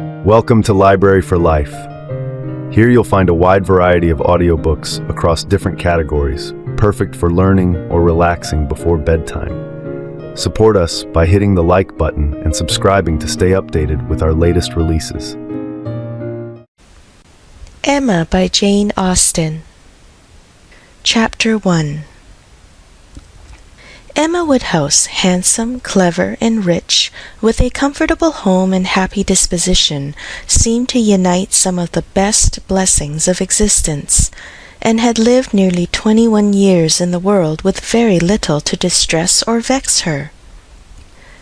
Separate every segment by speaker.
Speaker 1: Welcome to Library for Life. Here you'll find a wide variety of audiobooks across different categories, perfect for learning or relaxing before bedtime. Support us by hitting the like button and subscribing to stay updated with our latest releases.
Speaker 2: Emma by Jane Austen. Chapter 1. Emma Woodhouse, handsome, clever, and rich, with a comfortable home and happy disposition, seemed to unite some of the best blessings of existence, and had lived nearly 21 years in the world with very little to distress or vex her.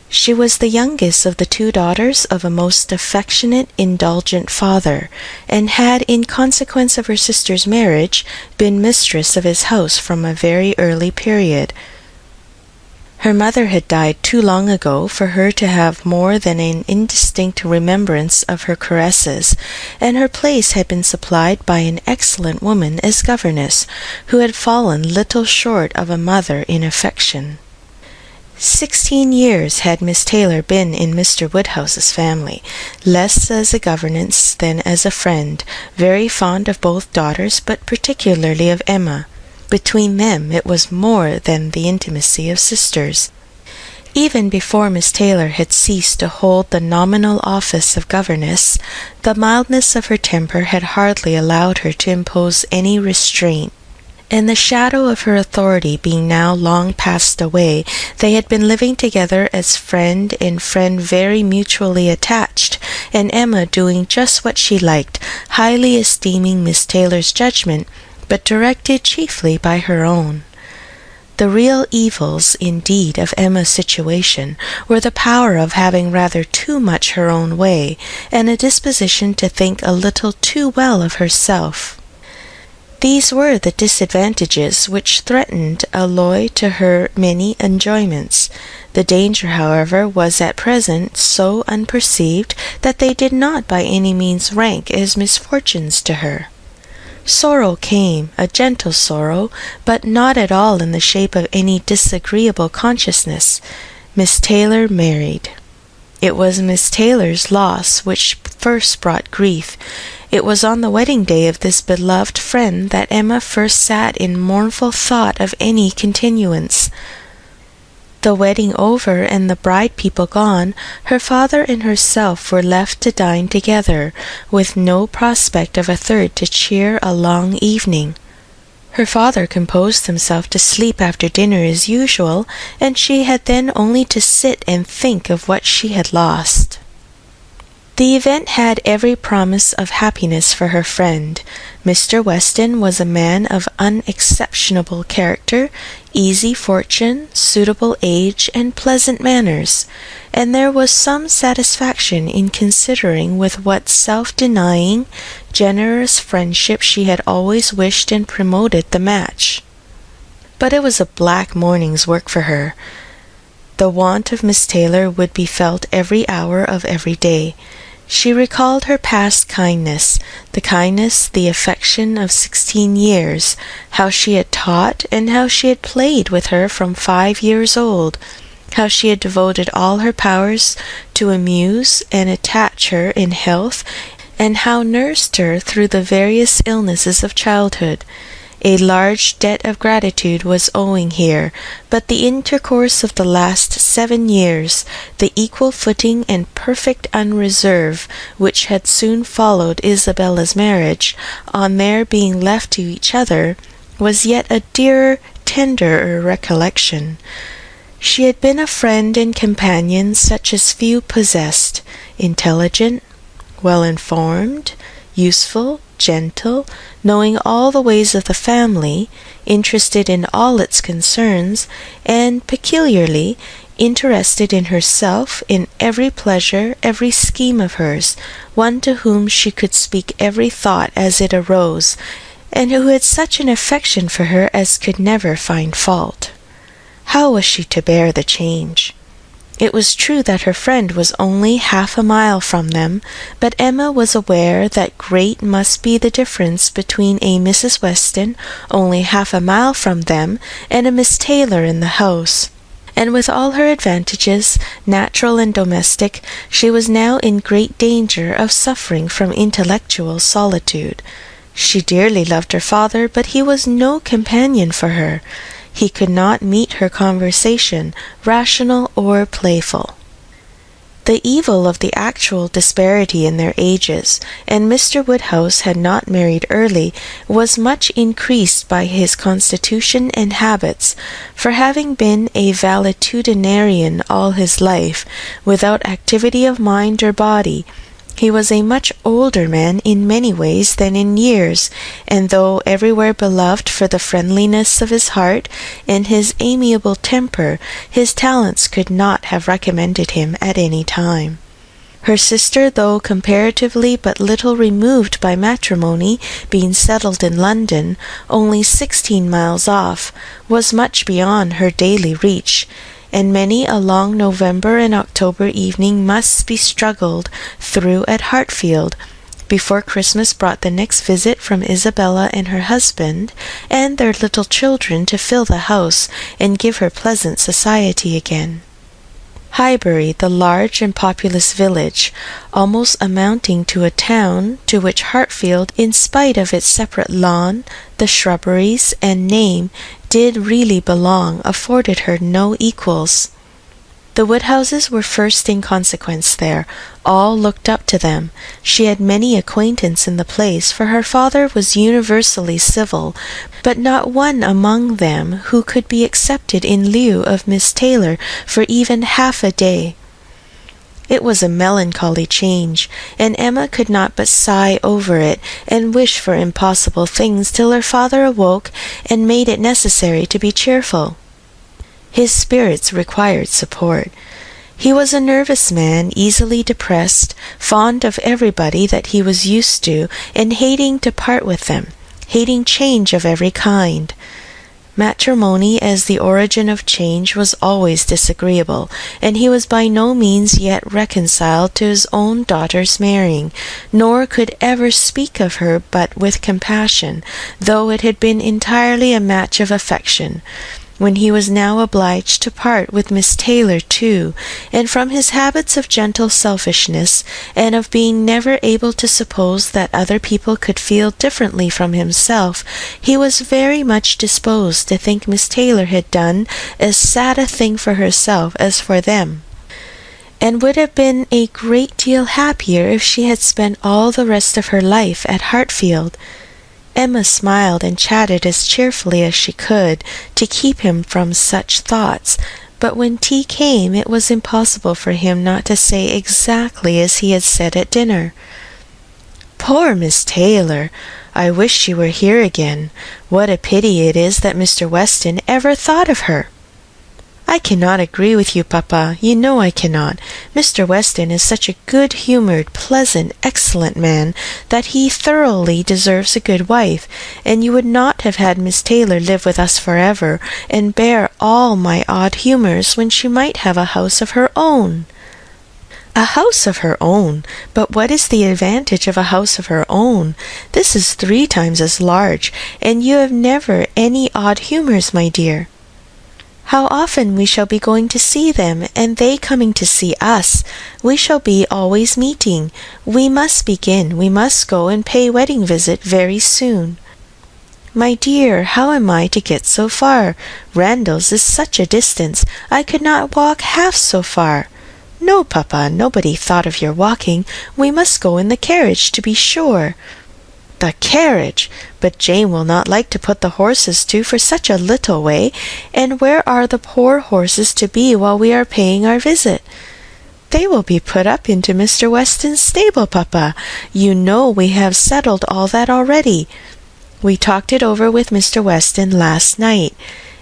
Speaker 2: She was the youngest of the 2 daughters of a most affectionate, indulgent father, and had, in consequence of her sister's marriage, been mistress of his house from a very early period. Her mother had died too long ago for her to have more than an indistinct remembrance of her caresses, and her place had been supplied by an excellent woman as governess, who had fallen little short of a mother in affection. 16 years had Miss Taylor been in Mr. Woodhouse's family, less as a governess than as a friend, very fond of both daughters, but particularly of Emma. Between them it was more than the intimacy of sisters. Even before Miss Taylor had ceased to hold the nominal office of governess, the mildness of her temper had hardly allowed her to impose any restraint, and the shadow of her authority being now long passed away, they had been living together as friend and friend, very mutually attached, and Emma doing just what she liked, highly esteeming Miss Taylor's judgment, but directed chiefly by her own. The real evils, indeed, of Emma's situation were the power of having rather too much her own way, and a disposition to think a little too well of herself. These were the disadvantages which threatened alloy to her many enjoyments. The danger, however, was at present so unperceived that they did not by any means rank as misfortunes to her. Sorrow came, a gentle sorrow, but not at all in the shape of any disagreeable consciousness. Miss Taylor married. It was Miss Taylor's loss which first brought grief. It was on the wedding day of this beloved friend that Emma first sat in mournful thought of any continuance. The wedding over and the bride people gone, her father and herself were left to dine together, with no prospect of a third to cheer a long evening. Her father composed himself to sleep after dinner as usual, and she had then only to sit and think of what she had lost. The event had every promise of happiness for her friend. Mr. Weston was a man of unexceptionable character, easy fortune, suitable age, and pleasant manners, and there was some satisfaction in considering with what self-denying, generous friendship she had always wished and promoted the match. But it was a black morning's work for her. The want of Miss Taylor would be felt every hour of every day. She recalled her past kindness, the affection of 16 years, how she had taught and how she had played with her from 5 years old, how she had devoted all her powers to amuse and attach her in health, and how nursed her through the various illnesses of childhood. A large debt of gratitude was owing here, but the intercourse of the last 7 years, the equal footing and perfect unreserve which had soon followed Isabella's marriage, on their being left to each other, was yet a dearer, tenderer recollection. She had been a friend and companion such as few possessed, intelligent, well-informed, useful, gentle, knowing all the ways of the family, interested in all its concerns, and peculiarly interested in herself, in every pleasure, every scheme of hers, one to whom she could speak every thought as it arose, and who had such an affection for her as could never find fault. How was she to bear the change? It was true that her friend was only half a mile from them, but Emma was aware that great must be the difference between a Mrs. Weston only half a mile from them and a Miss Taylor in the house. and with all her advantages, natural and domestic, she was now in great danger of suffering from intellectual solitude. She dearly loved her father, but he was no companion for her. He could not meet her conversation, rational or playful. The evil of the actual disparity in their ages, and Mr. Woodhouse had not married early, was much increased by his constitution and habits, for having been a valetudinarian all his life, without activity of mind or body, he was a much older man in many ways than in years, and though everywhere beloved for the friendliness of his heart and his amiable temper, his talents could not have recommended him at any time. Her sister, though comparatively but little removed by matrimony, being settled in London, only 16 miles off, was much beyond her daily reach, and many a long November and October evening must be struggled through at Hartfield, before Christmas brought the next visit from Isabella and her husband, and their little children to fill the house and give her pleasant society again. Highbury, the large and populous village, almost amounting to a town, to which Hartfield, in spite of its separate lawn, the shrubberies, and name, did really belong, afforded her no equals. The Woodhouses were first in consequence there. All looked up to them. She had many acquaintance in the place, for her father was universally civil, but not one among them who could be accepted in lieu of Miss Taylor for even half a day. It was a melancholy change, and Emma could not but sigh over it, and wish for impossible things till her father awoke and made it necessary to be cheerful. His spirits required support. He was a nervous man, easily depressed, fond of everybody that he was used to, and hating to part with them, hating change of every kind. Matrimony as the origin of change was always disagreeable, and he was by no means yet reconciled to his own daughter's marrying, nor could ever speak of her but with compassion, though it had been entirely a match of affection. When he was now obliged to part with Miss Taylor too, and from his habits of gentle selfishness, and of being never able to suppose that other people could feel differently from himself, he was very much disposed to think Miss Taylor had done as sad a thing for herself as for them, and would have been a great deal happier if she had spent all the rest of her life at Hartfield. Emma smiled and chatted as cheerfully as she could to keep him from such thoughts, but when tea came it was impossible for him not to say exactly as he had said at dinner. "Poor Miss Taylor! I wish she were here again. What a pity it is that Mr. Weston ever thought of her." "I cannot agree with you, papa. You know I cannot. Mr. Weston is such a good-humoured, pleasant, excellent man, that he thoroughly deserves a good wife, and you would not have had Miss Taylor live with us forever, and bear all my odd humours, when she might have a house of her own." "A house of her own! But what is the advantage of a house of her own? This is 3 times as large, and you have never any odd humours, my dear." "How often we shall be going to see them, and they coming to see us! We shall be always meeting. We must begin. We must go and pay wedding visit very soon." "My dear, how am I to get so far? Randalls is such a distance. I could not walk half so far." "No, papa, nobody thought of your walking. We must go in the carriage, to be sure." "The carriage! But Jane will not like to put the horses to for such a little way, and where are the poor horses to be while we are paying our visit?" "They will be put up into Mr. Weston's stable, papa. You know we have settled all that already. We talked it over with Mr. Weston last night.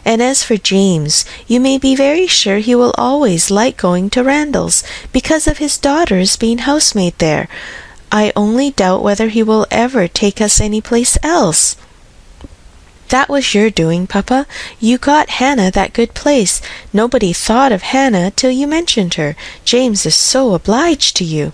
Speaker 2: And as for James, you may be very sure he will always like going to Randalls, because of his daughter's being housemaid there. I only doubt whether he will ever take us any place else." "That was your doing, papa. You got Hannah that good place. Nobody thought of Hannah till you mentioned her. James is so obliged to you."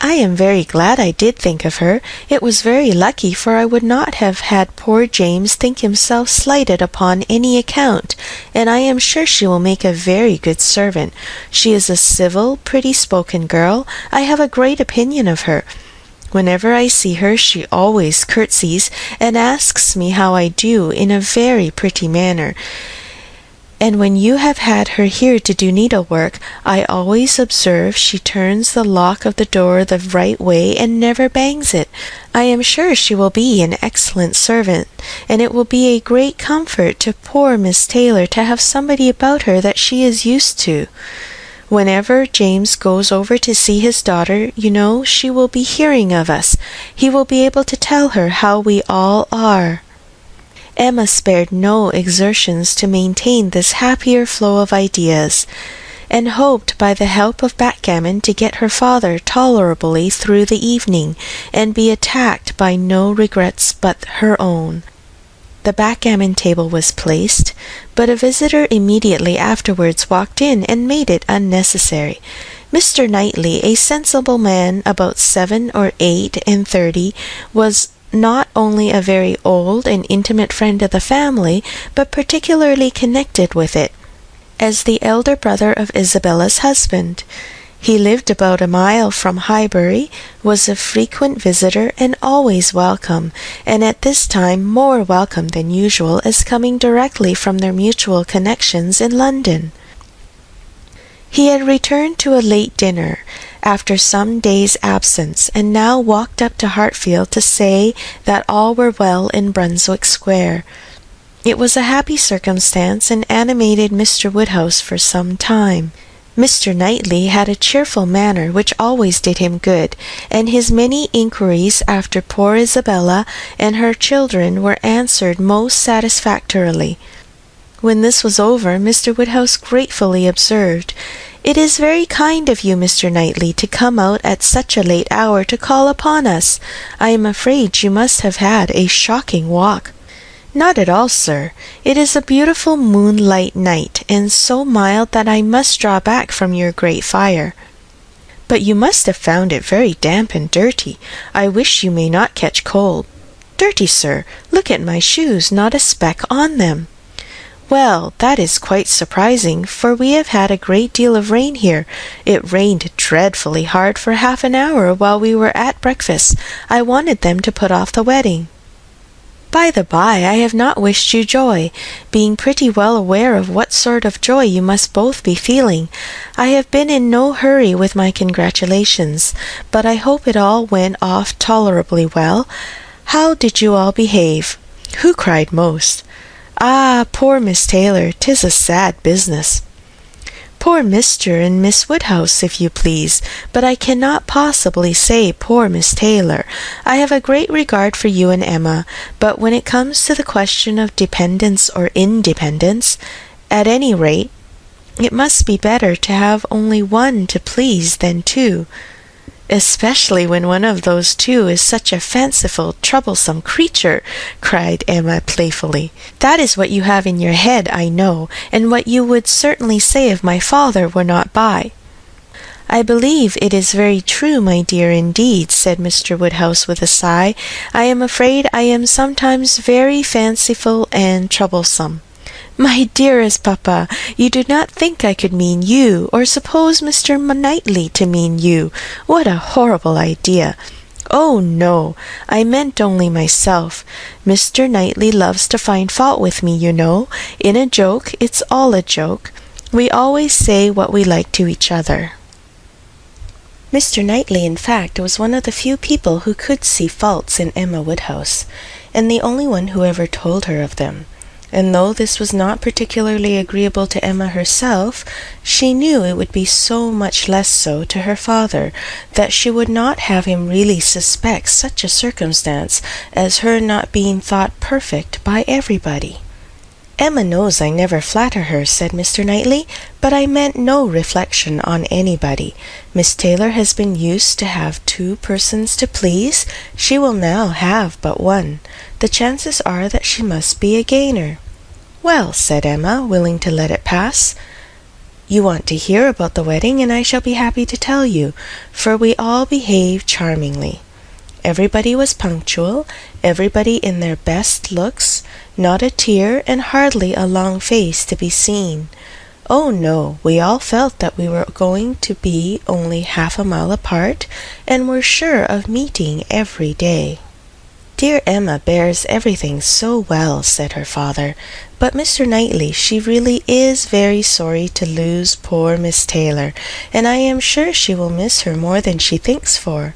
Speaker 2: I am very glad I did think of her. It was very lucky, for I would not have had poor James think himself slighted upon any account, and I am sure she will make a very good servant. She is a civil, pretty-spoken girl. I have a great opinion of her. Whenever I see her, she always curtsies, and asks me how I do in a very pretty manner. And when you have had her here to do needlework, I always observe she turns the lock of the door the right way and never bangs it. I am sure she will be an excellent servant, and it will be a great comfort to poor Miss Taylor to have somebody about her that she is used to. Whenever James goes over to see his daughter, you know, she will be hearing of us. He will be able to tell her how we all are." Emma spared no exertions to maintain this happier flow of ideas, and hoped by the help of backgammon to get her father tolerably through the evening, and be attacked by no regrets but her own. The backgammon table was placed, but a visitor immediately afterwards walked in and made it unnecessary. Mr. Knightley, a sensible man about 7 or 8 and 30, was not only a very old and intimate friend of the family, but particularly connected with it, as the elder brother of Isabella's husband. He lived about a mile from Highbury, was a frequent visitor, and always welcome, and at this time more welcome than usual, as coming directly from their mutual connections in London. He had returned to a late dinner, after some days' absence, and now walked up to Hartfield to say that all were well in Brunswick Square. It was a happy circumstance, and animated Mr. Woodhouse for some time. Mr. Knightley had a cheerful manner which always did him good, and his many inquiries after poor Isabella and her children were answered most satisfactorily. When this was over, Mr. Woodhouse gratefully observed, "It is very kind of you, Mr. Knightley, to come out at such a late hour to call upon us. I am afraid you must have had a shocking walk." "Not at all, sir. It is a beautiful moonlight night, and so mild that I must draw back from your great fire." "But you must have found it very damp and dirty. I wish you may not catch cold." "Dirty, sir? Look at my shoes, not a speck on them." "Well, that is quite surprising, for we have had a great deal of rain here. It rained dreadfully hard for half an hour while we were at breakfast. I wanted them to put off the wedding. By the by, I have not wished you joy, being pretty well aware of what sort of joy you must both be feeling. I have been in no hurry with my congratulations, but I hope it all went off tolerably well. How did you all behave? Who cried most? Ah, poor Miss Taylor, 'tis a sad business." "Poor Mr. and Miss Woodhouse, if you please, but I cannot possibly say poor Miss Taylor. I have a great regard for you and Emma, but when it comes to the question of dependence or independence, at any rate, it must be better to have only one to please than two, especially when one of those two is such a fanciful, troublesome creature," cried Emma playfully. "That is what you have in your head, I know, and what you would certainly say if my father were not by." "I believe it is very true, my dear, indeed," said Mr. Woodhouse with a sigh. "I am afraid I am sometimes very fanciful and troublesome." "My dearest papa, you do not think I could mean you, or suppose Mr. Knightley to mean you? What a horrible idea!" "Oh, no, I meant only myself. Mr. Knightley loves to find fault with me, you know. In a joke, it's all a joke. We always say what we like to each other." Mr. Knightley, in fact, was one of the few people who could see faults in Emma Woodhouse, and the only one who ever told her of them. And though this was not particularly agreeable to Emma herself, she knew it would be so much less so to her father, that she would not have him really suspect such a circumstance as her not being thought perfect by everybody. "Emma knows I never flatter her," said Mr. Knightley, "but I meant no reflection on anybody. Miss Taylor has been used to have 2 persons to please. She will now have but 1. The chances are that she must be a gainer." "Well," said Emma, willing to let it pass, You want to hear about the wedding, and I shall be happy to tell you, for we all behaved charmingly. Everybody was punctual, everybody in their best looks, not a tear and hardly a long face to be seen. Oh no, we all felt that we were going to be only half a mile apart, and were sure of meeting every day. Dear Emma bears everything so well, said her father, but Mr. Knightley, she really is very sorry to lose poor Miss Taylor, and I am sure she will miss her more than she thinks for.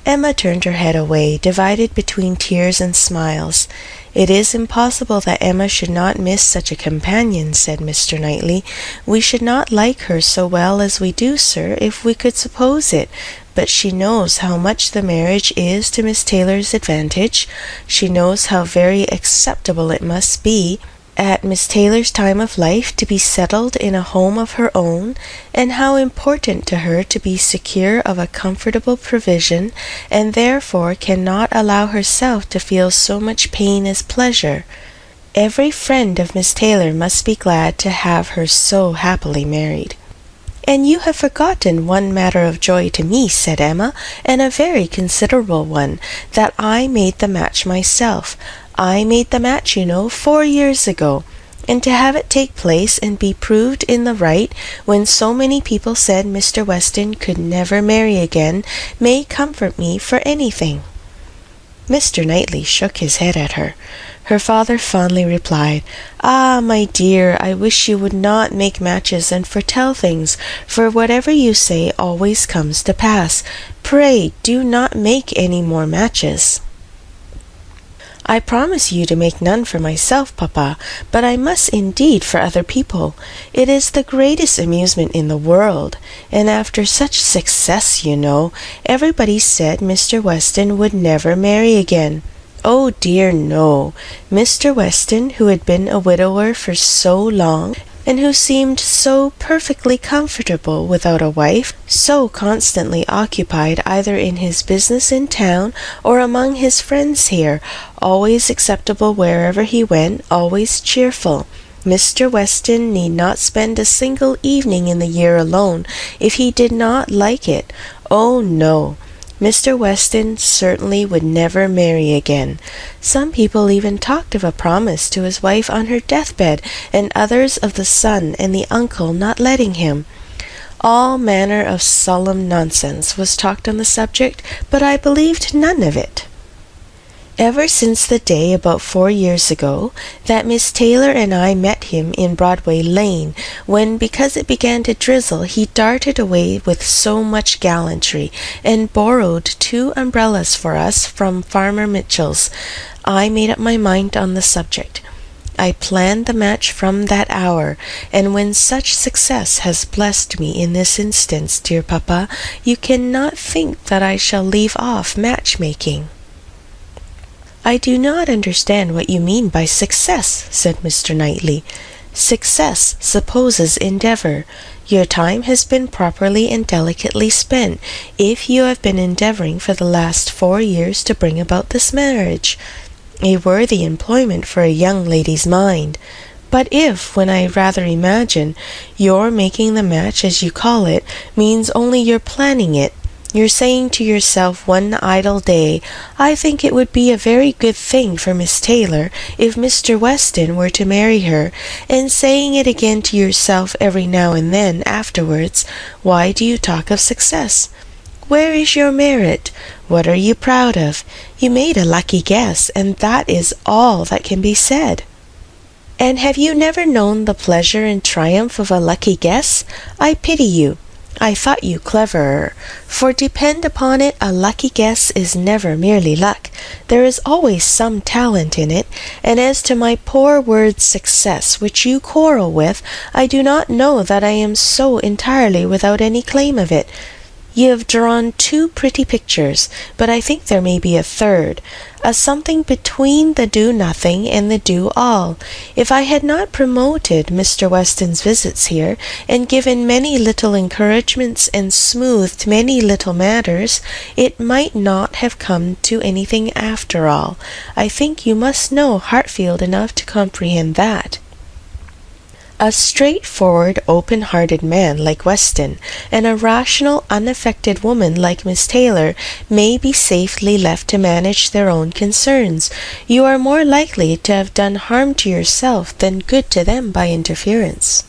Speaker 2: Emma turned her head away, divided between tears and smiles. It is impossible that Emma should not miss such a companion, said Mr. Knightley. We should not like her so well as we do, sir, if we could suppose it. But she knows how much the marriage is to Miss Taylor's advantage. She knows how very acceptable it must be at Miss Taylor's time of life to be settled in a home of her own, and how important to her to be secure of a comfortable provision, and therefore cannot allow herself to feel so much pain as pleasure. Every friend of Miss Taylor must be glad to have her so happily married. And you have forgotten one matter of joy to me, said Emma, and a very considerable one, that I made the match myself. I made the match, you know, 4 years ago, and to have it take place and be proved in the right when so many people said Mr. Weston could never marry again may comfort me for anything. Mr. Knightley shook his head at her. Her father fondly replied, Ah, my dear, I wish you would not make matches and foretell things, for whatever you say always comes to pass. Pray do not make any more matches. I promise you to make none for myself, papa, but I must indeed for other people. It is the greatest amusement in the world, and after such success, you know, everybody said Mr. Weston would never marry again. Oh dear, no. Mr. Weston, who had been a widower for so long, and who seemed so perfectly comfortable without a wife, so constantly occupied either in his business in town or among his friends here, always acceptable wherever he went, always cheerful. Mr. Weston need not spend a single evening in the year alone if he did not like it. Oh no. Mr. Weston certainly would never marry again. Some people even talked of a promise to his wife on her deathbed, and others of the son and the uncle not letting him. All manner of solemn nonsense was talked on the subject, but I believed none of it. Ever since the day about 4 years ago that Miss Taylor and I met him in Broadway Lane, when, because it began to drizzle, he darted away with so much gallantry, and borrowed 2 umbrellas for us from Farmer Mitchell's, I made up my mind on the subject. I planned the match from that hour, and when such success has blessed me in this instance, dear papa, you cannot think that I shall leave off matchmaking. I do not understand what you mean by success, said Mr. Knightley. Success supposes endeavour. Your time has been properly and delicately spent, if you have been endeavouring for the last 4 years to bring about this marriage. A worthy employment for a young lady's mind. But if, when I rather imagine, your making the match, as you call it, means only your planning it, you're saying to yourself one idle day, I think it would be a very good thing for Miss Taylor if Mr. Weston were to marry her, and saying it again to yourself every now and then afterwards, why do you talk of success? Where is your merit? What are you proud of? You made a lucky guess, and that is all that can be said. And have you never known the pleasure and triumph of a lucky guess? I pity you. I thought you cleverer, for depend upon it, a lucky guess is never merely luck. There is always some talent in it, and as to my poor word success, which you quarrel with, I do not know that I am so entirely without any claim of it. You have drawn 2 pretty pictures, but I think there may be a third, a something between the do-nothing and the do-all. If I had not promoted Mr. Weston's visits here, and given many little encouragements and smoothed many little matters, it might not have come to anything after all. I think you must know Hartfield enough to comprehend that. A straightforward, open-hearted man like Weston, and a rational, unaffected woman like Miss Taylor may be safely left to manage their own concerns. You are more likely to have done harm to yourself than good to them by interference.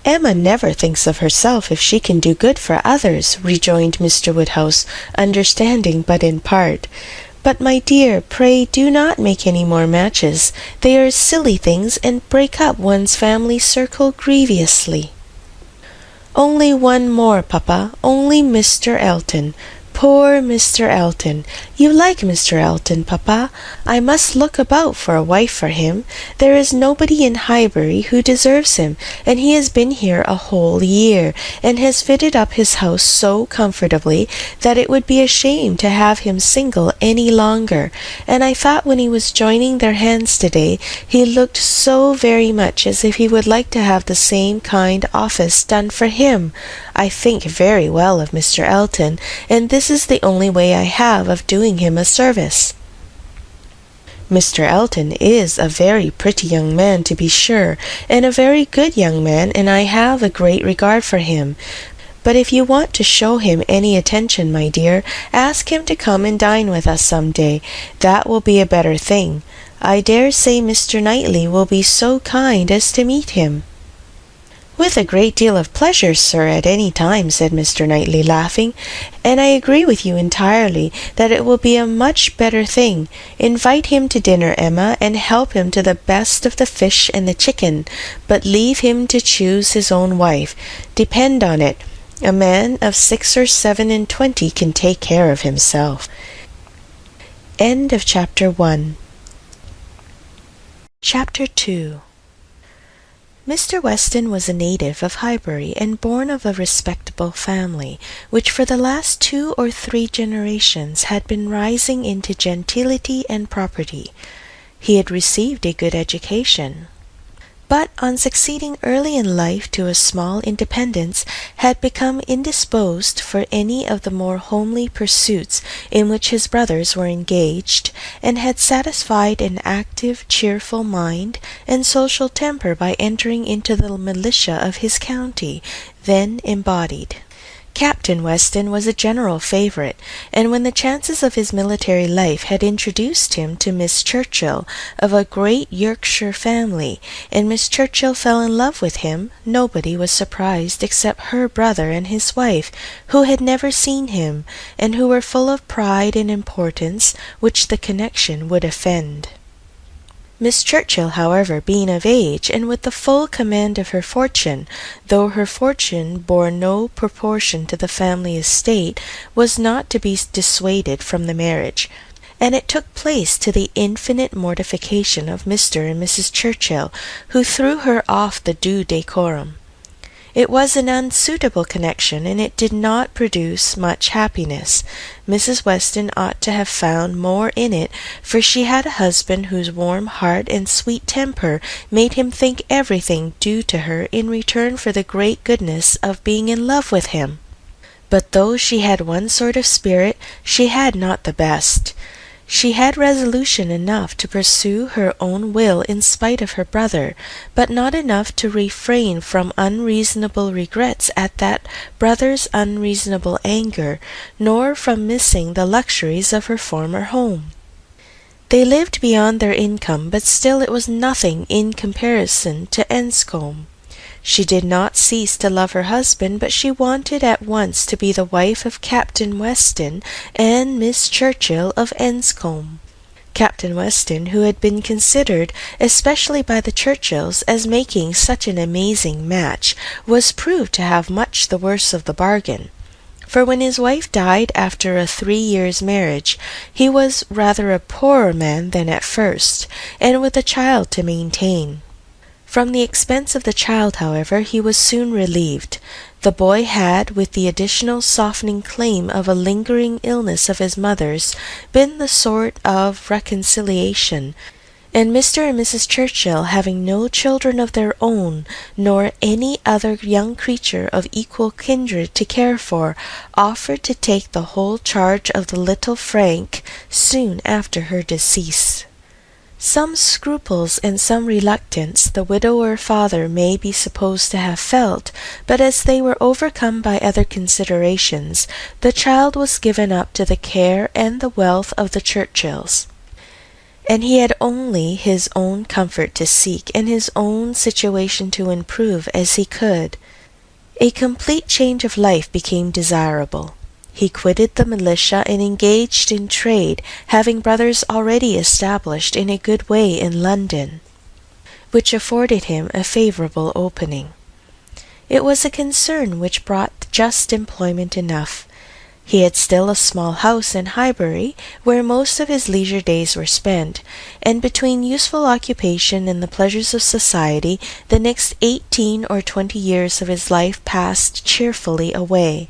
Speaker 2: Emma never thinks of herself if she can do good for others, rejoined Mr. Woodhouse, understanding but in part. But, my dear, pray do not make any more matches. They are silly things, and break up one's family circle grievously. Only one more, papa, only Mr. Elton. Poor Mr. Elton. You like Mr. Elton, papa? I must look about for a wife for him. There is nobody in Highbury who deserves him, and he has been here a whole year, and has fitted up his house so comfortably that it would be a shame to have him single any longer. And I thought when he was joining their hands today, he looked so very much as if he would like to have the same kind office done for him. I think very well of Mr. Elton, and this is the only way I have of doing him a service. Mr. Elton is a very pretty young man, to be sure, and a very good young man, and I have a great regard for him. But if you want to show him any attention, my dear, ask him to come and dine with us some day. That will be a better thing. I dare say Mr. Knightley will be so kind as to meet him. With a great deal of pleasure, sir, at any time, said Mr. Knightley, laughing, and I agree with you entirely that it will be a much better thing. Invite him to dinner, Emma, and help him to the best of the fish and the chicken, but leave him to choose his own wife. Depend on it, a man of 6 or 27 can take care of himself. End of Chapter 1. Chapter 2. Mr. Weston was a native of Highbury, and born of a respectable family, which for the last 2 or 3 generations had been rising into gentility and property. He had received a good education, but on succeeding early in life to a small independence, had become indisposed for any of the more homely pursuits in which his brothers were engaged, and had satisfied an active, cheerful mind and social temper by entering into the militia of his county, then embodied. Captain Weston was a general favourite, and when the chances of his military life had introduced him to Miss Churchill, of a great Yorkshire family, and Miss Churchill fell in love with him, nobody was surprised except her brother and his wife, who had never seen him, and who were full of pride and importance, which the connection would offend. Miss Churchill, however, being of age, and with the full command of her fortune, though her fortune bore no proportion to the family estate, was not to be dissuaded from the marriage, and it took place to the infinite mortification of Mr. and Mrs. Churchill, who threw her off the due decorum. It was an unsuitable connection, and it did not produce much happiness. Mrs. Weston ought to have found more in it, for she had a husband whose warm heart and sweet temper made him think everything due to her in return for the great goodness of being in love with him. But though she had one sort of spirit, she had not the best. She had resolution enough to pursue her own will in spite of her brother, but not enough to refrain from unreasonable regrets at that brother's unreasonable anger, nor from missing the luxuries of her former home. They lived beyond their income, but still it was nothing in comparison to Enscombe. She did not cease to love her husband, but she wanted at once to be the wife of Captain Weston and Miss Churchill of Enscombe. Captain Weston, who had been considered, especially by the Churchills, as making such an amazing match, was proved to have much the worse of the bargain. For when his wife died after a 3 years' marriage, he was rather a poorer man than at first, and with a child to maintain. From the expense of the child, however, he was soon relieved. The boy had, with the additional softening claim of a lingering illness of his mother's, been the sort of reconciliation, and Mr. and Mrs. Churchill, having no children of their own, nor any other young creature of equal kindred to care for, offered to take the whole charge of the little Frank soon after her decease. Some scruples and some reluctance the widower father may be supposed to have felt, but as they were overcome by other considerations, the child was given up to the care and the wealth of the Churchills, and he had only his own comfort to seek and his own situation to improve as he could. A complete change of life became desirable. He quitted the militia and engaged in trade, having brothers already established in a good way in London, which afforded him a favourable opening. It was a concern which brought just employment enough. He had still a small house in Highbury, where most of his leisure days were spent, and between useful occupation and the pleasures of society, the next 18 or 20 years of his life passed cheerfully away.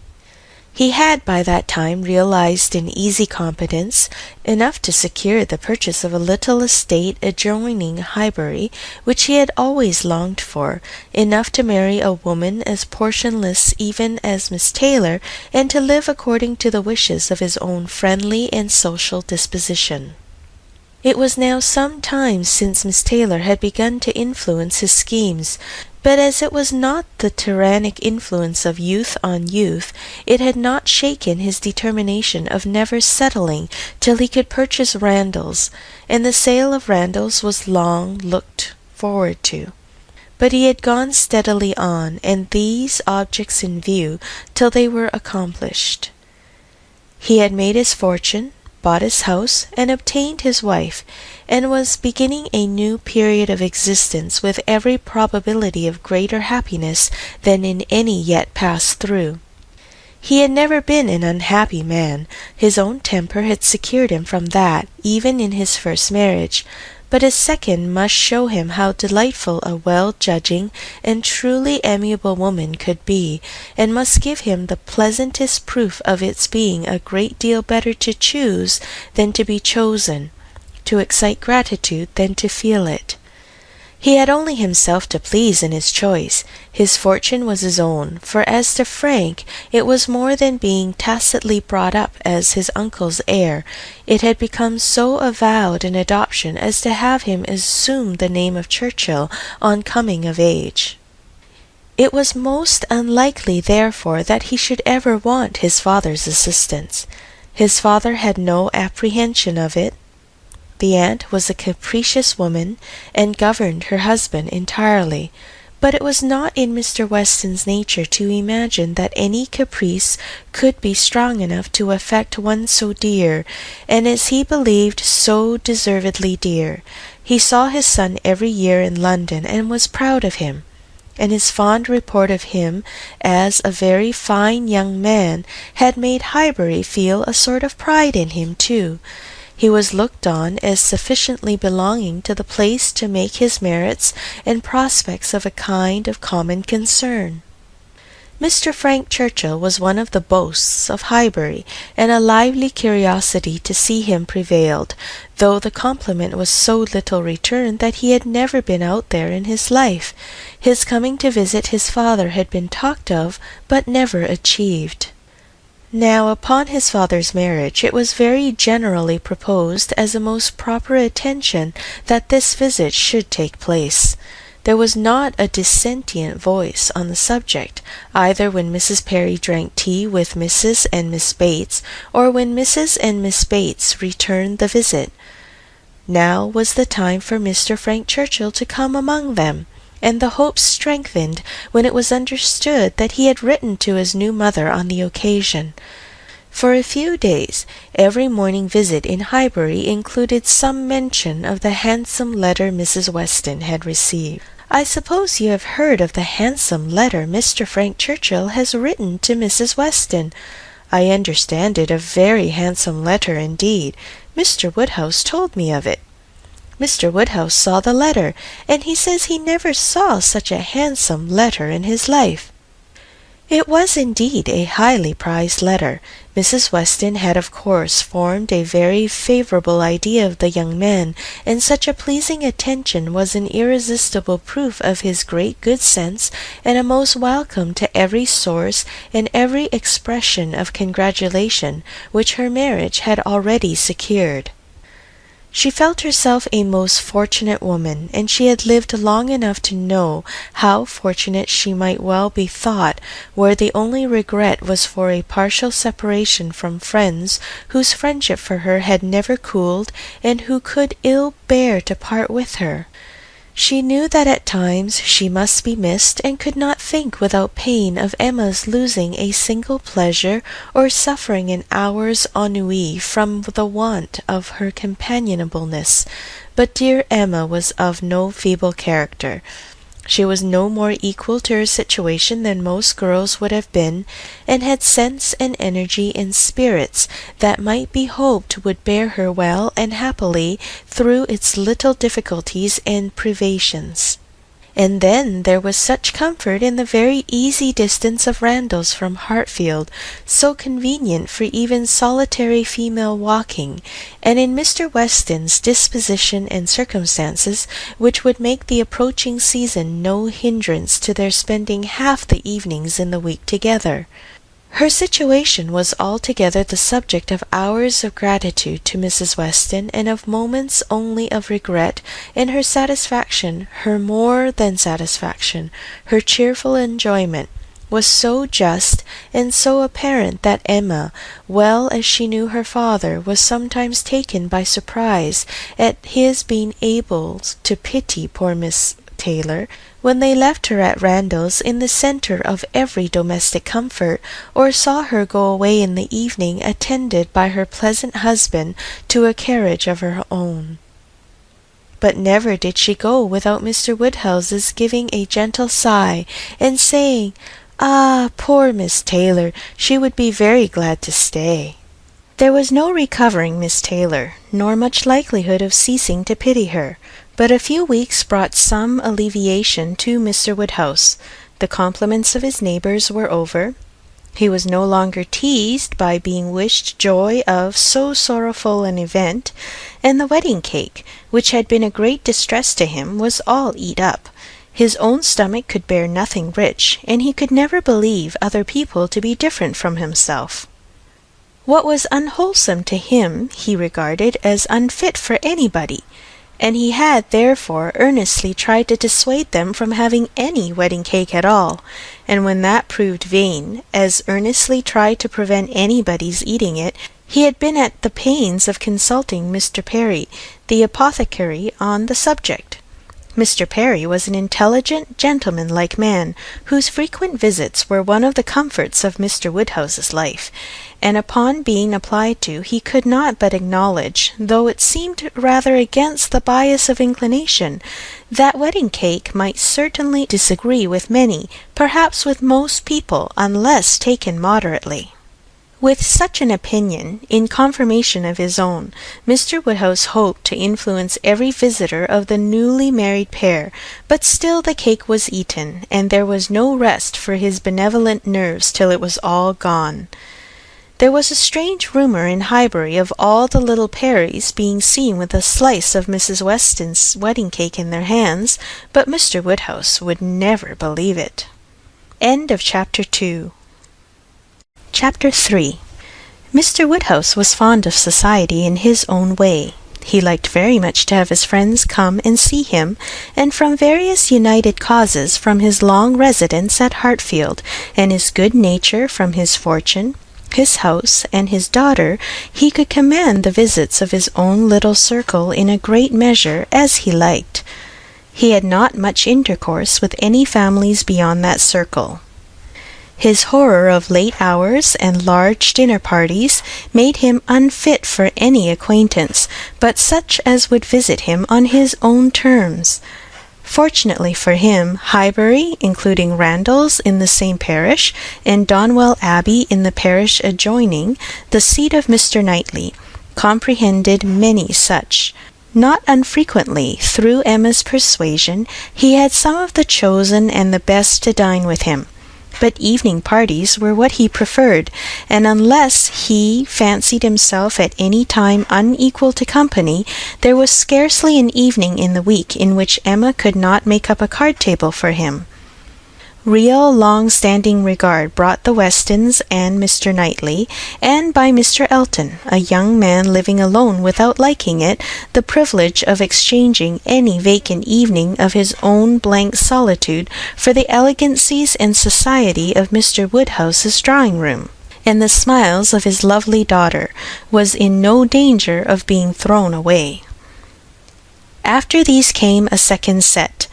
Speaker 2: He had by that time realized in easy competence enough to secure the purchase of a little estate adjoining Highbury, which he had always longed for, enough to marry a woman as portionless even as Miss Taylor, and to live according to the wishes of his own friendly and social disposition. It was now some time since Miss Taylor had begun to influence his schemes, but as it was not the tyrannic influence of youth on youth, it had not shaken his determination of never settling till he could purchase Randalls, and the sale of Randalls was long looked forward to. But he had gone steadily on, and these objects in view, till they were accomplished. He had made his fortune, bought his house, and obtained his wife, and was beginning a new period of existence with every probability of greater happiness than in any yet passed through. He had never been an unhappy man. His own temper had secured him from that, even in his first marriage, but his second must show him how delightful a well-judging and truly amiable woman could be, and must give him the pleasantest proof of its being a great deal better to choose than to be chosen, to excite gratitude than to feel it. He had only himself to please in his choice. His fortune was his own, for as to Frank, it was more than being tacitly brought up as his uncle's heir. It had become so avowed an adoption as to have him assume the name of Churchill on coming of age. It was most unlikely, therefore, that he should ever want his father's assistance. His father had no apprehension of it. The aunt was a capricious woman, and governed her husband entirely, but it was not in Mr. Weston's nature to imagine that any caprice could be strong enough to affect one so dear, and as he believed so deservedly dear. He saw his son every year in London, and was proud of him, and his fond report of him as a very fine young man had made Highbury feel a sort of pride in him too. He was looked on as sufficiently belonging to the place to make his merits and prospects of a kind of common concern. Mr. Frank Churchill was one of the boasts of Highbury, and a lively curiosity to see him prevailed, though the compliment was so little returned that he had never been out there in his life. His coming to visit his father had been talked of, but never achieved. Now, upon his father's marriage, it was very generally proposed as a most proper attention that this visit should take place. There was not a dissentient voice on the subject, either when Mrs. Perry drank tea with Mrs. and Miss Bates, or when Mrs. and Miss Bates returned the visit. Now was the time for Mr. Frank Churchill to come among them, and the hope strengthened when it was understood that he had written to his new mother on the occasion. For a few days, every morning visit in Highbury included some mention of the handsome letter Mrs. Weston had received. "I suppose you have heard of the handsome letter Mr. Frank Churchill has written to Mrs. Weston. I understand it a very handsome letter indeed. Mr. Woodhouse told me of it. Mr. Woodhouse saw the letter, and he says he never saw such a handsome letter in his life." It was indeed a highly prized letter. Mrs. Weston had of course formed a very favourable idea of the young man, and such a pleasing attention was an irresistible proof of his great good sense, and a most welcome to every source and every expression of congratulation which her marriage had already secured. She felt herself a most fortunate woman, and she had lived long enough to know how fortunate she might well be thought where the only regret was for a partial separation from friends whose friendship for her had never cooled and who could ill bear to part with her. She knew that at times she must be missed, and could not think without pain of Emma's losing a single pleasure or suffering an hour's ennui from the want of her companionableness. But dear Emma was of no feeble character. She was no more equal to her situation than most girls would have been, and had sense and energy and spirits that might be hoped would bear her well and happily through its little difficulties and privations. And then there was such comfort in the very easy distance of Randalls from Hartfield, so convenient for even solitary female walking, and in Mr. Weston's disposition and circumstances, which would make the approaching season no hindrance to their spending half the evenings in the week together. Her situation was altogether the subject of hours of gratitude to Mrs. Weston, and of moments only of regret, and her satisfaction, her more than satisfaction, her cheerful enjoyment, was so just and so apparent that Emma, well as she knew her father, was sometimes taken by surprise at his being able to pity poor Miss Taylor, when they left her at Randalls in the centre of every domestic comfort, or saw her go away in the evening attended by her pleasant husband to a carriage of her own. But never did she go without Mr. Woodhouse's giving a gentle sigh, and saying, "Ah, poor Miss Taylor, she would be very glad to stay." There was no recovering Miss Taylor, nor much likelihood of ceasing to pity her, but a few weeks brought some alleviation to Mr. Woodhouse. The compliments of his neighbours were over. He was no longer teased by being wished joy of so sorrowful an event, and the wedding cake, which had been a great distress to him, was all eat up. His own stomach could bear nothing rich, and he could never believe other people to be different from himself. What was unwholesome to him he regarded as unfit for anybody, and he had therefore earnestly tried to dissuade them from having any wedding cake at all, and when that proved vain, as earnestly tried to prevent anybody's eating it. He had been at the pains of consulting Mr. Perry, the apothecary, on the subject. Mr. Perry was an intelligent, gentlemanlike man, whose frequent visits were one of the comforts of Mr. Woodhouse's life, and upon being applied to, he could not but acknowledge, though it seemed rather against the bias of inclination, that wedding cake might certainly disagree with many, perhaps with most people, unless taken moderately. With such an opinion, in confirmation of his own, Mr. Woodhouse hoped to influence every visitor of the newly married pair, but still the cake was eaten, and there was no rest for his benevolent nerves till it was all gone. There was a strange rumour in Highbury of all the little Perrys being seen with a slice of Mrs. Weston's wedding cake in their hands, but Mr. Woodhouse would never believe it. End of Chapter 2. Chapter 3. Mr. Woodhouse was fond of society in his own way. He liked very much to have his friends come and see him, and from various united causes, from his long residence at Hartfield, and his good nature, from his fortune, his house, and his daughter, he could command the visits of his own little circle in a great measure as he liked. He had not much intercourse with any families beyond that circle. His horror of late hours and large dinner parties made him unfit for any acquaintance but such as would visit him on his own terms. Fortunately for him, Highbury, including Randalls in the same parish, and Donwell Abbey in the parish adjoining, the seat of Mr. Knightley, comprehended many such. Not unfrequently, through Emma's persuasion, he had some of the chosen and the best to dine with him. But evening parties were what he preferred, and unless he fancied himself at any time unequal to company, there was scarcely an evening in the week in which Emma could not make up a card-table for him. real long-standing regard brought the Westons and Mr. Knightley, and by Mr. Elton, a young man living alone without liking it, the privilege of exchanging any vacant evening of his own blank solitude for the elegancies and society of Mr. Woodhouse's drawing-room, and the smiles of his lovely daughter, was in no danger of being thrown away. After these came a second set,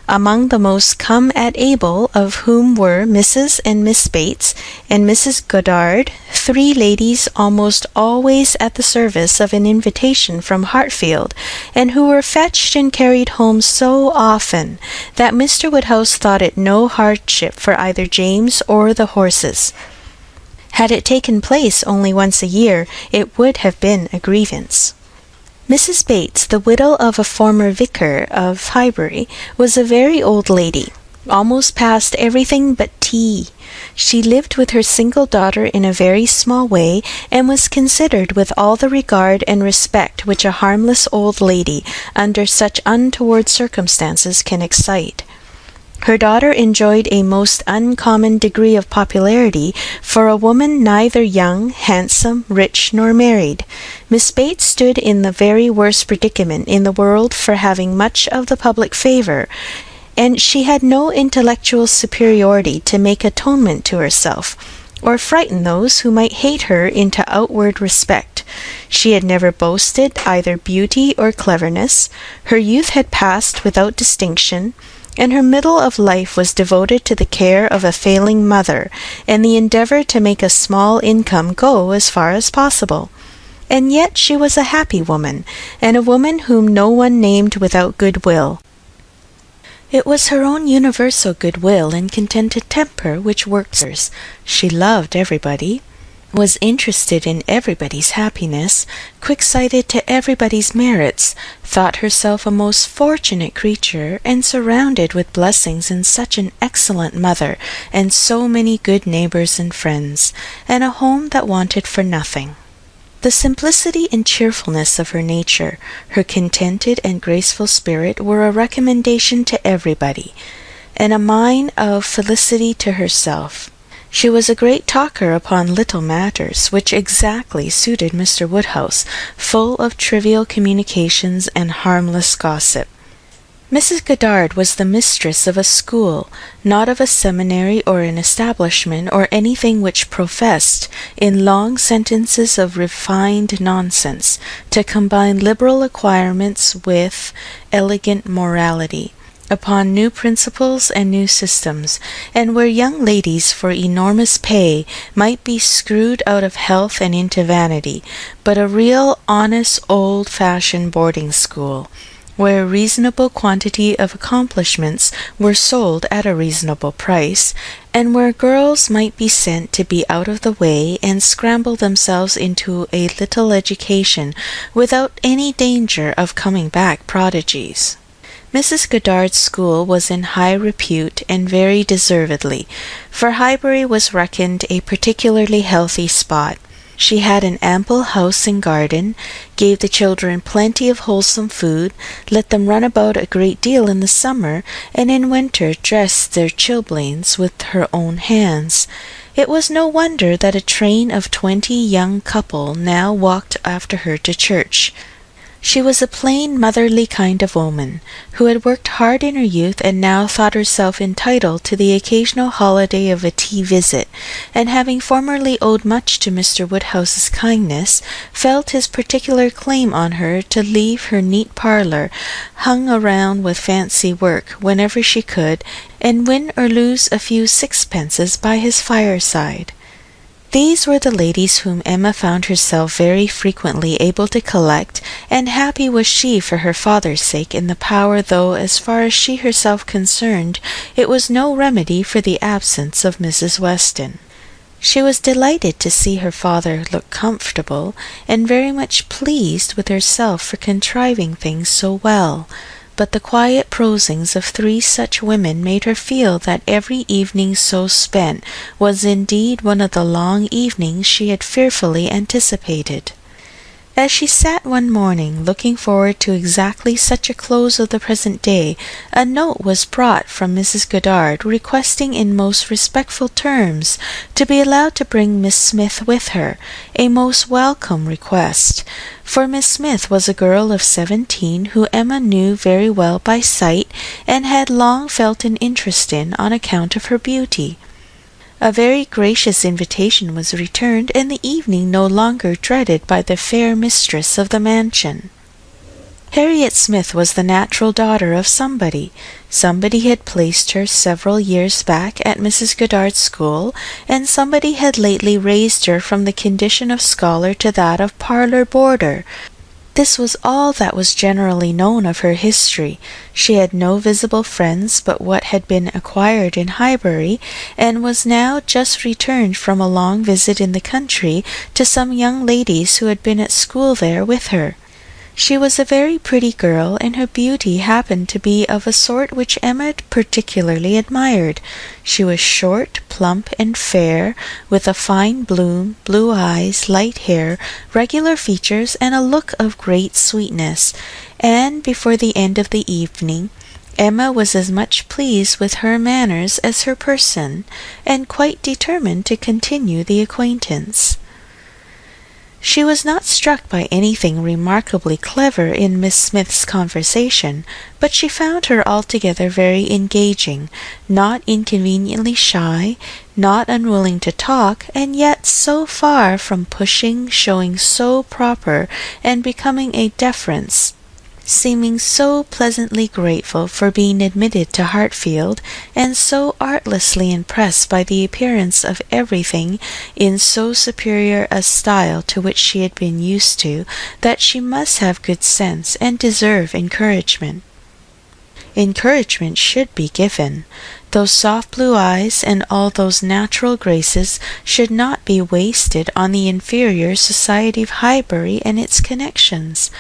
Speaker 2: among the most come at able of whom were Mrs. and Miss Bates and Mrs. Goddard, 3 ladies almost always at the service of an invitation from Hartfield, and who were fetched and carried home so often that Mr. Woodhouse thought it no hardship for either James or the horses. Had it taken place only once a year, it would have been a grievance. Mrs. Bates, the widow of a former vicar of Highbury, was a very old lady, almost past everything but tea. She lived with her single daughter in a very small way, and was considered with all the regard and respect which a harmless old lady, under such untoward circumstances, can excite. Her daughter enjoyed a most uncommon degree of popularity for a woman neither young, handsome, rich, nor married. Miss Bates stood in the very worst predicament in the world for having much of the public favour, and she had no intellectual superiority to make atonement to herself, or frighten those who might hate her into outward respect. She had never boasted either beauty or cleverness. Her youth had passed without distinction, and her middle of life was devoted to the care of a failing mother, and the endeavour to make a small income go as far as possible. And yet she was a happy woman, and a woman whom no one named without goodwill. It was her own universal goodwill and contented temper which worked her. She loved everybody, was interested in everybody's happiness, quick-sighted to everybody's merits, thought herself a most fortunate creature, and surrounded with blessings in such an excellent mother, and so many good neighbours and friends, and a home that wanted for nothing. The simplicity and cheerfulness of her nature, her contented and graceful spirit, were a recommendation to everybody, and a mine of felicity to herself. She was a great talker upon little matters, which exactly suited Mr. Woodhouse, full of trivial communications and harmless gossip. Mrs. Goddard was the mistress of a school, not of a seminary or an establishment, or anything which professed, in long sentences of refined nonsense, to combine liberal acquirements with elegant morality, upon new principles and new systems, and where young ladies for enormous pay might be screwed out of health and into vanity, but a real honest old-fashioned boarding school, where a reasonable quantity of accomplishments were sold at a reasonable price, and where girls might be sent to be out of the way and scramble themselves into a little education without any danger of coming back prodigies. Mrs. Goddard's school was in high repute, and very deservedly, for Highbury was reckoned a particularly healthy spot. She had an ample house and garden, gave the children plenty of wholesome food, let them run about a great deal in the summer, and in winter dressed their chilblains with her own hands. It was no wonder that a train of 20 young couple now walked after her to church. She was a plain, motherly kind of woman, who had worked hard in her youth, and now thought herself entitled to the occasional holiday of a tea visit, and having formerly owed much to Mr. Woodhouse's kindness, felt his particular claim on her to leave her neat parlour hung around with fancy work whenever she could, and win or lose a few sixpences by his fireside. These were the ladies whom Emma found herself very frequently able to collect, and happy was she for her father's sake in the power, though, as far as she herself concerned, it was no remedy for the absence of Mrs. Weston. She was delighted to see her father look comfortable, and very much pleased with herself for contriving things so well, but the quiet prosings of 3 such women made her feel that every evening so spent was indeed one of the long evenings she had fearfully anticipated. As she sat one morning looking forward to exactly such a close of the present day, a note was brought from Mrs. Goddard requesting in most respectful terms to be allowed to bring Miss Smith with her, a most welcome request, for Miss Smith was a girl of 17 who Emma knew very well by sight and had long felt an interest in on account of her beauty. A very gracious invitation was returned, and the evening no longer dreaded by the fair mistress of the mansion. Harriet Smith was the natural daughter of somebody. Somebody had placed her several years back at Mrs. Goddard's school, and somebody had lately raised her from the condition of scholar to that of parlour boarder. This was all that was generally known of her history. She had no visible friends but what had been acquired in Highbury, and was now just returned from a long visit in the country to some young ladies who had been at school there with her. She was a very pretty girl, and her beauty happened to be of a sort which Emma particularly admired. She was short, plump, and fair, with a fine bloom, blue eyes, light hair, regular features, and a look of great sweetness, and before the end of the evening Emma was as much pleased with her manners as her person, and quite determined to continue the acquaintance. She was not struck by anything remarkably clever in Miss Smith's conversation, but she found her altogether very engaging, not inconveniently shy, not unwilling to talk, and yet so far from pushing, showing so proper and becoming a deference, seeming so pleasantly grateful for being admitted to Hartfield, and so artlessly impressed by the appearance of everything in so superior a style to which she had been used to, that she must have good sense and deserve encouragement. Encouragement should be given. Those soft blue eyes and all those natural graces should not be wasted on the inferior society of Highbury and its connections.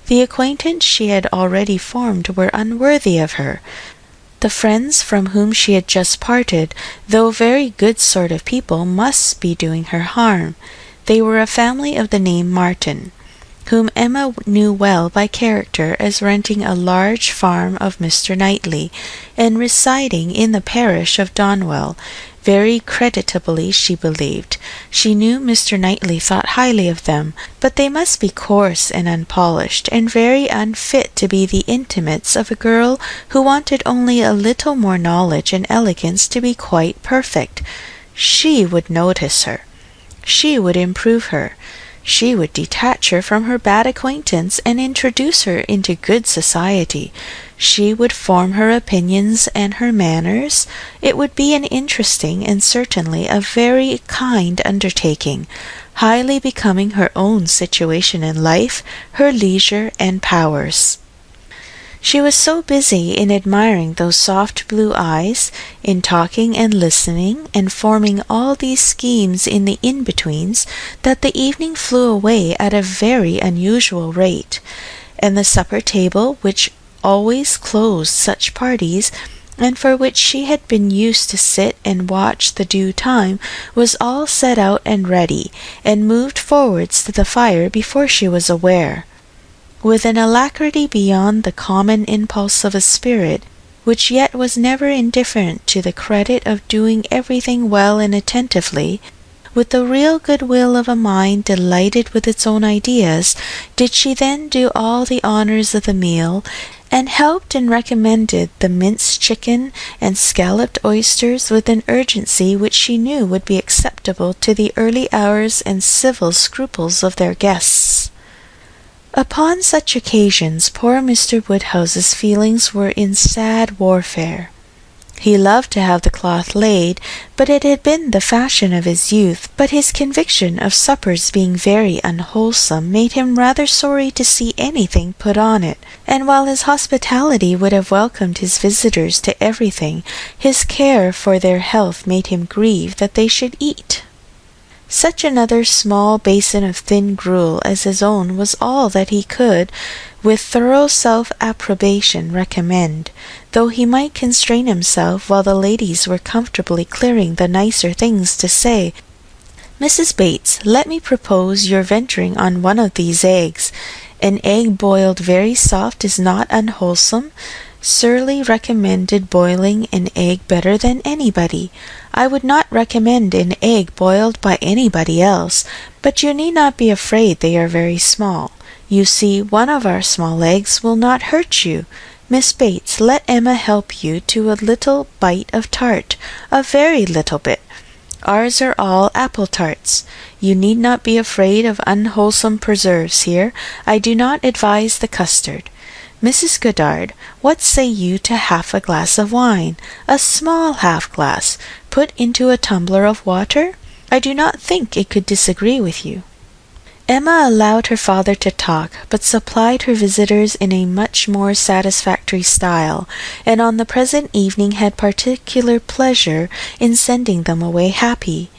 Speaker 2: The acquaintance she had already formed were unworthy of her. The friends from whom she had just parted, though very good sort of people, must be doing her harm. They were a family of the name Martin, whom Emma knew well by character as renting a large farm of Mr. Knightley, and residing in the parish of Donwell, very creditably she believed. She knew Mr. Knightley thought highly of them, but they must be coarse and unpolished, and very unfit to be the intimates of a girl who wanted only a little more knowledge and elegance to be quite perfect. She would notice her. She would improve her. She would detach her from her bad acquaintance and introduce her into good society. She would form her opinions and her manners. It would be an interesting and certainly a very kind undertaking, highly becoming her own situation in life, her leisure and powers. She was so busy in admiring those soft blue eyes, in talking and listening, and forming all these schemes in the in-betweens, that the evening flew away at a very unusual rate, and the supper table, which always closed such parties, and for which she had been used to sit and watch the due time, was all set out and ready, and moved forwards to the fire before she was aware, with an alacrity beyond the common impulse of a spirit, which yet was never indifferent to the credit of doing everything well and attentively, with the real good-will of a mind delighted with its own ideas, did she then do all the honours of the meal, and helped and recommended the minced chicken and scalloped oysters with an urgency which she knew would be acceptable to the early hours and civil scruples of their guests. Upon such occasions poor Mr. Woodhouse's feelings were in sad warfare. He loved to have the cloth laid, but it had been the fashion of his youth, but his conviction of suppers being very unwholesome made him rather sorry to see anything put on it, and while his hospitality would have welcomed his visitors to everything, his care for their health made him grieve that they should eat. Such another small basin of thin gruel as his own was all that he could, with thorough self-approbation, recommend, though he might constrain himself while the ladies were comfortably clearing the nicer things to say. Mrs. Bates, let me propose your venturing on one of these eggs. An egg boiled very soft is not unwholesome. Surly recommended boiling an egg better than anybody. I would not recommend an egg boiled by anybody else, but you need not be afraid they are very small. You see, one of our small eggs will not hurt you. Miss Bates, let Emma help you to a little bite of tart, a very little bit. Ours are all apple tarts. You need not be afraid of unwholesome preserves here. I do not advise the custard. Mrs. Goddard, what say you to half a glass of wine, a small half-glass, put into a tumbler of water? I do not think it could disagree with you." Emma allowed her father to talk, but supplied her visitors in a much more satisfactory style, and on the present evening had particular pleasure in sending them away happy.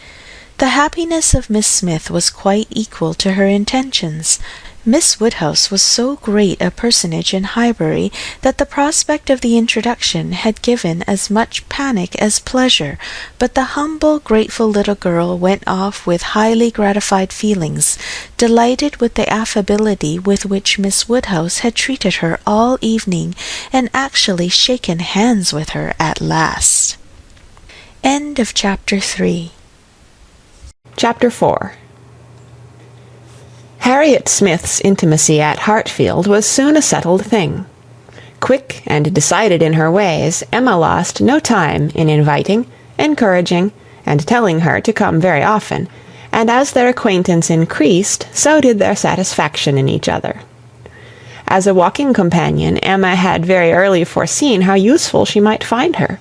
Speaker 2: The happiness of Miss Smith was quite equal to her intentions. Miss Woodhouse was so great a personage in Highbury that the prospect of the introduction had given as much panic as pleasure, but the humble, grateful little girl went off with highly gratified feelings, delighted with the affability with which Miss Woodhouse had treated her all evening, and actually shaken hands with her at last. End of Chapter 3.
Speaker 3: Chapter 4. Harriet Smith's intimacy at Hartfield was soon a settled thing. Quick and decided in her ways, Emma lost no time in inviting, encouraging, and telling her to come very often, and as their acquaintance increased, so did their satisfaction in each other. As a walking companion, Emma had very early foreseen how useful she might find her.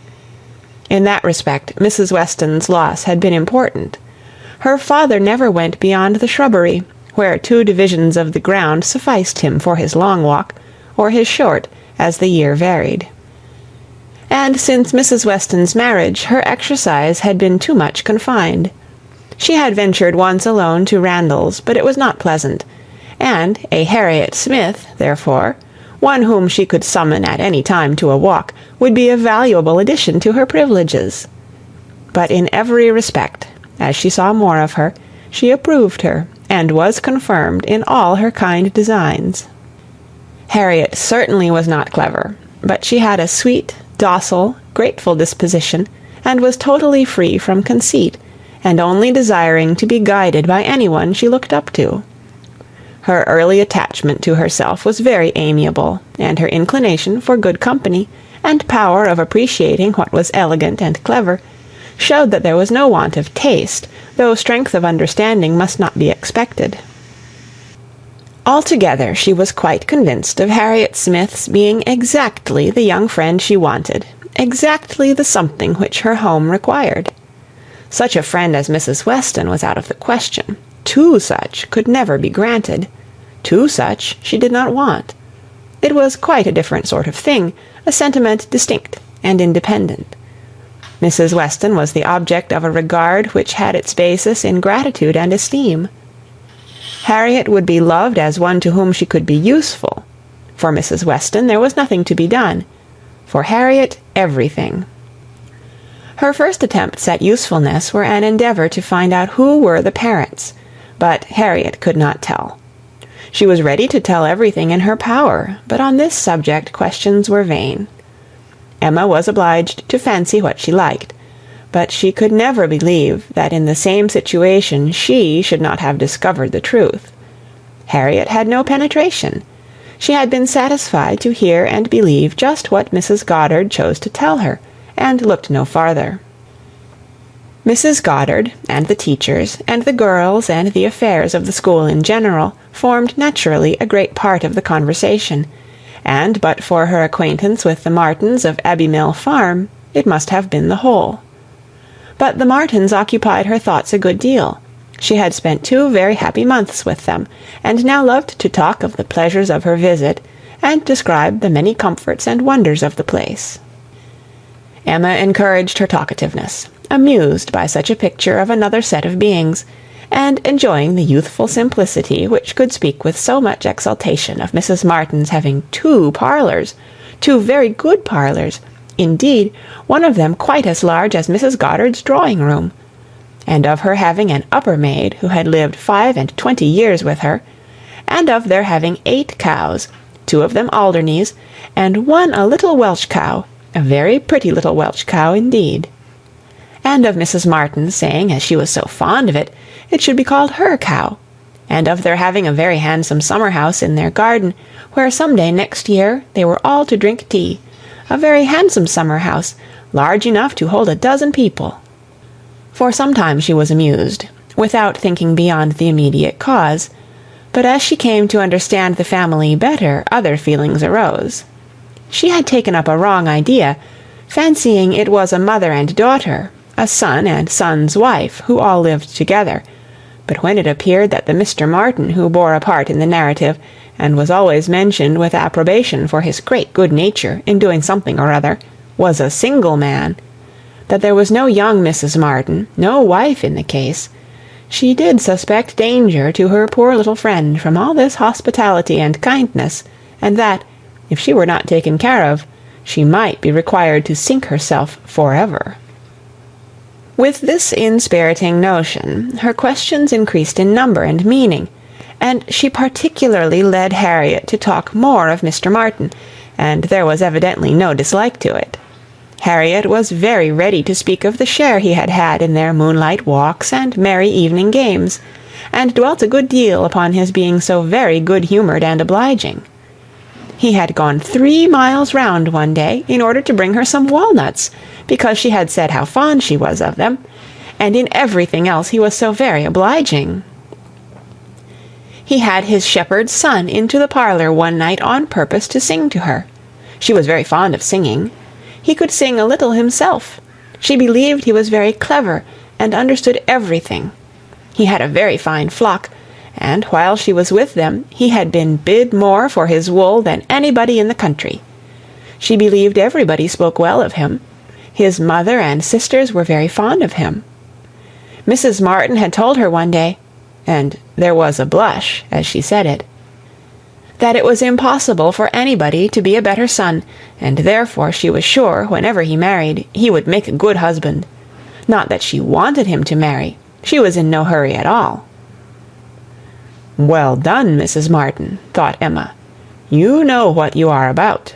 Speaker 3: In that respect, Mrs. Weston's loss had been important. Her father never went beyond the shrubbery, where 2 divisions of the ground sufficed him for his long walk, or his short, as the year varied. And since Mrs. Weston's marriage, her exercise had been too much confined. She had ventured once alone to Randalls, but it was not pleasant, and a Harriet Smith, therefore, one whom she could summon at any time to a walk, would be a valuable addition to her privileges. But in every respect, as she saw more of her, she approved her, and was confirmed in all her kind designs. Harriet certainly was not clever, but she had a sweet, docile, grateful disposition, and was totally free from conceit, and only desiring to be guided by anyone she looked up to. Her early attachment to herself was very amiable, and her inclination for good company, and power of appreciating what was elegant and clever, showed that there was no want of taste, though strength of understanding must not be expected. Altogether she was quite convinced of Harriet Smith's being exactly the young friend she wanted, exactly the something which her home required. Such a friend as Mrs. Weston was out of the question. 2 such could never be granted. 2 such she did not want. It was quite a different sort of thing, a sentiment distinct and independent. Mrs. Weston was the object of a regard which had its basis in gratitude and esteem. Harriet would be loved as one to whom she could be useful. For Mrs. Weston there was nothing to be done. For Harriet, everything. Her first attempts at usefulness were an endeavour to find out who were the parents, but Harriet could not tell. She was ready to tell everything in her power, but on this subject questions were vain. Emma was obliged to fancy what she liked, but she could never believe that in the same situation she should not have discovered the truth. Harriet had no penetration. She had been satisfied to hear and believe just what Mrs. Goddard chose to tell her, and looked no farther. Mrs. Goddard, and the teachers, and the girls, and the affairs of the school in general, formed naturally a great part of the conversation, and but for her acquaintance with the Martins of Abbey Mill Farm, it must have been the whole. But the Martins occupied her thoughts a good deal. She had spent 2 very happy months with them, and now loved to talk of the pleasures of her visit, and describe the many comforts and wonders of the place. Emma encouraged her talkativeness, amused by such a picture of another set of beings, and enjoying the youthful simplicity which could speak with so much exultation of Mrs. Martin's having 2 parlours, 2 very good parlours, indeed, one of them quite as large as Mrs. Goddard's drawing-room. and of her having an upper maid who had lived 25 years with her, and of their having 8 cows, 2 of them Alderneys, and 1 a little Welsh cow, a very pretty little Welsh cow indeed. And of Mrs. Martin saying, as she was so fond of it, it should be called her cow, and of their having a very handsome summer-house in their garden, where some day next year they were all to drink tea, a very handsome summer-house, large enough to hold 12 people. For some time she was amused, without thinking beyond the immediate cause, but as she came to understand the family better, other feelings arose. She had taken up a wrong idea, fancying it was a mother and daughter, a son and son's wife, who all lived together, but when it appeared that the Mr. Martin who bore a part in the narrative, and was always mentioned with approbation for his great good nature in doing something or other, was a single man, that there was no young Mrs. Martin, no wife in the case, she did suspect danger to her poor little friend from all this hospitality and kindness, and that, if she were not taken care of, she might be required to sink herself forever. With this inspiriting notion, her questions increased in number and meaning, and she particularly led Harriet to talk more of Mr. Martin, and there was evidently no dislike to it. Harriet was very ready to speak of the share he had had in their moonlight walks and merry evening games, and dwelt a good deal upon his being so very good-humoured and obliging. He had gone 3 miles round one day in order to bring her some walnuts, because she had said how fond she was of them, and in everything else he was so very obliging. He had his shepherd's son into the parlour one night on purpose to sing to her. She was very fond of singing. He could sing a little himself. She believed he was very clever, and understood everything. He had a very fine flock, and while she was with them, he had been bid more for his wool than anybody in the country. She believed everybody spoke well of him. His mother and sisters were very fond of him. Mrs. Martin had told her one day, and there was a blush as she said it, that it was impossible for anybody to be a better son, and therefore she was sure, whenever he married, he would make a good husband. Not that she wanted him to marry. She was in no hurry at all. "Well done, Mrs. Martin," thought Emma. "You know what you are about."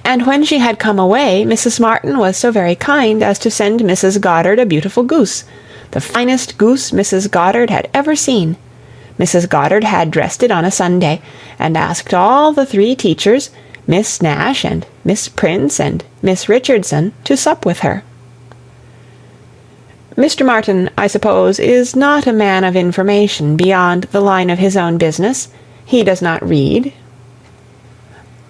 Speaker 3: And when she had come away, Mrs. Martin was so very kind as to send Mrs. Goddard a beautiful goose, the finest goose Mrs. Goddard had ever seen. Mrs. Goddard had dressed it on a Sunday, and asked all the 3 teachers, Miss Nash and Miss Prince and Miss Richardson, to sup with her. Mr. Martin, I suppose, is not a man of information beyond the line of his own business. He does not read.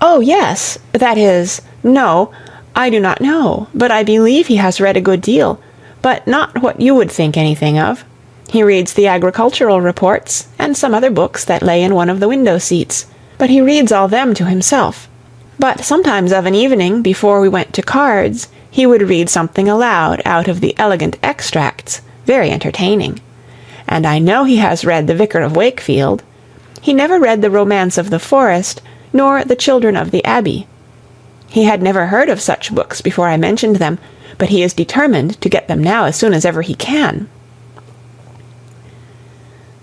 Speaker 3: "Oh, yes, that is, no, I do not know, but I believe he has read a good deal, but not what you would think anything of. He reads the agricultural reports, and some other books that lay in one of the window-seats, but he reads all them to himself. But sometimes of an evening, before we went to cards, he would read something aloud out of the elegant extracts, very entertaining. And I know he has read the Vicar of Wakefield. He never read the Romance of the Forest, nor the Children of the Abbey. He had never heard of such books before I mentioned them, but he is determined to get them now as soon as ever he can."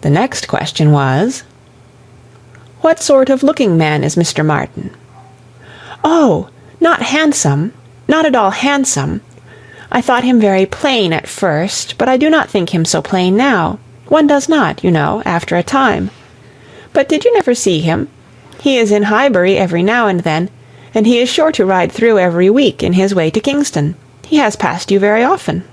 Speaker 3: The next question was, "What sort of looking man is Mr. Martin?" "Oh, not handsome, not at all handsome. I thought him very plain at first, but I do not think him so plain now. One does not, you know, after a time. But did you never see him? He is in Highbury every now and then, and he is sure to ride through every week in his way to Kingston. He has passed you very often."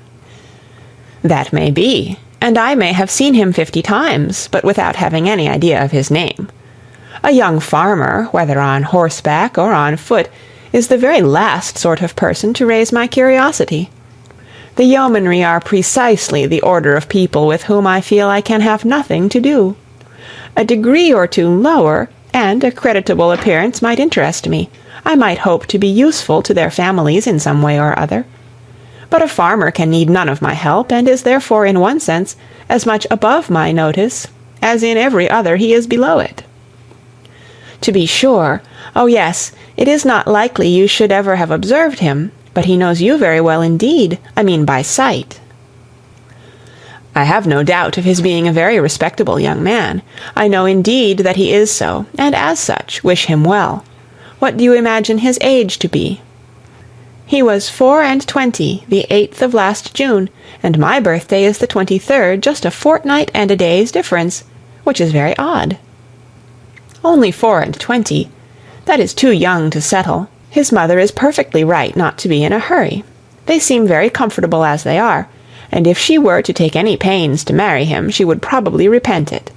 Speaker 3: "That may be, and I may have seen him 50 times, but without having any idea of his name. A young farmer, whether on horseback or on foot, is the very last sort of person to raise my curiosity. The yeomanry are precisely the order of people with whom I feel I can have nothing to do. A degree or 2 lower, and a creditable appearance might interest me. I might hope to be useful to their families in some way or other. But a farmer can need none of my help, and is therefore, in one sense, as much above my notice as in every other he is below it. To be sure, oh yes, it is not likely you should ever have observed him, but he knows you very well indeed, I mean by sight." I have no doubt of his being a very respectable young man. I know indeed that he is so, and as such wish him well. What do you imagine his age to be?" "He was 24, the 8th of last June, and my birthday is the 23rd, just a fortnight and a day's difference, which is very odd." "Only 24. That is too young to settle. His mother is perfectly right not to be in a hurry. They seem very comfortable as they are, and if she were to take any pains to marry him, she would probably repent it.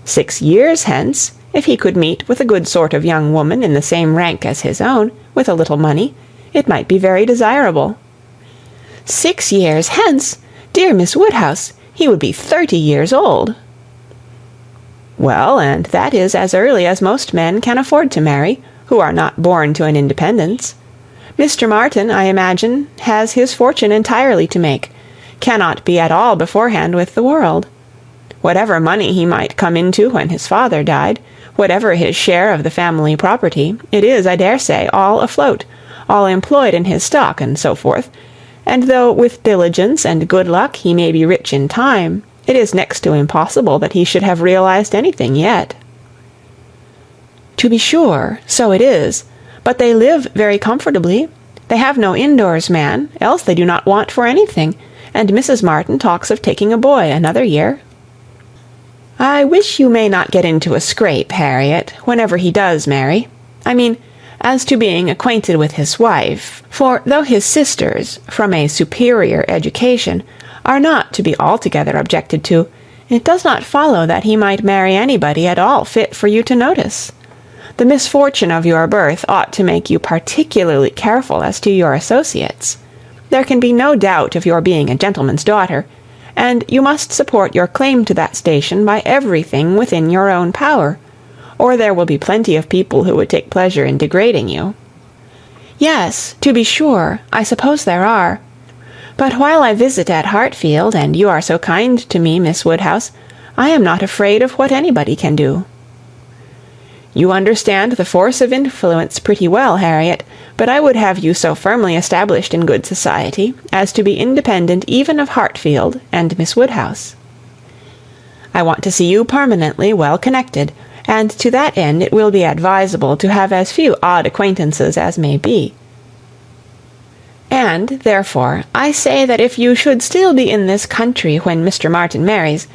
Speaker 3: 6 years hence, if he could meet with a good sort of young woman in the same rank as his own, with a little money, it might be very desirable." "6 years hence! Dear Miss Woodhouse, he would be 30 years old." "Well, and that is as early as most men can afford to marry, who are not born to an independence. Mr. Martin, I imagine, has his fortune entirely to make, cannot be at all beforehand with the world. Whatever money he might come into when his father died, whatever his share of the family property, it is, I dare say, all afloat, all employed in his stock, and so forth, and though with diligence and good luck he may be rich in time, it is next to impossible that he should have realized anything yet." "To be sure, so it is, but they live very comfortably. They have no indoors man, else they do not want for anything, and Mrs. Martin talks of taking a boy another year." "I wish you may not get into a scrape, Harriet, whenever he does marry. I mean, as to being acquainted with his wife, for though his sisters, from a superior education, are not to be altogether objected to, it does not follow that he might marry anybody at all fit for you to notice. The misfortune of your birth ought to make you particularly careful as to your associates. There can be no doubt of your being a gentleman's daughter, and you must support your claim to that station by everything within your own power, or there will be plenty of people who would take pleasure in degrading you." "Yes, to be sure, I suppose there are. But while I visit at Hartfield, and you are so kind to me, Miss Woodhouse, I am not afraid of what anybody can do." "You understand the force of influence pretty well, Harriet, but I would have you so firmly established in good society as to be independent even of Hartfield and Miss Woodhouse. I want to see you permanently well connected, and to that end it will be advisable to have as few odd acquaintances as may be. And, therefore, I say that if you should still be in this country when Mr. Martin marries,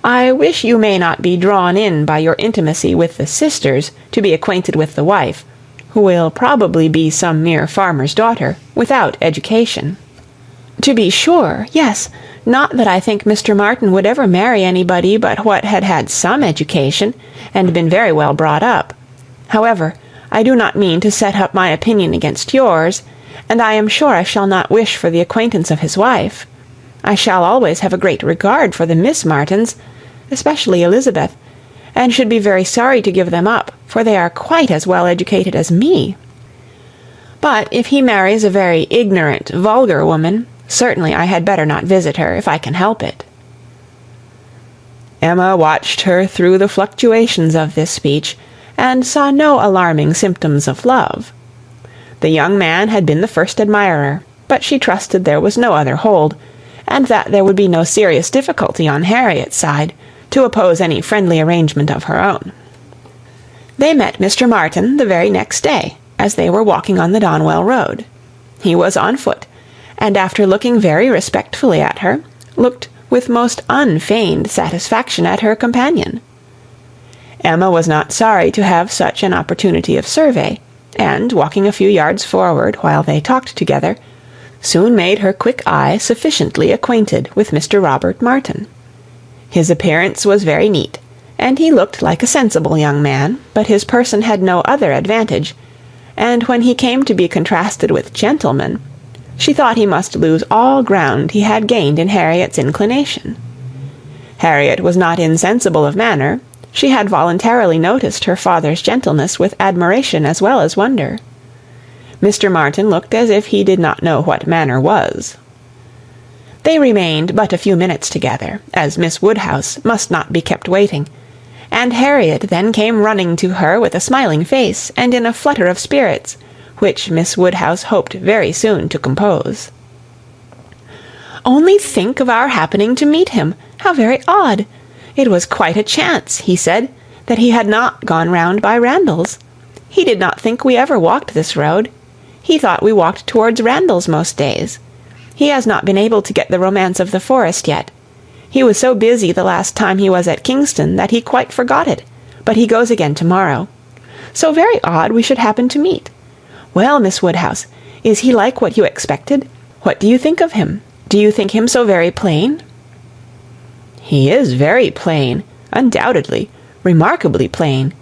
Speaker 3: I wish you may not be drawn in by your intimacy with the sisters to be acquainted with the wife, who will probably be some mere farmer's daughter, without education." "To be sure, yes. Not that I think Mr. Martin would ever marry anybody but what had had some education, and been very well brought up. However, I do not mean to set up my opinion against yours, and I am sure I shall not wish for the acquaintance of his wife. I shall always have a great regard for the Miss Martins, especially Elizabeth, and should be very sorry to give them up, for they are quite as well educated as me. But if he marries a very ignorant, vulgar woman, certainly I had better not visit her, if I can help it." Emma watched her through the fluctuations of this speech, and saw no alarming symptoms of love. The young man had been the first admirer, but she trusted there was no other hold, and that there would be no serious difficulty on Harriet's side to oppose any friendly arrangement of her own. They met Mr. Martin the very next day, as they were walking on the Donwell Road. He was on foot, and after looking very respectfully at her, looked with most unfeigned satisfaction at her companion. Emma was not sorry to have such an opportunity of survey, and, walking a few yards forward while they talked together, soon made her quick eye sufficiently acquainted with Mr. Robert Martin. His appearance was very neat, and he looked like a sensible young man, but his person had no other advantage, and when he came to be contrasted with gentlemen, she thought he must lose all ground he had gained in Harriet's inclination. Harriet was not insensible of manner. She had voluntarily noticed her father's gentleness with admiration as well as wonder. Mr. Martin looked as if he did not know what manner was. They remained but a few minutes together, as Miss Woodhouse must not be kept waiting, and Harriet then came running to her with a smiling face and in a flutter of spirits, which Miss Woodhouse hoped very soon to compose. "Only think of our happening to meet him! How very odd! It was quite a chance, he said, that he had not gone round by Randalls. He did not think we ever walked this road. He thought we walked towards Randalls most days. He has not been able to get the Romance of the Forest yet. He was so busy the last time he was at Kingston that he quite forgot it, but he goes again tomorrow. So very odd we should happen to meet. Well, Miss Woodhouse, is he like what you expected? What do you think of him? Do you think him so very plain?" "He is very plain, undoubtedly, remarkably plain,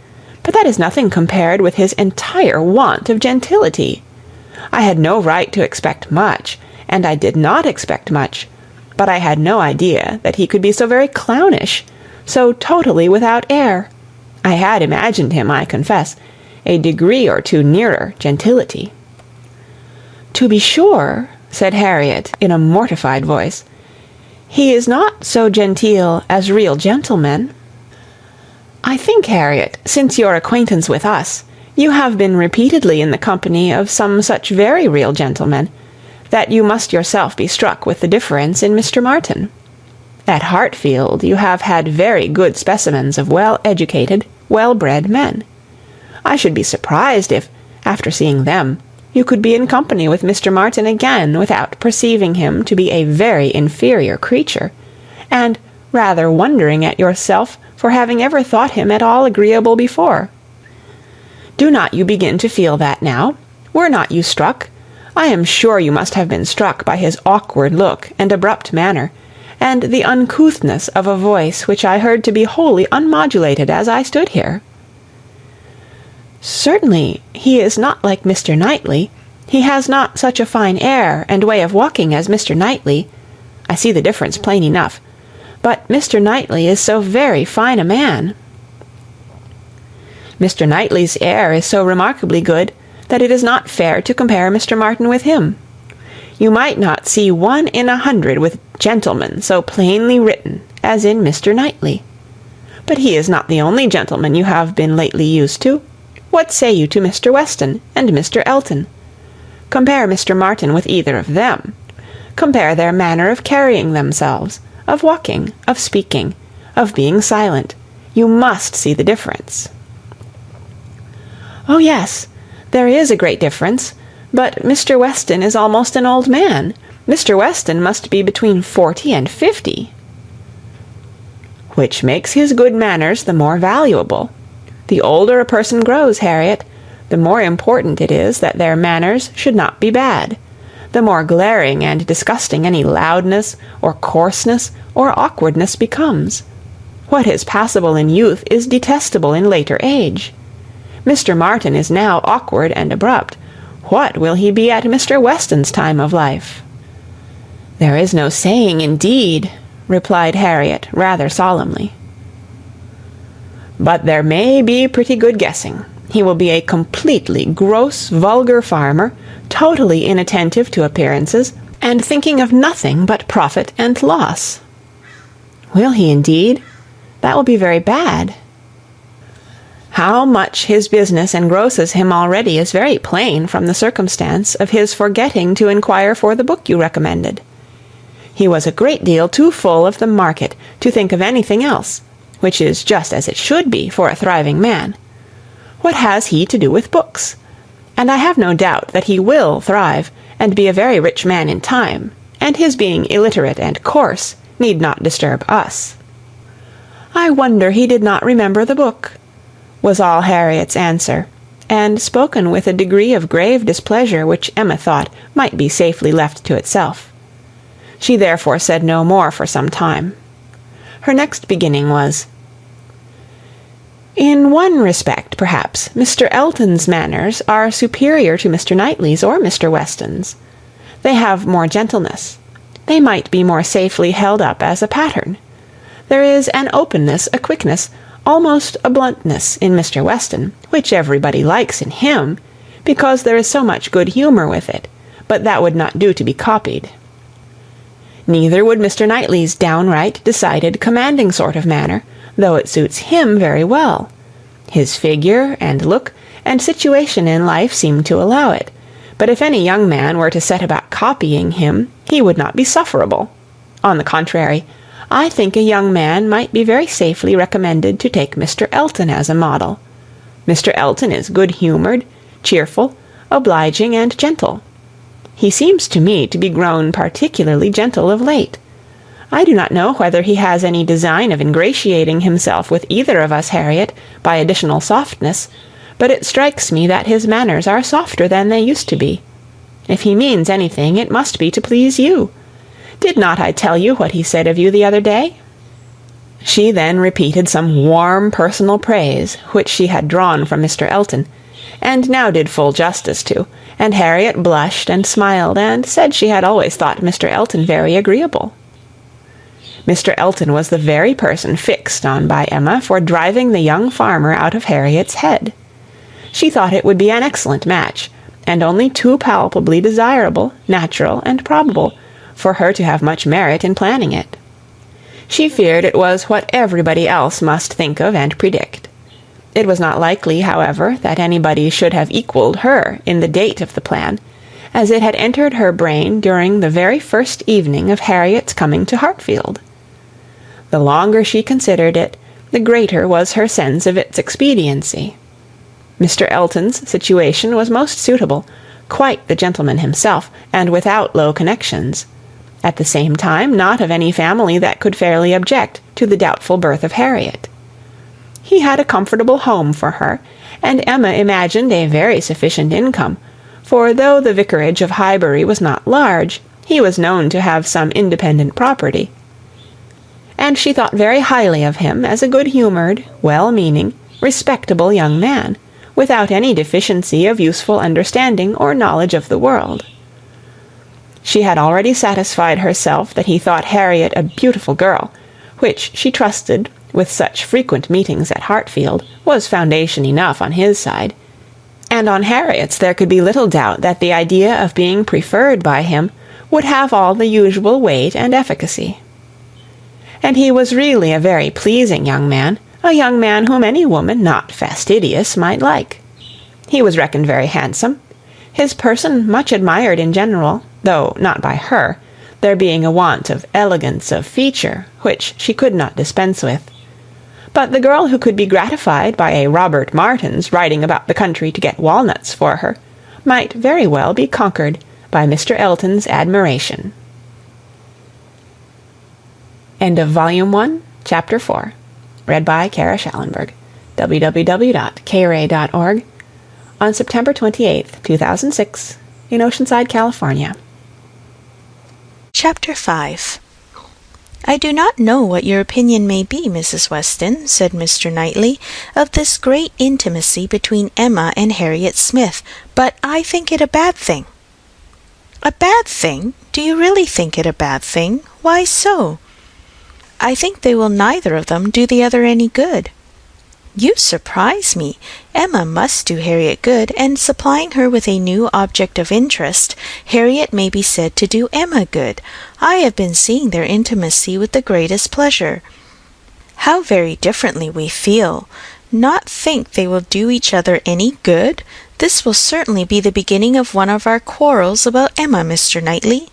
Speaker 3: but that is nothing compared with his entire want of gentility. I had no right to expect much, and I did not expect much, but I had no idea that he could be so very clownish, so totally without air. I had imagined him, I confess, a degree or two nearer gentility." "To be sure," said Harriet, in a mortified voice, "he is not so genteel as real gentlemen." "I think, Harriet, since your acquaintance with us, you have been repeatedly in the company of some such very real gentlemen, that you must yourself be struck with the difference in Mr. Martin. At Hartfield you have had very good specimens of well-educated, well-bred men. I should be surprised if, after seeing them, you could be in company with Mr. Martin again without perceiving him to be a very inferior creature, and rather wondering at yourself for having ever thought him at all agreeable before. Do not you begin to feel that now? Were not you struck? I am sure you must have been struck by his awkward look and abrupt manner, and the uncouthness of a voice which I heard to be wholly unmodulated as I stood here." "Certainly he is not like Mr. Knightley. He has not such a fine air and way of walking as Mr. Knightley. I see the difference plain enough. But Mr. Knightley is so very fine a man." "Mr. Knightley's air is so remarkably good that it is not fair to compare Mr. Martin with him. You might not see 1 in 100 with gentleman so plainly written as in Mr. Knightley. But he is not the only gentleman you have been lately used to. What say you to Mr. Weston and Mr. Elton? Compare Mr. Martin with either of them. Compare their manner of carrying themselves, of walking, of speaking, of being silent. You must see the difference." "Oh yes, there is a great difference. But Mr. Weston is almost an old man. Mr. Weston must be between 40 and 50. "Which makes his good manners the more valuable. The older a person grows, Harriet, the more important it is that their manners should not be bad. The more glaring and disgusting any loudness, or coarseness, or awkwardness becomes. What is passable in youth is detestable in later age. Mr. Martin is now awkward and abrupt. What will he be at Mr. Weston's time of life?" "There is no saying, indeed," replied Harriet, rather solemnly. "But there may be pretty good guessing. He will be a completely gross, vulgar farmer, totally inattentive to appearances, and thinking of nothing but profit and loss." "Will he indeed? That will be very bad." "How much his business engrosses him already is very plain from the circumstance of his forgetting to inquire for the book you recommended. He was a great deal too full of the market to think of anything else, which is just as it should be for a thriving man. What has he to do with books? And I have no doubt that he will thrive, and be a very rich man in time, and his being illiterate and coarse need not disturb us." "I wonder he did not remember the book," was all Harriet's answer, and spoken with a degree of grave displeasure which Emma thought might be safely left to itself. She therefore said no more for some time. Her next beginning was, "In one respect, perhaps, Mr. Elton's manners are superior to Mr. Knightley's or Mr. Weston's. They have more gentleness. They might be more safely held up as a pattern. There is an openness, a quickness, almost a bluntness in Mr. Weston, which everybody likes in him, because there is so much good humour with it, but that would not do to be copied. Neither would Mr. Knightley's downright, decided, commanding sort of manner, though it suits him very well. His figure, and look, and situation in life seem to allow it, but if any young man were to set about copying him, he would not be sufferable. On the contrary, I think a young man might be very safely recommended to take Mr. Elton as a model. Mr. Elton is good-humoured, cheerful, obliging, and gentle. He seems to me to be grown particularly gentle of late. I do not know whether he has any design of ingratiating himself with either of us, Harriet, by additional softness, but it strikes me that his manners are softer than they used to be. If he means anything, it must be to please you. Did not I tell you what he said of you the other day?" She then repeated some warm personal praise which she had drawn from Mr. Elton, and now did full justice to, and Harriet blushed and smiled, and said she had always thought Mr. Elton very agreeable. Mr. Elton was the very person fixed on by Emma for driving the young farmer out of Harriet's head. She thought it would be an excellent match, and only too palpably desirable, natural, and probable, for her to have much merit in planning it. She feared it was what everybody else must think of and predict. It was not likely, however, that anybody should have equalled her in the date of the plan, as it had entered her brain during the very first evening of Harriet's coming to Hartfield. The longer she considered it, the greater was her sense of its expediency. Mr. Elton's situation was most suitable, quite the gentleman himself, and without low connections. At the same time, not of any family that could fairly object to the doubtful birth of Harriet. He had a comfortable home for her, and Emma imagined a very sufficient income, for though the vicarage of Highbury was not large, he was known to have some independent property. And she thought very highly of him as a good-humoured, well-meaning, respectable young man, without any deficiency of useful understanding or knowledge of the world. She had already satisfied herself that he thought Harriet a beautiful girl, which she trusted, with such frequent meetings at Hartfield, was foundation enough on his side, and on Harriet's there could be little doubt that the idea of being preferred by him would have all the usual weight and efficacy. And he was really a very pleasing young man, a young man whom any woman not fastidious might like. He was reckoned very handsome, his person much admired in general, though not by her, there being a want of elegance of feature, which she could not dispense with. But the girl who could be gratified by a Robert Martin's riding about the country to get walnuts for her, might very well be conquered by Mr. Elton's admiration. End of Volume 1, Chapter 4. Read by Kara Schallenberg. www.kray.org. On September 28th, 2006, in Oceanside, California.
Speaker 2: Chapter 5. "I do not know what your opinion may be, Mrs. Weston," said Mr. Knightley, "of this great intimacy between Emma and Harriet Smith, but I think it a bad thing." "A bad thing? Do you really think it a bad thing? Why so?" "I think they will neither of them do the other any good." "You surprise me. Emma must do Harriet good, and supplying her with a new object of interest, Harriet may be said to do Emma good. I have been seeing their intimacy with the greatest pleasure. How very differently we feel! Not think they will do each other any good? This will certainly be the beginning of one of our quarrels about Emma, Mr. Knightley."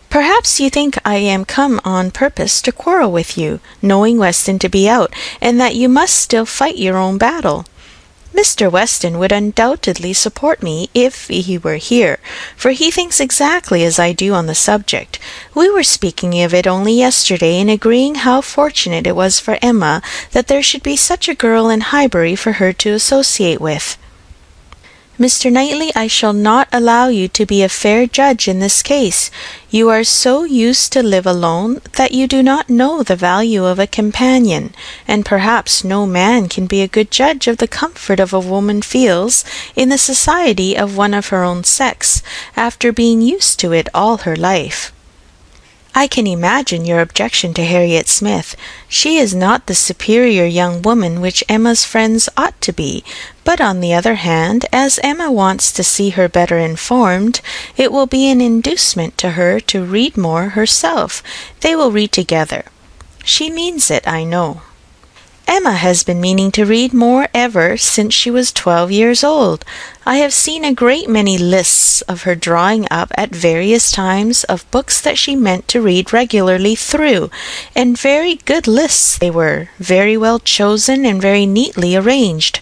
Speaker 2: "Perhaps you think I am come on purpose to quarrel with you, knowing Weston to be out, and that you must still fight your own battle. Mr. Weston would undoubtedly support me if he were here, for he thinks exactly as I do on the subject. We were speaking of it only yesterday, and agreeing how fortunate it was for Emma that there should be such a girl in Highbury for her to associate with. Mr. Knightley, I shall not allow you to be a fair judge in this case. You are so used to live alone that you do not know the value of a companion, and perhaps no man can be a good judge of the comfort a woman feels in the society of one of her own sex, after being used to it all her life. I can imagine your objection to Harriet Smith. She is not the superior young woman which Emma's friends ought to be, but on the other hand, as Emma wants to see her better informed, it will be an inducement to her to read more herself. They will read together. She means it, I know. Emma has been meaning to read more ever since she was 12 years old. I have seen a great many lists of her drawing up at various times of books that she meant to read regularly through, and very good lists they were, very well chosen and very neatly arranged,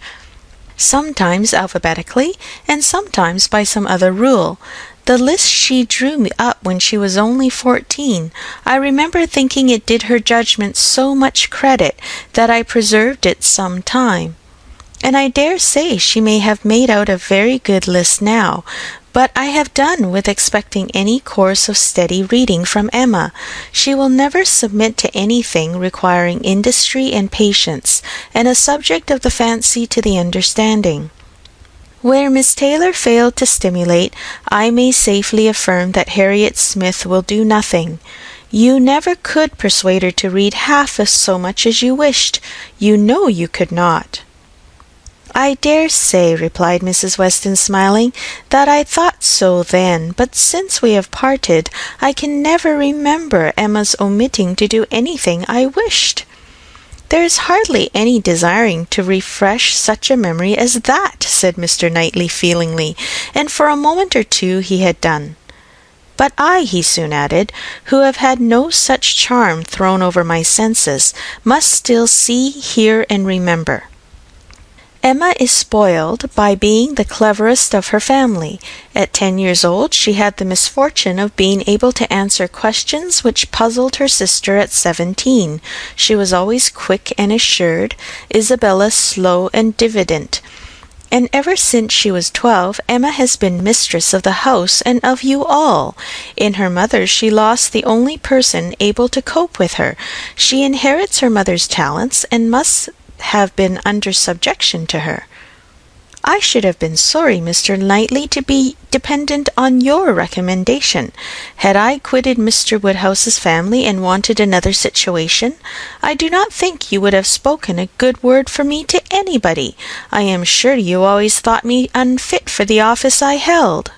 Speaker 2: sometimes alphabetically and sometimes by some other rule. The list she drew up when she was only 14, I remember thinking it did her judgment so much credit that I preserved it some time. And I dare say she may have made out a very good list now, but I have done with expecting any course of steady reading from Emma. She will never submit to anything requiring industry and patience, and a subject of the fancy to the understanding. Where Miss Taylor failed to stimulate, I may safely affirm that Harriet Smith will do nothing. You never could persuade her to read half as so much as you wished. You know you could not. I dare say, replied Mrs. Weston, smiling, that I thought so then, but since we have parted, I can never remember Emma's omitting to do anything I wished. There is hardly any desiring to refresh such a memory as that, said Mr. Knightley feelingly, and for a moment or two he had done. But I, he soon added, who have had no such charm thrown over my senses, must still see, hear, and remember. Emma is spoiled by being the cleverest of her family. At 10 years old she had the misfortune of being able to answer questions which puzzled her sister at 17. She was always quick and assured, Isabella slow and diffident. And ever since she was 12, Emma has been mistress of the house and of you all. In her mother she lost the only person able to cope with her. She inherits her mother's talents and must have been under subjection to her. I should have been sorry, Mr. Knightley, to be dependent on your recommendation. Had I quitted Mr. Woodhouse's family and wanted another situation, I do not think you would have spoken a good word for me to anybody. I am sure you always thought me unfit for the office I held.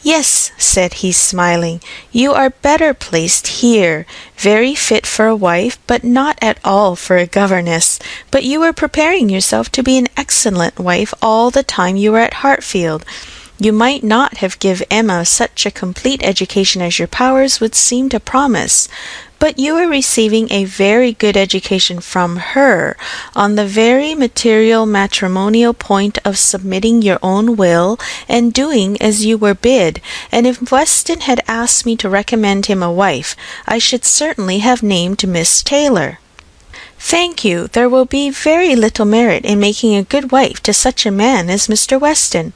Speaker 2: Yes, said he, smiling, you are better placed here, very fit for a wife, but not at all for a governess. But you were preparing yourself to be an excellent wife all the time you were at Hartfield. You might not have given Emma such a complete education as your powers would seem to promise, but you are receiving a very good education from her, on the very material matrimonial point of submitting your own will and doing as you were bid, and if Weston had asked me to recommend him a wife, I should certainly have named Miss Taylor. Thank you, there will be very little merit in making a good wife to such a man as Mr. Weston.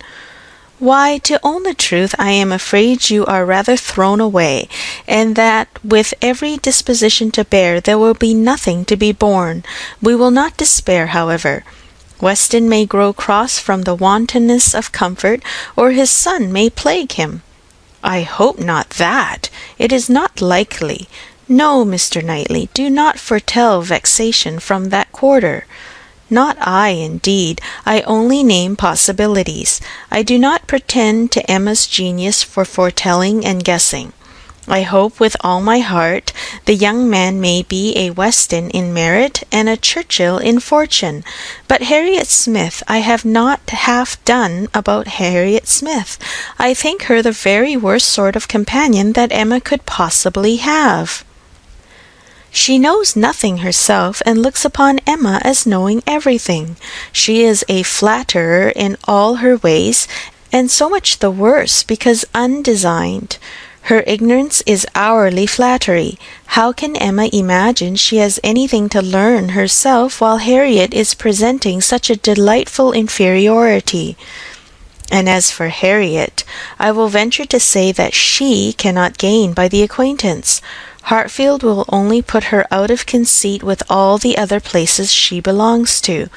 Speaker 2: Why, to own the truth, I am afraid you are rather thrown away, and that with every disposition to bear there will be nothing to be borne. We will not despair, however. Weston may grow cross from the wantonness of comfort, or his son may plague him. I hope not that. It is not likely. No, Mr. Knightley, do not foretell vexation from that quarter. Not I, indeed. I only name possibilities. I do not pretend to Emma's genius for foretelling and guessing. I hope with all my heart the young man may be a Weston in merit and a Churchill in fortune. But Harriet Smith, I have not half done about Harriet Smith. I think her the very worst sort of companion that Emma could possibly have. She knows nothing herself, and looks upon Emma as knowing everything. She is a flatterer in all her ways, and so much the worse because undesigned. Her ignorance is hourly flattery. How can Emma imagine she has anything to learn herself while Harriet is presenting such a delightful inferiority? And as for Harriet, I will venture to say that she cannot gain by the acquaintance. Hartfield will only put her out of conceit with all the other places she belongs to.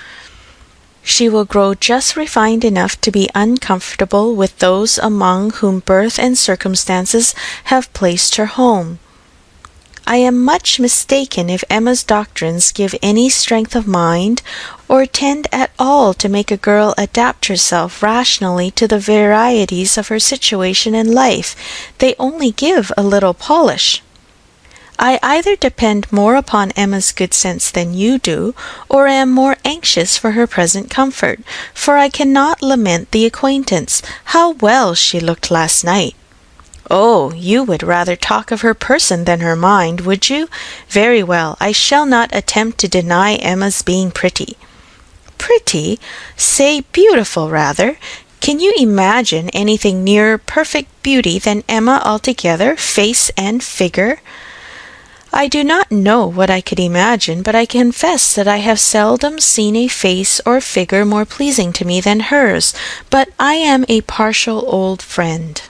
Speaker 2: She will grow just refined enough to be uncomfortable with those among whom birth and circumstances have placed her home. I am much mistaken if Emma's doctrines give any strength of mind, or tend at all to make a girl adapt herself rationally to the varieties of her situation in life. They only give a little polish. I either depend more upon Emma's good sense than you do, or am more anxious for her present comfort, for I cannot lament the acquaintance. How well she looked last night! Oh, you would rather talk of her person than her mind, would you? Very well, I shall not attempt to deny Emma's being pretty. Pretty? Say beautiful, rather. Can you imagine anything nearer perfect beauty than Emma altogether, face and figure? I do not know what I could imagine, but I confess that I have seldom seen a face or figure more pleasing to me than hers, but I am a partial old friend.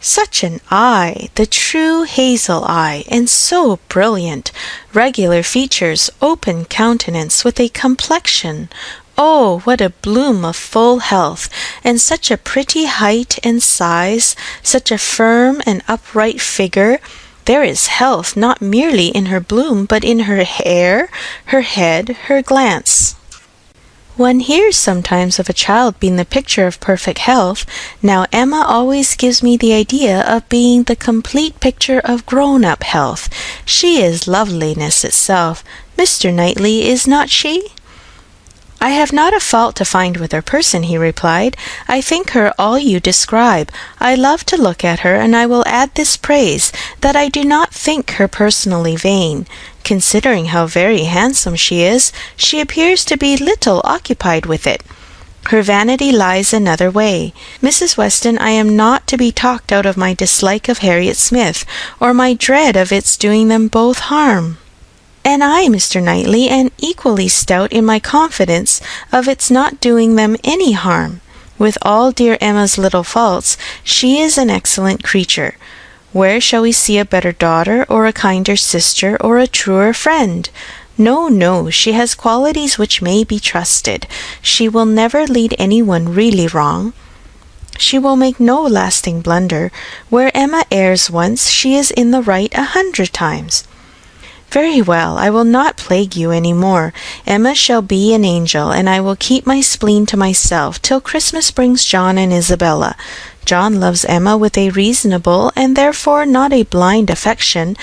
Speaker 2: Such an eye, the true hazel eye, and so brilliant, regular features, open countenance, with a complexion, oh, what a bloom of full health, and such a pretty height and size, such a firm and upright figure. There is health not merely in her bloom, but in her hair, her head, her glance. One hears sometimes of a child being the picture of perfect health. Now Emma always gives me the idea of being the complete picture of grown-up health. She is loveliness itself. Mr. Knightley, is not she? I have not a fault to find with her person, he replied. I think her all you describe. I love to look at her, and I will add this praise, that I do not think her personally vain. Considering how very handsome she is, she appears to be little occupied with it. Her vanity lies another way. Mrs. Weston, I am not to be talked out of my dislike of Harriet Smith, or my dread of its doing them both harm. And I, Mr. Knightley, am equally stout in my confidence of its not doing them any harm. With all dear Emma's little faults, she is an excellent creature. Where shall we see a better daughter, or a kinder sister, or a truer friend? No, no, she has qualities which may be trusted. She will never lead any one really wrong. She will make no lasting blunder. Where Emma errs once, she is in the right 100 times. Very well, I will not plague you any more. Emma shall be an angel, and I will keep my spleen to myself till Christmas brings John and Isabella. John loves Emma with a reasonable, and therefore not a blind affection,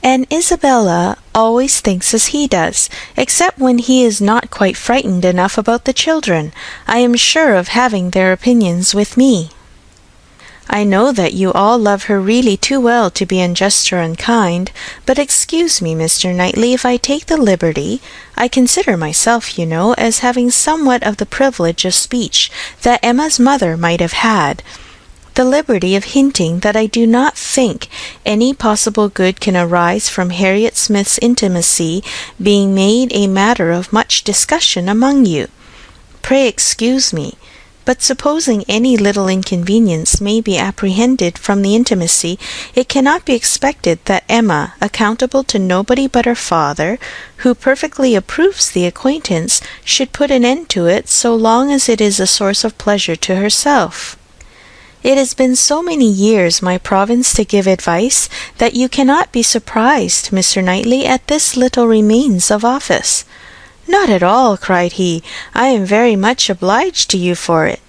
Speaker 2: and Isabella always thinks as he does, except when he is not quite frightened enough about the children. I am sure of having their opinions with me. I know that you all love her really too well to be unjust or unkind, but excuse me, Mr. Knightley, if I take the liberty, I consider myself, you know, as having somewhat of the privilege of speech that Emma's mother might have had, the liberty of hinting that I do not think any possible good can arise from Harriet Smith's intimacy being made a matter of much discussion among you. Pray excuse me. But supposing any little inconvenience may be apprehended from the intimacy, it cannot be expected that Emma, accountable to nobody but her father, who perfectly approves the acquaintance, should put an end to it so long as it is a source of pleasure to herself. It has been so many years my province to give advice, that you cannot be surprised, Mr. Knightley, at this little remains of office. Not at all, cried he. I am very much obliged to you for it.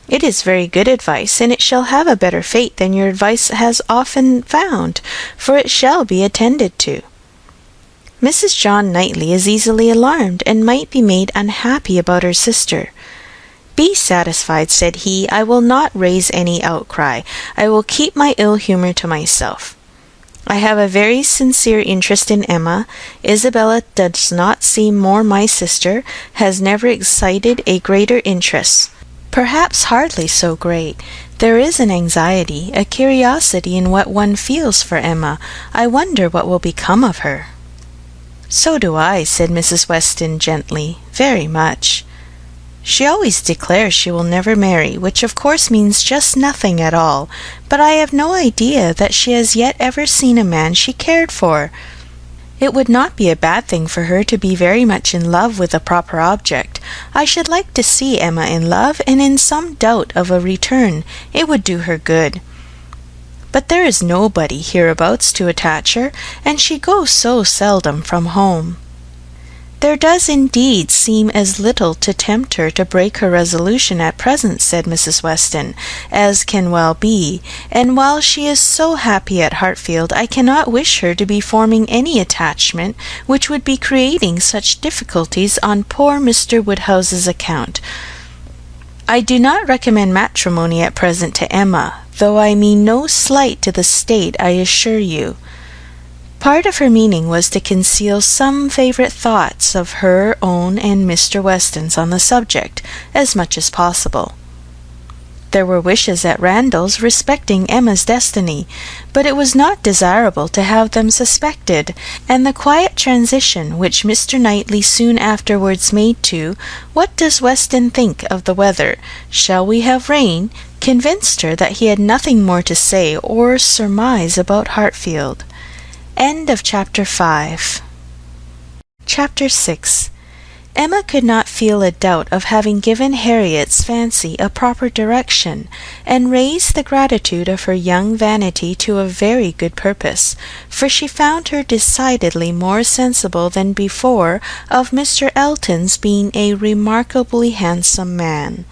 Speaker 2: It is very good advice, and it shall have a better fate than your advice has often found, for it shall be attended to. Mrs. John Knightley is easily alarmed, and might be made unhappy about her sister. Be satisfied, said he, I will not raise any outcry. I will keep my ill humour to myself. I have a very sincere interest in Emma. Isabella does not seem more my sister, has never excited a greater interest. Perhaps hardly so great. There is an anxiety, a curiosity in what one feels for Emma. I wonder what will become of her. So do I, said Mrs. Weston gently, very much. She always declares she will never marry, which of course means just nothing at all, but I have no idea that she has yet ever seen a man she cared for. It would not be a bad thing for her to be very much in love with a proper object. I should like to see Emma in love, and in some doubt of a return. It would do her good. But there is nobody hereabouts to attach her, and she goes so seldom from home. "There does indeed seem as little to tempt her to break her resolution at present," said Mrs. Weston, "as can well be, and while she is so happy at Hartfield, I cannot wish her to be forming any attachment which would be creating such difficulties on poor Mr. Woodhouse's account. I do not recommend matrimony at present to Emma, though I mean no slight to the state, I assure you." Part of her meaning was to conceal some favourite thoughts of her own and Mr. Weston's on the subject, as much as possible. There were wishes at Randalls respecting Emma's destiny, but it was not desirable to have them suspected, and the quiet transition which Mr. Knightley soon afterwards made to "What does Weston think of the weather? Shall we have rain?" convinced her that he had nothing more to say or surmise about Hartfield. End of Chapter 5. Chapter 6. Emma could not feel a doubt of having given Harriet's fancy a proper direction, and raised the gratitude of her young vanity to a very good purpose, for she found her decidedly more sensible than before of Mr. Elton's being a remarkably handsome man,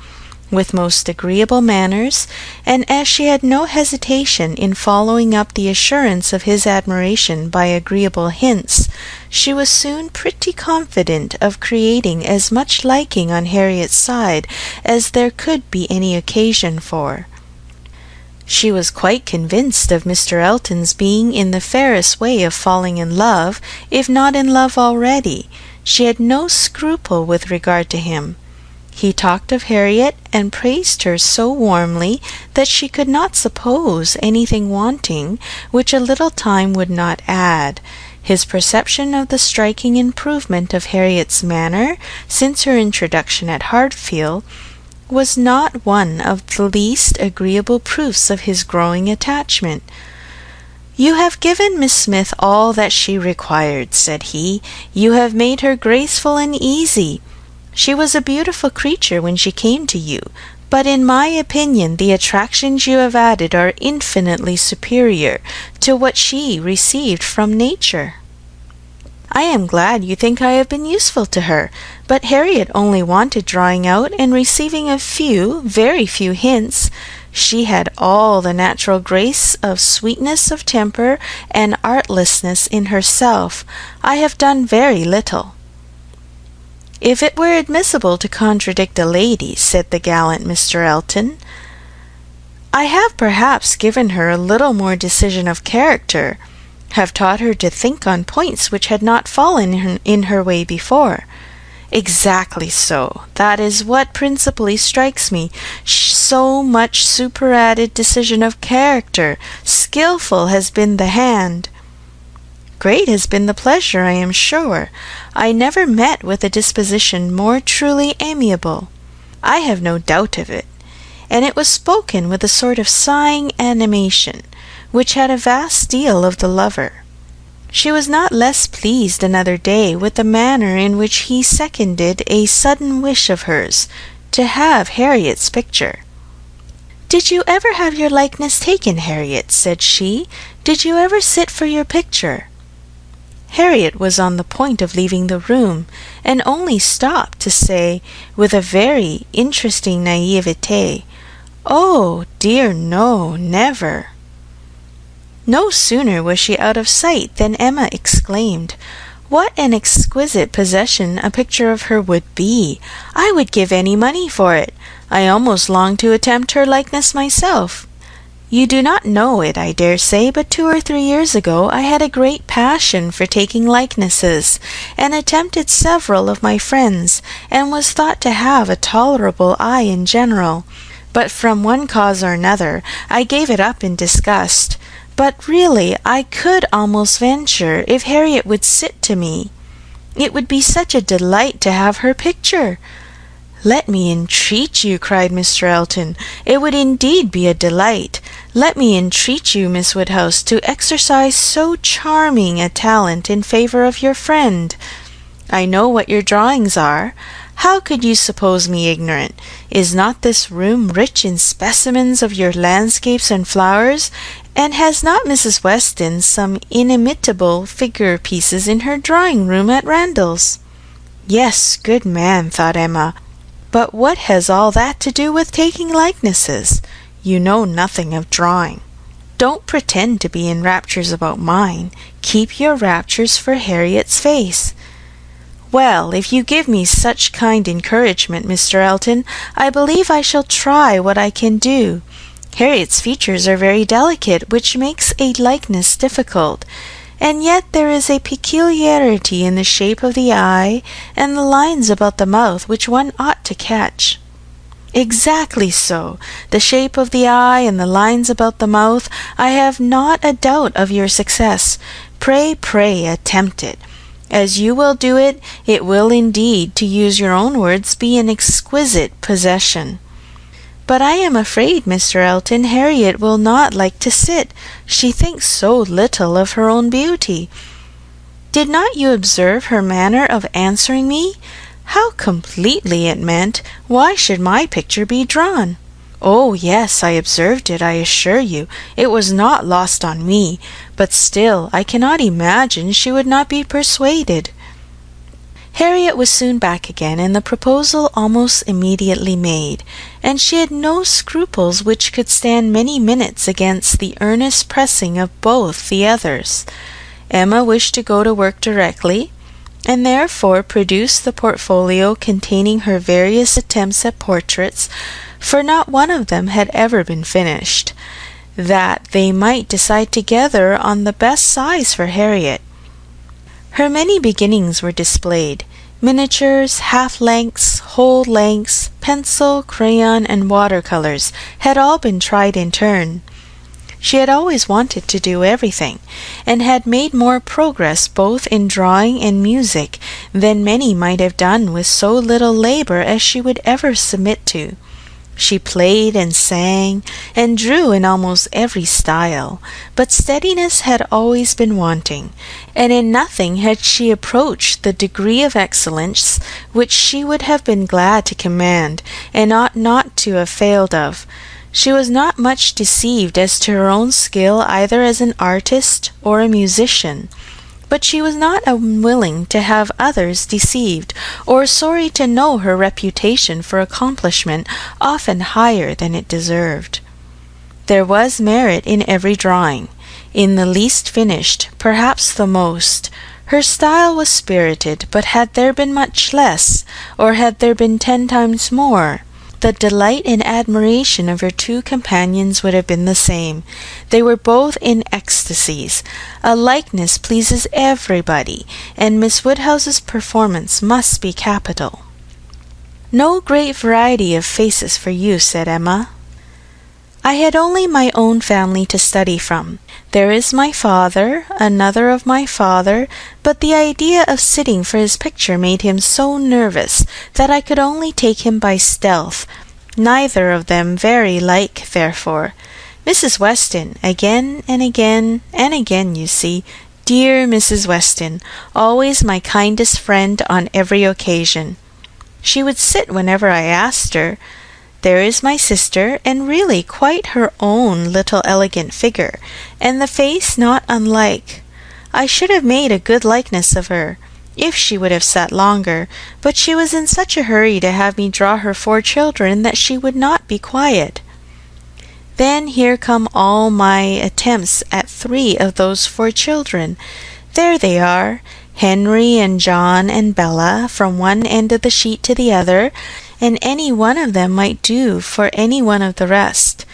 Speaker 2: with most agreeable manners, and as she had no hesitation in following up the assurance of his admiration by agreeable hints, she was soon pretty confident of creating as much liking on Harriet's side as there could be any occasion for. She was quite convinced of Mr. Elton's being in the fairest way of falling in love, if not in love already. She had no scruple with regard to him. He talked of Harriet and praised her so warmly that she could not suppose anything wanting which a little time would not add. His perception of the striking improvement of Harriet's manner since her introduction at Hartfield was not one of the least agreeable proofs of his growing attachment. "You have given Miss Smith all that she required," said he. "You have made her graceful and easy. She was a beautiful creature when she came to you, but in my opinion the attractions you have added are infinitely superior to what she received from nature. I am glad you think I have been useful to her, but Harriet only wanted drawing out and receiving a few, very few hints. She had all the natural grace of sweetness of temper and artlessness in herself. I have done very little." "If it were admissible to contradict a lady," said the gallant Mr. Elton, "I have perhaps given her a little more decision of character, have taught her to think on points which had not fallen in her way before." "Exactly so. That is what principally strikes me. So much superadded decision of character. Skilful has been the hand. Great has been the pleasure, I am sure. I never met with a disposition more truly amiable. I have no doubt of it. And it was spoken with a sort of sighing animation, which had a vast deal of the lover. She was not less pleased another day with the manner in which he seconded a sudden wish of hers to have Harriet's picture. "Did you ever have your likeness taken, Harriet?" said she. "Did you ever sit for your picture?" Harriet was on the point of leaving the room, and only stopped to say, with a very interesting naivete, "Oh, dear no, never." No sooner was she out of sight than Emma exclaimed, "What an exquisite possession a picture of her would be! I would give any money for it. I almost long to attempt her likeness myself. You do not know it, I dare say, but 2 or 3 years ago I had a great passion for taking likenesses, and attempted several of my friends, and was thought to have a tolerable eye in general, but from one cause or another I gave it up in disgust. But really I could almost venture, if Harriet would sit to me. It would be such a delight to have her picture." "Let me entreat you," cried Mr. Elton. "It would indeed be a delight. Let me entreat you, Miss Woodhouse, to exercise so charming a talent in favour of your friend. I know what your drawings are. How could you suppose me ignorant? Is not this room rich in specimens of your landscapes and flowers? And has not Mrs. Weston some inimitable figure pieces in her drawing-room at Randalls? Yes, good man, thought Emma. But what has all that to do with taking likenesses? You know nothing of drawing. Don't pretend to be in raptures about mine. Keep your raptures for Harriet's face. Well, if you give me such kind encouragement, Mr. Elton, I believe I shall try what I can do. Harriet's features are very delicate, which makes a likeness difficult, and yet there is a peculiarity in the shape of the eye and the lines about the mouth which one ought to catch. Exactly so. The shape of the eye and the lines about the mouth. I have not a doubt of your success. Pray, pray, attempt it. As you will do it, it will indeed, to use your own words, be an exquisite possession. But I am afraid, Mr. Elton, Harriet will not like to sit. She thinks so little of her own beauty. Did not you observe her manner of answering me? How completely it meant, why should my picture be drawn? Oh, yes, I observed it, I assure you. It was not lost on me, but still I cannot imagine she would not be persuaded. Harriet was soon back again, and the proposal almost immediately made, and she had no scruples which could stand many minutes against the earnest pressing of both the others. Emma wished to go to work directly, and therefore produced the portfolio containing her various attempts at portraits, for not one of them had ever been finished, that they might decide together on the best size for Harriet. Her many beginnings were displayed. Miniatures, half-lengths, whole lengths, pencil, crayon, and watercolors had all been tried in turn. She had always wanted to do everything, and had made more progress both in drawing and music than many might have done with so little labor as she would ever submit to. She played and sang and drew in almost every style, but steadiness had always been wanting, and in nothing had she approached the degree of excellence which she would have been glad to command, and ought not to have failed of. She was not much deceived as to her own skill either as an artist or a musician, but she was not unwilling to have others deceived, or sorry to know her reputation for accomplishment often higher than it deserved. There was merit in every drawing, in the least finished, perhaps the most. Her style was spirited, but had there been much less, or had there been 10 times more, the delight and admiration of her two companions would have been the same. They were both in ecstasies. A likeness pleases everybody, and Miss Woodhouse's performance must be capital. No great variety of faces for you, said Emma. I had only my own family to study from. There is my father, another of my father, but the idea of sitting for his picture made him so nervous that I could only take him by stealth, neither of them very like, therefore. Mrs. Weston, again and again and again, you see, dear Mrs. Weston, always my kindest friend on every occasion. She would sit whenever I asked her. There is my sister, and really quite her own little elegant figure, and the face not unlike. I should have made a good likeness of her, if she would have sat longer, but she was in such a hurry to have me draw her 4 children that she would not be quiet. Then here come all my attempts at 3 of those 4 children. There they are, Henry and John and Bella, from one end of the sheet to the other, and any one of them might do for any one of the rest.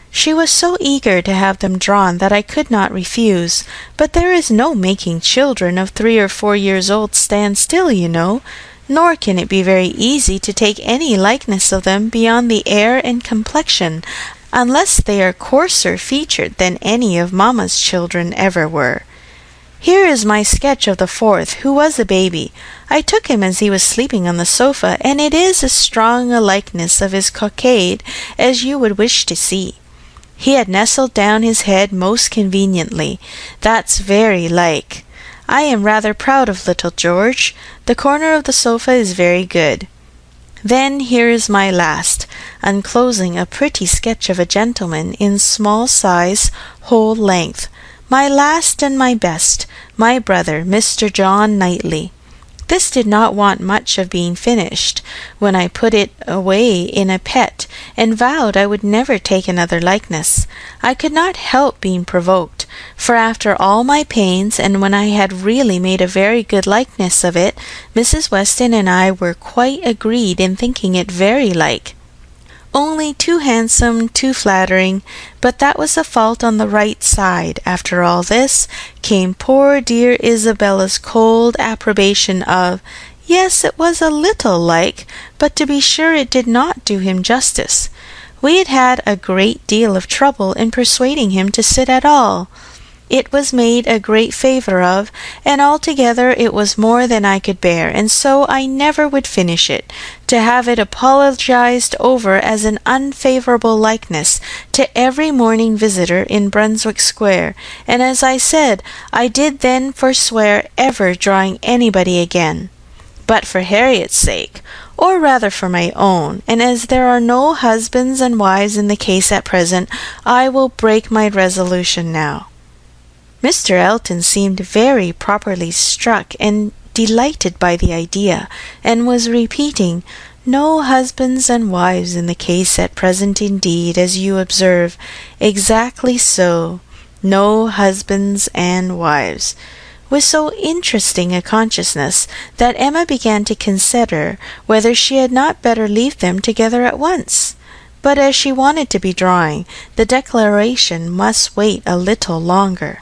Speaker 2: She was so eager to have them drawn that I could not refuse, but there is no making children of 3 or 4 years old stand still, you know, nor can it be very easy to take any likeness of them beyond the air and complexion, unless they are coarser featured than any of mamma's children ever were. Here is my sketch of the 4th, who was a baby. I took him as he was sleeping on the sofa, and it is as strong a likeness of his cockade as you would wish to see. He had nestled down his head most conveniently. That's very like. I am rather proud of little George. The corner of the sofa is very good. Then here is my last, unclosing a pretty sketch of a gentleman in small size, whole length. My last and my best, my brother, Mr. John Knightley. This did not want much of being finished, when I put it away in a pet, and vowed I would never take another likeness. I could not help being provoked, for after all my pains, and when I had really made a very good likeness of it, Mrs. Weston and I were quite agreed in thinking it very like. Only too handsome, too flattering, but that was a fault on the right side. After all this, came poor dear Isabella's cold approbation of, yes, it was a little like, but to be sure it did not do him justice. We had had a great deal of trouble in persuading him to sit at all. It was made a great favour of, and altogether it was more than I could bear, and so I never would finish it, to have it apologized over as an unfavourable likeness to every morning visitor in Brunswick Square, and as I said, I did then forswear ever drawing anybody again. But for Harriet's sake, or rather for my own, and as there are no husbands and wives in the case at present, I will break my resolution now. Mr. Elton seemed very properly struck and delighted by the idea, and was repeating, "No husbands and wives in the case at present indeed, as you observe. Exactly so. No husbands and wives," with so interesting a consciousness that Emma began to consider whether she had not better leave them together at once. But as she wanted to be drawing, the declaration must wait a little longer.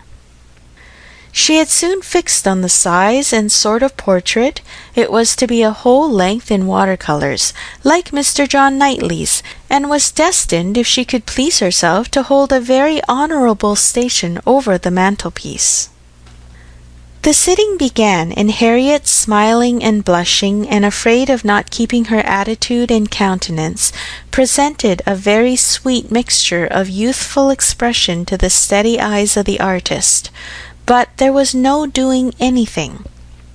Speaker 2: She had soon fixed on the size and sort of portrait. It was to be a whole length in water-colours, like Mr. John Knightley's, and was destined, if she could please herself, to hold a very honourable station over the mantelpiece. The sitting began, and Harriet, smiling and blushing, and afraid of not keeping her attitude and countenance, presented a very sweet mixture of youthful expression to the steady eyes of the artist. But there was no doing anything,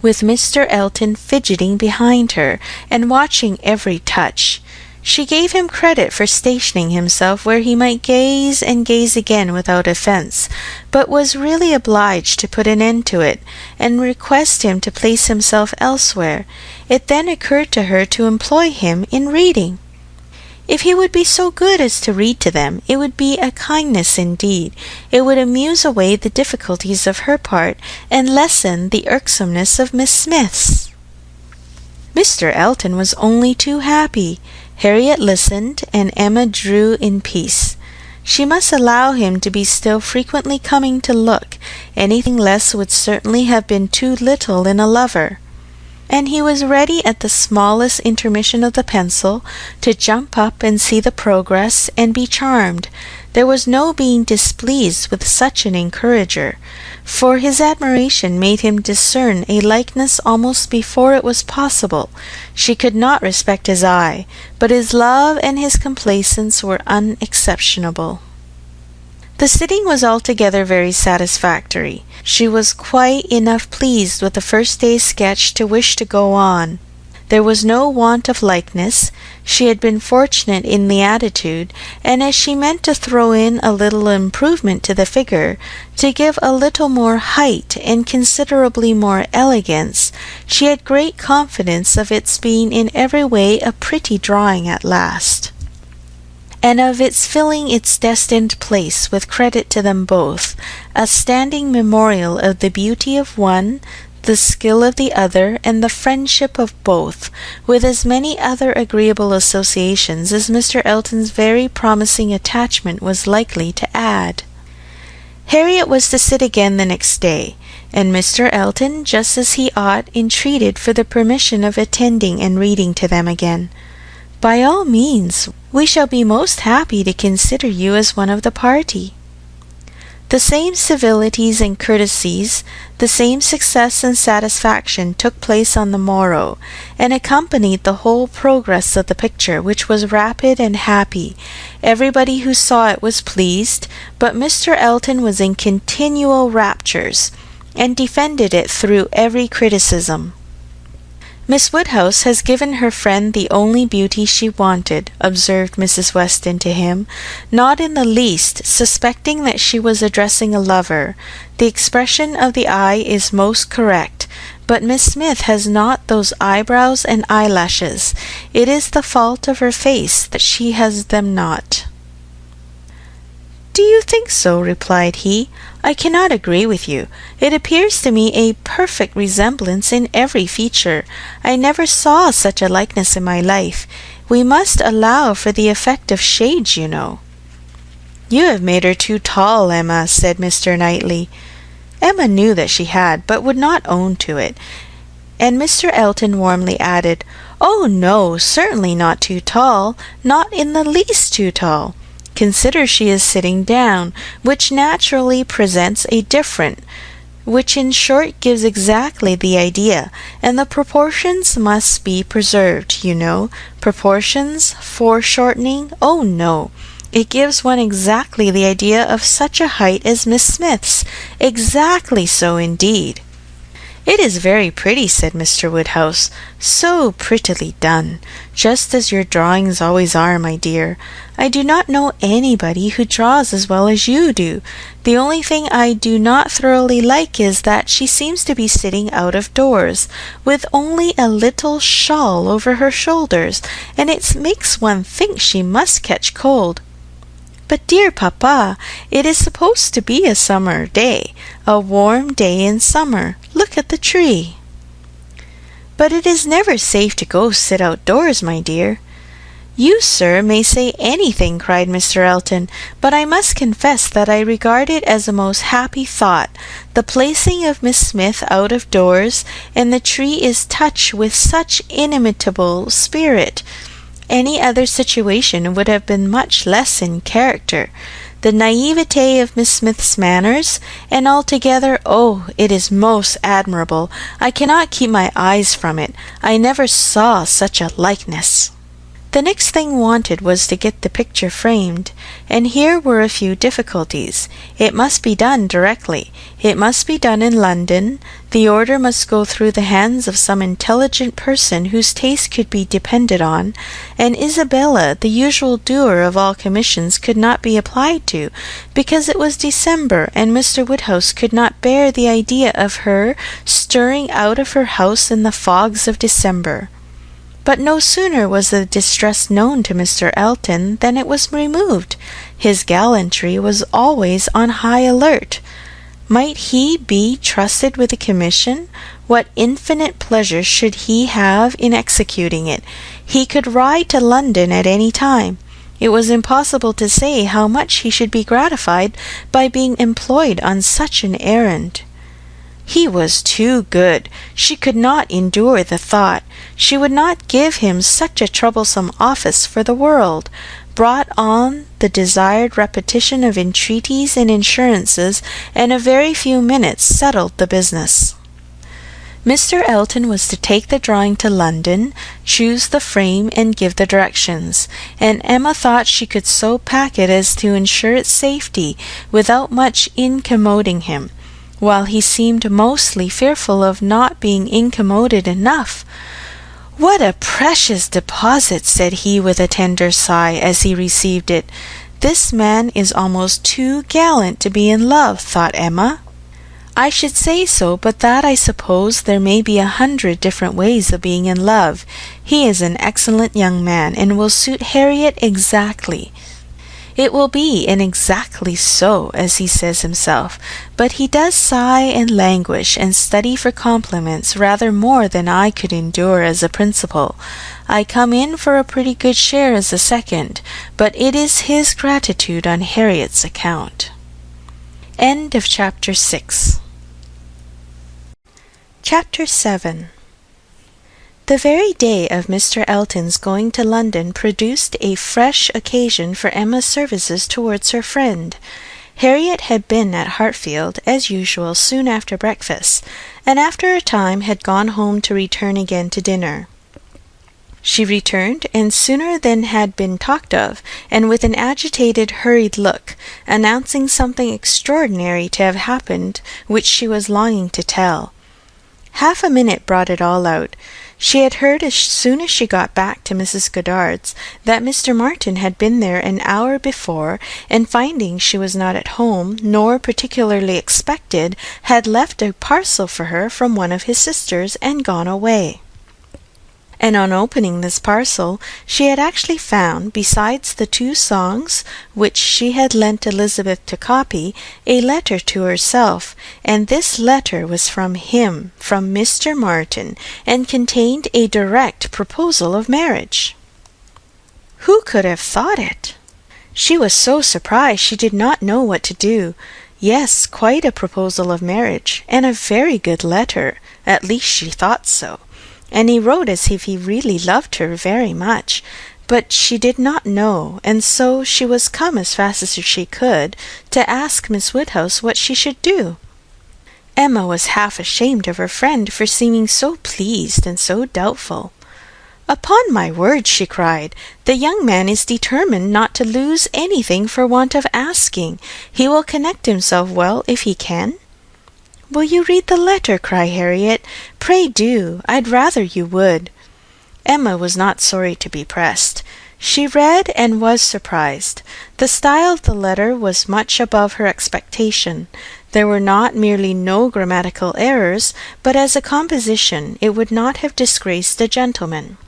Speaker 2: with Mr. Elton fidgeting behind her, and watching every touch. She gave him credit for stationing himself where he might gaze and gaze again without offence, but was really obliged to put an end to it, and request him to place himself elsewhere. It then occurred to her to employ him in reading. If he would be so good as to read to them, it would be a kindness indeed. It would amuse away the difficulties of her part, and lessen the irksomeness of Miss Smith's. Mr. Elton was only too happy. Harriet listened, and Emma drew in peace. She must allow him to be still frequently coming to look. Anything less would certainly have been too little in a lover. And he was ready at the smallest intermission of the pencil to jump up and see the progress and be charmed. There was no being displeased with such an encourager, for his admiration made him discern a likeness almost before it was possible. She could not respect his eye, but his love and his complaisance were unexceptionable. The sitting was altogether very satisfactory. She was quite enough pleased with the first day's sketch to wish to go on. There was no want of likeness. She had been fortunate in the attitude, and as she meant to throw in a little improvement to the figure, to give a little more height and considerably more elegance, she had great confidence of its being in every way a pretty drawing at last, and of its filling its destined place with credit to them both, a standing memorial of the beauty of one, the skill of the other, and the friendship of both, with as many other agreeable associations as Mr. Elton's very promising attachment was likely to add. Harriet was to sit again the next day, and Mr. Elton, just as he ought, entreated for the permission of attending and reading to them again. "By all means, we shall be most happy to consider you as one of the party." The same civilities and courtesies, the same success and satisfaction took place on the morrow, and accompanied the whole progress of the picture, which was rapid and happy. Everybody who saw it was pleased, but Mr. Elton was in continual raptures, and defended it through every criticism. "Miss Woodhouse has given her friend the only beauty she wanted," observed Mrs. Weston to him, not in the least suspecting that she was addressing a lover. "The expression of the eye is most correct, but Miss Smith has not those eyebrows and eyelashes. It is the fault of her face that she has them not." "Do you think so?" replied he. "I cannot agree with you. It appears to me a perfect resemblance in every feature. I never saw such a likeness in my life. We must allow for the effect of shades, you know." "You have made her too tall, Emma," said Mr. Knightley. Emma knew that she had, but would not own to it, and Mr. Elton warmly added, "Oh no, certainly not too tall, not in the least too tall. Consider she is sitting down, which naturally presents a different, which in short gives exactly the idea, and the proportions must be preserved, you know. Proportions, foreshortening, oh no. It gives one exactly the idea of such a height as Miss Smith's, exactly so indeed." "It is very pretty," said Mr. Woodhouse, "so prettily done, just as your drawings always are, my dear. I do not know anybody who draws as well as you do. The only thing I do not thoroughly like is that she seems to be sitting out of doors, with only a little shawl over her shoulders, and it makes one think she must catch cold." "But, dear papa, it is supposed to be a summer day, a warm day in summer. Look at the tree." "But it is never safe to go sit outdoors, my dear." "You, sir, may say anything," cried Mr. Elton, "but I must confess that I regard it as a most happy thought, the placing of Miss Smith out of doors, and the tree is touched with such inimitable spirit. Any other situation would have been much less in character. The naivete of Miss Smith's manners, and altogether, oh, it is most admirable. I cannot keep my eyes from it. I never saw such a likeness." The next thing wanted was to get the picture framed, and here were a few difficulties. It must be done directly. It must be done in London. The order must go through the hands of some intelligent person whose taste could be depended on, and Isabella, the usual doer of all commissions, could not be applied to, because it was December, and Mr. Woodhouse could not bear the idea of her stirring out of her house in the fogs of December. But no sooner was the distress known to Mr. Elton than it was removed. His gallantry was always on high alert. Might he be trusted with a commission? What infinite pleasure should he have in executing it? He could ride to London at any time. It was impossible to say how much he should be gratified by being employed on such an errand. He was too good. She could not endure the thought. She would not give him such a troublesome office for the world. Brought on the desired repetition of entreaties and insurances, and a very few minutes settled the business. Mr. Elton was to take the drawing to London, choose the frame, and give the directions, and Emma thought she could so pack it as to ensure its safety without much incommoding him, while he seemed mostly fearful of not being incommoded enough. "What a precious deposit!" said he with a tender sigh as he received it. "This man is almost too gallant to be in love," thought Emma. "I should say so, but that I suppose there may be 100 different ways of being in love. He is an excellent young man, and will suit Harriet exactly. It will be an exactly so, as he says himself, but he does sigh and languish and study for compliments rather more than I could endure as a principal. I come in for a pretty good share as a second, but it is his gratitude on Harriet's account." End of Chapter 6. Chapter 7. The very day of Mr. Elton's going to London produced a fresh occasion for Emma's services towards her friend. Harriet had been at Hartfield, as usual, soon after breakfast, and after a time had gone home to return again to dinner. She returned, and sooner than had been talked of, and with an agitated, hurried look, announcing something extraordinary to have happened, which she was longing to tell. Half a minute brought it all out. She had heard as soon as she got back to Mrs. Goddard's that Mr. Martin had been there an hour before, and finding she was not at home, nor particularly expected, had left a parcel for her from one of his sisters and gone away. And on opening this parcel, she had actually found, besides the 2 songs which she had lent Elizabeth to copy, a letter to herself, and this letter was from him, from Mr. Martin, and contained a direct proposal of marriage. Who could have thought it? She was so surprised she did not know what to do. Yes, quite a proposal of marriage, and a very good letter, at least she thought so. And he wrote as if he really loved her very much, but she did not know, and so she was come as fast as she could to ask Miss Woodhouse what she should do. Emma was half ashamed of her friend for seeming so pleased and so doubtful. "Upon my word," she cried, "the young man is determined not to lose anything for want of asking. He will connect himself well if he can." "Will you read the letter?" cried Harriet. "Pray do. I'd rather you would." Emma was not sorry to be pressed. She read and was surprised. The style of the letter was much above her expectation. There were not merely no grammatical errors, but as a composition it would not have disgraced a gentleman.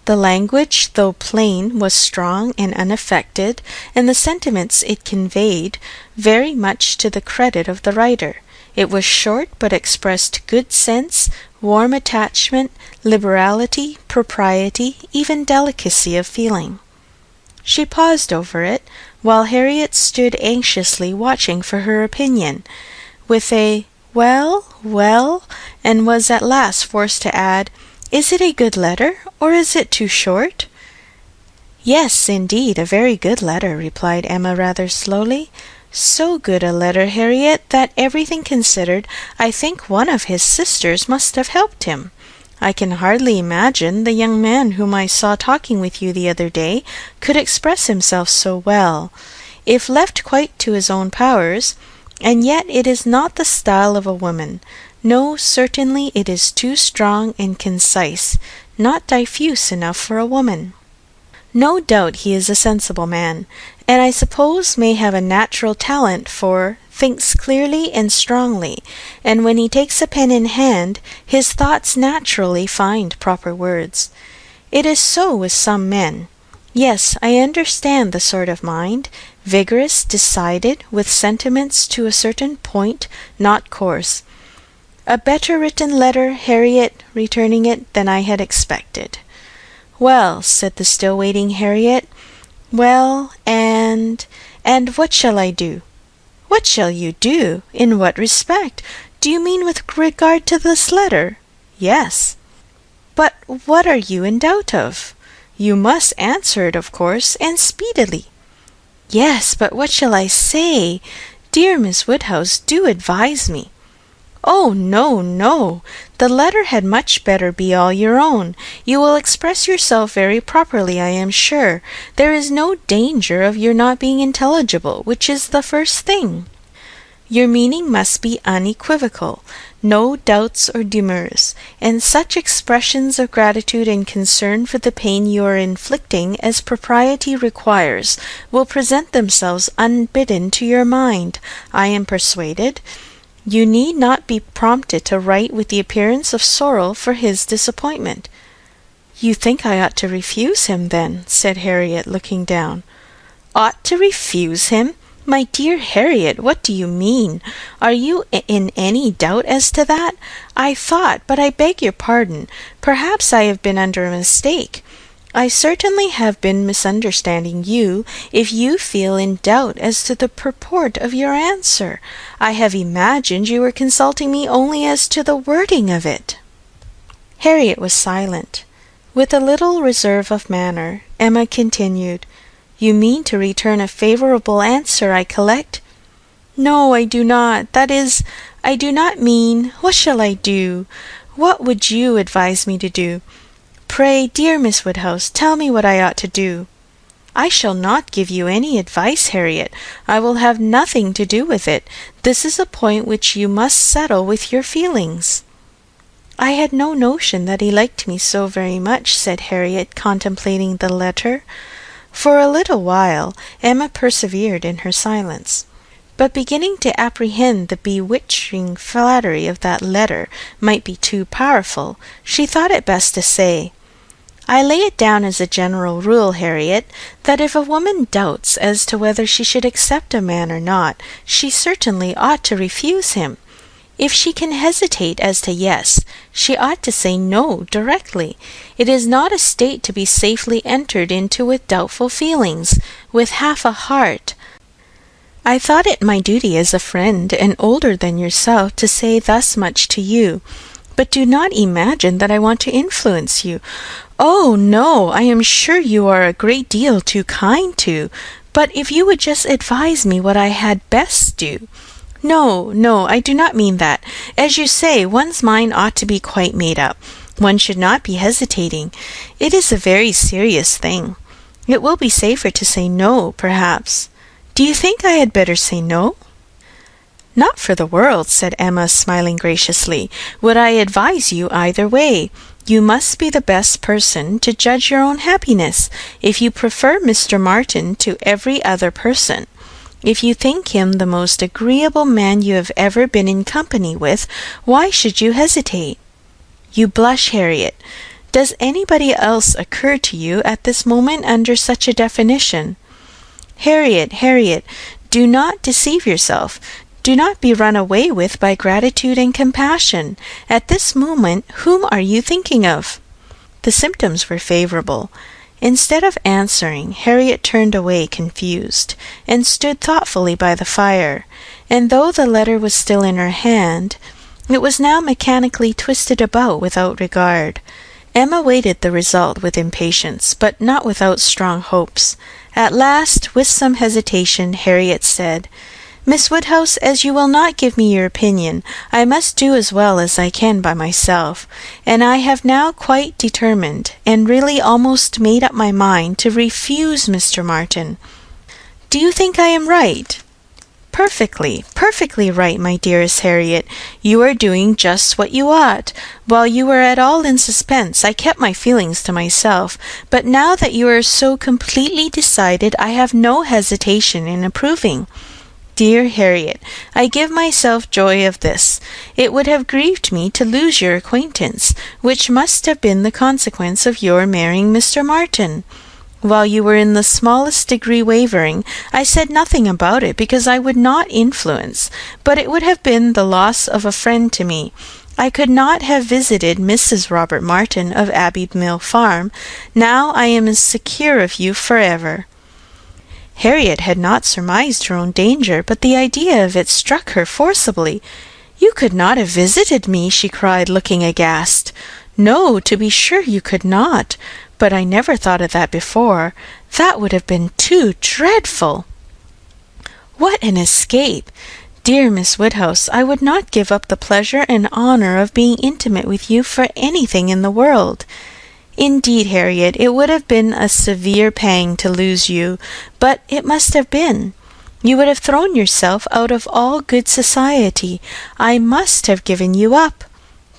Speaker 2: The language, though plain, was strong and unaffected, and the sentiments it conveyed very much to the credit of the writer. It was short, but expressed good sense, warm attachment, liberality, propriety, even delicacy of feeling. She paused over it, while Harriet stood anxiously watching for her opinion, with a "well, well," and was at last forced to add, "Is it a good letter, or is it too short?" "Yes, indeed, a very good letter," replied Emma rather slowly. "So good a letter, Harriet, that, everything considered, I think one of his sisters must have helped him. I can hardly imagine the young man whom I saw talking with you the other day could express himself so well, if left quite to his own powers, and yet it is not the style of a woman. No, certainly it is too strong and concise, not diffuse enough for a woman. No doubt he is a sensible man, and I suppose may have a natural talent for, thinks clearly and strongly, and when he takes a pen in hand, his thoughts naturally find proper words. It is so with some men. Yes, I understand the sort of mind, vigorous, decided, with sentiments to a certain point, not coarse. A better written letter, Harriet, returning it, than I had expected." "Well," said the still waiting Harriet, "well, and what shall I do?" "What shall you do? In what respect? Do you mean with regard to this letter?" "Yes." "But what are you in doubt of? You must answer it, of course, and speedily." "Yes, but what shall I say? Dear Miss Woodhouse, do advise me." "Oh, no, no! The letter had much better be all your own. You will express yourself very properly, I am sure. There is no danger of your not being intelligible, which is the first thing. Your meaning must be unequivocal, no doubts or demurs, and such expressions of gratitude and concern for the pain you are inflicting as propriety requires will present themselves unbidden to your mind, I am persuaded. You need not be prompted to write with the appearance of sorrow for his disappointment." "You think I ought to refuse him, then?" said Harriet, looking down. "Ought to refuse him? My dear Harriet, what do you mean? Are you in any doubt as to that? I thought, but I beg your pardon, perhaps I have been under a mistake. I certainly have been misunderstanding you, if you feel in doubt as to the purport of your answer. I have imagined you were consulting me only as to the wording of it." Harriet was silent. With a little reserve of manner, Emma continued, "You mean to return a favourable answer, I collect?" "No, I do not. That is, I do not mean. What shall I do? What would you advise me to do? Pray, dear Miss Woodhouse, tell me what I ought to do." "I shall not give you any advice, Harriet. I will have nothing to do with it. This is a point which you must settle with your feelings." "I had no notion that he liked me so very much," said Harriet, contemplating the letter. For a little while Emma persevered in her silence, but beginning to apprehend the bewitching flattery of that letter might be too powerful, she thought it best to say, "I lay it down as a general rule, Harriet, that if a woman doubts as to whether she should accept a man or not, she certainly ought to refuse him. If she can hesitate as to yes, she ought to say no directly. It is not a state to be safely entered into with doubtful feelings, with half a heart. I thought it my duty as a friend and older than yourself to say thus much to you, but do not imagine that I want to influence you. Oh, no, I am sure you are a great deal too kind to, but if you would just advise me what I had best do. No, no, I do not mean that. As you say, one's mind ought to be quite made up. One should not be hesitating. It is a very serious thing. It will be safer to say no, perhaps. Do you think I had better say no?" "Not for the world," said Emma, smiling graciously, "would I advise you either way. You must be the best person to judge your own happiness. If you prefer Mr. Martin to every other person, if you think him the most agreeable man you have ever been in company with, why should you hesitate? You blush, Harriet. Does anybody else occur to you at this moment under such a definition? Harriet, Harriet, do not deceive yourself. Do not be run away with by gratitude and compassion. At this moment, whom are you thinking of?" The symptoms were favorable. Instead of answering, Harriet turned away confused, and stood thoughtfully by the fire, and though the letter was still in her hand, it was now mechanically twisted about without regard. Emma waited the result with impatience, but not without strong hopes. At last, with some hesitation, Harriet said, "Miss Woodhouse, as you will not give me your opinion, I must do as well as I can by myself, and I have now quite determined, and really almost made up my mind to refuse Mr. Martin. Do you think I am right?" "Perfectly, perfectly right, my dearest Harriet. You are doing just what you ought. While you were at all in suspense, I kept my feelings to myself, but now that you are so completely decided, I have no hesitation in approving. Dear Harriet, I give myself joy of this. It would have grieved me to lose your acquaintance, which must have been the consequence of your marrying Mr. Martin. While you were in the smallest degree wavering, I said nothing about it because I would not influence, but it would have been the loss of a friend to me. I could not have visited Mrs. Robert Martin of Abbey Mill Farm. Now I am as secure of you forever." Harriet had not surmised her own danger, but the idea of it struck her forcibly. "You could not have visited me," she cried, looking aghast. "No, to be sure you could not. But I never thought of that before. That would have been too dreadful." "What an escape! Dear Miss Woodhouse, I would not give up the pleasure and honour of being intimate with you for anything in the world. Indeed, Harriet, it would have been a severe pang to lose you, but it must have been. You would have thrown yourself out of all good society. I must have given you up.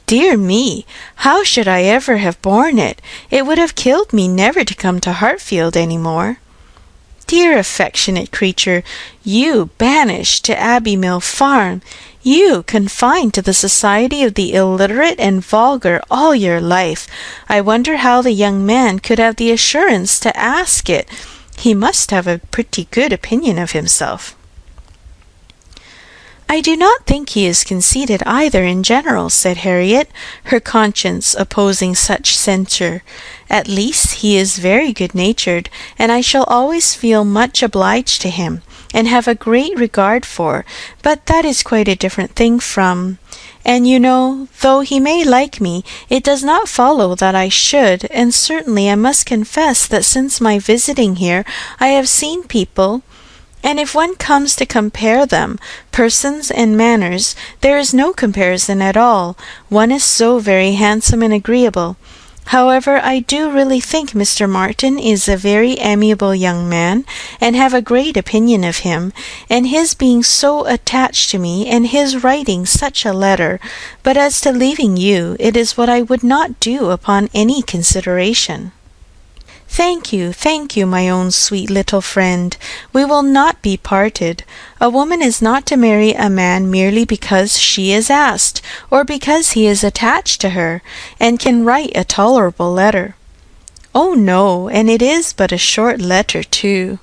Speaker 2: Dear me, how should I ever have borne it? It would have killed me never to come to Hartfield any more. Dear affectionate creature, you banished to Abbey Mill Farm, you confined to the society of the illiterate and vulgar all your life. I wonder how the young man could have the assurance to ask it. He must have a pretty good opinion of himself." "I do not think he is conceited either in general," said Harriet, her conscience opposing such censure. "At least he is very good-natured, and I shall always feel much obliged to him, and have a great regard for, but that is quite a different thing from. And you know, though he may like me, it does not follow that I should, and certainly I must confess that since my visiting here I have seen people, and if one comes to compare them, persons and manners, there is no comparison at all. One is so very handsome and agreeable. However, I do really think Mr. Martin is a very amiable young man, and have a great opinion of him, and his being so attached to me, and his writing such a letter. But as to leaving you, it is what I would not do upon any consideration. Thank you, my own sweet little friend. We will not be parted. A woman is not to marry a man merely because she is asked, or because he is attached to her, and can write a tolerable letter. Oh no, and it is but a short letter too.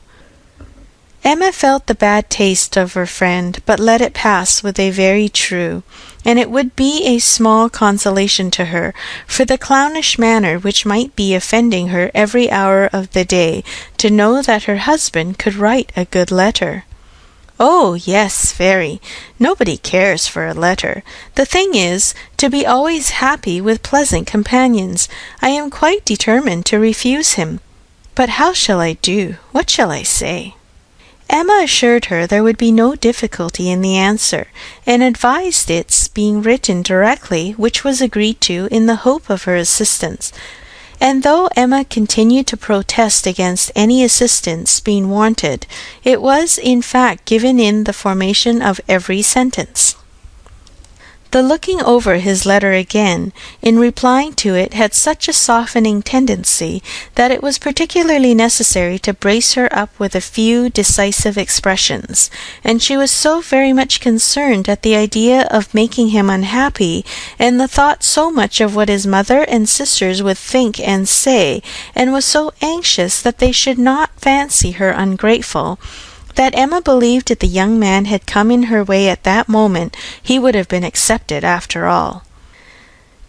Speaker 2: Emma felt the bad taste of her friend, but let it pass with a very true, and it would be a small consolation to her, for the clownish manner which might be offending her every hour of the day, to know that her husband could write a good letter. Oh, yes, very. Nobody cares for a letter. The thing is, to be always happy with pleasant companions. I am quite determined to refuse him. But how shall I do? What shall I say? Emma assured her there would be no difficulty in the answer, and advised its being written directly, which was agreed to in the hope of her assistance. And though Emma continued to protest against any assistance being wanted, it was in fact given in the formation of every sentence. The looking over his letter again, in replying to it, had such a softening tendency that it was particularly necessary to brace her up with a few decisive expressions, and she was so very much concerned at the idea of making him unhappy, and the thought so much of what his mother and sisters would think and say, and was so anxious that they should not fancy her ungrateful, that Emma believed if the young man had come in her way at that moment, he would have been accepted after all.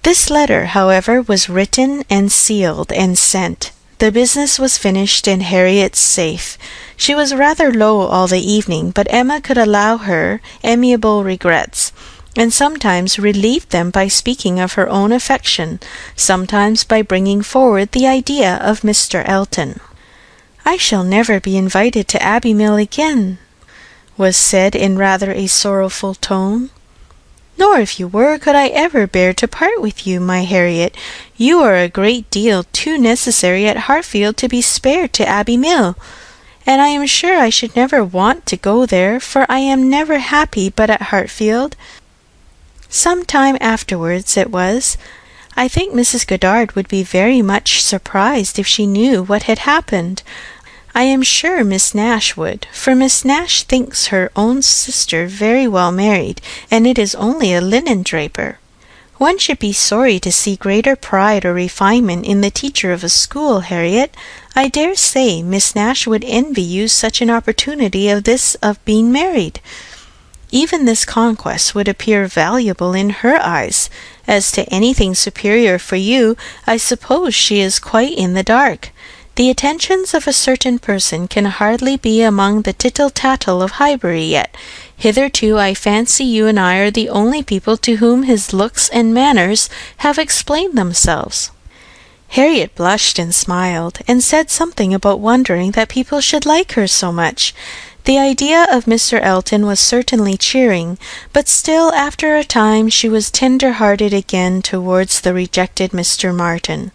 Speaker 2: This letter, however, was written and sealed and sent. The business was finished and Harriet safe. She was rather low all the evening, but Emma could allow her amiable regrets, and sometimes relieved them by speaking of her own affection, sometimes by bringing forward the idea of Mr. Elton. "I shall never be invited to Abbey Mill again," was said in rather a sorrowful tone. "Nor if you were, could I ever bear to part with you, my Harriet. You are a great deal too necessary at Hartfield to be spared to Abbey Mill, and I am sure I should never want to go there, for I am never happy but at Hartfield." Some time afterwards it was, "I think Mrs. Goddard would be very much surprised if she knew what had happened. I am sure Miss Nash would, for Miss Nash thinks her own sister very well married, and it is only a linen draper. One should be sorry to see greater pride or refinement in the teacher of a school, Harriet. I dare say Miss Nash would envy you such an opportunity of being married. Even this conquest would appear valuable in her eyes. As to anything superior for you, I suppose she is quite in the dark. The attentions of a certain person can hardly be among the tittle-tattle of Highbury yet. Hitherto I fancy you and I are the only people to whom his looks and manners have explained themselves." Harriet blushed and smiled, and said something about wondering that people should like her so much. The idea of Mr. Elton was certainly cheering, but still after a time she was tender-hearted again towards the rejected Mr. Martin.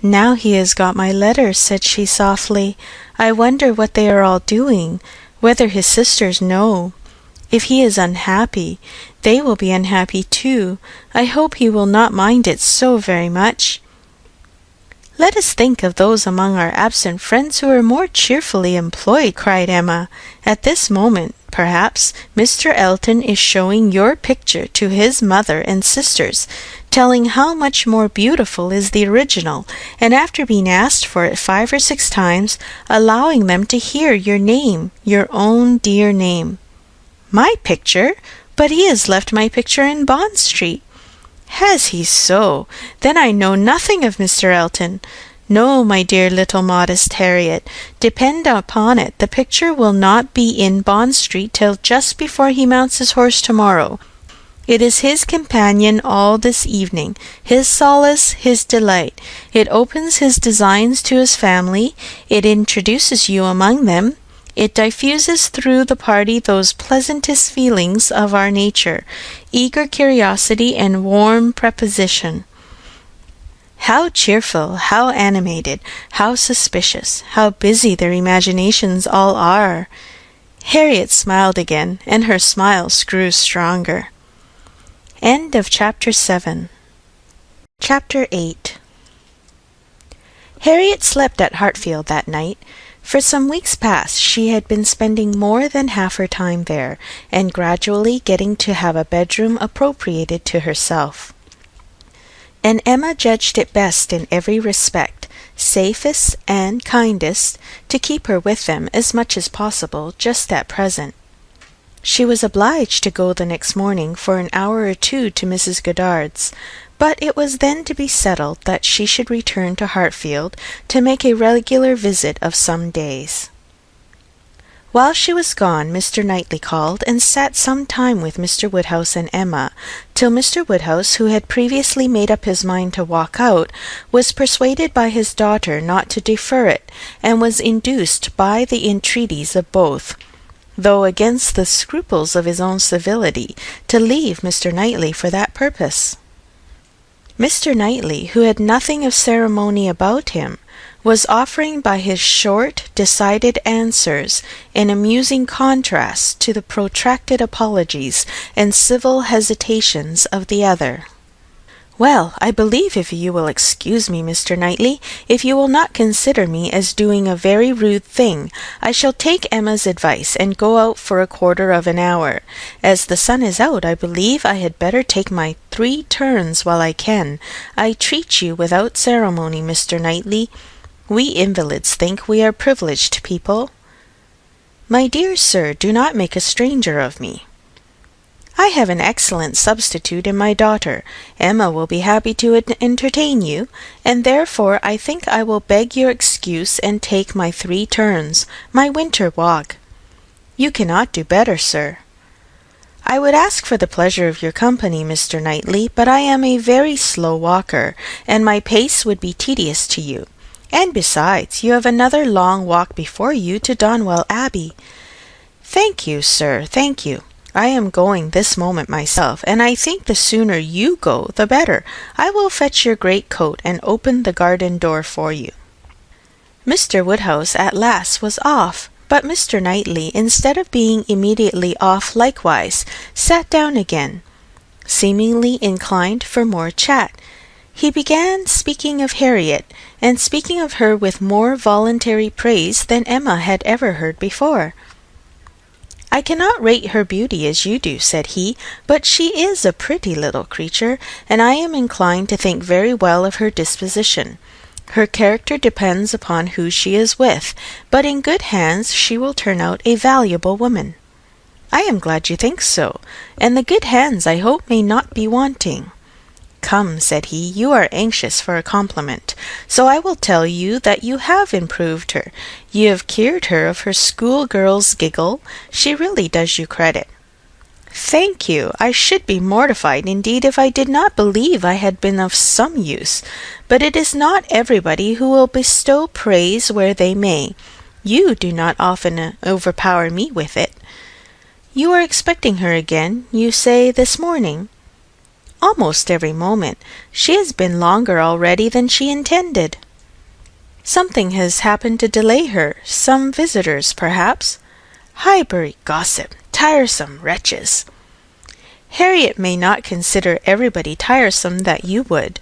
Speaker 2: "Now he has got my letter," said she softly. "I wonder what they are all doing, whether his sisters know. If he is unhappy, they will be unhappy too. I hope he will not mind it so very much." "Let us think of those among our absent friends who are more cheerfully employed," cried Emma. "At this moment, perhaps, Mr. Elton is showing your picture to his mother and sisters, telling how much more beautiful is the original, and after being asked for it 5 or 6 times, allowing them to hear your name, your own dear name." "My picture? But he has left my picture in Bond Street." "Has he so? Then I know nothing of Mr. Elton. No, my dear little modest Harriet, depend upon it, the picture will not be in Bond Street till just before he mounts his horse tomorrow. It is his companion all this evening, his solace, his delight. It opens his designs to his family, it introduces you among them, it diffuses through the party those pleasantest feelings of our nature, eager curiosity and warm prepossession. How cheerful, how animated, how suspicious, how busy their imaginations all are! Harriet smiled again, and her smiles grew stronger. End of Chapter 7. Chapter 8. Harriet slept at Hartfield that night. For some weeks past she had been spending more than half her time there, and gradually getting to have a bedroom appropriated to herself. And Emma judged it best in every respect, safest and kindest, to keep her with them as much as possible just at present. She was obliged to go the next morning for an hour or two to Mrs. Goddard's, but it was then to be settled that she should return to Hartfield to make a regular visit of some days. While she was gone, Mr. Knightley called and sat some time with Mr. Woodhouse and Emma, till Mr. Woodhouse, who had previously made up his mind to walk out, was persuaded by his daughter not to defer it, and was induced by the entreaties of both, though against the scruples of his own civility, to leave Mr. Knightley for that purpose. Mr. Knightley, who had nothing of ceremony about him, was offering by his short, decided answers an amusing contrast to the protracted apologies and civil hesitations of the other. "Well, I believe, if you will excuse me, Mr. Knightley, if you will not consider me as doing a very rude thing, I shall take Emma's advice and go out for a quarter of an hour. As the sun is out, I believe I had better take my 3 turns while I can. I treat you without ceremony, Mr. Knightley. We invalids think we are privileged people." "My dear sir, do not make a stranger of me." "I have an excellent substitute in my daughter. Emma will be happy to entertain you, and therefore I think I will beg your excuse and take my 3 turns, my winter walk." "You cannot do better, sir." "I would ask for the pleasure of your company, Mr. Knightley, but I am a very slow walker, and my pace would be tedious to you. And besides, you have another long walk before you to Donwell Abbey." "Thank you, sir, thank you. I am going this moment myself, and I think the sooner you go the better. I will fetch your great coat and open the garden door for you." Mr. Woodhouse at last was off, but Mr. Knightley, instead of being immediately off likewise, sat down again, seemingly inclined for more chat. He began speaking of Harriet, and speaking of her with more voluntary praise than Emma had ever heard before. "I cannot rate her beauty as you do," said he, "but she is a pretty little creature, and I am inclined to think very well of her disposition. Her character depends upon who she is with, but in good hands she will turn out a valuable woman." "I am glad you think so, and the good hands I hope may not be wanting." "Come," said he, "you are anxious for a compliment, so I will tell you that you have improved her. You have cured her of her schoolgirl's giggle. She really does you credit." "Thank you. I should be mortified indeed if I did not believe I had been of some use, but it is not everybody who will bestow praise where they may. You do not often overpower me with it." "You are expecting her again, you say, this morning?" "Almost every moment. She has been longer already than she intended." "Something has happened to delay her. Some visitors, perhaps?" "Highbury gossip. Tiresome wretches." "Harriet may not consider everybody tiresome that you would."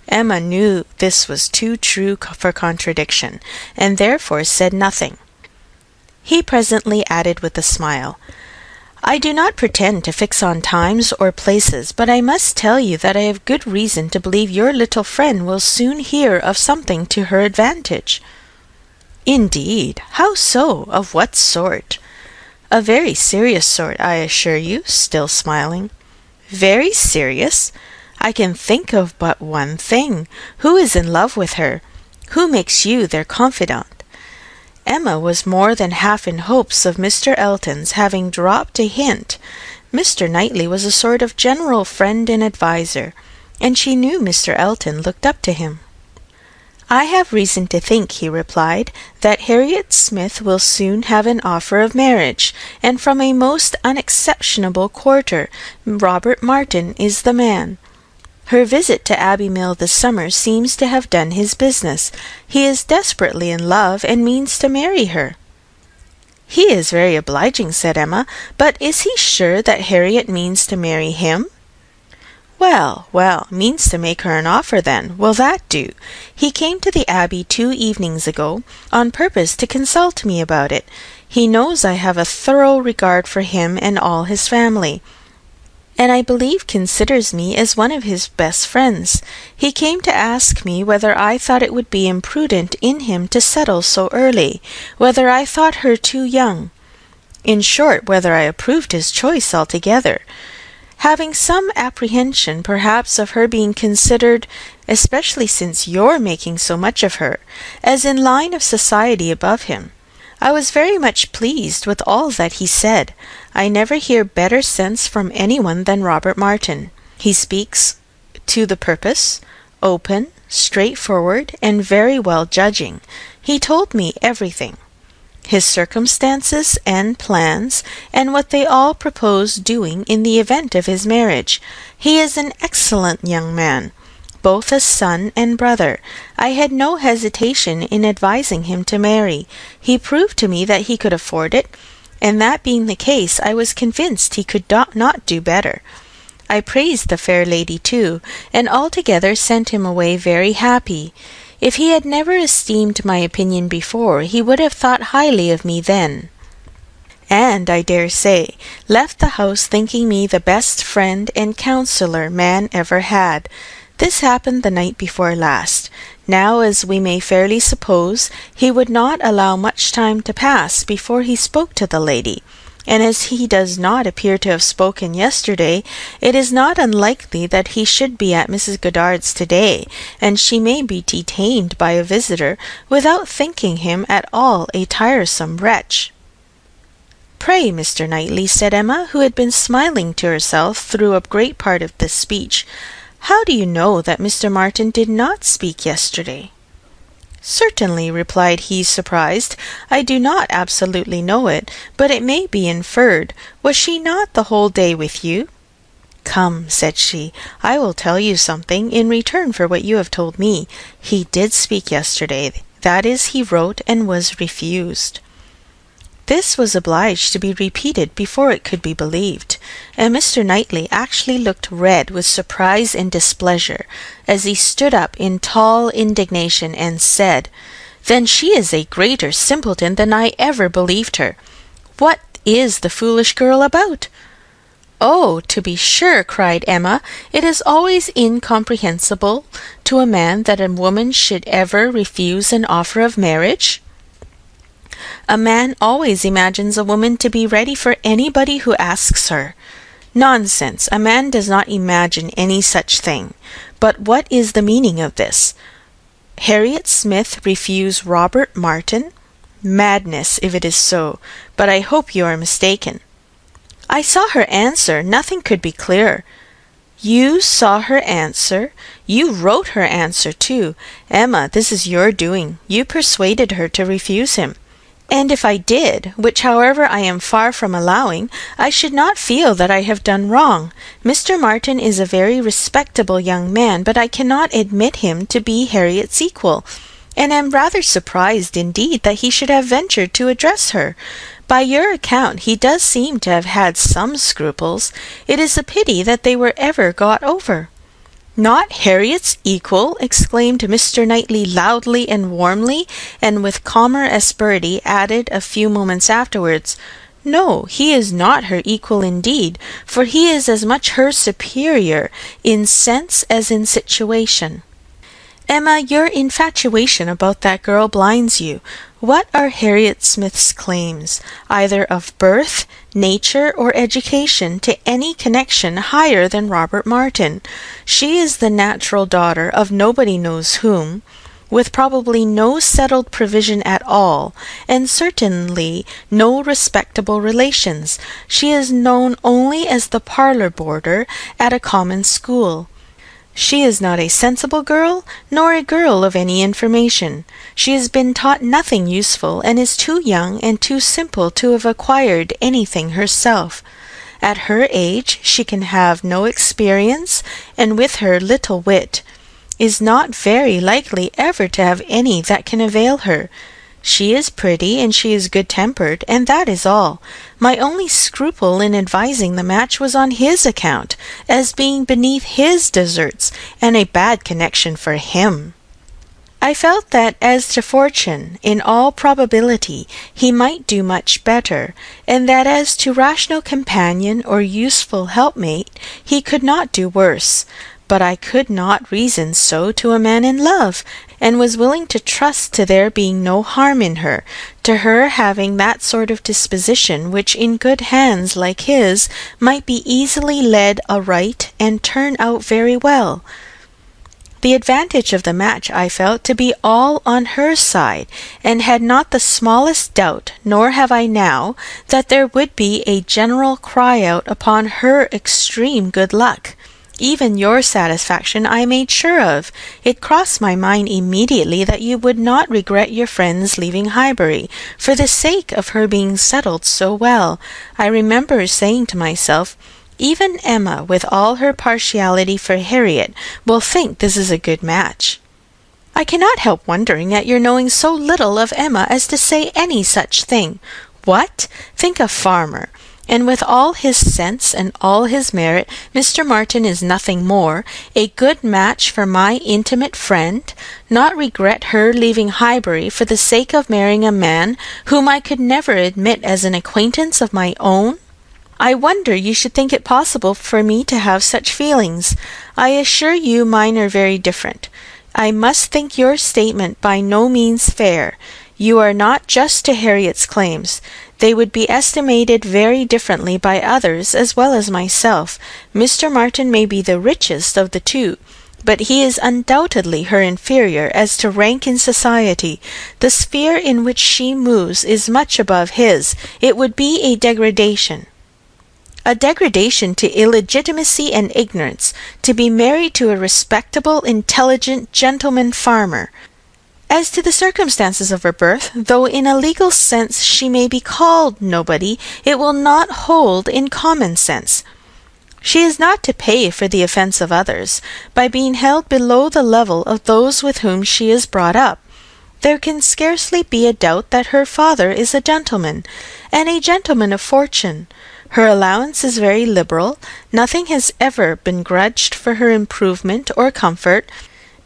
Speaker 2: Emma knew this was too true for contradiction, and therefore said nothing. He presently added with a smile, "I do not pretend to fix on times or places, but I must tell you that I have good reason to believe your little friend will soon hear of something to her advantage." "Indeed! How so? Of what sort?" "A very serious sort, I assure you," still smiling. "Very serious? I can think of but one thing. Who is in love with her? Who makes you their confidant?" Emma was more than half in hopes of Mr. Elton's having dropped a hint. Mr. Knightley was a sort of general friend and adviser, and she knew Mr. Elton looked up to him. "I have reason to think," he replied, "that Harriet Smith will soon have an offer of marriage, and from a most unexceptionable quarter. Robert Martin is the man." Her visit to Abbey Mill this summer seems to have done his business. He is desperately in love, and means to marry her." "He is very obliging," said Emma, "but is he sure that Harriet means to marry him?" "Well, well, means to make her an offer, then. Will that do? He came to the Abbey 2 evenings ago, on purpose to consult me about it. He knows I have a thorough regard for him and all his family, and I believe considers me as one of his best friends. He came to ask me whether I thought it would be imprudent in him to settle so early, whether I thought her too young. In short, whether I approved his choice altogether, having some apprehension perhaps of her being considered, especially since you're making so much of her, as in line of society above him. I was very much pleased with all that he said. I never hear better sense from anyone than Robert Martin. He speaks to the purpose, open, straightforward, and very well judging. He told me everything, his circumstances and plans, and what they all propose doing in the event of his marriage. He is an excellent young man, both as son and brother. I had no hesitation in advising him to marry. He proved to me that he could afford it, and that being the case, I was convinced he could not do better. I praised the fair lady too, and altogether sent him away very happy. If he had never esteemed my opinion before, he would have thought highly of me then, and, I dare say, left the house thinking me the best friend and counsellor man ever had. This happened the night before last. Now, as we may fairly suppose, he would not allow much time to pass before he spoke to the lady, and as he does not appear to have spoken yesterday, it is not unlikely that he should be at Mrs. Goddard's to-day, and she may be detained by a visitor without thinking him at all a tiresome wretch. "Pray, Mr. Knightley," said Emma, who had been smiling to herself through a great part of this speech, "how do you know that Mr. Martin did not speak yesterday?" "Certainly," replied he, surprised, "I do not absolutely know it, but it may be inferred. Was she not the whole day with you?" "Come," said she, "I will tell you something in return for what you have told me. He did speak yesterday. That is, he wrote and was refused." This was obliged to be repeated before it could be believed, and Mr. Knightley actually looked red with surprise and displeasure, as he stood up in tall indignation and said, "Then she is a greater simpleton than I ever believed her. What is the foolish girl about?" "Oh, to be sure," cried Emma, "it is always incomprehensible to a man that a woman should ever refuse an offer of marriage. A man always imagines a woman to be ready for anybody who asks her. Nonsense, a man does not imagine any such thing. But what is the meaning of this? Harriet Smith refuse Robert Martin? Madness, if it is so, but I hope you are mistaken." "I saw her answer. Nothing could be clearer." "You saw her answer? You wrote her answer too. Emma, this is your doing. You persuaded her to refuse him. And if I did, which however I am far from allowing, I should not feel that I have done wrong. Mr. Martin is a very respectable young man, but I cannot admit him to be Harriet's equal, and am rather surprised indeed that he should have ventured to address her. By your account he does seem to have had some scruples. It is a pity that they were ever got over." "Not Harriet's equal!" exclaimed Mr. Knightley loudly and warmly, and with calmer asperity added a few moments afterwards, "No, he is not her equal indeed, for he is as much her superior in sense as in situation. Emma, your infatuation about that girl blinds you. What are Harriet Smith's claims, either of birth, nature, or education, to any connection higher than Robert Martin? She is the natural daughter of nobody knows whom, with probably no settled provision at all, and certainly no respectable relations. She is known only as the parlour boarder at a common school. She is not a sensible girl, nor a girl of any information. She has been taught nothing useful, and is too young and too simple to have acquired anything herself. At her age she can have no experience, and with her little wit is not very likely ever to have any that can avail her. She is pretty, and she is good-tempered, and that is all. My only scruple in advising the match was on his account, as being beneath his deserts, and a bad connection for him. I felt that as to fortune, in all probability he might do much better, and that as to rational companion or useful helpmate he could not do worse. But I could not reason so to a man in love, and was willing to trust to there being no harm in her, to her having that sort of disposition which in good hands like his might be easily led aright and turn out very well. The advantage of the match I felt to be all on her side, and had not the smallest doubt, nor have I now, that there would be a general cry out upon her extreme good luck. Even your satisfaction I made sure of. It crossed my mind immediately that you would not regret your friend's leaving Highbury, for the sake of her being settled so well. I remember saying to myself, even Emma, with all her partiality for Harriet, will think this is a good match. I cannot help wondering at your knowing so little of Emma as to say any such thing. What? Think a farmer! And with all his sense and all his merit, Mr. Martin is nothing more, a good match for my intimate friend, not regret her leaving Highbury for the sake of marrying a man whom I could never admit as an acquaintance of my own? I wonder you should think it possible for me to have such feelings. I assure you mine are very different. I must think your statement by no means fair. You are not just to Harriet's claims. They would be estimated very differently by others as well as myself. Mr. Martin may be the richest of the two, but he is undoubtedly her inferior as to rank in society. The sphere in which she moves is much above his. It would be a degradation to illegitimacy and ignorance, to be married to a respectable, intelligent gentleman farmer. As to the circumstances of her birth, though in a legal sense she may be called nobody, it will not hold in common sense. She is not to pay for the offence of others, by being held below the level of those with whom she is brought up. There can scarcely be a doubt that her father is a gentleman, and a gentleman of fortune. Her allowance is very liberal. Nothing has ever been grudged for her improvement or comfort.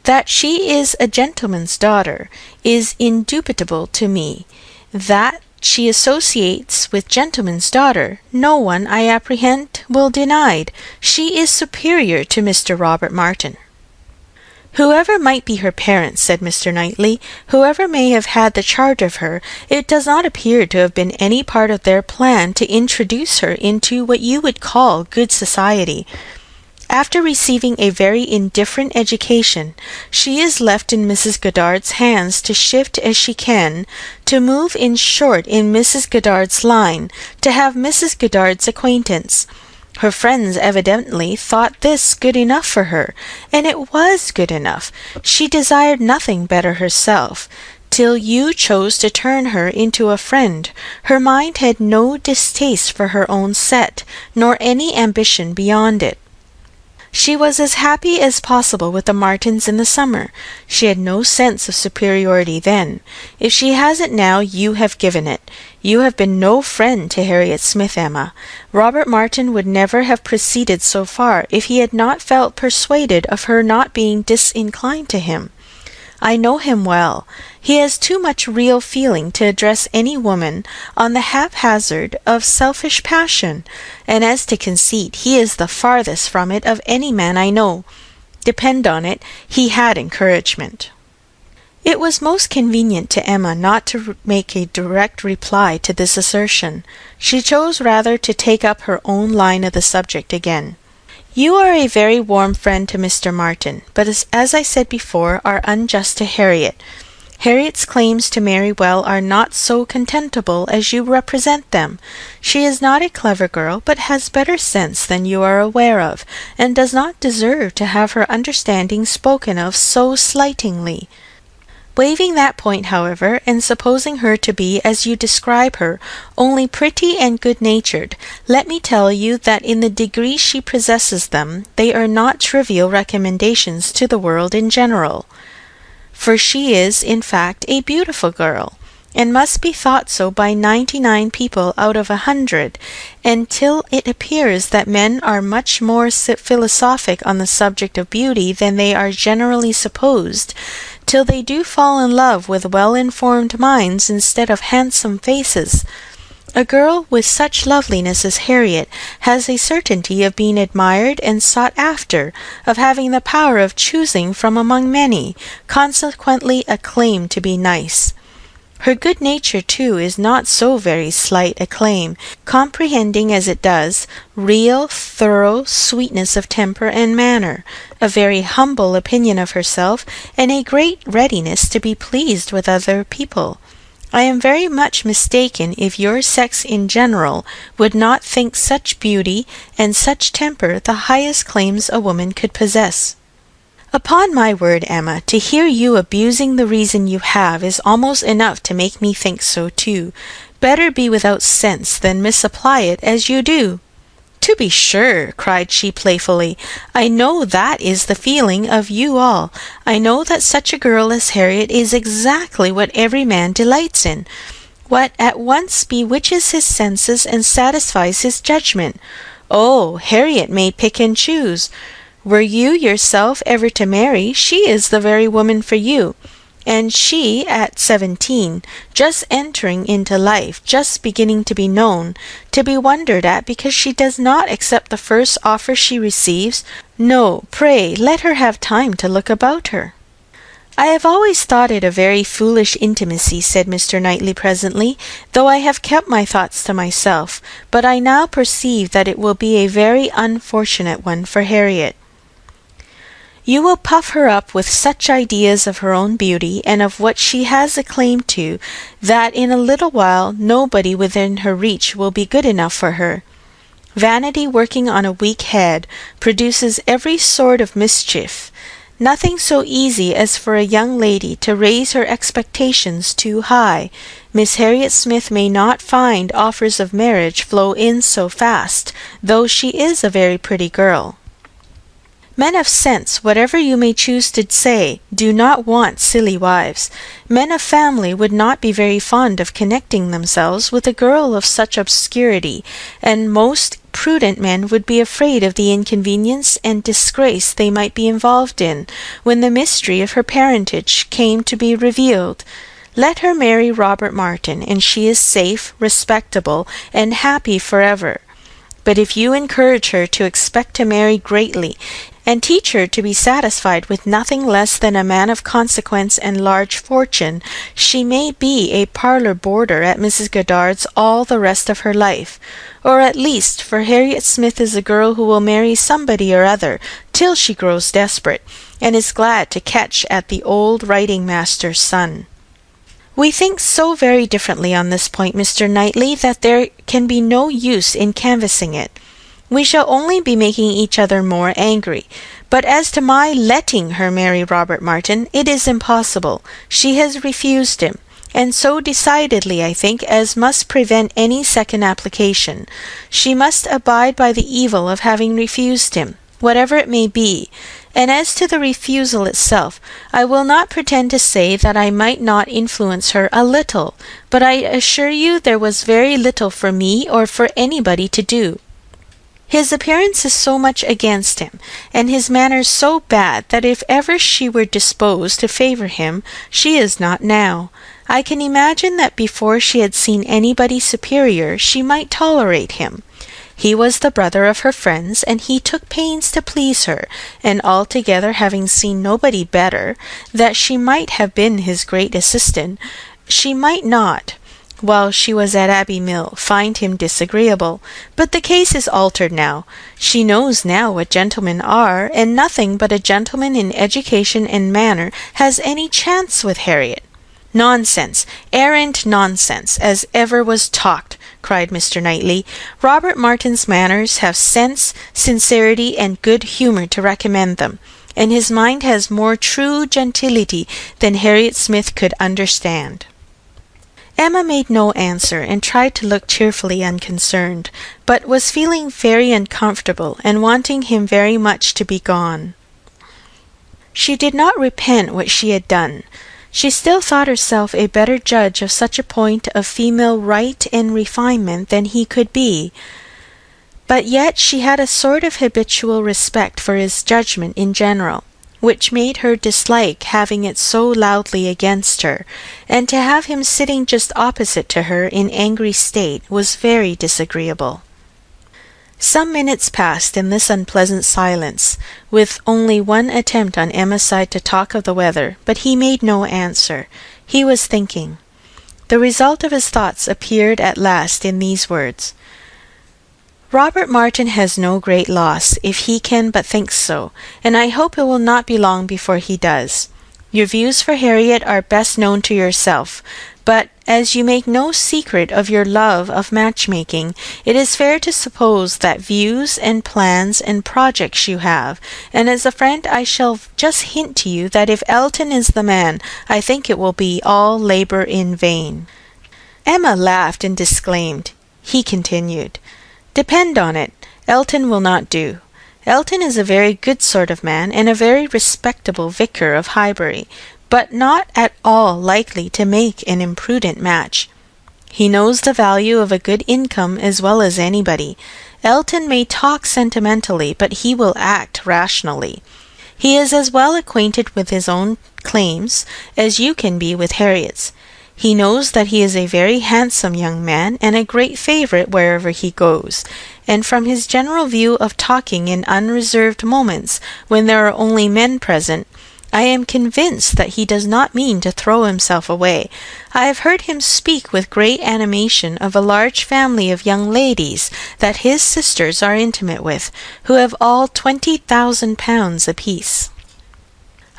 Speaker 2: That she is a gentleman's daughter is indubitable to me. That she associates with gentleman's daughter, no one, I apprehend, will deny. She is superior to Mr. Robert Martin. Whoever might be her parents, said Mr. Knightley, whoever may have had the charge of her, it does not appear to have been any part of their plan to introduce her into what you would call good society. After receiving a very indifferent education, she is left in Mrs. Goddard's hands to shift as she can, to move in short in Mrs. Goddard's line, to have Mrs. Goddard's acquaintance. Her friends evidently thought this good enough for her, and it was good enough. She desired nothing better herself. Till you chose to turn her into a friend, her mind had no distaste for her own set, nor any ambition beyond it. She was as happy as possible with the Martins in the summer. She had no sense of superiority then. If she has it now, you have given it. You have been no friend to Harriet Smith, Emma. Robert Martin would never have proceeded so far if he had not felt persuaded of her not being disinclined to him. I know him well. He has too much real feeling to address any woman on the haphazard of selfish passion, and as to conceit, he is the farthest from it of any man I know. Depend on it, he had encouragement. It was most convenient to Emma not to make a direct reply to this assertion. She chose rather to take up her own line of the subject again. You are a very warm friend to Mr. Martin, but as I said before, are unjust to Harriet. Harriet's claims to marry well are not so contemptible as you represent them. She is not a clever girl, but has better sense than you are aware of, and does not deserve to have her understanding spoken of so slightingly. Waiving that point, however, and supposing her to be, as you describe her, only pretty and good-natured, let me tell you that in the degree she possesses them, they are not trivial recommendations to the world in general. For she is, in fact, a beautiful girl, and must be thought so by 99 people out of 100, until it appears that men are much more philosophic on the subject of beauty than they are generally supposed, till they do fall in love with well-informed minds instead of handsome faces. A girl with such loveliness as Harriet has a certainty of being admired and sought after, of having the power of choosing from among many, consequently a claim to be nice. Her good nature, too, is not so very slight a claim, comprehending as it does real, thorough sweetness of temper and manner, a very humble opinion of herself, and a great readiness to be pleased with other people. I am very much mistaken if your sex in general would not think such beauty and such temper the highest claims a woman could possess. Upon my word, Emma, to hear you abusing the reason you have is almost enough to make me think so too. Better be without sense than misapply it as you do. To be sure, cried she playfully, I know that is the feeling of you all. I know that such a girl as Harriet is exactly what every man delights in, what at once bewitches his senses and satisfies his judgment. Oh, Harriet may pick and choose. Were you yourself ever to marry, she is the very woman for you. And she at 17, just entering into life, just beginning to be known, to be wondered at because she does not accept the first offer she receives. No, pray let her have time to look about her. I have always thought it a very foolish intimacy, said Mr. Knightley presently, though I have kept my thoughts to myself, but I now perceive that it will be a very unfortunate one for Harriet. You will puff her up with such ideas of her own beauty, and of what she has a claim to, that in a little while nobody within her reach will be good enough for her. Vanity working on a weak head produces every sort of mischief. Nothing so easy as for a young lady to raise her expectations too high. Miss Harriet Smith may not find offers of marriage flow in so fast, though she is a very pretty girl. Men of sense, whatever you may choose to say, do not want silly wives. Men of family would not be very fond of connecting themselves with a girl of such obscurity, and most prudent men would be afraid of the inconvenience and disgrace they might be involved in, when the mystery of her parentage came to be revealed. Let her marry Robert Martin, and she is safe, respectable, and happy forever. But if you encourage her to expect to marry greatly, and teach her to be satisfied with nothing less than a man of consequence and large fortune, she may be a parlour boarder at Mrs. Goddard's all the rest of her life, or at least, for Harriet Smith is a girl who will marry somebody or other till she grows desperate, and is glad to catch at the old writing-master's son. We think so very differently on this point, Mr. Knightley, that there can be no use in canvassing it. We shall only be making each other more angry. But as to my letting her marry Robert Martin, it is impossible. She has refused him, and so decidedly, I think, as must prevent any second application. She must abide by the evil of having refused him, whatever it may be. And as to the refusal itself, I will not pretend to say that I might not influence her a little, but I assure you there was very little for me or for anybody to do. His appearance is so much against him, and his manners so bad, that if ever she were disposed to favour him, she is not now. I can imagine that before she had seen anybody superior, she might tolerate him. He was the brother of her friends, and he took pains to please her, and altogether having seen nobody better, that she might have been his great assistant, she might not, while she was at Abbey Mill, find him disagreeable. But the case is altered now. She knows now what gentlemen are, and nothing but a gentleman in education and manner has any chance with Harriet. Nonsense, arrant nonsense, as ever was talked, cried Mr. Knightley. Robert Martin's manners have sense, sincerity, and good humour to recommend them, and his mind has more true gentility than Harriet Smith could understand." Emma made no answer, and tried to look cheerfully unconcerned, but was feeling very uncomfortable, and wanting him very much to be gone. She did not repent what she had done. She still thought herself a better judge of such a point of female right and refinement than he could be, but yet she had a sort of habitual respect for his judgment in general, which made her dislike having it so loudly against her, and to have him sitting just opposite to her in angry state was very disagreeable. Some minutes passed in this unpleasant silence, with only one attempt on Emma's side to talk of the weather, but he made no answer. He was thinking. The result of his thoughts appeared at last in these words: "Robert Martin has no great loss, if he can but think so, and I hope it will not be long before he does. Your views for Harriet are best known to yourself, but as you make no secret of your love of matchmaking, it is fair to suppose that views and plans and projects you have, and as a friend I shall just hint to you that if Elton is the man, I think it will be all labour in vain." Emma laughed and disclaimed. He continued: "Depend on it, Elton will not do. Elton is a very good sort of man, and a very respectable vicar of Highbury, but not at all likely to make an imprudent match. He knows the value of a good income as well as anybody. Elton may talk sentimentally, but he will act rationally. He is as well acquainted with his own claims as you can be with Harriet's. He knows that he is a very handsome young man, and a great favourite wherever he goes, and from his general view of talking in unreserved moments, when there are only men present, I am convinced that he does not mean to throw himself away. I have heard him speak with great animation of a large family of young ladies that his sisters are intimate with, who have all 20,000 pounds apiece."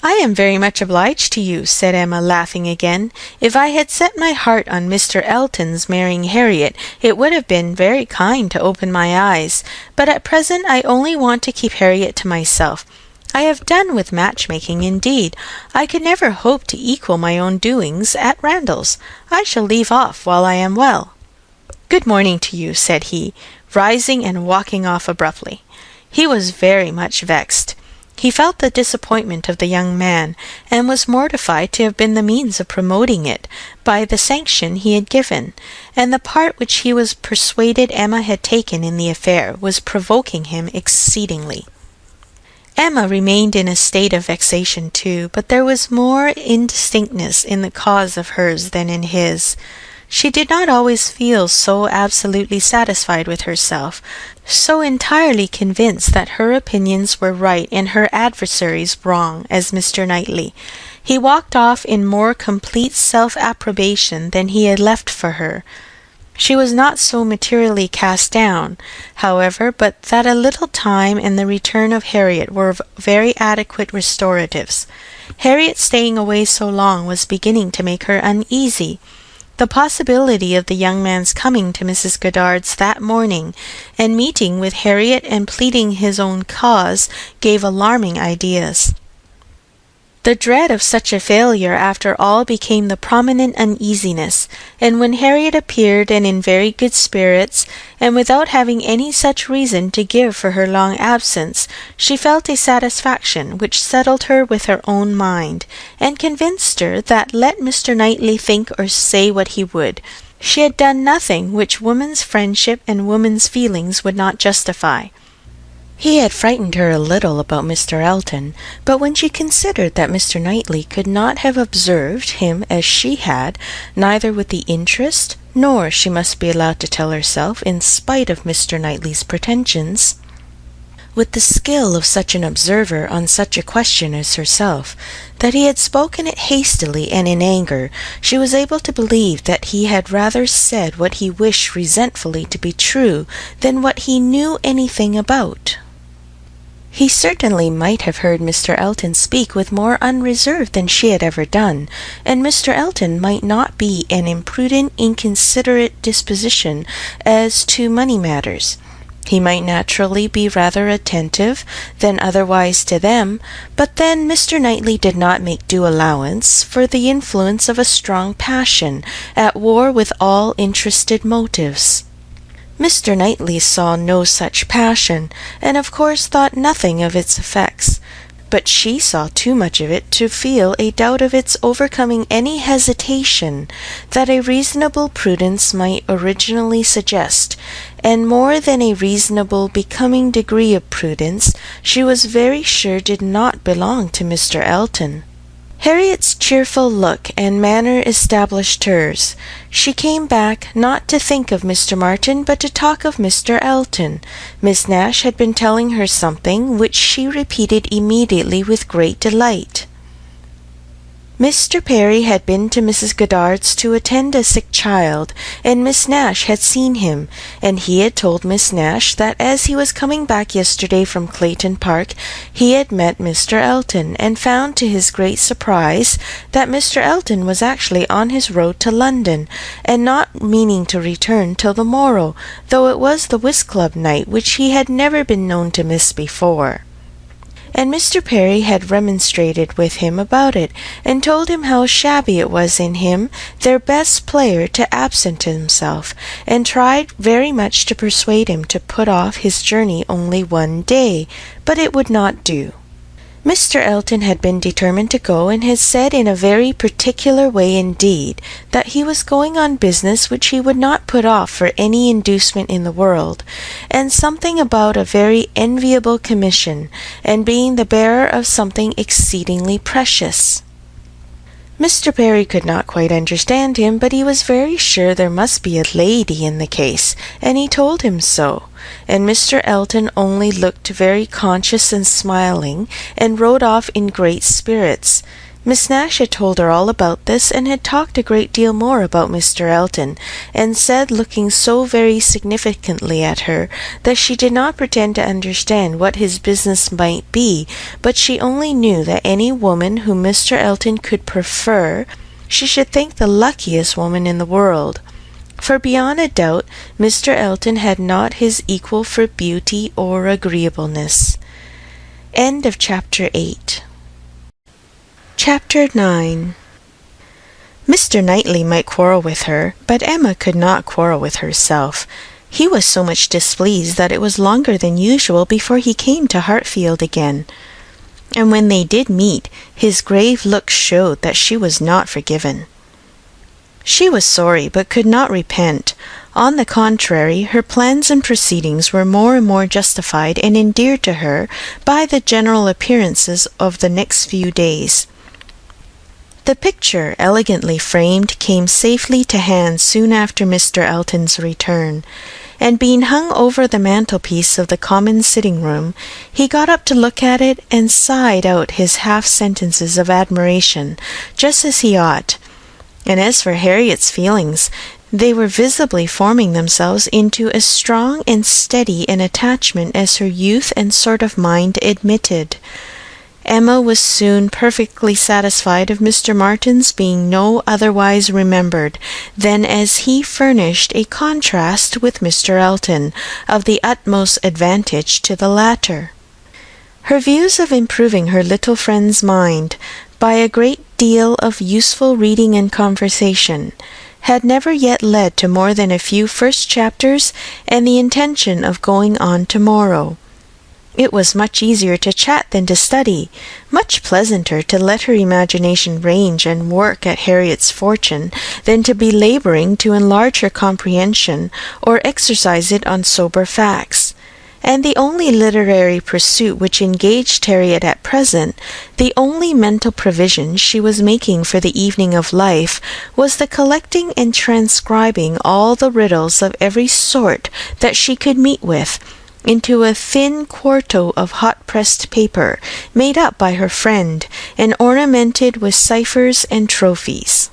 Speaker 2: "I am very much obliged to you," said Emma, laughing again. "If I had set my heart on Mr. Elton's marrying Harriet, it would have been very kind to open my eyes, but at present I only want to keep Harriet to myself. I have done with matchmaking, indeed. I could never hope to equal my own doings at Randalls. I shall leave off while I am well." "Good morning to you," said he, rising and walking off abruptly. He was very much vexed. He felt the disappointment of the young man, and was mortified to have been the means of promoting it by the sanction he had given, and the part which he was persuaded Emma had taken in the affair was provoking him exceedingly. Emma remained in a state of vexation too, but there was more indistinctness in the cause of hers than in his. She did not always feel so absolutely satisfied with herself, so entirely convinced that her opinions were right and her adversaries wrong, as Mr. Knightley. He walked off in more complete self-approbation than he had left for her. She was not so materially cast down, however, but that a little time and the return of Harriet were very adequate restoratives. Harriet staying away so long was beginning to make her uneasy. The possibility of the young man's coming to Mrs. Goddard's that morning, and meeting with Harriet and pleading his own cause, gave alarming ideas. The dread of such a failure after all became the prominent uneasiness, and when Harriet appeared and in very good spirits, and without having any such reason to give for her long absence, she felt a satisfaction which settled her with her own mind, and convinced her that let Mr. Knightley think or say what he would, she had done nothing which woman's friendship and woman's feelings would not justify. He had frightened her a little about Mr. Elton, but when she considered that Mr. Knightley could not have observed him as she had, neither with the interest, nor, she must be allowed to tell herself, in spite of Mr. Knightley's pretensions, with the skill of such an observer on such a question as herself, that he had spoken it hastily and in anger, she was able to believe that he had rather said what he wished resentfully to be true than what he knew anything about. He certainly might have heard Mr. Elton speak with more unreserve than she had ever done, and Mr. Elton might not be an imprudent, inconsiderate disposition as to money matters. He might naturally be rather attentive than otherwise to them, but then Mr. Knightley did not make due allowance for the influence of a strong passion at war with all interested motives. Mr. Knightley saw no such passion, and of course thought nothing of its effects, but she saw too much of it to feel a doubt of its overcoming any hesitation that a reasonable prudence might originally suggest, and more than a reasonable becoming degree of prudence she was very sure did not belong to Mr. Elton. Harriet's cheerful look and manner established hers. She came back, not to think of Mr. Martin, but to talk of Mr. Elton. Miss Nash had been telling her something, which she repeated immediately with great delight. Mr. Perry had been to Mrs. Goddard's to attend a sick child, and Miss Nash had seen him, and he had told Miss Nash that as he was coming back yesterday from Clayton Park he had met Mr. Elton, and found to his great surprise that Mr. Elton was actually on his road to London, and not meaning to return till the morrow, though it was the whist club night, which he had never been known to miss before. And Mr. Perry had remonstrated with him about it, and told him how shabby it was in him, their best player, to absent himself, and tried very much to persuade him to put off his journey only one day, but it would not do. Mr. Elton had been determined to go, and had said in a very particular way indeed that he was going on business which he would not put off for any inducement in the world, and something about a very enviable commission, and being the bearer of something exceedingly precious. Mr. Perry could not quite understand him, but he was very sure there must be a lady in the case, and he told him so, and Mr. Elton only looked very conscious and smiling, and rode off in great spirits. Miss Nash had told her all about this, and had talked a great deal more about Mr. Elton, and said, looking so very significantly at her, that she did not pretend to understand what his business might be, but she only knew that any woman whom Mr. Elton could prefer, she should think the luckiest woman in the world. For beyond a doubt Mr. Elton had not his equal for beauty or agreeableness. End of Chapter 8. Chapter 9. Mr. Knightley might quarrel with her, but Emma could not quarrel with herself. He was so much displeased that it was longer than usual before he came to Hartfield again. And when they did meet, his grave look showed that she was not forgiven. She was sorry, but could not repent. On the contrary, her plans and proceedings were more and more justified and endeared to her by the general appearances of the next few days. The picture, elegantly framed, came safely to hand soon after Mr. Elton's return, and being hung over the mantelpiece of the common sitting-room, he got up to look at it, and sighed out his half-sentences of admiration, just as he ought. And as for Harriet's feelings, they were visibly forming themselves into as strong and steady an attachment as her youth and sort of mind admitted. Emma was soon perfectly satisfied of Mr. Martin's being no otherwise remembered than as he furnished a contrast with Mr. Elton, of the utmost advantage to the latter. Her views of improving her little friend's mind by a great deal of useful reading and conversation had never yet led to more than a few first chapters and the intention of going on tomorrow. It was much easier to chat than to study, much pleasanter to let her imagination range and work at Harriet's fortune than to be labouring to enlarge her comprehension or exercise it on sober facts. And the only literary pursuit which engaged Harriet at present, the only mental provision she was making for the evening of life, was the collecting and transcribing all the riddles of every sort that she could meet with, into a thin quarto of hot-pressed paper, made up by her friend, and ornamented with ciphers and trophies.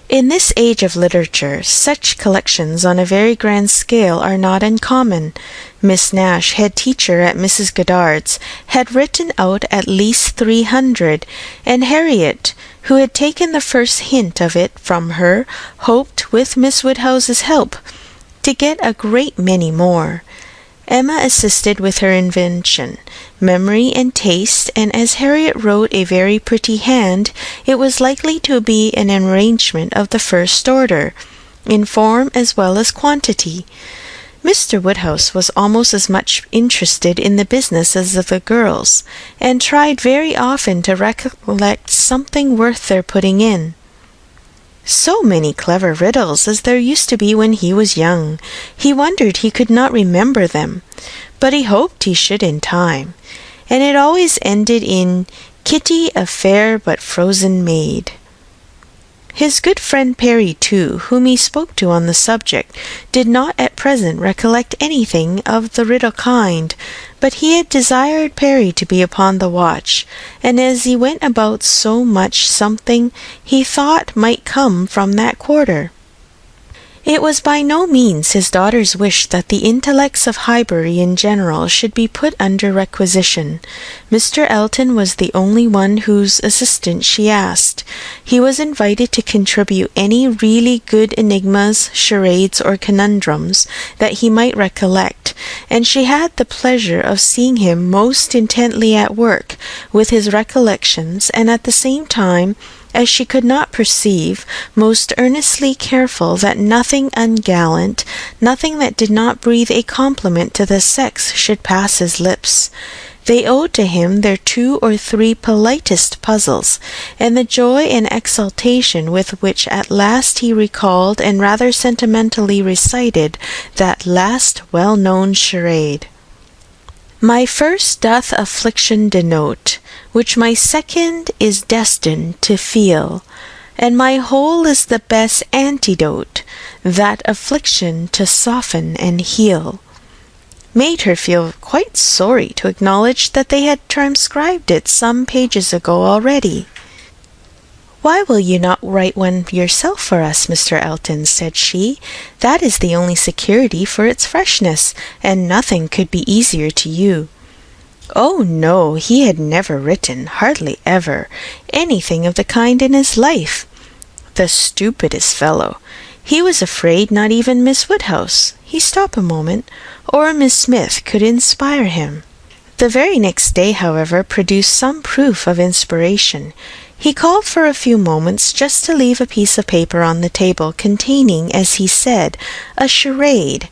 Speaker 2: In this age of literature, such collections on a very grand scale are not uncommon. Miss Nash, head teacher at Mrs. Goddard's, had written out at least 300, and Harriet, who had taken the first hint of it from her, hoped, with Miss Woodhouse's help, to get a great many more. Emma assisted with her invention, memory, and taste, and as Harriet wrote a very pretty hand, it was likely to be an arrangement of the first order, in form as well as quantity. Mr. Woodhouse was almost as much interested in the business as the girls, and tried very often to recollect something worth their putting in. So many clever riddles as there used to be when he was young. He wondered he could not remember them, but he hoped he should in time, and it always ended in Kitty, a fair but frozen maid. His good friend Perry, too, whom he spoke to on the subject, did not at present recollect anything of the riddle kind, but he had desired Perry to be upon the watch, and as he went about so much something he thought might come from that quarter. It was by no means his daughter's wish that the intellects of Highbury in general should be put under requisition. Mr. Elton was the only one whose assistance she asked. He was invited to contribute any really good enigmas, charades, or conundrums that he might recollect, and she had the pleasure of seeing him most intently at work with his recollections, and at the same time, as she could not perceive, most earnestly careful that nothing ungallant, nothing that did not breathe a compliment to the sex should pass his lips. They owed to him their 2 or 3 politest puzzles, and the joy and exultation with which at last he recalled and rather sentimentally recited that last well-known charade. My first doth affliction denote, which my second is destined to feel, and my whole is the best antidote, that affliction to soften and heal, made her feel quite sorry to acknowledge that they had transcribed it some pages ago already. "Why will you not write one yourself for us, Mr. Elton?" said she. "That is the only security for its freshness, and nothing could be easier to you." Oh no, he had never written, hardly ever, anything of the kind in his life. The stupidest fellow! He was afraid not even Miss Woodhouse, he stopped a moment, or Miss Smith could inspire him. The very next day, however, produced some proof of inspiration. He called for a few moments just to leave a piece of paper on the table containing, as he said, a charade,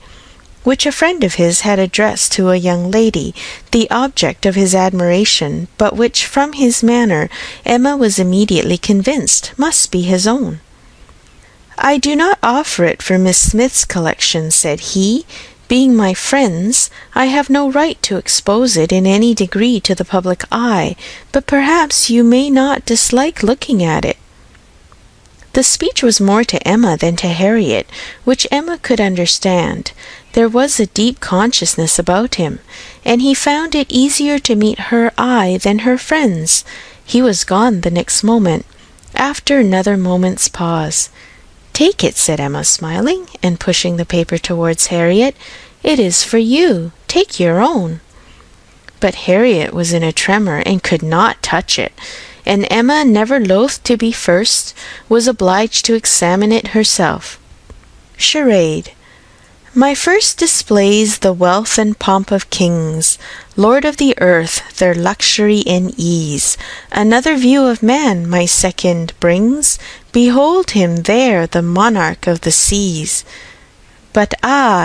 Speaker 2: which a friend of his had addressed to a young lady, the object of his admiration, but which, from his manner, Emma was immediately convinced must be his own. "I do not offer it for Miss Smith's collection," said he. "Being my friend's, I have no right to expose it in any degree to the public eye, but perhaps you may not dislike looking at it." The speech was more to Emma than to Harriet, which Emma could understand. There was a deep consciousness about him, and he found it easier to meet her eye than her friend's. He was gone the next moment, after another moment's pause. "Take it," said Emma, smiling, and pushing the paper towards Harriet. "It is for you. Take your own." But Harriet was in a tremor and could not touch it, and Emma, never loath to be first, was obliged to examine it herself. Charade. My first displays the wealth and pomp of kings, lord of the earth, their luxury and ease. Another view of man my second brings. Behold him there, the monarch of the seas. But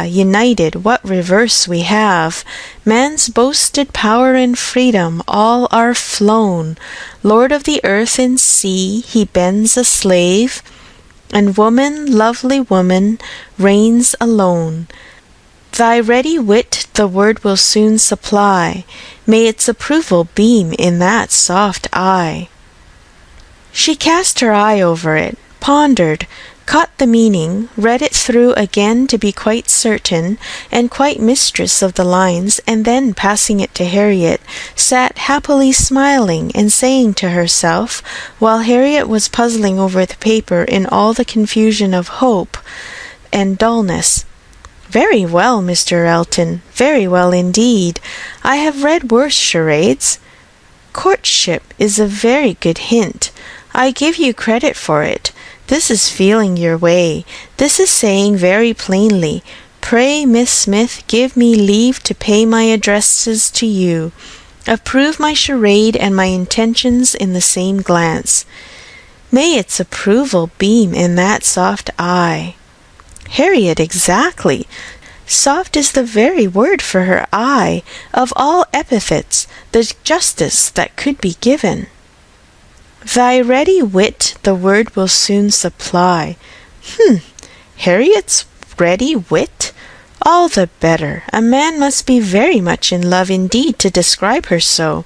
Speaker 2: united, what reverse we have! Man's boasted power and freedom all are flown. Lord of the earth and sea, he bends a slave, and woman, lovely woman, reigns alone. Thy ready wit the word will soon supply. May its approval beam in that soft eye. She cast her eye over it, pondered, caught the meaning, read it through again to be quite certain, and quite mistress of the lines, and then, passing it to Harriet, sat happily smiling and saying to herself, while Harriet was puzzling over the paper in all the confusion of hope and dullness, "Very well, Mr. Elton, very well indeed. I have read worse charades. Courtship is a very good hint. I give you credit for it. This is feeling your way. This is saying very plainly, Pray, Miss Smith, give me leave to pay my addresses to you. Approve my charade and my intentions in the same glance. May its approval beam in that soft eye. Harriet, exactly. Soft is the very word for her eye. Of all epithets, the justest that could be given. Thy ready wit the word will soon supply. Harriet's ready wit? All the better. A man must be very much in love indeed to describe her so.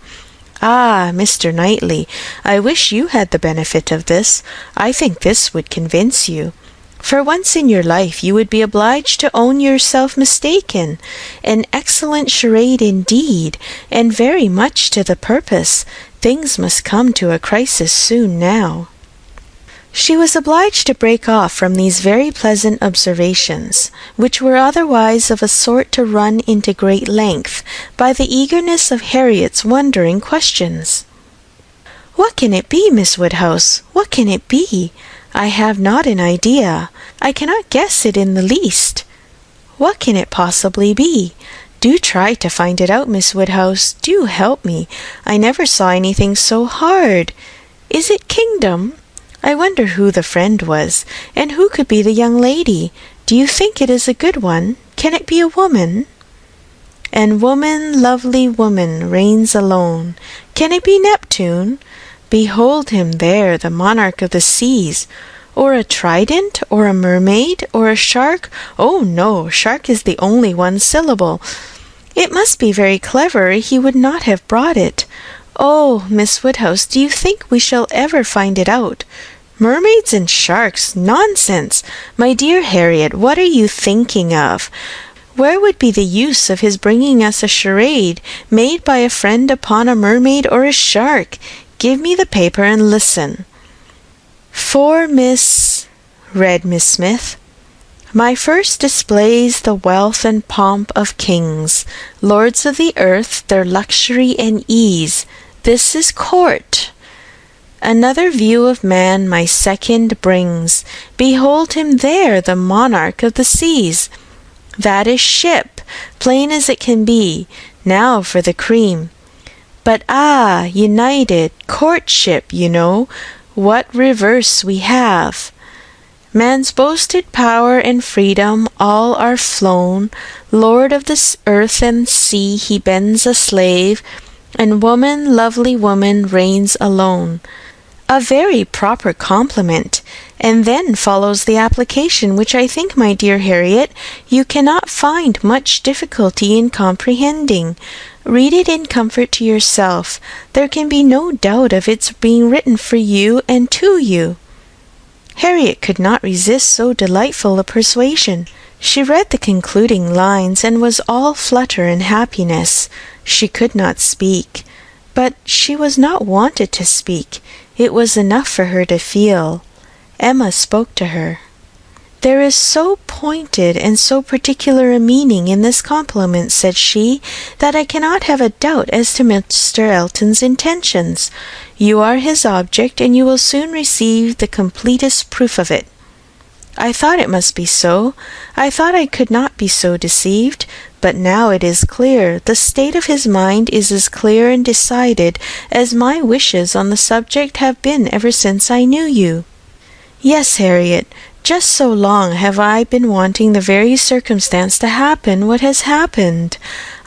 Speaker 2: Ah, Mr. Knightley, I wish you had the benefit of this. I think this would convince you. For once in your life you would be obliged to own yourself mistaken. An excellent charade indeed, and very much to the purpose. Things must come to a crisis soon now. She was obliged to break off from these very pleasant observations, which were otherwise of a sort to run into great length, by the eagerness of Harriet's wondering questions. "What can it be, Miss Woodhouse? What can it be? I have not an idea. I cannot guess it in the least. What can it possibly be? Do try to find it out, Miss Woodhouse. Do help me. I never saw anything so hard. Is it kingdom? I wonder who the friend was, and who could be the young lady. Do you think it is a good one? Can it be a woman? And woman, lovely woman, reigns alone. Can it be Neptune? Behold him there, the monarch of the seas. Or a trident, or a mermaid, or a shark? Oh no, shark is the only one syllable. It must be very clever, he would not have brought it. Oh, Miss Woodhouse, do you think we shall ever find it out? Mermaids and sharks, nonsense! My dear Harriet, what are you thinking of? Where would be the use of his bringing us a charade made by a friend upon a mermaid or a shark? Give me the paper and listen. For Miss, read Miss Smith, my first displays the wealth and pomp of kings, lords of the earth, their luxury and ease. This is court. Another view of man my second brings. Behold him there, the monarch of the seas. That is ship, plain as it can be. Now for the cream. But ah, united, courtship, you know, what reverse we have. Man's boasted power and freedom all are flown. Lord of this earth and sea, he bends a slave, and woman, lovely woman, reigns alone. A very proper compliment, and then follows the application, which I think, my dear Harriet, you cannot find much difficulty in comprehending. Read it in comfort to yourself. There can be no doubt of its being written for you and to you. Harriet could not resist so delightful a persuasion. She read the concluding lines, and was all flutter and happiness. She could not speak, but she was not wanted to speak. It was enough for her to feel. Emma spoke to her. There is so pointed and so particular a meaning in this compliment, said she, that I cannot have a doubt as to Mr. Elton's intentions. You are his object, and you will soon receive the completest proof of it. I thought it must be so. I thought I could not be so deceived. But now it is clear. The state of his mind is as clear and decided as my wishes on the subject have been ever since I knew you. Yes, Harriet, just so long have I been wanting the very circumstance to happen what has happened.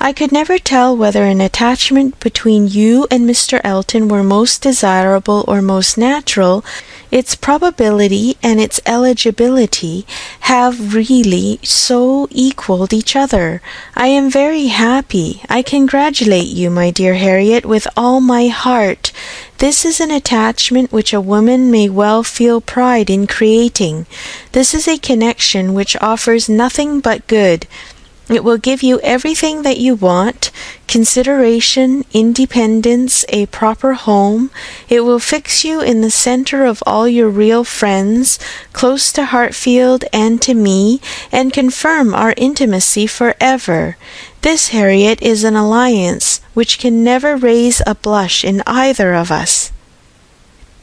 Speaker 2: I could never tell whether an attachment between you and Mr. Elton were most desirable or most natural. Its probability and its eligibility have really so equalled each other. I am very happy. I congratulate you, my dear Harriet, with all my heart. This is an attachment which a woman may well feel pride in creating. This is a connection which offers nothing but good. It will give you everything that you want, consideration, independence, a proper home. It will fix you in the centre of all your real friends, close to Hartfield and to me, and confirm our intimacy for ever. This, Harriet, is an alliance which can never raise a blush in either of us.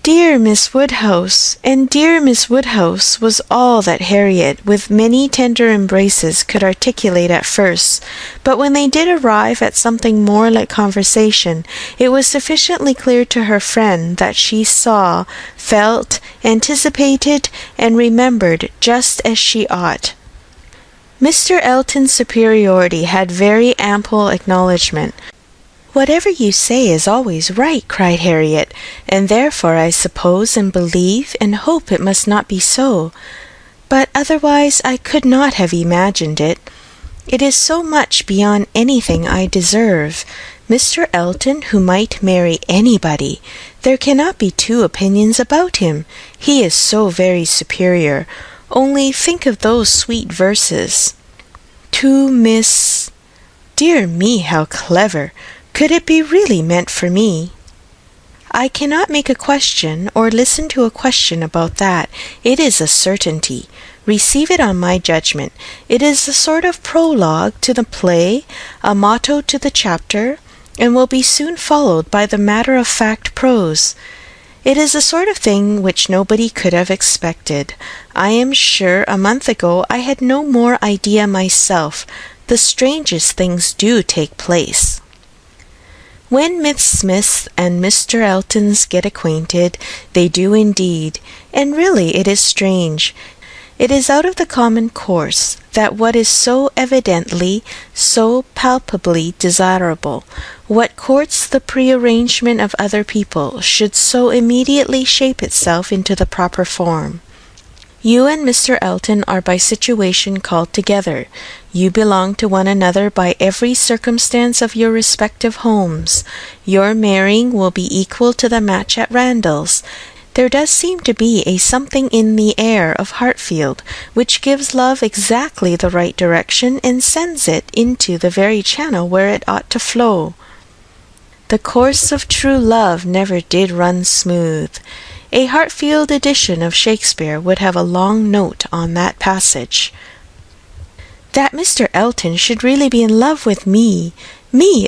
Speaker 2: dear Miss Woodhouse, and dear Miss Woodhouse was all that Harriet, with many tender embraces, could articulate at first, but when they did arrive at something more like conversation, it was sufficiently clear to her friend that she saw, felt, anticipated, and remembered just as she ought. Mr. Elton's superiority had very ample acknowledgment. "Whatever you say is always right," cried Harriet, "and therefore I suppose and believe and hope it must not be so. But otherwise I could not have imagined it. It is so much beyond anything I deserve. Mr. Elton, who might marry anybody. There cannot be two opinions about him. He is so very superior. Only think of those sweet verses. To Miss... Dear me, how clever! Could it be really meant for me? I cannot make a question or listen to a question about that. It is a certainty. Receive it on my judgment. It is a sort of prologue to the play, a motto to the chapter, and will be soon followed by the matter-of-fact prose. It is a sort of thing which nobody could have expected. I am sure a month ago I had no more idea myself. The strangest things do take place. When Miss Smiths and Mr. Eltons get acquainted, they do indeed, and really it is strange. It is out of the common course that what is so evidently, so palpably desirable, what courts the prearrangement of other people, should so immediately shape itself into the proper form. You and Mr. Elton are by situation called together. You belong to one another by every circumstance of your respective homes. Your marrying will be equal to the match at Randall's. There does seem to be a something in the air of Hartfield which gives love exactly the right direction and sends it into the very channel where it ought to flow. The course of true love never did run smooth. A Hartfield edition of Shakespeare would have a long note on that passage. That Mr. Elton should really be in love with me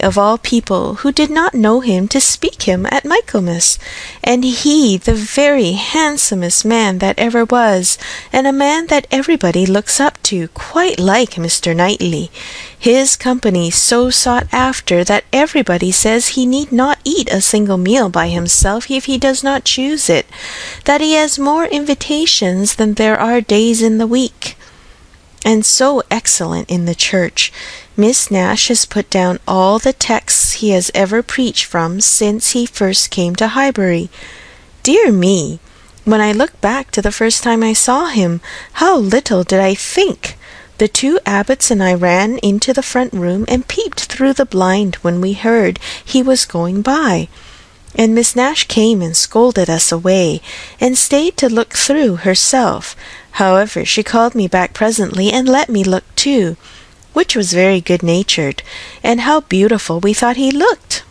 Speaker 2: of all people, who did not know him to speak him at Michaelmas, and he the very handsomest man that ever was, and a man that everybody looks up to, quite like Mr. Knightley. His company so sought after that everybody says he need not eat a single meal by himself if he does not choose it, that he has more invitations than there are days in the week. And so excellent in the church. Miss Nash has put down all the texts he has ever preached from since he first came to Highbury. Dear me, when I look back to the first time I saw him, how little did I think! The two abbots and I ran into the front room and peeped through the blind when we heard he was going by. And Miss Nash came and scolded us away, and stayed to look through herself. However, she called me back presently and let me look too, which was very good-natured, and how beautiful we thought he looked!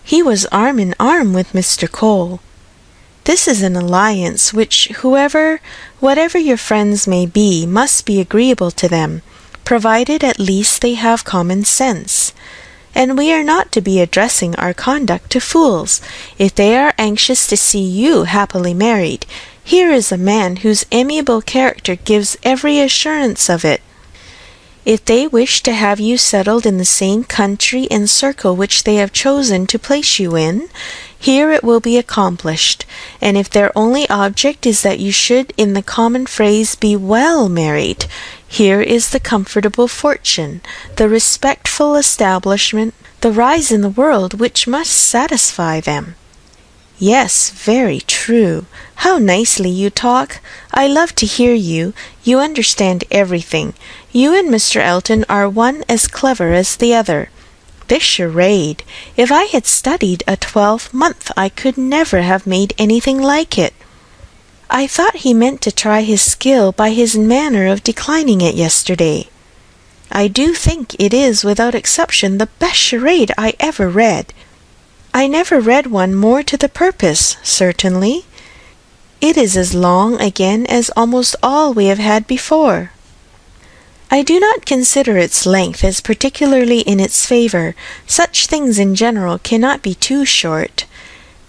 Speaker 2: He was arm in arm with Mr. Cole. This is an alliance which whatever your friends may be, must be agreeable to them, provided at least they have common sense. And we are not to be addressing our conduct to fools. If they are anxious to see you happily married, here is a man whose amiable character gives every assurance of it. If they wish to have you settled in the same country and circle which they have chosen to place you in, here it will be accomplished, and if their only object is that you should, in the common phrase, be well married, here is the comfortable fortune, the respectful establishment, the rise in the world which must satisfy them. Yes, very true. How nicely you talk. I love to hear you. You understand everything. You and Mr. Elton are one as clever as the other. This charade, if I had studied a 12-month, I could never have made anything like it. I thought he meant to try his skill by his manner of declining it yesterday. I do think it is, without exception, the best charade I ever read. I never read one more to the purpose, certainly. It is as long again as almost all we have had before. I do not consider its length as particularly in its favour. Such things in general cannot be too short.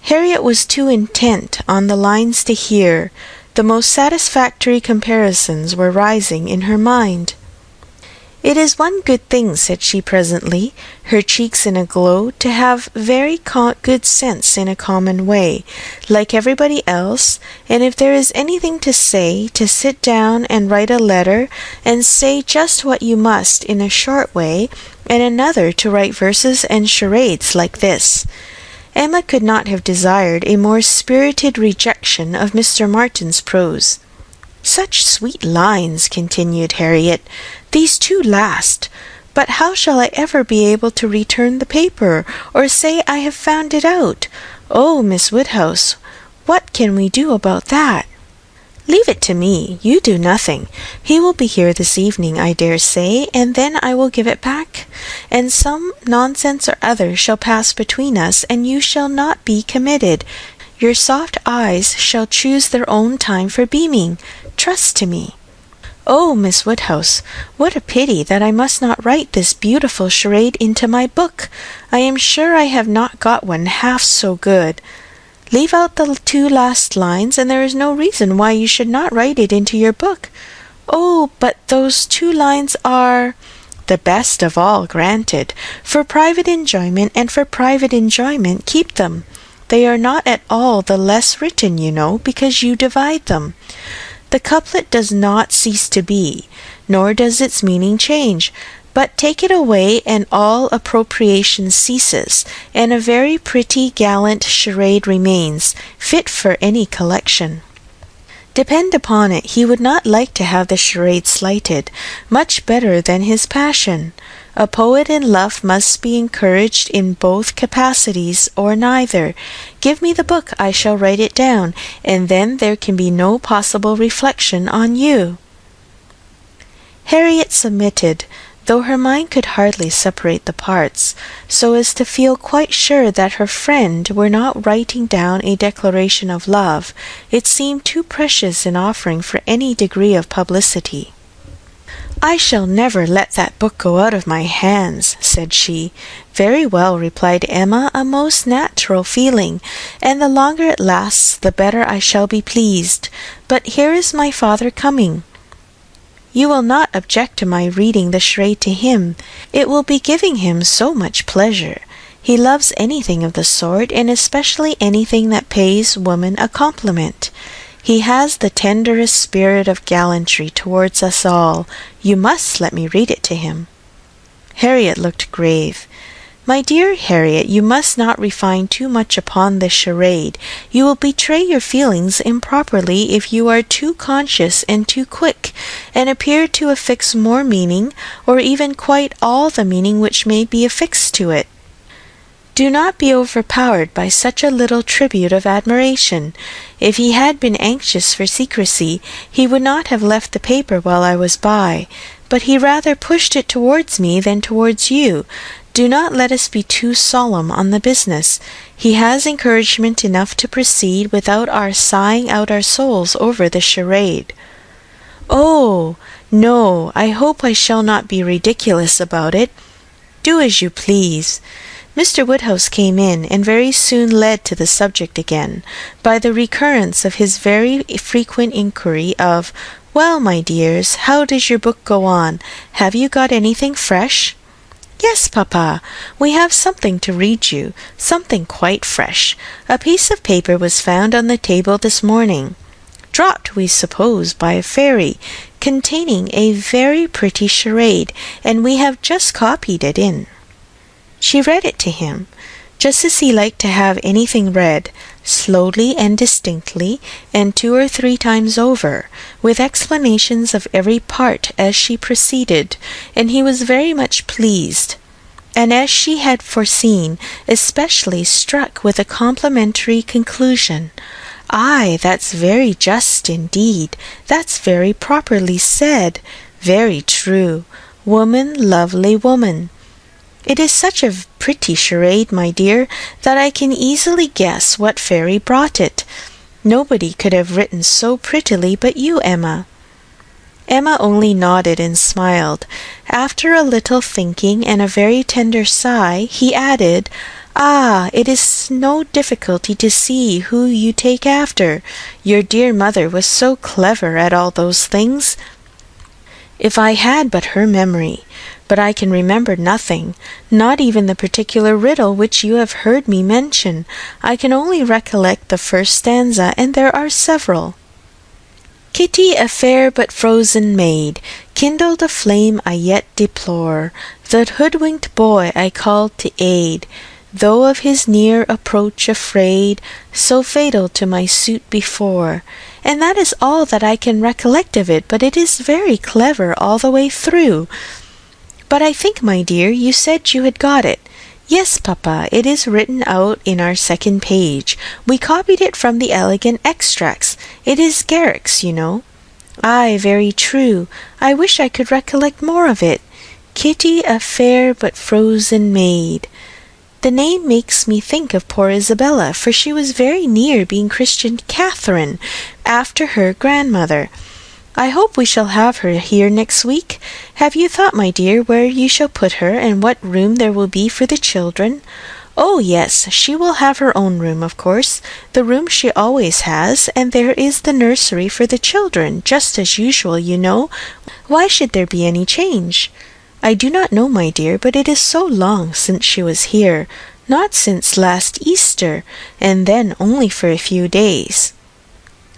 Speaker 2: Harriet was too intent on the lines to hear. The most satisfactory comparisons were rising in her mind. "It is one good thing," said she presently, her cheeks in a glow, "to have very good sense in a common way, like everybody else, and if there is anything to say, to sit down and write a letter, and say just what you must in a short way, and another to write verses and charades like this." Emma could not have desired a more spirited rejection of Mr. Martin's prose. "Such sweet lines," continued Harriet, "these two last. But how shall I ever be able to return the paper, or say I have found it out? Oh, Miss Woodhouse, what can we do about that?" "Leave it to me. You do nothing. He will be here this evening, I dare say, and then I will give it back, and some nonsense or other shall pass between us, and you shall not be committed. Your soft eyes shall choose their own time for beaming. Trust to me." "Oh, Miss Woodhouse, what a pity that I must not write this beautiful charade into my book! I am sure I have not got one half so good. Leave out the two last lines, and there is no reason why you should not write it into your book." "Oh, but those two lines are—" "The best of all, granted. For private enjoyment, and for private enjoyment keep them. They are not at all the less written, you know, because you divide them. The couplet does not cease to be, nor does its meaning change, but take it away and all appropriation ceases, and a very pretty gallant charade remains, fit for any collection. Depend upon it, he would not like to have the charade slighted, much better than his passion. A poet in love must be encouraged in both capacities, or neither. Give me the book, I shall write it down, and then there can be no possible reflection on you." Harriet submitted, though her mind could hardly separate the parts, so as to feel quite sure that her friend were not writing down a declaration of love. It seemed too precious an offering for any degree of publicity. "I shall never let that book go out of my hands," said she. "Very well," replied Emma, "a most natural feeling, and the longer it lasts the better I shall be pleased. But here is my father coming. You will not object to my reading the charade to him. It will be giving him so much pleasure. He loves anything of the sort, and especially anything that pays woman a compliment. He has the tenderest spirit of gallantry towards us all. You must let me read it to him." Harriet looked grave. "My dear Harriet, you must not refine too much upon the charade. You will betray your feelings improperly if you are too conscious and too quick, and appear to affix more meaning, or even quite all the meaning which may be affixed to it. Do not be overpowered by such a little tribute of admiration. If he had been anxious for secrecy, he would not have left the paper while I was by, but he rather pushed it towards me than towards you. Do not let us be too solemn on the business. He has encouragement enough to proceed without our sighing out our souls over the charade." "Oh, no, I hope I shall not be ridiculous about it. Do as you please." Mr. Woodhouse came in, and very soon led to the subject again, by the recurrence of his very frequent inquiry of, "Well, my dears, how does your book go on? Have you got anything fresh?" "Yes, papa, we have something to read you, something quite fresh. A piece of paper was found on the table this morning, dropped, we suppose, by a fairy, containing a very pretty charade, and we have just copied it in." She read it to him, just as he liked to have anything read, slowly and distinctly, and 2 or 3 times over, with explanations of every part as she proceeded, and he was very much pleased, and, as she had foreseen, especially struck with a complimentary conclusion. "Ay, that's very just indeed. That's very properly said. Very true. Woman, lovely woman. It is such a pretty charade, my dear, that I can easily guess what fairy brought it. Nobody could have written so prettily but you, Emma." Emma only nodded and smiled. After a little thinking and a very tender sigh, he added, Ah, it is no difficulty to see who you take after. Your dear mother was so clever at all those things. If I had but her memory, but I can remember nothing, not even the particular riddle which you have heard me mention. I can only recollect the first stanza, and there are several. Kitty, a fair but frozen maid, kindled a flame I yet deplore. The hoodwinked boy I called to aid, though of his near approach afraid, so fatal to my suit before. And that is all that I can recollect of it, but it is very clever all the way through. But I think, my dear, you said you had got it. Yes, papa, it is written out in our second page. We copied it from the elegant extracts. It is Garrick's, you know. Ay, very true. I wish I could recollect more of it. Kitty, a fair but frozen maid. The name makes me think of poor Isabella, for she was very near being christened Catherine, after her grandmother. I hope we shall have her here next week. Have you thought, my dear, where you shall put her, and what room there will be for the children? Oh, yes, she will have her own room, of course, the room she always has, and there is the nursery for the children, just as usual, you know. Why should there be any change? I do not know, my dear, but it is so long since she was here, not since last Easter, and then only for a few days.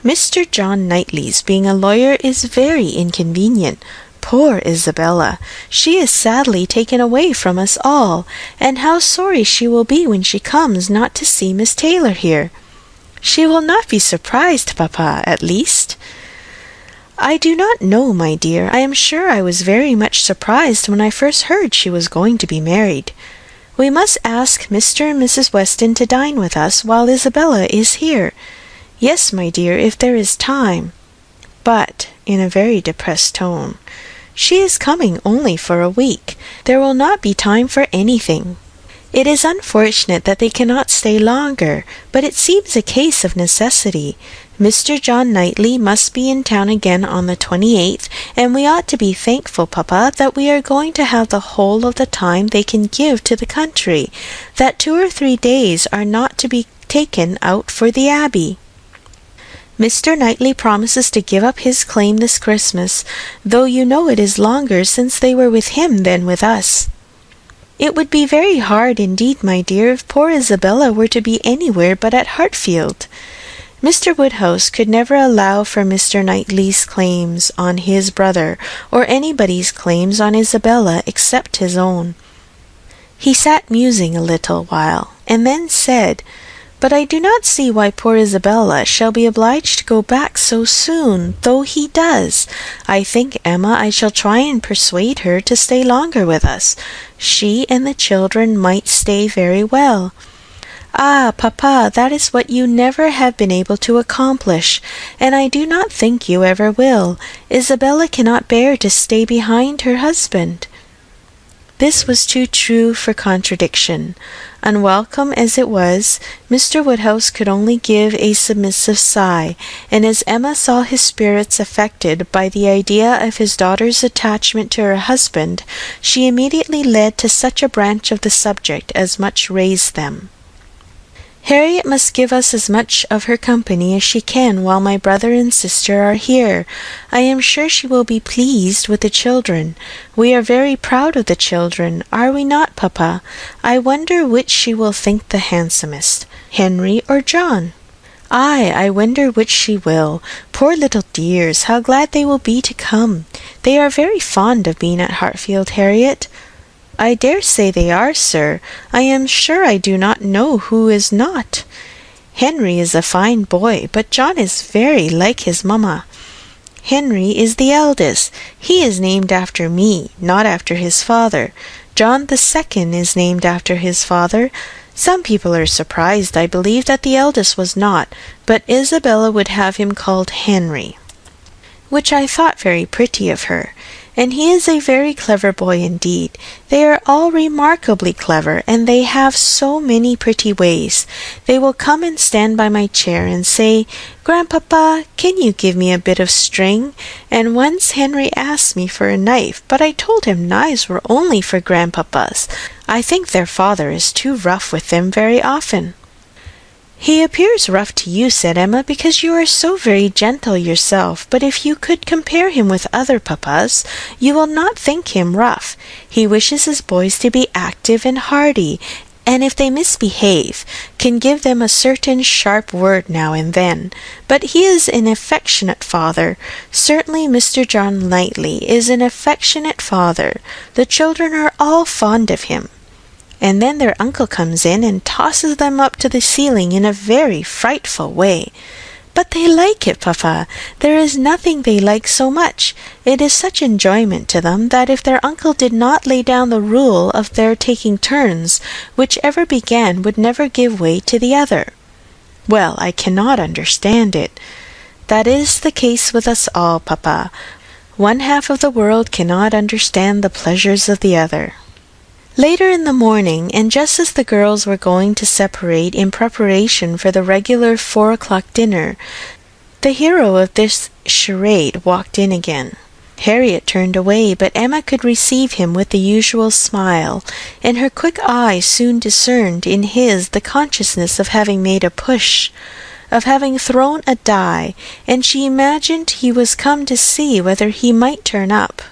Speaker 2: Mr. John Knightley's being a lawyer is very inconvenient. Poor Isabella! She is sadly taken away from us all, and how sorry she will be when she comes not to see Miss Taylor here. She will not be surprised, papa, at least. I do not know, my dear. I am sure I was very much surprised when I first heard she was going to be married. We must ask Mr. and Mrs. Weston to dine with us while Isabella is here. Yes, my dear, if there is time. But, in a very depressed tone, she is coming only for a week. There will not be time for anything. It is unfortunate that they cannot stay longer, but it seems a case of necessity. Mr. John Knightley must be in town again on the 28th, and we ought to be thankful, papa, that we are going to have the whole of the time they can give to the country, that 2 or 3 days are not to be taken out for the Abbey. Mr. Knightley promises to give up his claim this Christmas, though you know it is longer since they were with him than with us. It would be very hard indeed, my dear, if poor Isabella were to be anywhere but at Hartfield. Mr. Woodhouse could never allow for Mr. Knightley's claims on his brother, or anybody's claims on Isabella except his own. He sat musing a little while, and then said, "But I do not see why poor Isabella shall be obliged to go back so soon, though he does. I think, Emma, I shall try and persuade her to stay longer with us. She and the children might stay very well." "Ah, papa, that is what you never have been able to accomplish, and I do not think you ever will. Isabella cannot bear to stay behind her husband." This was too true for contradiction. Unwelcome as it was, Mr. Woodhouse could only give a submissive sigh, and as Emma saw his spirits affected by the idea of his daughter's attachment to her husband, she immediately led to such a branch of the subject as much raised them. "Harriet must give us as much of her company as she can while my brother and sister are here. I am sure she will be pleased with the children. We are very proud of the children, are we not, papa? I wonder which she will think the handsomest, Henry or John? Ay, I wonder which she will. Poor little dears, how glad they will be to come. They are very fond of being at Hartfield, Harriet." "I dare say they are, sir. I am sure I do not know who is not. Henry is a fine boy, but John is very like his mamma. Henry is the eldest. He is named after me, not after his father. John the second is named after his father. Some people are surprised, I believe, that the eldest was not, but Isabella would have him called Henry, which I thought very pretty of her. and he is a very clever boy indeed. They are all remarkably clever, and they have so many pretty ways. They will come and stand by my chair and say, 'Grandpapa, can you give me a bit of string?' And once Henry asked me for a knife, but I told him knives were only for grandpapas. I think their father is too rough with them very often." "He appears rough to you," said Emma, "because you are so very gentle yourself, but if you could compare him with other papas, you will not think him rough. He wishes his boys to be active and hardy, and if they misbehave, can give them a certain sharp word now and then. But he is an affectionate father. Certainly Mr. John Knightley is an affectionate father. The children are all fond of him." And then their uncle comes in and tosses them up to the ceiling in a very frightful way. "But they like it, papa. There is nothing they like so much. It is such enjoyment to them that if their uncle did not lay down the rule of their taking turns, whichever began would never give way to the other." "Well, I cannot understand it." "That is the case with us all, papa. One half of the world cannot understand the pleasures of the other." Later in the morning, and just as the girls were going to separate in preparation for the regular 4 o'clock dinner, the hero of this charade walked in again. Harriet turned away, but Emma could receive him with the usual smile, and her quick eye soon discerned in his the consciousness of having made a push, of having thrown a die, and she imagined he was come to see whether he might turn up.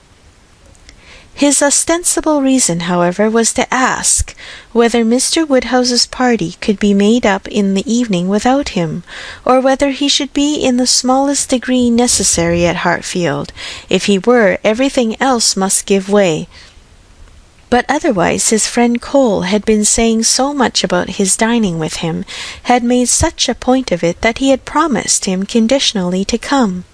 Speaker 2: His ostensible reason, however, was to ask whether Mr. Woodhouse's party could be made up in the evening without him, or whether he should be in the smallest degree necessary at Hartfield. If he were, everything else must give way. But otherwise his friend Cole had been saying so much about his dining with him, had made such a point of it, that he had promised him conditionally to come.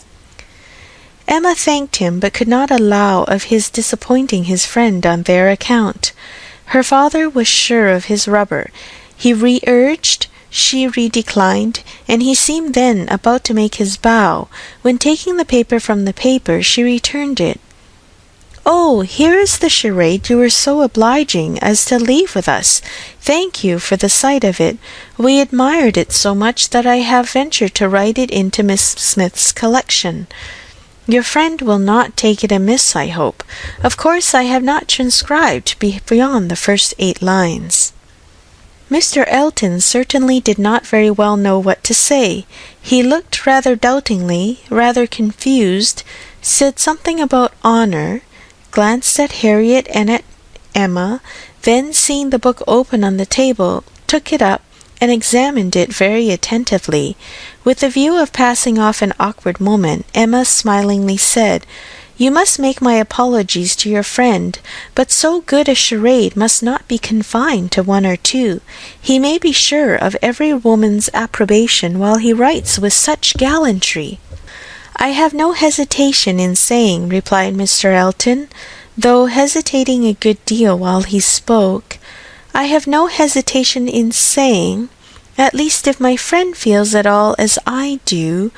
Speaker 2: Emma thanked him, but could not allow of his disappointing his friend on their account. Her father was sure of his rubber. He re-urged, she re-declined, and he seemed then about to make his bow, when taking the paper from the paper, she returned it. "Oh, here is the charade you were so obliging as to leave with us. Thank you for the sight of it. We admired it so much that I have ventured to write it into Miss Smith's collection. Your friend will not take it amiss, I hope. Of course I have not transcribed beyond the first 8 lines." Mr. Elton certainly did not very well know what to say. He looked rather doubtingly, rather confused, said something about honour, glanced at Harriet and at Emma, then seeing the book open on the table, took it up and examined it very attentively. With the view of passing off an awkward moment, Emma smilingly said, "You must make my apologies to your friend, but so good a charade must not be confined to 1 or 2. He may be sure of every woman's approbation while he writes with such gallantry." "I have no hesitation in saying," replied Mr. Elton, though hesitating a good deal while he spoke, "I have no hesitation in saying, at least if my friend feels at all as I do,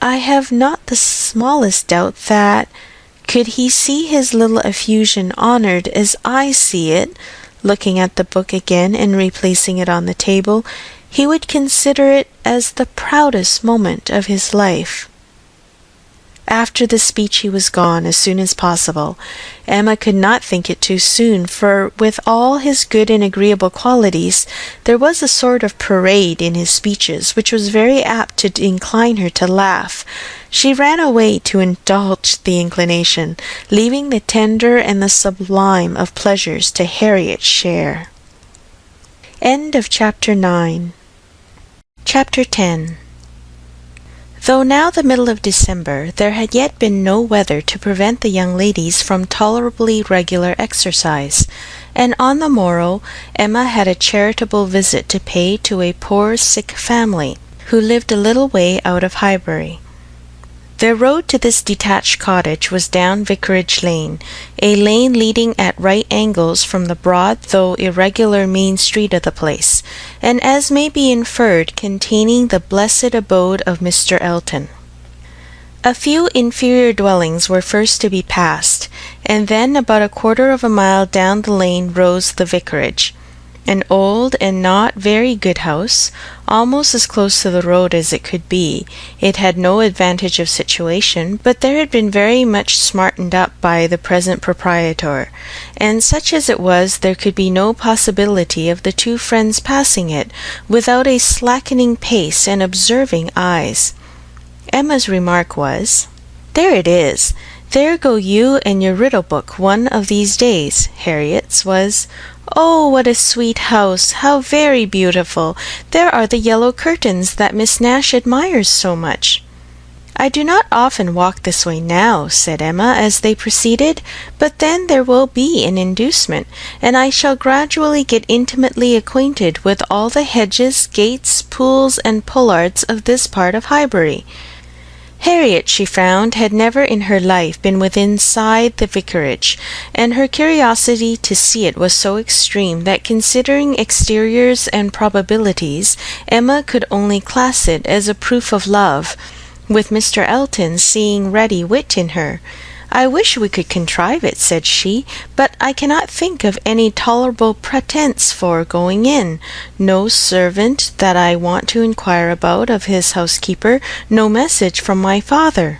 Speaker 2: I have not the smallest doubt that, could he see his little effusion honoured as I see it," looking at the book again and replacing it on the table, "he would consider it as the proudest moment of his life." After the speech he was gone as soon as possible. Emma could not think it too soon, for with all his good and agreeable qualities, there was a sort of parade in his speeches which was very apt to incline her to laugh. She ran away to indulge the inclination, leaving the tender and the sublime of pleasures to Harriet's share. End of Chapter 9. Chapter 10. Though now the middle of December, there had yet been no weather to prevent the young ladies from tolerably regular exercise, and on the morrow Emma had a charitable visit to pay to a poor sick family, who lived a little way out of Highbury. Their road to this detached cottage was down Vicarage Lane, a lane leading at right angles from the broad though irregular main street of the place, and as may be inferred containing the blessed abode of Mr. Elton. A few inferior dwellings were first to be passed, and then about a quarter of a mile down the lane rose the vicarage. An old and not very good house, almost as close to the road as it could be. It had no advantage of situation, but there had been very much smartened up by the present proprietor, and such as it was, there could be no possibility of the two friends passing it without a slackening pace and observing eyes. Emma's remark was, "There it is. There go you and your riddle book one of these days." Harriet's was, "Oh, what a sweet house! How very beautiful! There are the yellow curtains that Miss Nash admires so much." "I do not often walk this way now," said Emma, as they proceeded, "but then there will be an inducement, and I shall gradually get intimately acquainted with all the hedges, gates, pools, and pollards of this part of Highbury." Harriet, she found, had never in her life been within side the vicarage, and her curiosity to see it was so extreme that, considering exteriors and probabilities, Emma could only class it as a proof of love, with Mr. Elton seeing ready wit in her. "I wish we could contrive it," said she, "but I cannot think of any tolerable pretence for going in. No servant that I want to inquire about of his housekeeper, no message from my father."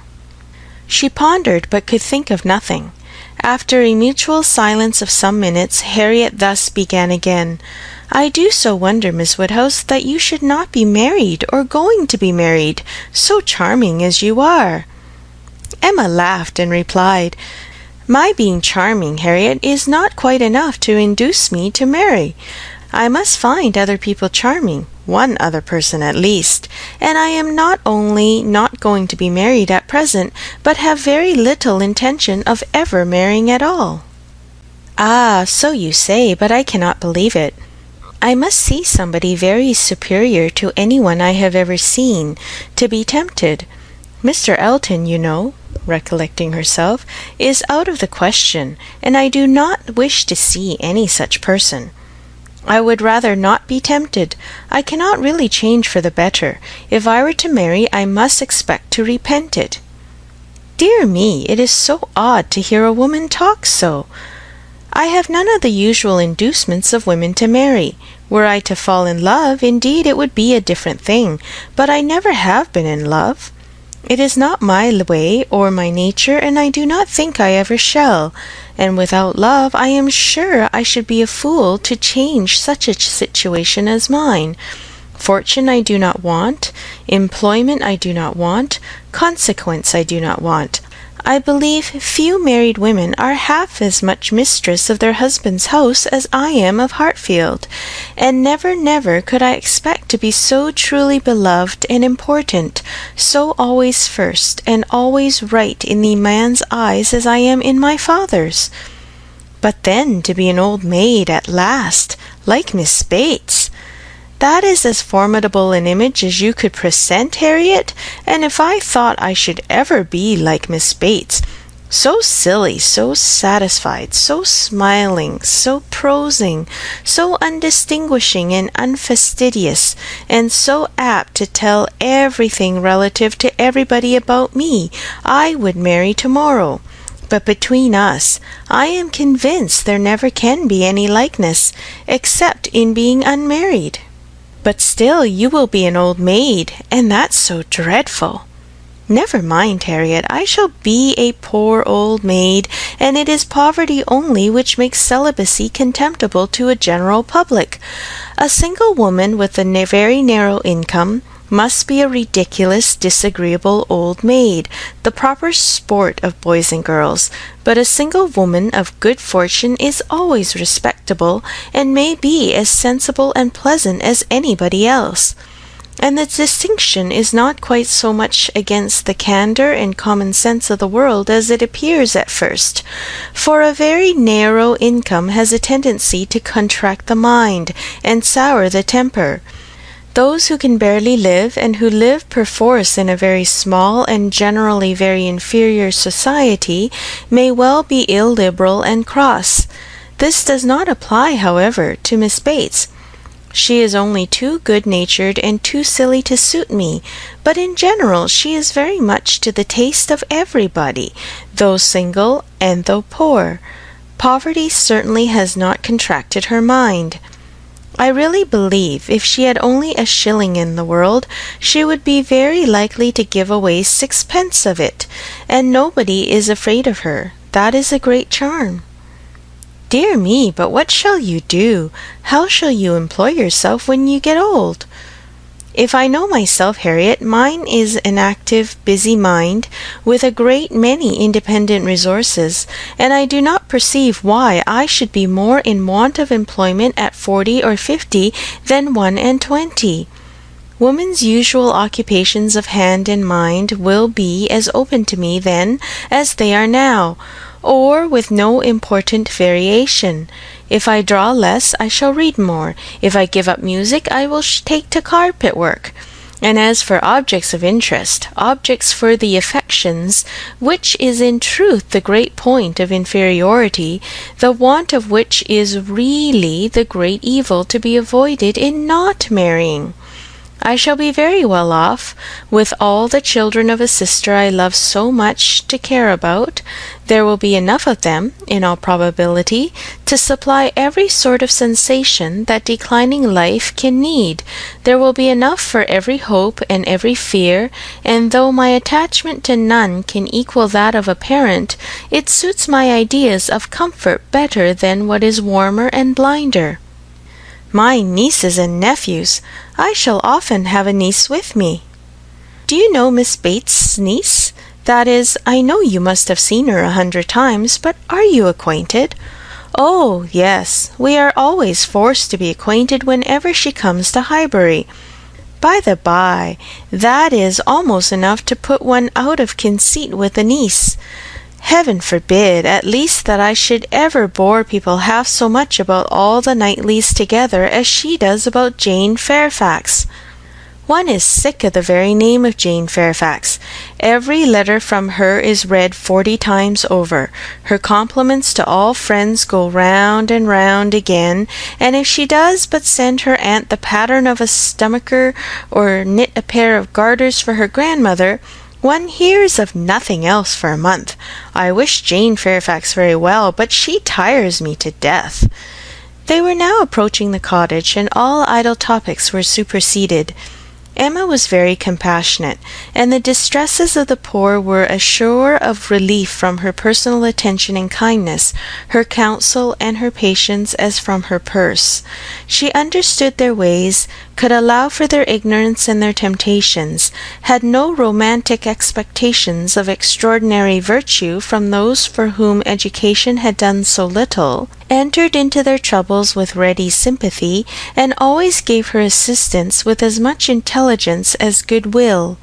Speaker 2: She pondered, but could think of nothing. After a mutual silence of some minutes, Harriet thus began again, "I do so wonder, Miss Woodhouse, that you should not be married, or going to be married, so charming as you are." Emma laughed and replied, "My being charming, Harriet, is not quite enough to induce me to marry. I must find other people charming, one other person at least, and I am not only not going to be married at present, but have very little intention of ever marrying at all." "Ah, so you say, but I cannot believe it. I must see somebody very superior to anyone I have ever seen, to be tempted. Mr. Elton, you know," recollecting herself, "is out of the question, and I do not wish to see any such person. I would rather not be tempted. I cannot really change for the better. If I were to marry, I must expect to repent it." "Dear me, it is so odd to hear a woman talk so. I have none of the usual inducements of women to marry. Were I to fall in love, indeed it would be a different thing, but I never have been in love. It is not my way or my nature, and I do not think I ever shall, and without love I am sure I should be a fool to change such a situation as mine. Fortune I do not want, employment I do not want, consequence I do not want. I believe few married women are half as much mistress of their husband's house as I am of Hartfield, and never, never could I expect to be so truly beloved and important, so always first, and always right in the man's eyes as I am in my father's. But then to be an old maid at last, like Miss Bates! That is as formidable an image as you could present, Harriet, and if I thought I should ever be like Miss Bates, so silly, so satisfied, so smiling, so prosing, so undistinguishing and unfastidious, and so apt to tell everything relative to everybody about me, I would marry tomorrow. But between us, I am convinced there never can be any likeness, except in being unmarried. But still you will be an old maid, and that's so dreadful." "Never mind, Harriet, I shall be a poor old maid, and it is poverty only which makes celibacy contemptible to a general public. A single woman with a very narrow income must be a ridiculous, disagreeable old maid, the proper sport of boys and girls, but a single woman of good fortune is always respectable, and may be as sensible and pleasant as anybody else. And the distinction is not quite so much against the candour and common sense of the world as it appears at first, for a very narrow income has a tendency to contract the mind, and sour the temper. Those who can barely live, and who live perforce in a very small and generally very inferior society, may well be illiberal and cross. This does not apply, however, to Miss Bates. She is only too good-natured and too silly to suit me, but in general she is very much to the taste of everybody, though single and though poor. Poverty certainly has not contracted her mind. I really believe if she had only a shilling in the world, she would be very likely to give away 6 pence of it, and nobody is afraid of her. That is a great charm. Dear me, but what shall you do? How shall you employ yourself when you get old? If I know myself, Harriet, mine is an active, busy mind, with a great many independent resources, and I do not perceive why I should be more in want of employment at 40 or 50 than 21. Woman's usual occupations of hand and mind will be as open to me then as they are now, or with no important variation. If I draw less, I shall read more. If I give up music, I will take to carpet work. And as for objects of interest, objects for the affections, which is in truth the great point of inferiority, the want of which is really the great evil to be avoided in not marrying, I shall be very well off, with all the children of a sister I love so much to care about. There will be enough of them, in all probability, to supply every sort of sensation that declining life can need. There will be enough for every hope and every fear, and though my attachment to none can equal that of a parent, it suits my ideas of comfort better than what is warmer and blinder. My nieces and nephews! I shall often have a niece with me. Do you know Miss Bates's niece? That is, I know you must have seen her 100 times, but are you acquainted? Oh, yes, we are always forced to be acquainted whenever she comes to Highbury. By the by, that is almost enough to put one out of conceit with a niece. Heaven forbid, at least, that I should ever bore people half so much about all the Knightleys together as she does about Jane Fairfax. One is sick of the very name of Jane Fairfax. Every letter from her is read 40 times over. Her compliments to all friends go round and round again, and if she does but send her aunt the pattern of a stomacher, or knit a pair of garters for her grandmother, one hears of nothing else for a month. I wish Jane Fairfax very well, but she tires me to death. They were now approaching the cottage, and all idle topics were superseded. Emma was very compassionate, and the distresses of the poor were as sure of relief from her personal attention and kindness, her counsel and her patience, as from her purse. She understood their ways, could allow for their ignorance and their temptations, had no romantic expectations of extraordinary virtue from those for whom education had done so little, entered into their troubles with ready sympathy, and always gave her assistance with as much intelligence as good will.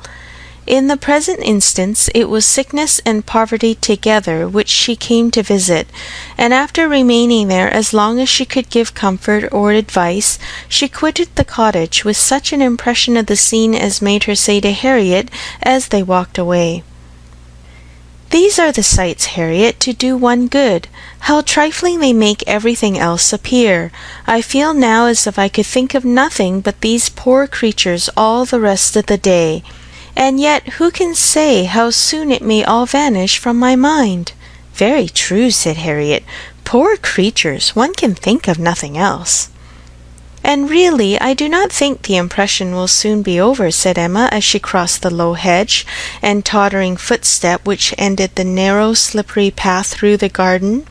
Speaker 2: In the present instance it was sickness and poverty together which she came to visit, and after remaining there as long as she could give comfort or advice, she quitted the cottage with such an impression of the scene as made her say to Harriet as they walked away, "These are the sights, Harriet, to do one good. How trifling they make everything else appear! I feel now as if I could think of nothing but these poor creatures all the rest of the day. And yet who can say how soon it may all vanish from my mind?" "Very true," said Harriet. "Poor creatures! One can think of nothing else." "And really I do not think the impression will soon be over," said Emma, as she crossed the low hedge and tottering footstep which ended the narrow slippery path through the garden,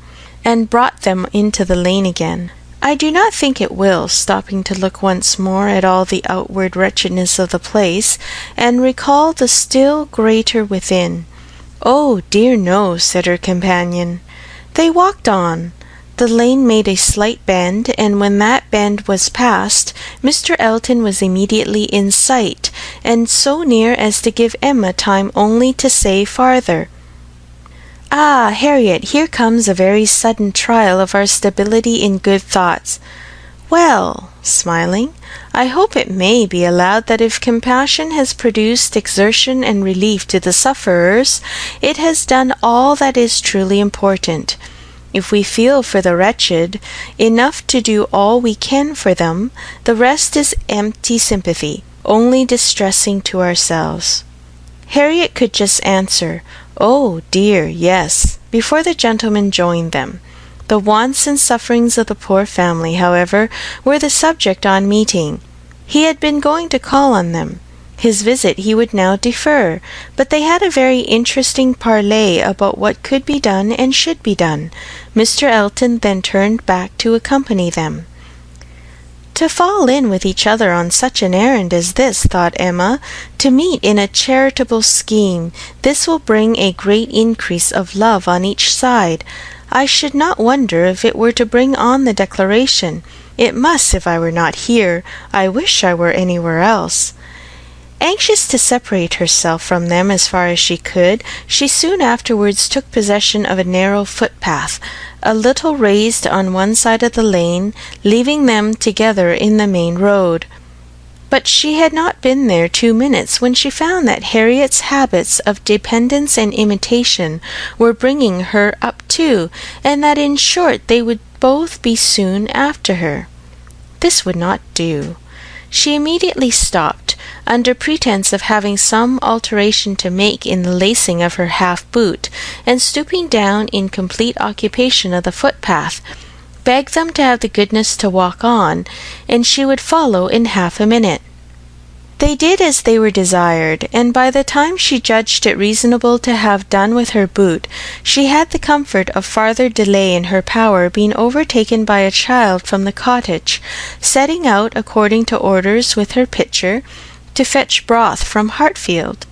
Speaker 2: and brought them into the lane again. "I do not think it will," stopping to look once more at all the outward wretchedness of the place, and recall the still greater within. "Oh, dear no," said her companion. They walked on. The lane made a slight bend, and when that bend was passed, Mr. Elton was immediately in sight, and so near as to give Emma time only to say farther, "Ah, Harriet, here comes a very sudden trial of our stability in good thoughts. Well," smiling, "I hope it may be allowed that if compassion has produced exertion and relief to the sufferers, it has done all that is truly important. If we feel for the wretched enough to do all we can for them, the rest is empty sympathy, only distressing to ourselves." Harriet could just answer, "Oh, dear, yes," before the gentleman joined them. The wants and sufferings of the poor family, however, were the subject on meeting. He had been going to call on them. His visit he would now defer, but they had a very interesting parley about what could be done and should be done. Mr. Elton then turned back to accompany them. "To fall in with each other on such an errand as this," thought Emma, "to meet in a charitable scheme, this will bring a great increase of love on each side. I should not wonder if it were to bring on the declaration, 'It must, if I were not here. I wish I were anywhere else.'" Anxious to separate herself from them as far as she could, she soon afterwards took possession of a narrow footpath, a little raised on one side of the lane, leaving them together in the main road. But she had not been there 2 minutes when she found that Harriet's habits of dependence and imitation were bringing her up too, and that in short they would both be soon after her. This would not do. She immediately stopped, under pretence of having some alteration to make in the lacing of her half-boot, and stooping down in complete occupation of the footpath, begged them to have the goodness to walk on, and she would follow in half a minute. They did as they were desired, and by the time she judged it reasonable to have done with her boot, she had the comfort of farther delay in her power being overtaken by a child from the cottage, setting out according to orders with her pitcher, to fetch broth from Hartfield.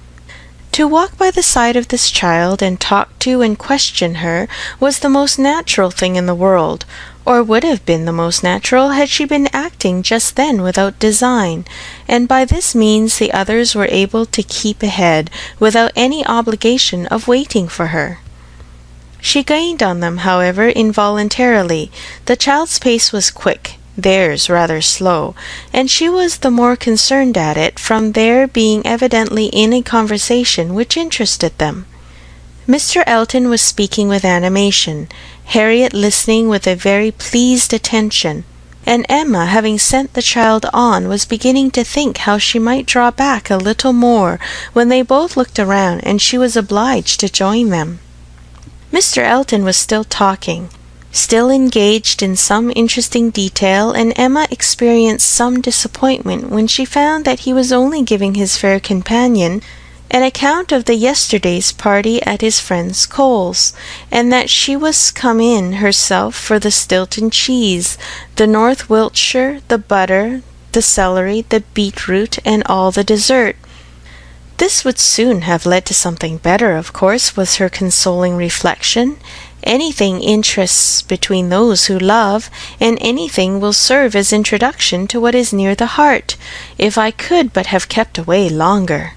Speaker 2: To walk by the side of this child and talk to and question her was the most natural thing in the world, or would have been the most natural had she been acting just then without design, and by this means the others were able to keep ahead without any obligation of waiting for her. She gained on them, however, involuntarily. The child's pace was quick, theirs rather slow, and she was the more concerned at it from their being evidently in a conversation which interested them. Mr. Elton was speaking with animation, Harriet listening with a very pleased attention, and Emma, having sent the child on, was beginning to think how she might draw back a little more, when they both looked around, and she was obliged to join them. Mr. Elton was still talking, still engaged in some interesting detail, and Emma experienced some disappointment when she found that he was only giving his fair companion an account of the yesterday's party at his friend Cole's, and that she was come in herself for the Stilton cheese, the North Wiltshire, the butter, the celery, the beetroot, and all the dessert. This would soon have led to something better, of course, was her consoling reflection. Anything interests between those who love, and anything will serve as introduction to what is near the heart, if I could but have kept away longer.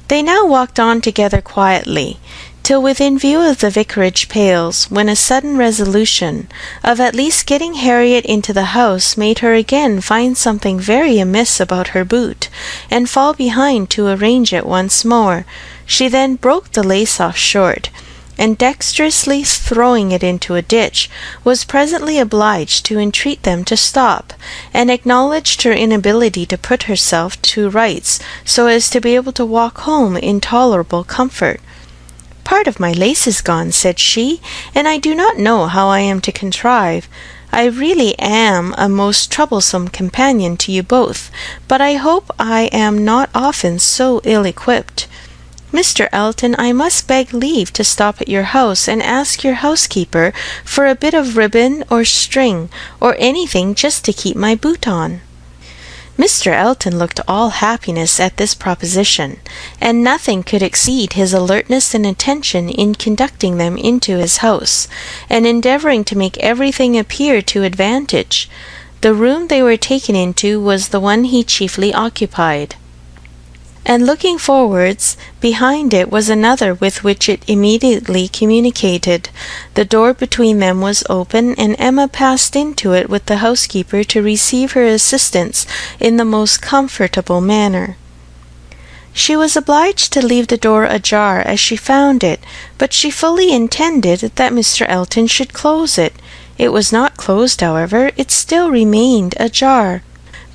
Speaker 2: They now walked on together quietly, till within view of the vicarage pales, when a sudden resolution of at least getting Harriet into the house made her again find something very amiss about her boot, and fall behind to arrange it once more. She then broke the lace off short, and dexterously throwing it into a ditch, was presently obliged to entreat them to stop, and acknowledged her inability to put herself to rights so as to be able to walk home in tolerable comfort. "Part of my lace is gone," said she, "and I do not know how I am to contrive. I really am a most troublesome companion to you both, but I hope I am not often so ill-equipped. Mr. Elton, I must beg leave to stop at your house and ask your housekeeper for a bit of ribbon or string, or anything just to keep my boot on." Mr. Elton looked all happiness at this proposition, and nothing could exceed his alertness and attention in conducting them into his house, and endeavouring to make everything appear to advantage. The room they were taken into was the one he chiefly occupied, and looking forwards, behind it was another with which it immediately communicated. The door between them was open, and Emma passed into it with the housekeeper to receive her assistance in the most comfortable manner. She was obliged to leave the door ajar as she found it, but she fully intended that Mr. Elton should close it. It was not closed, however, it still remained ajar.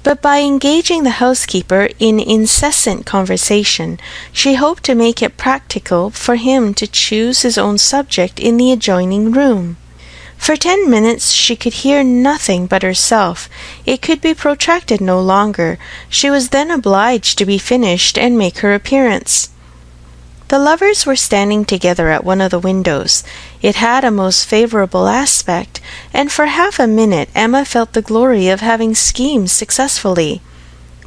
Speaker 2: But by engaging the housekeeper in incessant conversation, she hoped to make it practical for him to choose his own subject in the adjoining room. For 10 minutes she could hear nothing but herself. It could be protracted no longer. She was then obliged to be finished and make her appearance. The lovers were standing together at one of the windows. It had a most favourable aspect, and for half a minute Emma felt the glory of having schemed successfully.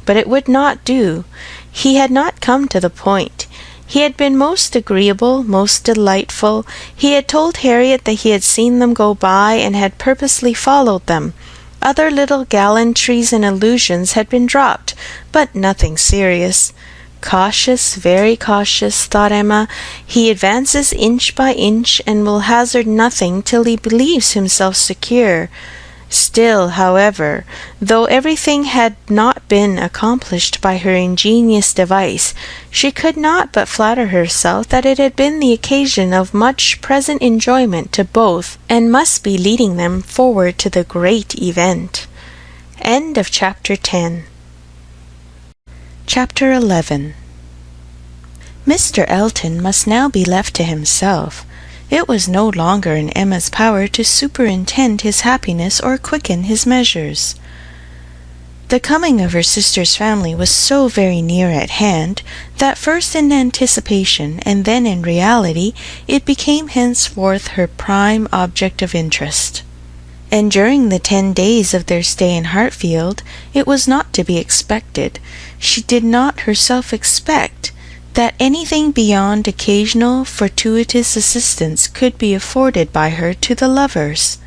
Speaker 2: But it would not do. He had not come to the point. He had been most agreeable, most delightful. He had told Harriet that he had seen them go by and had purposely followed them. Other little gallantries and allusions had been dropped, but nothing serious. Cautious, very cautious, thought Emma. He advances inch by inch, and will hazard nothing till he believes himself secure. Still, however, though everything had not been accomplished by her ingenious device, she could not but flatter herself that it had been the occasion of much present enjoyment to both, and must be leading them forward to the great event. End of Chapter 10. Chapter 11. Mr. Elton must now be left to himself. It was no longer in Emma's power to superintend his happiness or quicken his measures. The coming of her sister's family was so very near at hand, that first in anticipation and then in reality it became henceforth her prime object of interest. And during the 10 days of their stay in Hartfield, it was not to be expected, she did not herself expect, that anything beyond occasional fortuitous assistance could be afforded by her to the lovers.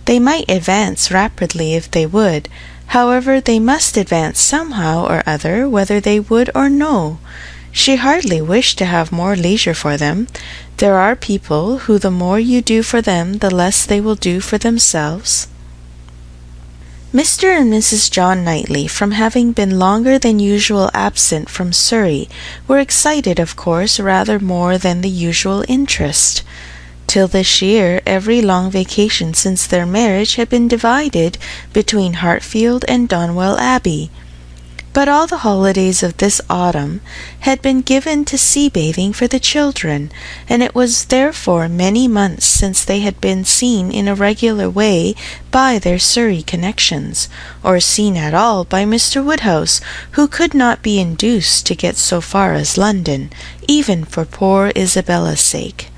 Speaker 2: They might advance rapidly if they would, however they must advance somehow or other, whether they would or no. She hardly wished to have more leisure for them. There are people who the more you do for them, the less they will do for themselves. Mr. and Mrs. John Knightley, from having been longer than usual absent from Surrey, were excited, of course, rather more than the usual interest. Till this year, every long vacation since their marriage had been divided between Hartfield and Donwell Abbey. But all the holidays of this autumn had been given to sea-bathing for the children, and it was therefore many months since they had been seen in a regular way by their Surrey connections, or seen at all by Mr. Woodhouse, who could not be induced to get so far as London, even for poor Isabella's sake,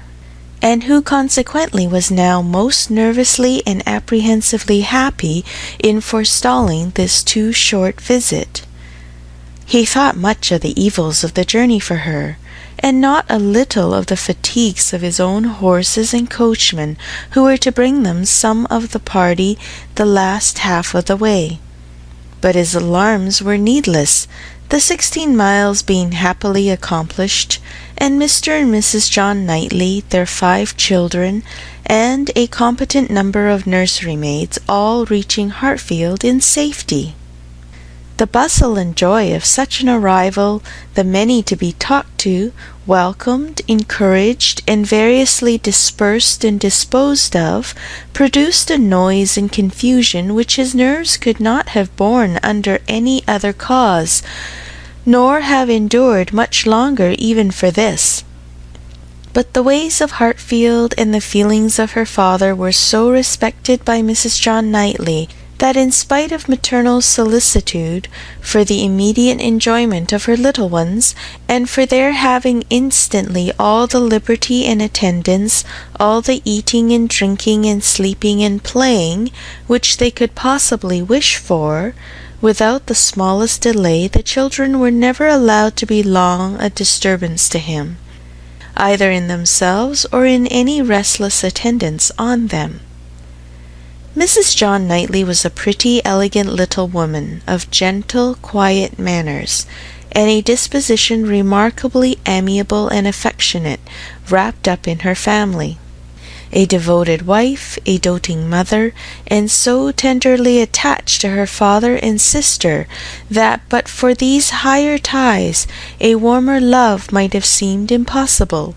Speaker 2: and who consequently was now most nervously and apprehensively happy in forestalling this too short visit. He thought much of the evils of the journey for her, and not a little of the fatigues of his own horses and coachman, who were to bring them some of the party the last half of the way. But his alarms were needless, the 16 miles being happily accomplished, and Mr. and Mrs. John Knightley, their 5 children, and a competent number of nursery maids, all reaching Hartfield in safety. The bustle and joy of such an arrival, the many to be talked to, welcomed, encouraged, and variously dispersed and disposed of, produced a noise and confusion which his nerves could not have borne under any other cause, nor have endured much longer even for this. But the ways of Hartfield and the feelings of her father were so respected by Mrs. John Knightley, that in spite of maternal solicitude for the immediate enjoyment of her little ones, and for their having instantly all the liberty and attendance, all the eating and drinking and sleeping and playing, which they could possibly wish for, without the smallest delay, the children were never allowed to be long a disturbance to him, either in themselves or in any restless attendance on them. Mrs. John Knightley was a pretty, elegant little woman, of gentle, quiet manners, and a disposition remarkably amiable and affectionate, wrapped up in her family. a devoted wife, a doting mother, and so tenderly attached to her father and sister that but for these higher ties a warmer love might have seemed impossible.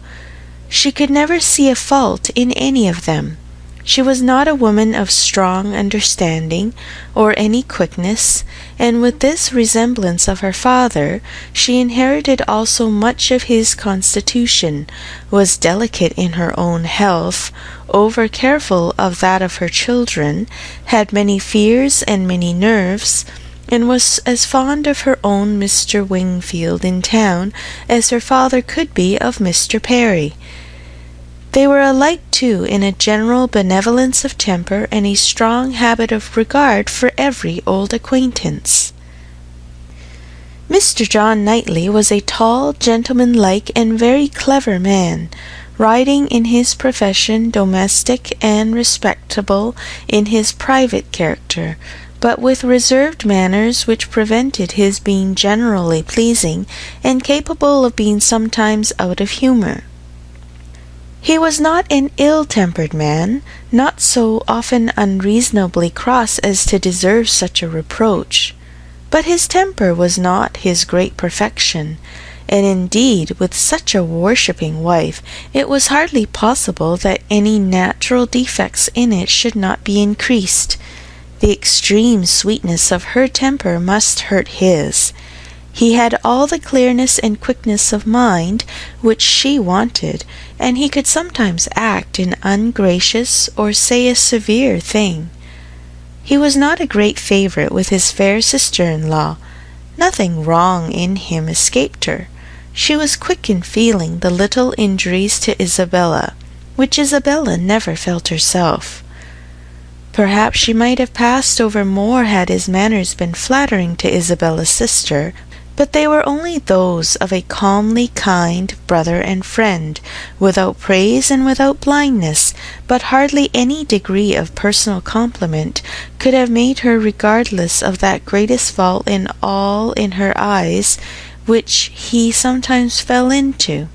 Speaker 2: She could never see a fault in any of them. She was not a woman of strong understanding or any quickness, and with this resemblance of her father, she inherited also much of his constitution, was delicate in her own health, over careful of that of her children, had many fears and many nerves, and was as fond of her own Mr. Wingfield in town as her father could be of Mr. Perry. They were alike, too, in a general benevolence of temper and a strong habit of regard for every old acquaintance. Mr. John Knightley was a tall, gentlemanlike, and very clever man, riding in his profession, domestic and respectable in his private character, but with reserved manners which prevented his being generally pleasing, and capable of being sometimes out of humour. He was not an ill-tempered man, not so often unreasonably cross as to deserve such a reproach, but his temper was not his great perfection, and indeed with such a worshipping wife it was hardly possible that any natural defects in it should not be increased. The extreme sweetness of her temper must hurt his. He had all the clearness and quickness of mind which she wanted, and he could sometimes act an ungracious or say a severe thing. He was not a great favourite with his fair sister-in-law. Nothing wrong in him escaped her. She was quick in feeling the little injuries to Isabella, which Isabella never felt herself. Perhaps she might have passed over more had his manners been flattering to Isabella's sister, but they were only those of a calmly kind brother and friend, without praise and without blindness, but hardly any degree of personal compliment could have made her regardless of that greatest fault in all in her eyes which he sometimes fell into,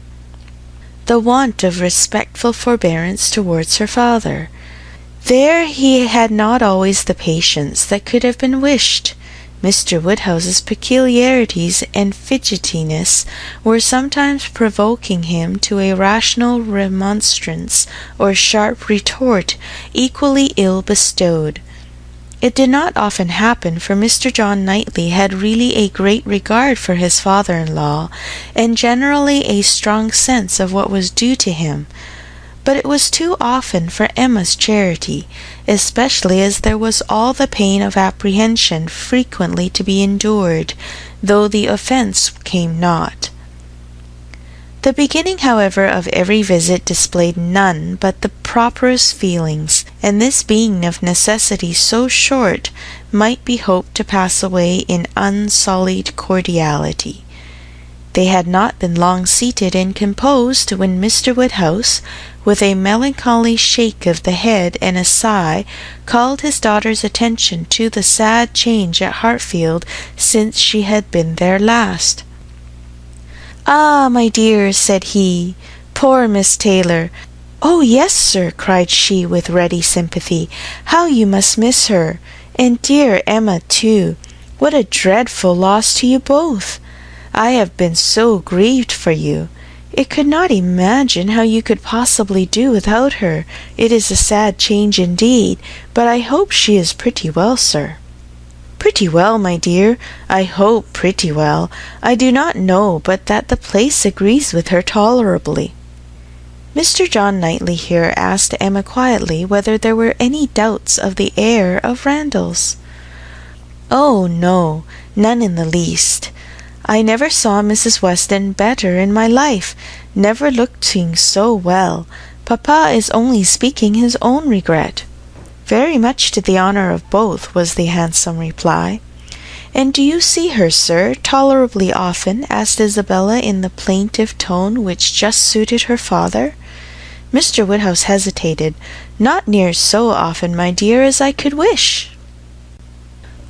Speaker 2: the want of respectful forbearance towards her father. There he had not always the patience that could have been wished. Mr. Woodhouse's peculiarities and fidgetiness were sometimes provoking him to a rational remonstrance or sharp retort equally ill bestowed. It did not often happen, for Mr. John Knightley had really a great regard for his father-in-law, and generally a strong sense of what was due to him, but it was too often for Emma's charity, especially as there was all the pain of apprehension frequently to be endured, though the offence came not. The beginning, however, of every visit displayed none but the properest feelings, and this being of necessity so short, might be hoped to pass away in unsullied cordiality. They had not been long seated and composed when Mr. Woodhouse, with a melancholy shake of the head and a sigh, called his daughter's attention to the sad change at Hartfield since she had been there last. "Ah, my dear," said he, "poor Miss Taylor." "Oh, yes, sir," cried she with ready sympathy. "How you must miss her! And dear Emma, too. What a dreadful loss to you both! I have been so grieved for you. I could not imagine how you could possibly do without her. It is a sad change indeed, but I hope she is pretty well, sir." "Pretty well, my dear. I hope pretty well. I do not know but that the place agrees with her tolerably." Mr. John Knightley here asked Emma quietly whether there were any doubts of the air of Randalls. "Oh, no, none in the least. I never saw Mrs. Weston better in my life, never looking so well. Papa is only speaking his own regret." "Very much to the honour of both," was the handsome reply. "And do you see her, sir, tolerably often?" asked Isabella in the plaintive tone which just suited her father. Mr. Woodhouse hesitated. "Not near so often, my dear, as I could wish."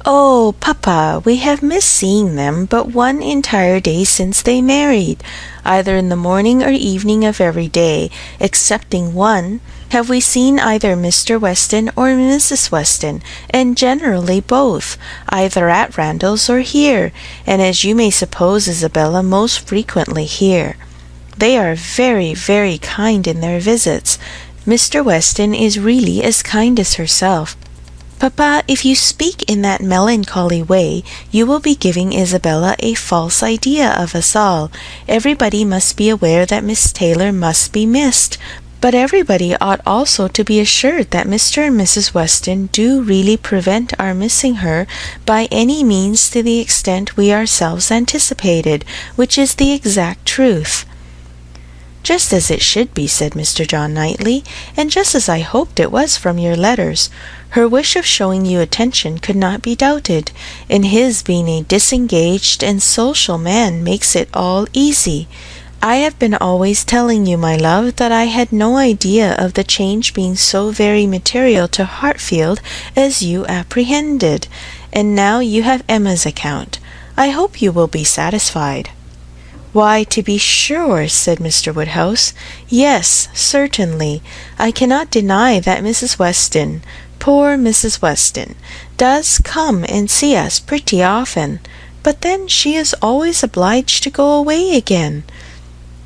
Speaker 2: "Oh, papa, we have missed seeing them but one entire day since they married. Either in the morning or evening of every day, excepting one, have we seen either Mr. Weston or Mrs. Weston, and generally both, either at Randalls or here, and as you may suppose, Isabella, most frequently here. They are very, very kind in their visits. Mr. Weston is really as kind as herself. Papa, if you speak in that melancholy way, you will be giving Isabella a false idea of us all. Everybody must be aware that Miss Taylor must be missed, but everybody ought also to be assured that Mr. and Mrs. Weston do really prevent our missing her by any means to the extent we ourselves anticipated, which is the exact truth." "Just as it should be," said Mr. John Knightley, "and just as I hoped it was from your letters. Her wish of showing you attention could not be doubted, and his being a disengaged and social man makes it all easy. I have been always telling you, my love, that I had no idea of the change being so very material to Hartfield as you apprehended, and now you have Emma's account. I hope you will be satisfied." "Why, to be sure," said Mr. Woodhouse. "Yes, certainly. I cannot deny that Mrs. Weston, poor Mrs. Weston, does come and see us pretty often, but then she is always obliged to go away again.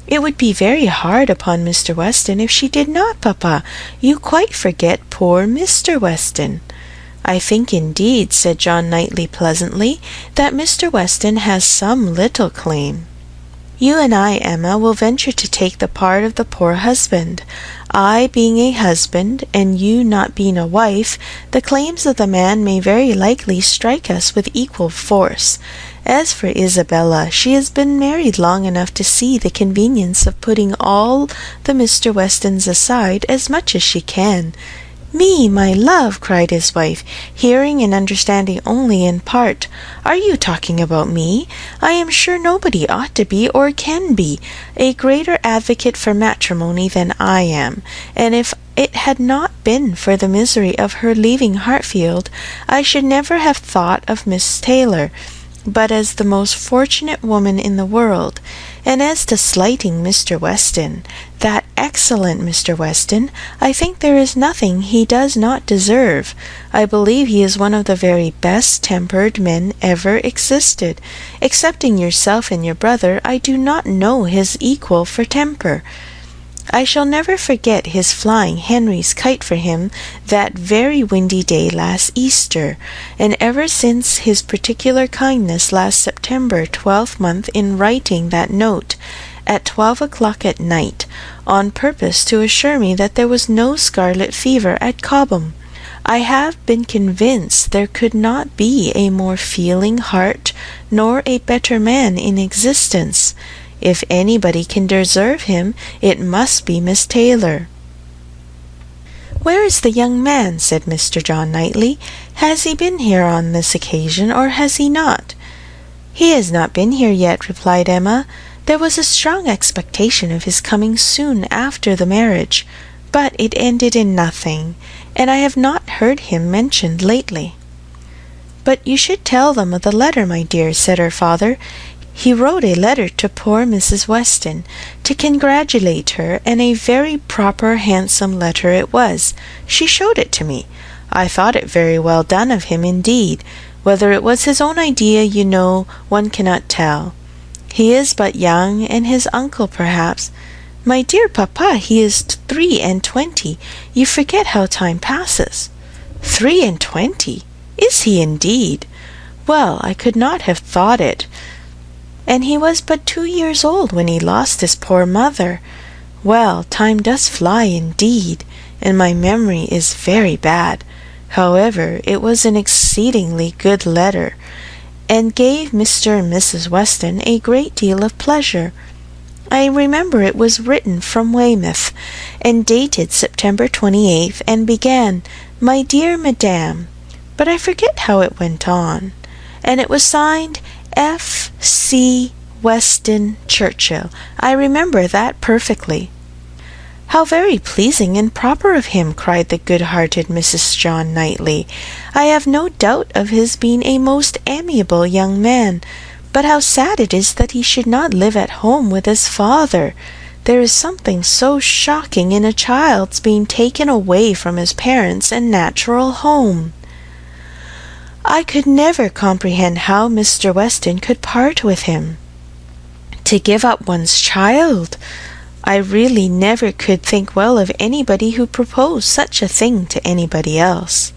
Speaker 2: It would be very hard upon Mr. Weston if she did not, papa. You quite forget poor Mr. Weston." "I think, indeed," said John Knightley pleasantly, "that Mr. Weston has some little claim. You and I, Emma, will venture to take the part of the poor husband. I being a husband, and you not being a wife, the claims of the man may very likely strike us with equal force. As for Isabella, she has been married long enough to see the convenience of putting all the Mr. Westons aside as much as she can." "Me, my love!" cried his wife, hearing and understanding only in part. "Are you talking about me? I am sure nobody ought to be, or can be, a greater advocate for matrimony than I am, and if it had not been for the misery of her leaving Hartfield, I should never have thought of Miss Taylor but as the most fortunate woman in the world. And as to slighting Mr. Weston, that excellent Mr. Weston, I think there is nothing he does not deserve. I believe he is one of the very best-tempered men ever existed. Excepting yourself and your brother, I do not know his equal for temper. I shall never forget his flying Henry's kite for him that very windy day last Easter, and ever since his particular kindness last September 12th in writing that note at 12 o'clock at night, on purpose to assure me that there was no scarlet fever at Cobham. I have been convinced there could not be a more feeling heart nor a better man in existence. If anybody can deserve him, it must be Miss Taylor." "Where is the young man?" said Mr. John Knightley. "Has he been here on this occasion, or has he not?" "He has not been here yet," replied Emma. "There was a strong expectation of his coming soon after the marriage, but it ended in nothing, and I have not heard him mentioned lately." "But you should tell them of the letter, my dear," said her father. "He wrote a letter to poor Mrs. Weston, to congratulate her, and a very proper, handsome letter it was. She showed it to me. I thought it very well done of him indeed. Whether it was his own idea, you know, one cannot tell. He is but young, and his uncle, perhaps—" "My dear papa, he is 23. You forget how time passes." 23! Is he indeed? Well, I could not have thought it. And he was but 2 years old when he lost his poor mother. Well, time does fly indeed, and my memory is very bad. However, it was an exceedingly good letter, and gave Mr. and Mrs. Weston a great deal of pleasure. I remember it was written from Weymouth, and dated September 28th, and began, 'My dear Madam,' but I forget how it went on, and it was signed F. C. Weston Churchill. I remember that perfectly." "How very pleasing and proper of him!" cried the good-hearted Mrs. John Knightley. "I have no doubt of his being a most amiable young man, but how sad it is that he should not live at home with his father! There is something so shocking in a child's being taken away from his parents and natural home. I could never comprehend how Mr. Weston could part with him. To give up one's child! I really never could think well of anybody who proposed such a thing to anybody else."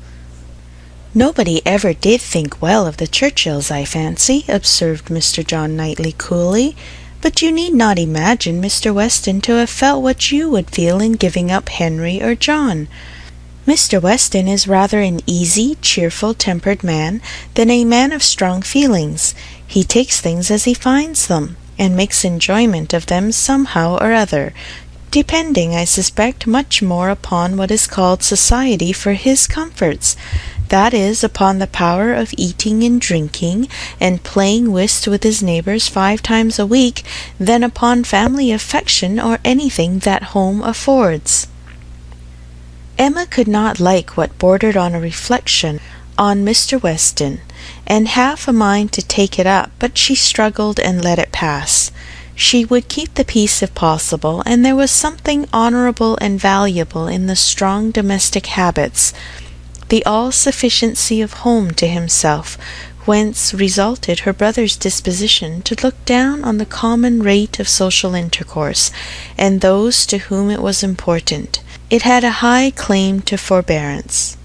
Speaker 2: "Nobody ever did think well of the Churchills, I fancy," observed Mr. John Knightley coolly, "but you need not imagine Mr. Weston to have felt what you would feel in giving up Henry or John. Mr. Weston is rather an easy, cheerful tempered man than a man of strong feelings. He takes things as he finds them, and makes enjoyment of them somehow or other, depending, I suspect, much more upon what is called society for his comforts, that is, upon the power of eating and drinking, and playing whist with his neighbours 5 times a week, than upon family affection or anything that home affords." Emma could not like what bordered on a reflection on Mr. Weston, and half a mind to take it up, but she struggled and let it pass. She would keep the peace if possible, and there was something honourable and valuable in the strong domestic habits, the all-sufficiency of home to himself, whence resulted her brother's disposition to look down on the common rate of social intercourse, and those to whom it was important. It had a high claim to forbearance.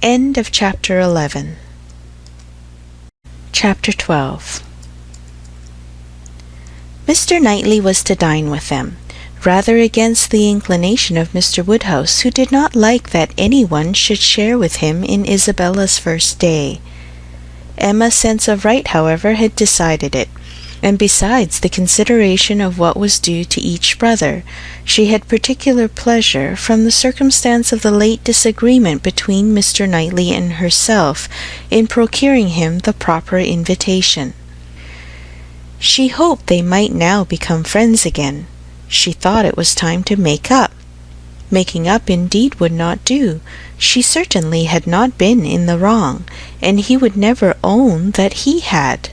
Speaker 2: End of Chapter 11. Chapter 12. Mr. Knightley was to dine with them, rather against the inclination of Mr. Woodhouse, who did not like that any one should share with him in Isabella's first day. Emma's sense of right, however, had decided it, and besides the consideration of what was due to each brother, she had particular pleasure from the circumstance of the late disagreement between Mr. Knightley and herself in procuring him the proper invitation. She hoped they might now become friends again. She thought it was time to make up. Making up indeed would not do. She certainly had not been in the wrong, and he would never own that he had.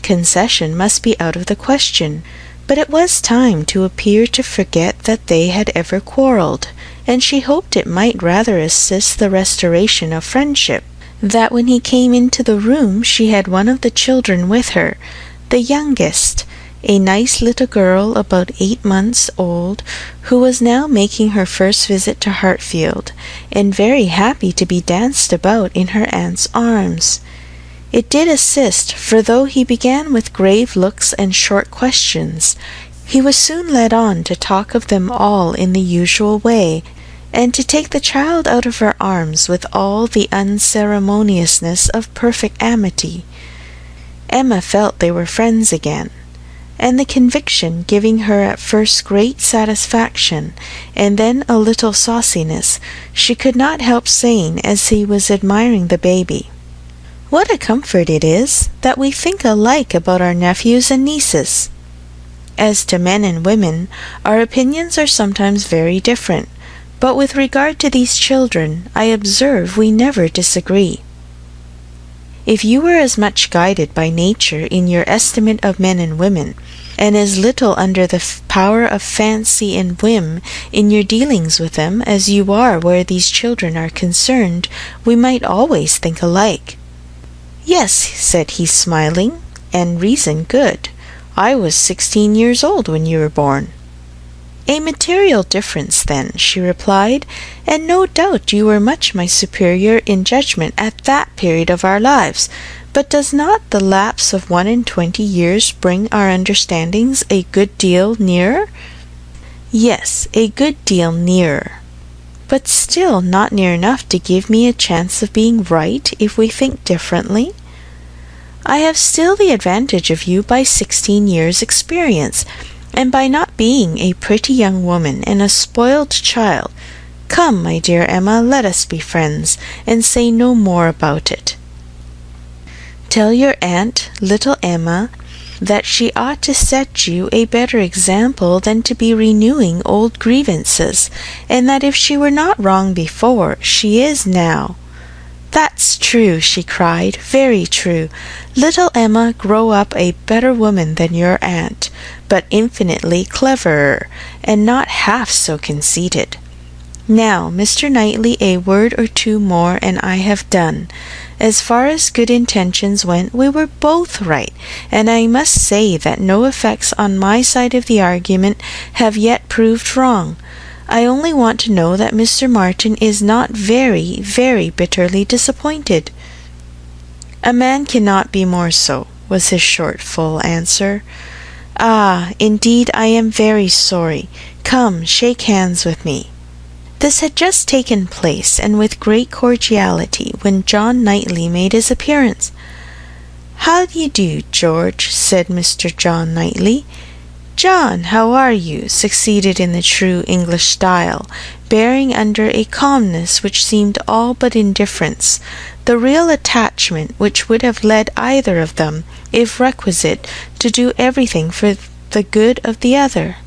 Speaker 2: Concession must be out of the question, but it was time to appear to forget that they had ever quarrelled, and she hoped it might rather assist the restoration of friendship, that when he came into the room she had one of the children with her, the youngest, a nice little girl about 8 months old, who was now making her first visit to Hartfield, and very happy to be danced about in her aunt's arms. It did assist, for though he began with grave looks and short questions, he was soon led on to talk of them all in the usual way, and to take the child out of her arms with all the unceremoniousness of perfect amity. Emma felt they were friends again, and the conviction giving her at first great satisfaction, and then a little sauciness, she could not help saying as he was admiring the baby, "What a comfort it is that we think alike about our nephews and nieces. As to men and women, our opinions are sometimes very different, but with regard to these children, I observe we never disagree. If you were as much guided by nature in your estimate of men and women, and as little under the power of fancy and whim in your dealings with them as you are where these children are concerned, we might always think alike." "Yes," said he, smiling, "and reason good. I was 16 years old when you were born." "A material difference, then," she replied, "and no doubt you were much my superior in judgment at that period of our lives. But does not the lapse of 21 years bring our understandings a good deal nearer?" "Yes, a good deal nearer, but still not near enough to give me a chance of being right if we think differently. I have still the advantage of you by 16 years' experience, and by not being a pretty young woman and a spoiled child. Come, my dear Emma, let us be friends, and say no more about it. Tell your aunt, little Emma, that she ought to set you a better example than to be renewing old grievances, and that if she were not wrong before, she is now." "That's true," she cried, "very true. Little Emma grow up a better woman than your aunt, but infinitely cleverer, and not half so conceited. Now, Mr. Knightley, a word or two more, and I have done. As far as good intentions went, we were both right, and I must say that no effects on my side of the argument have yet proved wrong. I only want to know that Mr. Martin is not very, very bitterly disappointed." "A man cannot be more so," was his short, full answer. "Ah, indeed I am very sorry. Come, shake hands with me." This had just taken place, and with great cordiality, when John Knightley made his appearance. "How d'ye do, George?" said Mr. John Knightley. "John, how are you?" succeeded in the true English style, bearing under a calmness which seemed all but indifference, the real attachment which would have led either of them, if requisite, to do everything for the good of the other.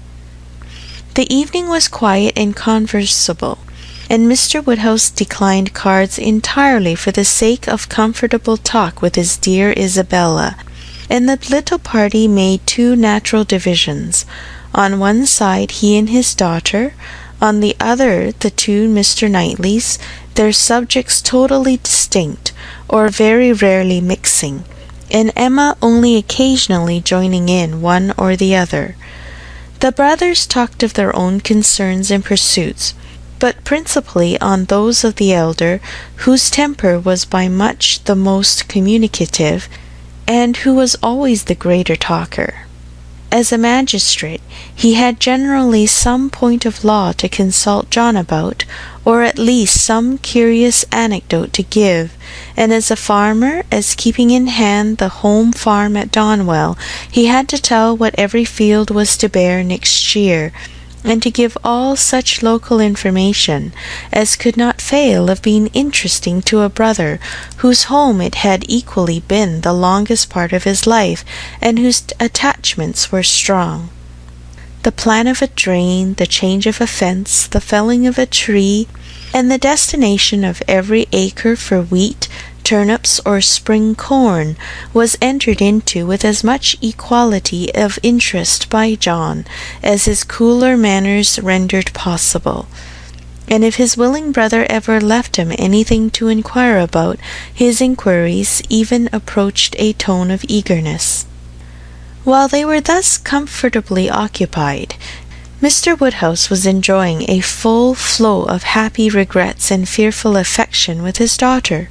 Speaker 2: The evening was quiet and conversable, and Mr. Woodhouse declined cards entirely for the sake of comfortable talk with his dear Isabella, and the little party made two natural divisions. On one side he and his daughter, on the other the two Mr. Knightleys, their subjects totally distinct, or very rarely mixing, and Emma only occasionally joining in one or the other. The brothers talked of their own concerns and pursuits, but principally on those of the elder, whose temper was by much the most communicative, and who was always the greater talker. As a magistrate, he had generally some point of law to consult John about, or at least some curious anecdote to give, and as a farmer, as keeping in hand the home farm at Donwell, he had to tell what every field was to bear next year, and to give all such local information as could not fail of being interesting to a brother whose home it had equally been the longest part of his life, and whose attachments were strong. The plan of a drain, the change of a fence, the felling of a tree, and the destination of every acre for wheat, turnips, or spring corn, was entered into with as much equality of interest by John as his cooler manners rendered possible, and if his willing brother ever left him anything to inquire about, his inquiries even approached a tone of eagerness. While they were thus comfortably occupied, Mr. Woodhouse was enjoying a full flow of happy regrets and fearful affection with his daughter.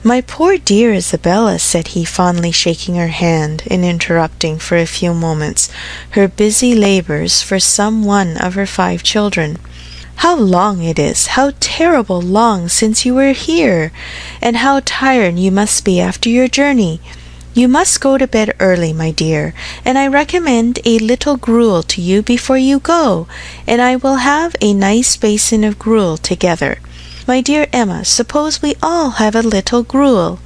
Speaker 2: "My poor dear Isabella," said he, fondly shaking her hand, and interrupting for a few moments her busy labours for some one of her 5 children, "how long it is, how terrible long since you were here, and how tired you must be after your journey. You must go to bed early, my dear, and I recommend a little gruel to you before you go, and I will have a nice basin of gruel together. My dear Emma, suppose we all have a little gruel."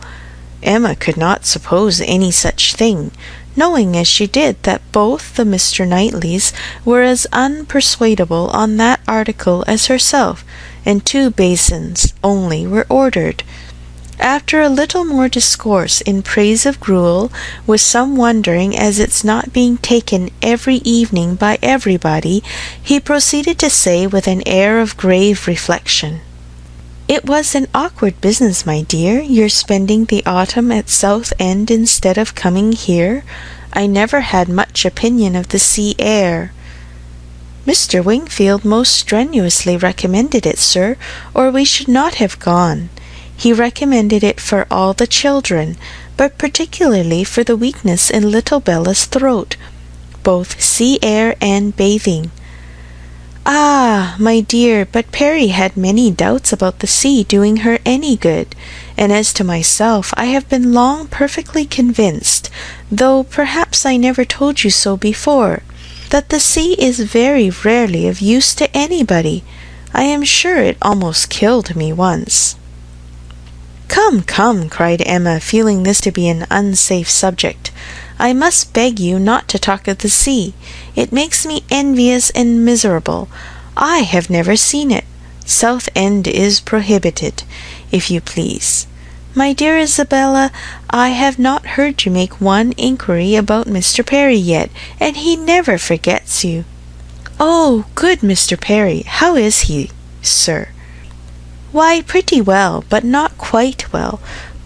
Speaker 2: Emma could not suppose any such thing, knowing as she did that both the Mr. Knightleys were as unpersuadable on that article as herself, and 2 basins only were ordered. After a little more discourse in praise of gruel, with some wondering at its not being taken every evening by everybody, he proceeded to say with an air of grave reflection, "It was an awkward business, my dear, your spending the autumn at Southend instead of coming here. I never had much opinion of the sea air." "Mr. Wingfield most strenuously recommended it, sir, or we should not have gone. He recommended it for all the children, but particularly for the weakness in little Bella's throat, both sea air and bathing." "Ah, my dear, but Perry had many doubts about the sea doing her any good, and as to myself, I have been long perfectly convinced, though perhaps I never told you so before, that the sea is very rarely of use to anybody. I am sure it almost killed me once." "Come, come," cried Emma, feeling this to be an unsafe subject. I must beg you not to talk of the sea. It makes me envious and miserable. I have never seen it. Southend is prohibited, if you please. My dear Isabella, I have not heard you make one inquiry about Mr. Perry yet, and he never forgets you. Oh, good Mr. Perry, how is he, sir? Why, pretty well, but not quite well.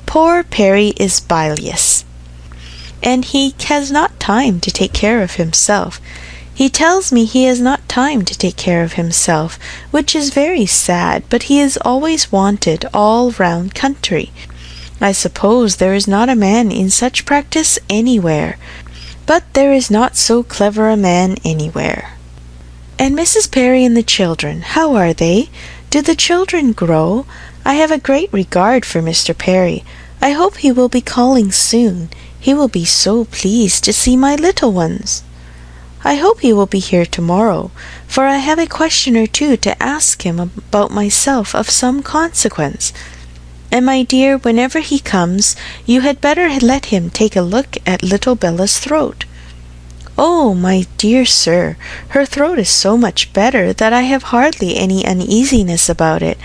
Speaker 2: Poor Perry is bilious, and he has not time to take care of himself. He tells me he has not time to take care of himself, which is very sad, but he is always wanted all round country. I suppose there is not a man in such practice anywhere, but there is not so clever a man anywhere. And Mrs. Perry and the children, how are they? Do the children grow? I have a great regard for Mr. Perry. I hope he will be calling soon. He will be so pleased to see my little ones. I hope he will be here tomorrow, for I have a question or two to ask him about myself of some consequence. And, my dear, whenever he comes, you had better let him take a look at little Bella's throat. Oh, my dear sir, her throat is so much better that I have hardly any uneasiness about it.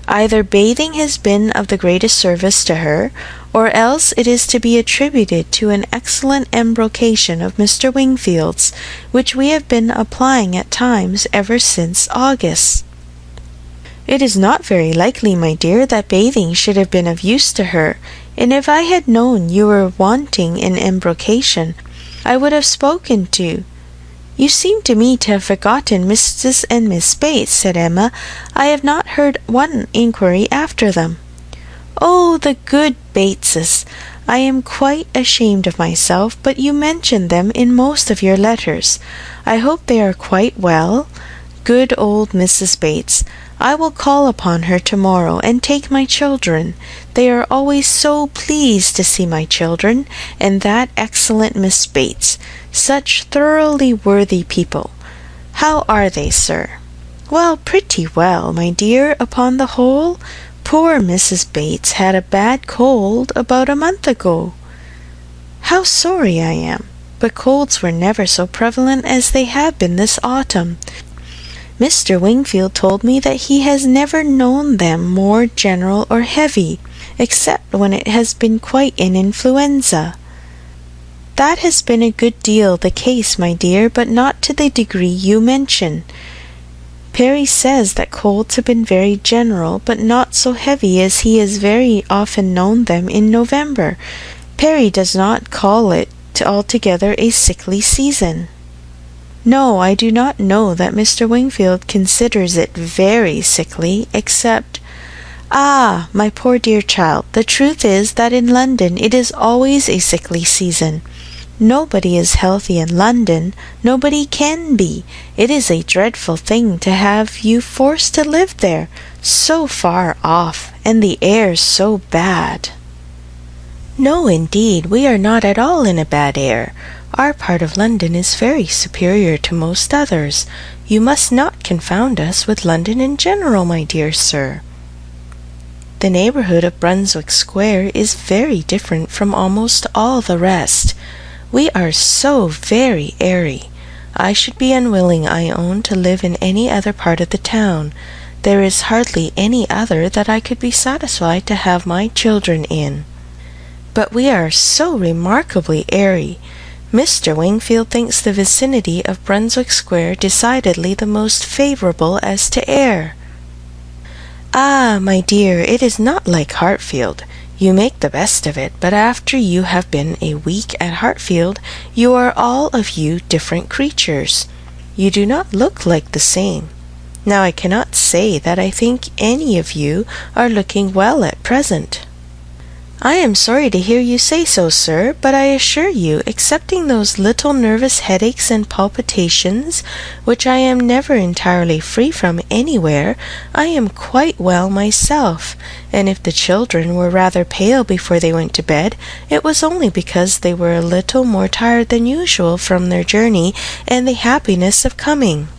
Speaker 2: Either bathing has been of the greatest service to her, or else it is to be attributed to an excellent embrocation of Mr. Wingfield's, which we have been applying at times ever since August. It is not very likely, my dear, that bathing should have been of use to her, and if I had known you were wanting in embrocation, I would have spoken to. You seem to me to have forgotten Mrs. and Miss Bates, said Emma. I have not heard one inquiry after them. Oh, the good Bateses! I am quite ashamed of myself, but you mention them in most of your letters. I hope they are quite well. Good old Mrs. Bates! I will call upon her tomorrow and take my children. They are always so pleased to see my children, and that excellent Miss Bates. Such thoroughly worthy people. How are they, sir? Well, pretty well, my dear, upon the whole. Poor Mrs. Bates had a bad cold about a month ago. How sorry I am, but colds were never so prevalent as they have been this autumn. Mr. Wingfield told me that he has never known them more general or heavy, except when it has been quite an influenza. That has been a good deal the case, my dear, but not to the degree you mention. Perry says that colds have been very general, but not so heavy as he has very often known them in November. Perry does not call it altogether a sickly season. No, I do not know that Mr. Wingfield considers it very sickly, except— Ah, my poor dear child, the truth is that in London it is always a sickly season. Nobody is healthy in London. Nobody can be. It is a dreadful thing to have you forced to live there, so far off, and the air so bad. No, indeed, we are not at all in a bad air. Our part of London is very superior to most others. You must not confound us with London in general, my dear sir. The neighbourhood of Brunswick Square is very different from almost all the rest. We are so very airy. I should be unwilling, I own, to live in any other part of the town. There is hardly any other that I could be satisfied to have my children in. But we are so remarkably airy. Mr. Wingfield thinks the vicinity of Brunswick Square decidedly the most favourable as to air. Ah, my dear, it is not like Hartfield. You make the best of it, but after you have been a week at Hartfield, you are all of you different creatures. You do not look like the same. Now I cannot say that I think any of you are looking well at present. I am sorry to hear you say so, sir, but I assure you, excepting those little nervous headaches and palpitations, which I am never entirely free from anywhere, I am quite well myself, and if the children were rather pale before they went to bed, it was only because they were a little more tired than usual from their journey and the happiness of coming.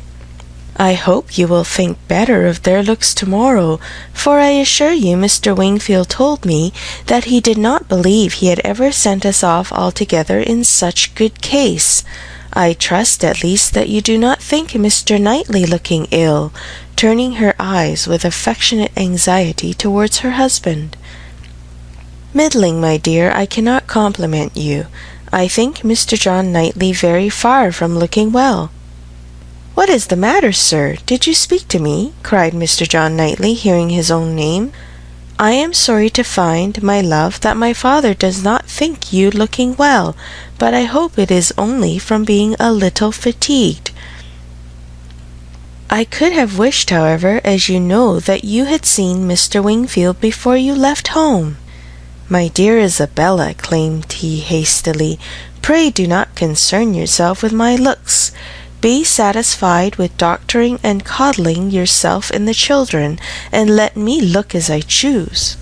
Speaker 2: I hope you will think better of their looks tomorrow, for I assure you Mr. Wingfield told me that he did not believe he had ever sent us off altogether in such good case. I trust at least that you do not think Mr. Knightley looking ill," turning her eyes with affectionate anxiety towards her husband. "Middling, my dear, I cannot compliment you. I think Mr. John Knightley very far from looking well." "What is the matter, sir? Did you speak to me?" cried Mr. John Knightley, hearing his own name. "I am sorry to find, my love, that my father does not think you looking well, but I hope it is only from being a little fatigued. I could have wished, however, as you know, that you had seen Mr. Wingfield before you left home." "My dear Isabella," exclaimed he hastily, "pray do not concern yourself with my looks. Be satisfied with doctoring and coddling yourself and the children, and let me look as I choose."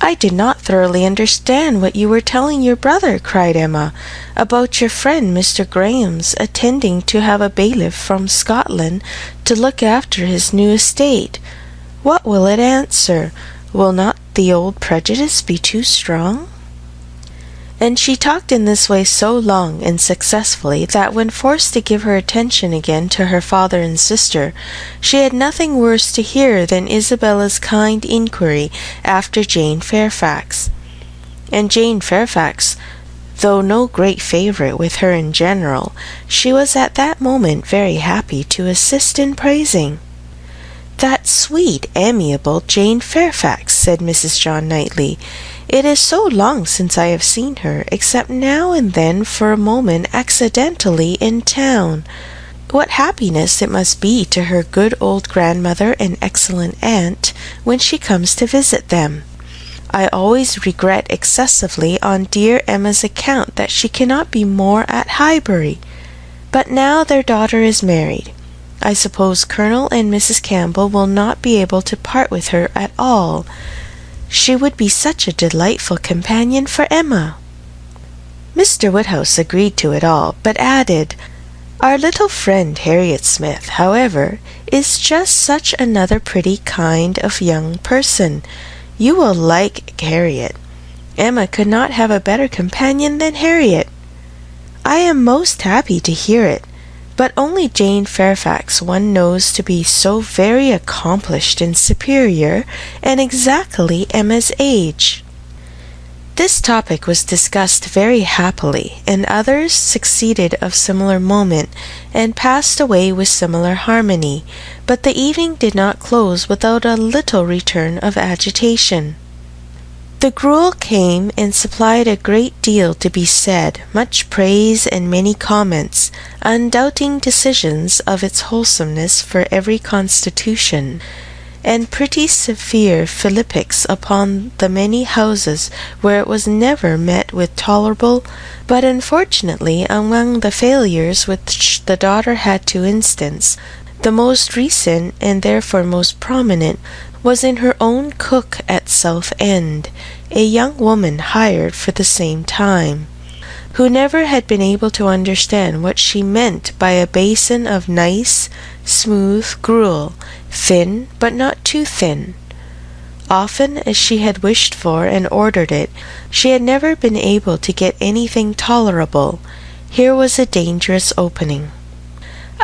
Speaker 2: "I did not thoroughly understand what you were telling your brother," cried Emma, "about your friend Mr. Graham's attending to have a bailiff from Scotland to look after his new estate. What will it answer? Will not the old prejudice be too strong?" And she talked in this way so long and successfully that when forced to give her attention again to her father and sister, she had nothing worse to hear than Isabella's kind inquiry after Jane Fairfax. And Jane Fairfax, though no great favourite with her in general, she was at that moment very happy to assist in praising. "That sweet, amiable Jane Fairfax," said Mrs. John Knightley. "It is so long since I have seen her, except now and then for a moment accidentally in town. What happiness it must be to her good old grandmother and excellent aunt when she comes to visit them. I always regret excessively on dear Emma's account that she cannot be more at Highbury. But now their daughter is married, I suppose Colonel and Mrs. Campbell will not be able to part with her at all. She would be such a delightful companion for Emma." Mr. Woodhouse agreed to it all, but added, "Our little friend Harriet Smith, however, is just such another pretty kind of young person. You will like Harriet. Emma could not have a better companion than Harriet." "I am most happy to hear it. But only Jane Fairfax one knows to be so very accomplished and superior, and exactly Emma's age." This topic was discussed very happily, and others succeeded of similar moment, and passed away with similar harmony, but the evening did not close without a little return of agitation. The gruel came and supplied a great deal to be said, much praise and many comments, undoubting decisions of its wholesomeness for every constitution, and pretty severe philippics upon the many houses where it was never met with tolerable, but unfortunately among the failures which the daughter had to instance, the most recent and therefore most prominent was in her own cook at Southend, a young woman hired for the same time, who never had been able to understand what she meant by a basin of nice, smooth gruel, thin but not too thin. Often as she had wished for and ordered it, she had never been able to get anything tolerable. Here was a dangerous opening.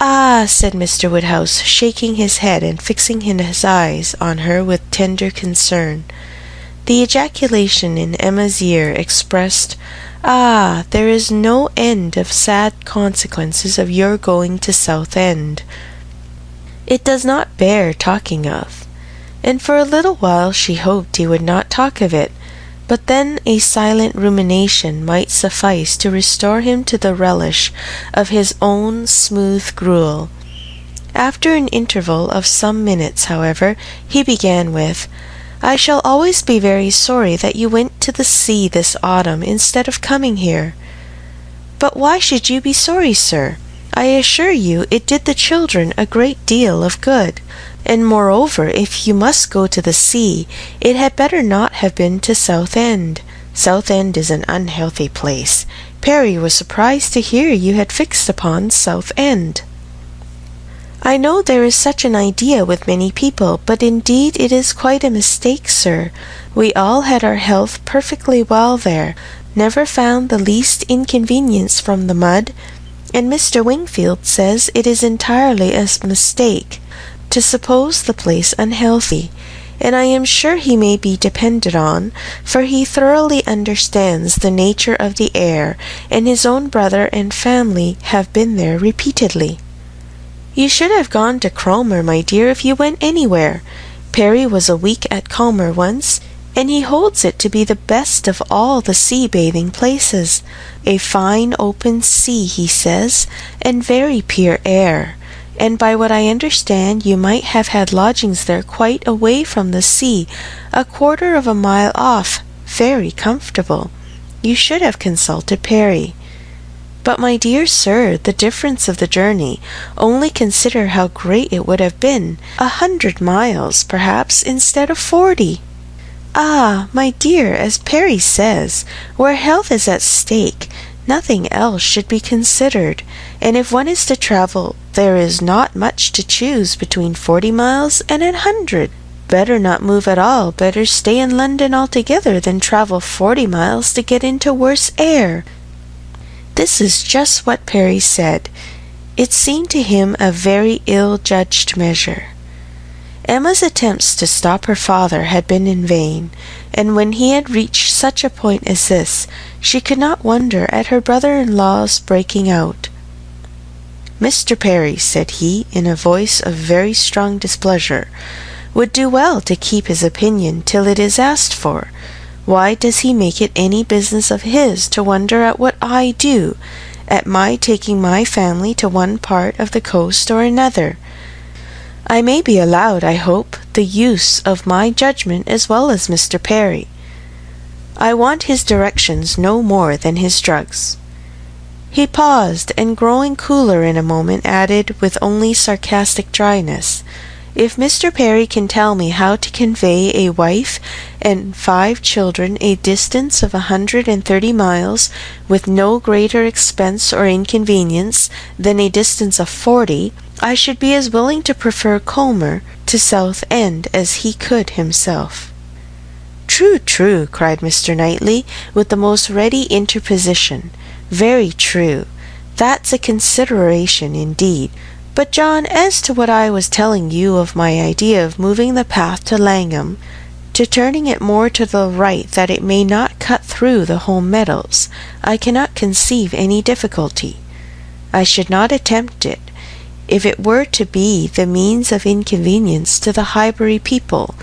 Speaker 2: "Ah," said Mr. Woodhouse, shaking his head and fixing his eyes on her with tender concern. The ejaculation in Emma's ear expressed, "Ah, there is no end of sad consequences of your going to Southend. It does not bear talking of." And for a little while she hoped he would not talk of it, but then a silent rumination might suffice to restore him to the relish of his own smooth gruel. After an interval of some minutes, however, he began with, "I shall always be very sorry that you went to the sea this autumn instead of coming here." "But why should you be sorry, sir? I assure you it did the children a great deal of good. And moreover, if you must go to the sea, it had better not have been to Southend. Southend is an unhealthy place. Perry was surprised to hear you had fixed upon Southend." I know there is such an idea with many people, but indeed it is quite a mistake, sir. We all had our health perfectly well there, never found the least inconvenience from the mud, and Mr. Wingfield says it is entirely a mistake to suppose the place unhealthy, and I am sure he may be depended on, for he thoroughly understands the nature of the air, and his own brother and family have been there repeatedly. You should have gone to Cromer, my dear, if you went anywhere. Perry was a week at Cromer once, and he holds it to be the best of all the sea-bathing places. A fine open sea, he says, and very pure air. And by what I understand, you might have had lodgings there quite away from the sea, a quarter of a mile off, very comfortable. You should have consulted Perry. But, my dear sir, the difference of the journey, only consider how great it would have been, 100 miles, perhaps, instead of 40. Ah, my dear, as Perry says, where health is at stake, nothing else should be considered, and if one is to travel, there is not much to choose between 40 miles and 100. Better not move at all, better stay in London altogether than travel 40 miles to get into worse air. This is just what Perry said. It seemed to him a very ill-judged measure. Emma's attempts to stop her father had been in vain, and when he had reached such a point as this, she could not wonder at her brother-in-law's breaking out. "Mr. Perry," said he, in a voice of very strong displeasure, "would do well to keep his opinion till it is asked for. Why does he make it any business of his to wonder at what I do, at my taking my family to one part of the coast or another? I may be allowed, I hope, the use of my judgment as well as Mr. Perry. I want his directions no more than his drugs." He paused, and growing cooler in a moment, added, with only sarcastic dryness, "If Mr. Perry can tell me how to convey a wife and 5 children a distance of 130 miles with no greater expense or inconvenience than a distance of 40, I should be as willing to prefer Cromer to Southend as he could himself." "True, true," cried Mr. Knightley, with the most ready interposition. "Very true. That's a consideration indeed. But, John, as to what I was telling you of my idea of moving the path to Langham, to turning it more to the right that it may not cut through the home meadows, I cannot conceive any difficulty. I should not attempt it, if it were to be the means of inconvenience to the Highbury people,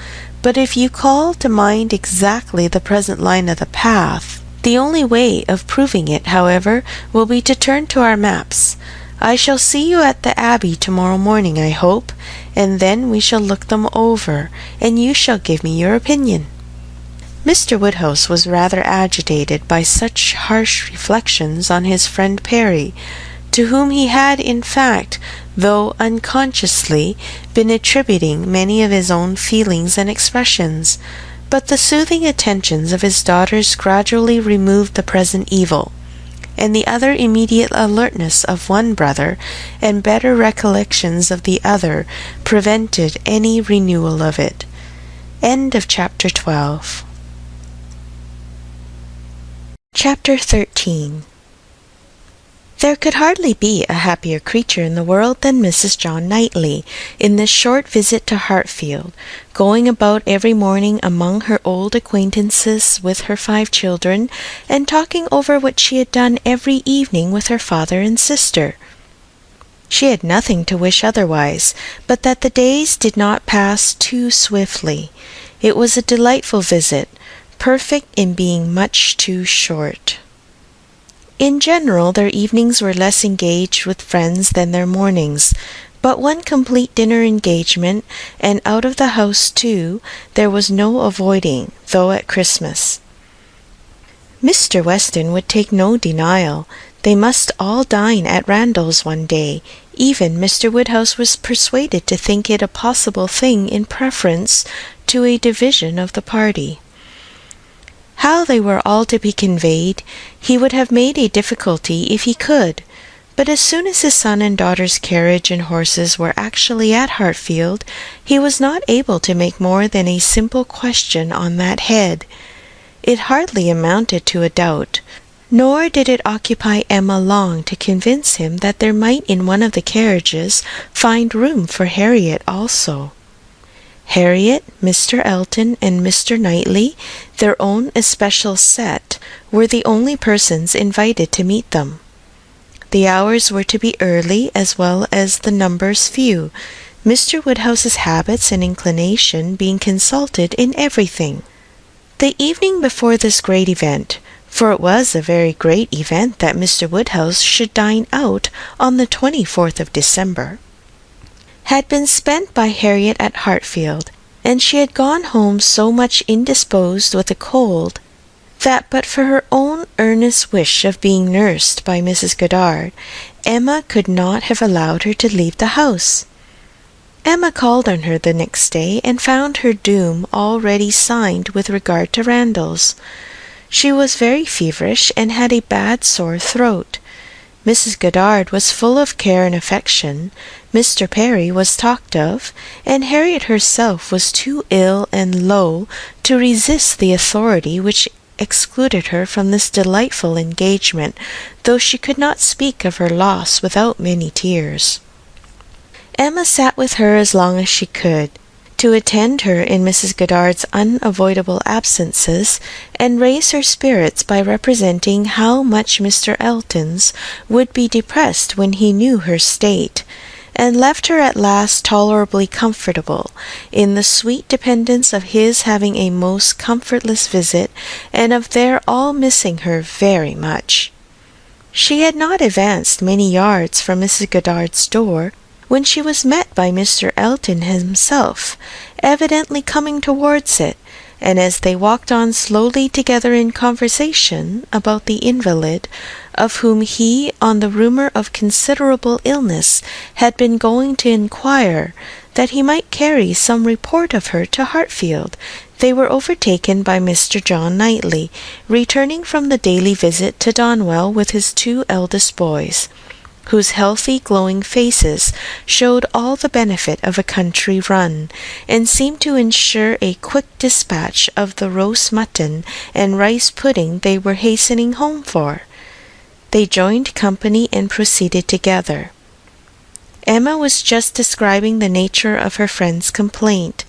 Speaker 2: but if you call to mind exactly the present line of the path, the only way of proving it, however, will be to turn to our maps. I shall see you at the Abbey tomorrow morning, I hope, and then we shall look them over, and you shall give me your opinion." Mr. Woodhouse was rather agitated by such harsh reflections on his friend Perry, to whom he had, in fact, though unconsciously, been attributing many of his own feelings and expressions, but the soothing attentions of his daughters gradually removed the present evil, and the other immediate alertness of one brother, and better recollections of the other, prevented any renewal of it. End of chapter 12. Chapter 13. There could hardly be a happier creature in the world than Mrs. John Knightley, in this short visit to Hartfield, going about every morning among her old acquaintances with her 5 children, and talking over what she had done every evening with her father and sister. She had nothing to wish otherwise, but that the days did not pass too swiftly. It was a delightful visit, perfect in being much too short. In general, their evenings were less engaged with friends than their mornings, but one complete dinner engagement, and out of the house too, there was no avoiding, though at Christmas. Mr. Weston would take no denial. They must all dine at Randalls one day. Even Mr. Woodhouse was persuaded to think it a possible thing in preference to a division of the party. How they were all to be conveyed, he would have made a difficulty if he could, But as soon as his son and daughter's carriage and horses were actually at Hartfield, he was not able to make more than a simple question on that head. It hardly amounted to a doubt, nor did it occupy Emma long to convince him that there might in one of the carriages find room for Harriet also. Harriet, Mr. Elton, and Mr. Knightley, their own especial set, were the only persons invited to meet them. The hours were to be early as well as the numbers few, Mr. Woodhouse's habits and inclination being consulted in everything. The evening before this great event, for it was a very great event that Mr. Woodhouse should dine out on the 24th of December, had been spent by Harriet at Hartfield, and she had gone home so much indisposed with a cold that but for her own earnest wish of being nursed by Mrs. Goddard, Emma could not have allowed her to leave the house. Emma called on her the next day, and found her doom already signed with regard to Randalls. She was very feverish, and had a bad sore throat. Mrs. Goddard was full of care and affection, Mr. Perry was talked of, and Harriet herself was too ill and low to resist the authority which excluded her from this delightful engagement, though she could not speak of her loss without many tears. Emma sat with her as long as she could, to attend her in Mrs. Goddard's unavoidable absences, and raise her spirits by representing how much Mr. Elton's would be depressed when he knew her state, and left her at last tolerably comfortable, in the sweet dependence of his having a most comfortless visit, and of their all missing her very much. She had not advanced many yards from Mrs. Goddard's door, when she was met by Mr. Elton himself, evidently coming towards it, and as they walked on slowly together in conversation about the invalid, of whom he, on the rumour of considerable illness, had been going to inquire, that he might carry some report of her to Hartfield, they were overtaken by Mr. John Knightley, returning from the daily visit to Donwell with his 2 eldest boys, whose healthy glowing faces showed all the benefit of a country run, and seemed to ensure a quick dispatch of the roast mutton and rice pudding they were hastening home for. They joined company and proceeded together. Emma was just describing the nature of her friend's complaint,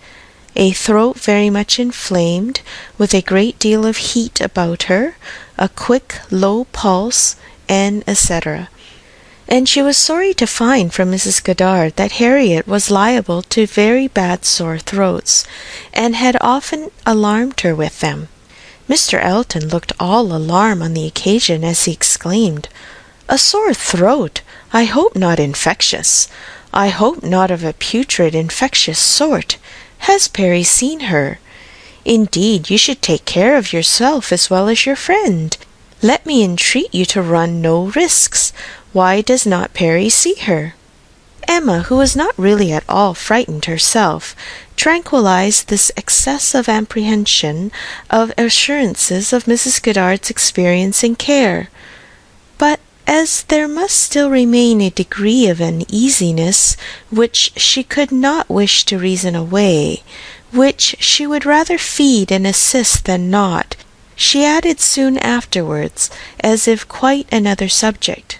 Speaker 2: a throat very much inflamed, with a great deal of heat about her, a quick low pulse, and etc., and she was sorry to find from Mrs. Goddard that Harriet was liable to very bad sore throats, and had often alarmed her with them. Mr. Elton looked all alarm on the occasion as he exclaimed, "A sore throat! I hope not infectious. I hope not of a putrid infectious sort. Has Perry seen her? Indeed, you should take care of yourself as well as your friend. Let me entreat you to run no risks. Why does not Perry see her?" Emma, who was not really at all frightened herself, tranquillized this excess of apprehension of assurances of Mrs. Goddard's experience and care. But as there must still remain a degree of uneasiness which she could not wish to reason away, which she would rather feed and assist than not, she added soon afterwards, as if quite another subject,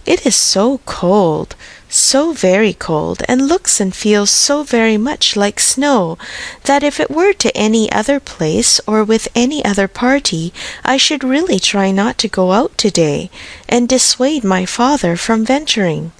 Speaker 2: "It is so cold, so very cold, and looks and feels so very much like snow, that if it were to any other place, or with any other party, I should really try not to go out to-day, and dissuade my father from venturing.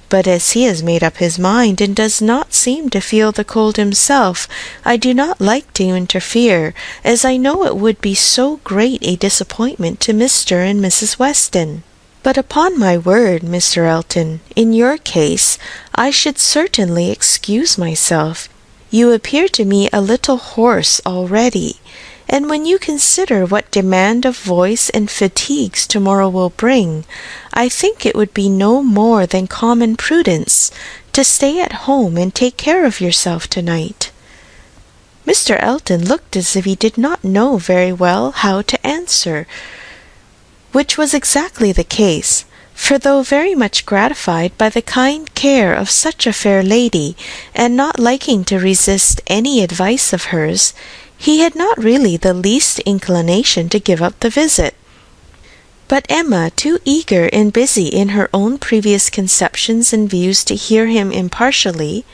Speaker 2: But as he has made up his mind, and does not seem to feel the cold himself, I do not like to interfere, as I know it would be so great a disappointment to Mr. and Mrs. Weston. But upon my word, Mr. Elton, in your case, I should certainly excuse myself. You appear to me a little hoarse already, and when you consider what demand of voice and fatigues tomorrow will bring, I think it would be no more than common prudence to stay at home and take care of yourself to-night." Mr. Elton looked as if he did not know very well how to answer, which was exactly the case, for though very much gratified by the kind care of such a fair lady, and not liking to resist any advice of hers, he had not really the least inclination to give up the visit. But Emma, too eager and busy in her own previous conceptions and views to hear him impartially,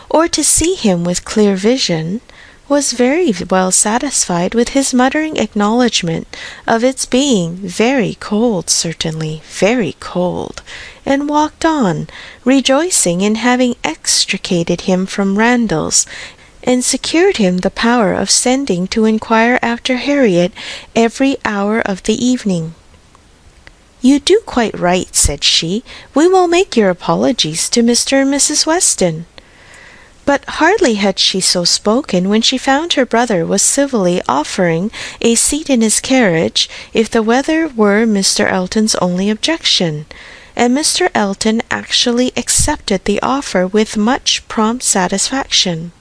Speaker 2: or to see him with clear vision, was very well satisfied with his muttering acknowledgment of its being very cold, certainly, very cold, and walked on, rejoicing in having extricated him from Randalls, and secured him the power of sending to inquire after Harriet every hour of the evening. "You do quite right," said she. "We will make your apologies to Mr. and Mrs. Weston." But hardly had she so spoken when she found her brother was civilly offering a seat in his carriage if the weather were Mr. Elton's only objection, and Mr. Elton actually accepted the offer with much prompt satisfaction.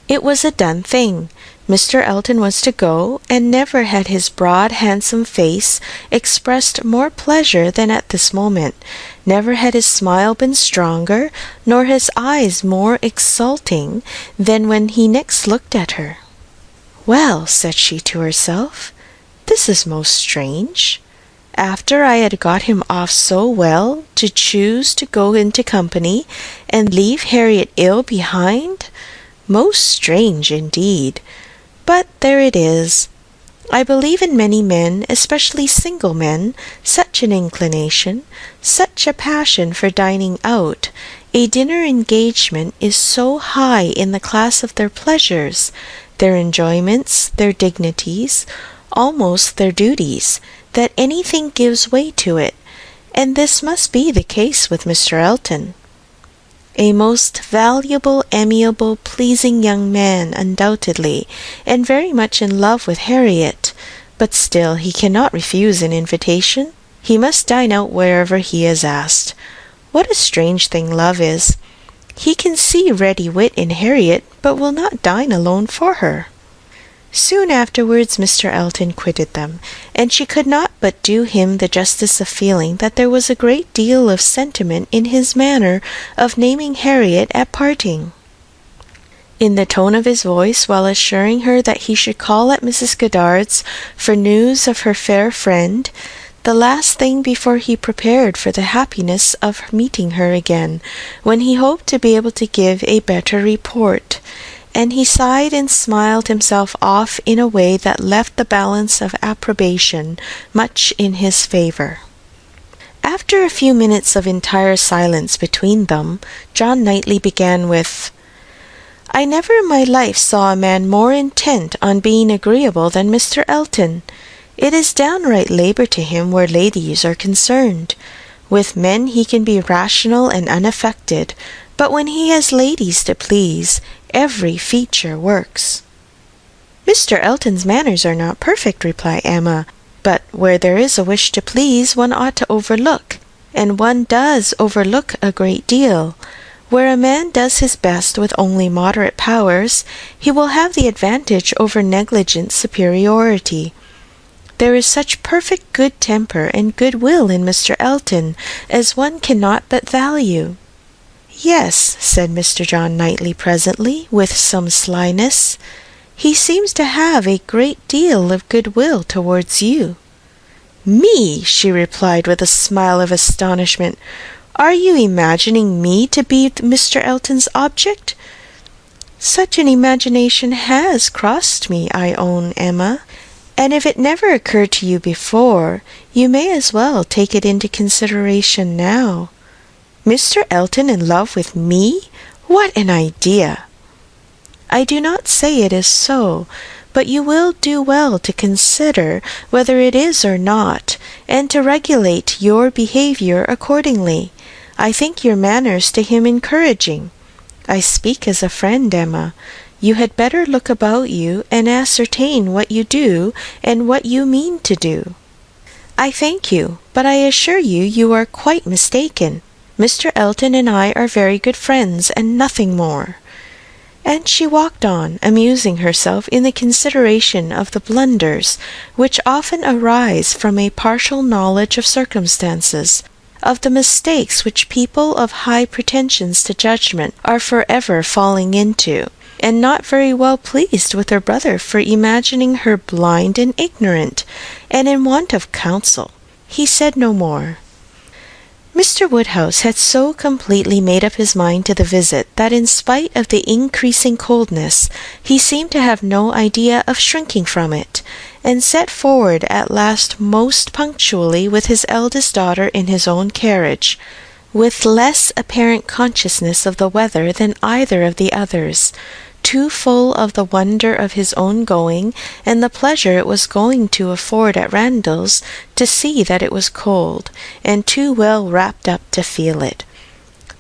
Speaker 2: It was a done thing. Mr. Elton was to go, and never had his broad, handsome face expressed more pleasure than at this moment. Never had his smile been stronger, nor his eyes more exulting than when he next looked at her. "Well," said she to herself, "this is most strange. After I had got him off so well, to choose to go into company, and leave Harriet ill behind? Most strange indeed. But there it is. I believe in many men, especially single men, such an inclination, such a passion for dining out. A dinner engagement is so high in the class of their pleasures, their enjoyments, their dignities, almost their duties, that anything gives way to it, and this must be the case with Mr. Elton. A most valuable, amiable, pleasing young man, undoubtedly, and very much in love with Harriet, but still he cannot refuse an invitation. He must dine out wherever he is asked. What a strange thing love is! He can see ready wit in Harriet, but will not dine alone for her." Soon afterwards Mr. Elton quitted them, and she could not but do him the justice of feeling that there was a great deal of sentiment in his manner of naming Harriet at parting. In the tone of his voice, while assuring her that he should call at Mrs. Goddard's for news of her fair friend, the last thing before he prepared for the happiness of meeting her again, when he hoped to be able to give a better report, and he sighed and smiled himself off in a way that left the balance of approbation much in his favour. After a few minutes of entire silence between them, John Knightley began with, "I never in my life saw a man more intent on being agreeable than Mr. Elton. It is downright labour to him where ladies are concerned. With men he can be rational and unaffected, but when he has ladies to please, every feature works." "Mr. Elton's manners are not perfect," replied Emma, "but where there is a wish to please, one ought to overlook, and one does overlook a great deal. Where a man does his best with only moderate powers, he will have the advantage over negligent superiority. There is such perfect good temper and good will in Mr. Elton as one cannot but value." "Yes," said Mr. John Knightley presently, with some slyness, "he seems to have a great deal of good will towards you." "Me!" she replied with a smile of astonishment. "Are you imagining me to be Mr. Elton's object?" "Such an imagination has crossed me, I own, Emma, and if it never occurred to you before, you may as well take it into consideration now. Mr. Elton in love with me? What an idea!" "I do not say it is so, but you will do well to consider whether it is or not, and to regulate your behaviour accordingly. I think your manners to him encouraging. I speak as a friend, Emma. You had better look about you and ascertain what you do and what you mean to do." "I thank you, but I assure you you are quite mistaken. Mr. Elton and I are very good friends, and nothing more." And she walked on, amusing herself in the consideration of the blunders which often arise from a partial knowledge of circumstances, of the mistakes which people of high pretensions to judgment are forever falling into, and not very well pleased with her brother for imagining her blind and ignorant, and in want of counsel. He said no more. Mr. Woodhouse had so completely made up his mind to the visit that in spite of the increasing coldness he seemed to have no idea of shrinking from it, and set forward at last most punctually with his eldest daughter in his own carriage, with less apparent consciousness of the weather than either of the others, too full of the wonder of his own going and the pleasure it was going to afford at Randalls to see that it was cold, and too well wrapped up to feel it.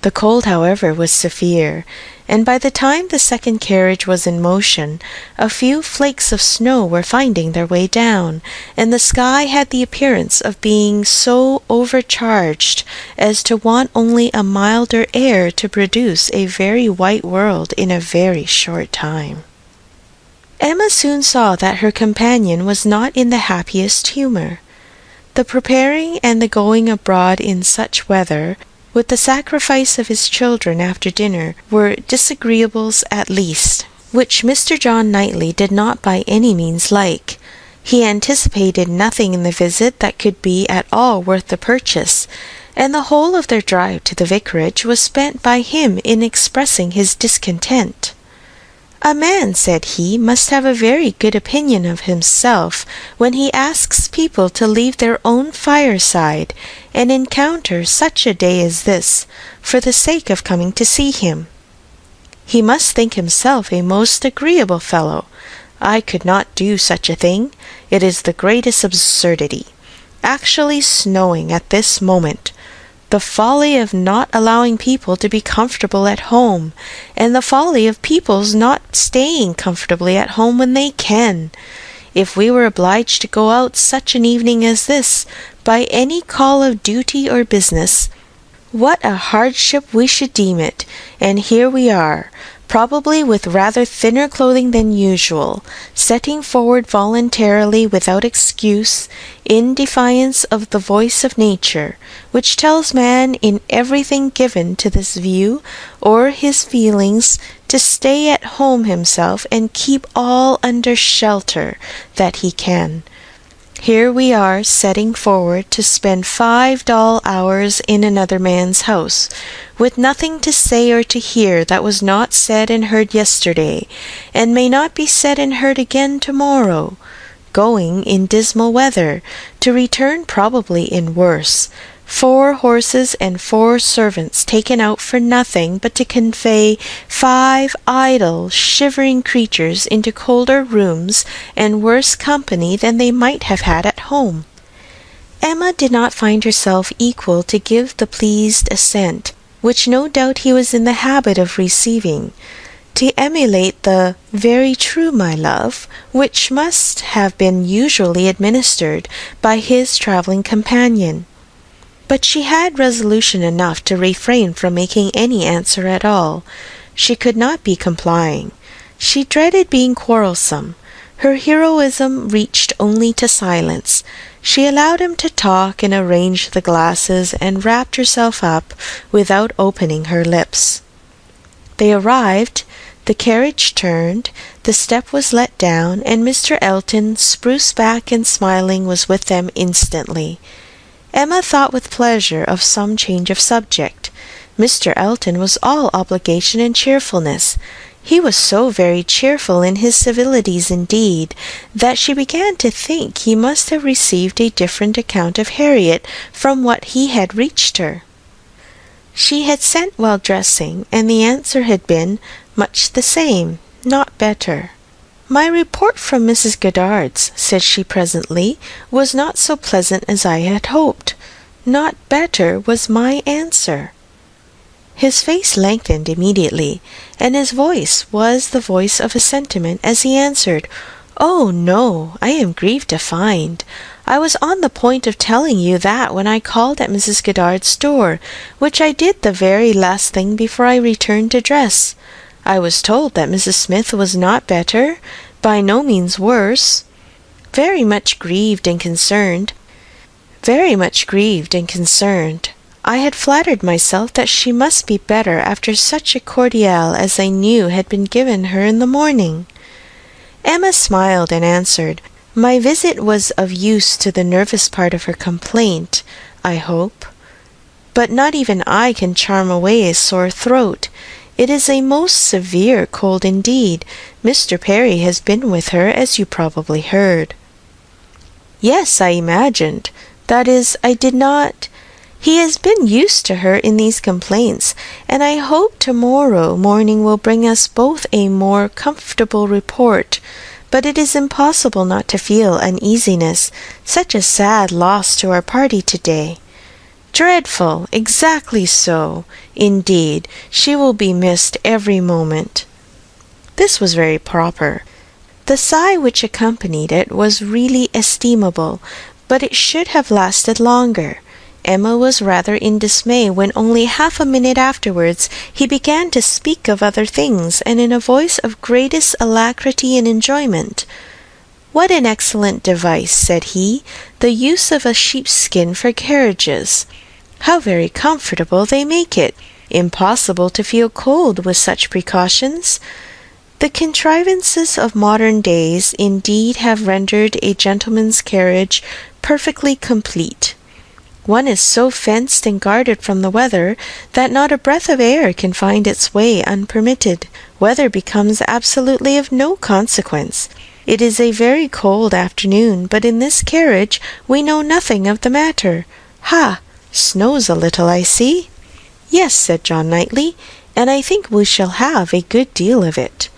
Speaker 2: The cold, however, was severe, and by the time the second carriage was in motion, a few flakes of snow were finding their way down, and the sky had the appearance of being so overcharged as to want only a milder air to produce a very white world in a very short time. Emma soon saw that her companion was not in the happiest humour. The preparing and the going abroad in such weather, with the sacrifice of his children after dinner, were disagreeables at least, which Mr. John Knightley did not by any means like. He anticipated nothing in the visit that could be at all worth the purchase, and the whole of their drive to the vicarage was spent by him in expressing his discontent. A man, said he, must have a very good opinion of himself when he asks people to leave their own fireside and encounter such a day as this for the sake of coming to see him. He must think himself a most agreeable fellow. I could not do such a thing. It is the greatest absurdity. Actually snowing at this moment. The folly of not allowing people to be comfortable at home, and the folly of people's not staying comfortably at home when they can. If we were obliged to go out such an evening as this, by any call of duty or business, what a hardship we should deem it, and here we are, probably with rather thinner clothing than usual, setting forward voluntarily without excuse, in defiance of the voice of nature, which tells man in everything given to this view, or his feelings, to stay at home himself and keep all under shelter that he can. Here we are setting forward to spend 5 dull hours in another man's house, with nothing to say or to hear that was not said and heard yesterday, and may not be said and heard again to-morrow, going in dismal weather, to return probably in worse, 4 horses and 4 servants taken out for nothing but to convey 5 idle, shivering creatures into colder rooms and worse company than they might have had at home. Emma did not find herself equal to give the pleased assent, which no doubt he was in the habit of receiving, to emulate the "very true, my love," which must have been usually administered by his travelling companion. But she had resolution enough to refrain from making any answer at all. She could not be complying. She dreaded being quarrelsome. Her heroism reached only to silence. She allowed him to talk and arrange the glasses, and wrapped herself up without opening her lips. They arrived, the carriage turned, the step was let down, and Mr. Elton, spruce back and smiling, was with them instantly. Emma thought with pleasure of some change of subject. Mr. Elton was all obligation and cheerfulness. He was so very cheerful in his civilities indeed, that she began to think he must have received a different account of Harriet from what he had reached her. She had sent while dressing, and the answer had been much the same, not better. "My report from Mrs. Goddard's," said she presently, "was not so pleasant as I had hoped. Not better was my answer." His face lengthened immediately, and his voice was the voice of a sentiment as he answered, "Oh, no, I am grieved to find. I was on the point of telling you that when I called at Mrs. Goddard's door, which I did the very last thing before I returned to dress. I was told that Mrs. Smith was not better, by no means worse. Very much grieved and concerned. I had flattered myself that she must be better after such a cordial as I knew had been given her in the morning. Emma smiled and answered, "My visit was of use to the nervous part of her complaint, I hope. But not even I can charm away a sore throat. It is a most severe cold indeed. Mr. Perry has been with her, as you probably heard." "Yes, I imagined. That is, I did not. He has been used to her in these complaints, and I hope tomorrow morning will bring us both a more comfortable report. But it is impossible not to feel uneasiness. Such a sad loss to our party today." "Dreadful! Exactly so. Indeed, she will be missed every moment." This was very proper. The sigh which accompanied it was really estimable, but it should have lasted longer. Emma was rather in dismay when only half a minute afterwards he began to speak of other things, and in a voice of greatest alacrity and enjoyment. "What an excellent device," said he, "the use of a sheepskin for carriages! How very comfortable they make it! Impossible to feel cold with such precautions. The contrivances of modern days indeed have rendered a gentleman's carriage perfectly complete. One is so fenced and guarded from the weather that not a breath of air can find its way unpermitted. Weather becomes absolutely of no consequence. It is a very cold afternoon, but in this carriage we know nothing of the matter. Ha! Snows a little, I see." "Yes," said John Knightley, "and I think we shall have a good deal of it."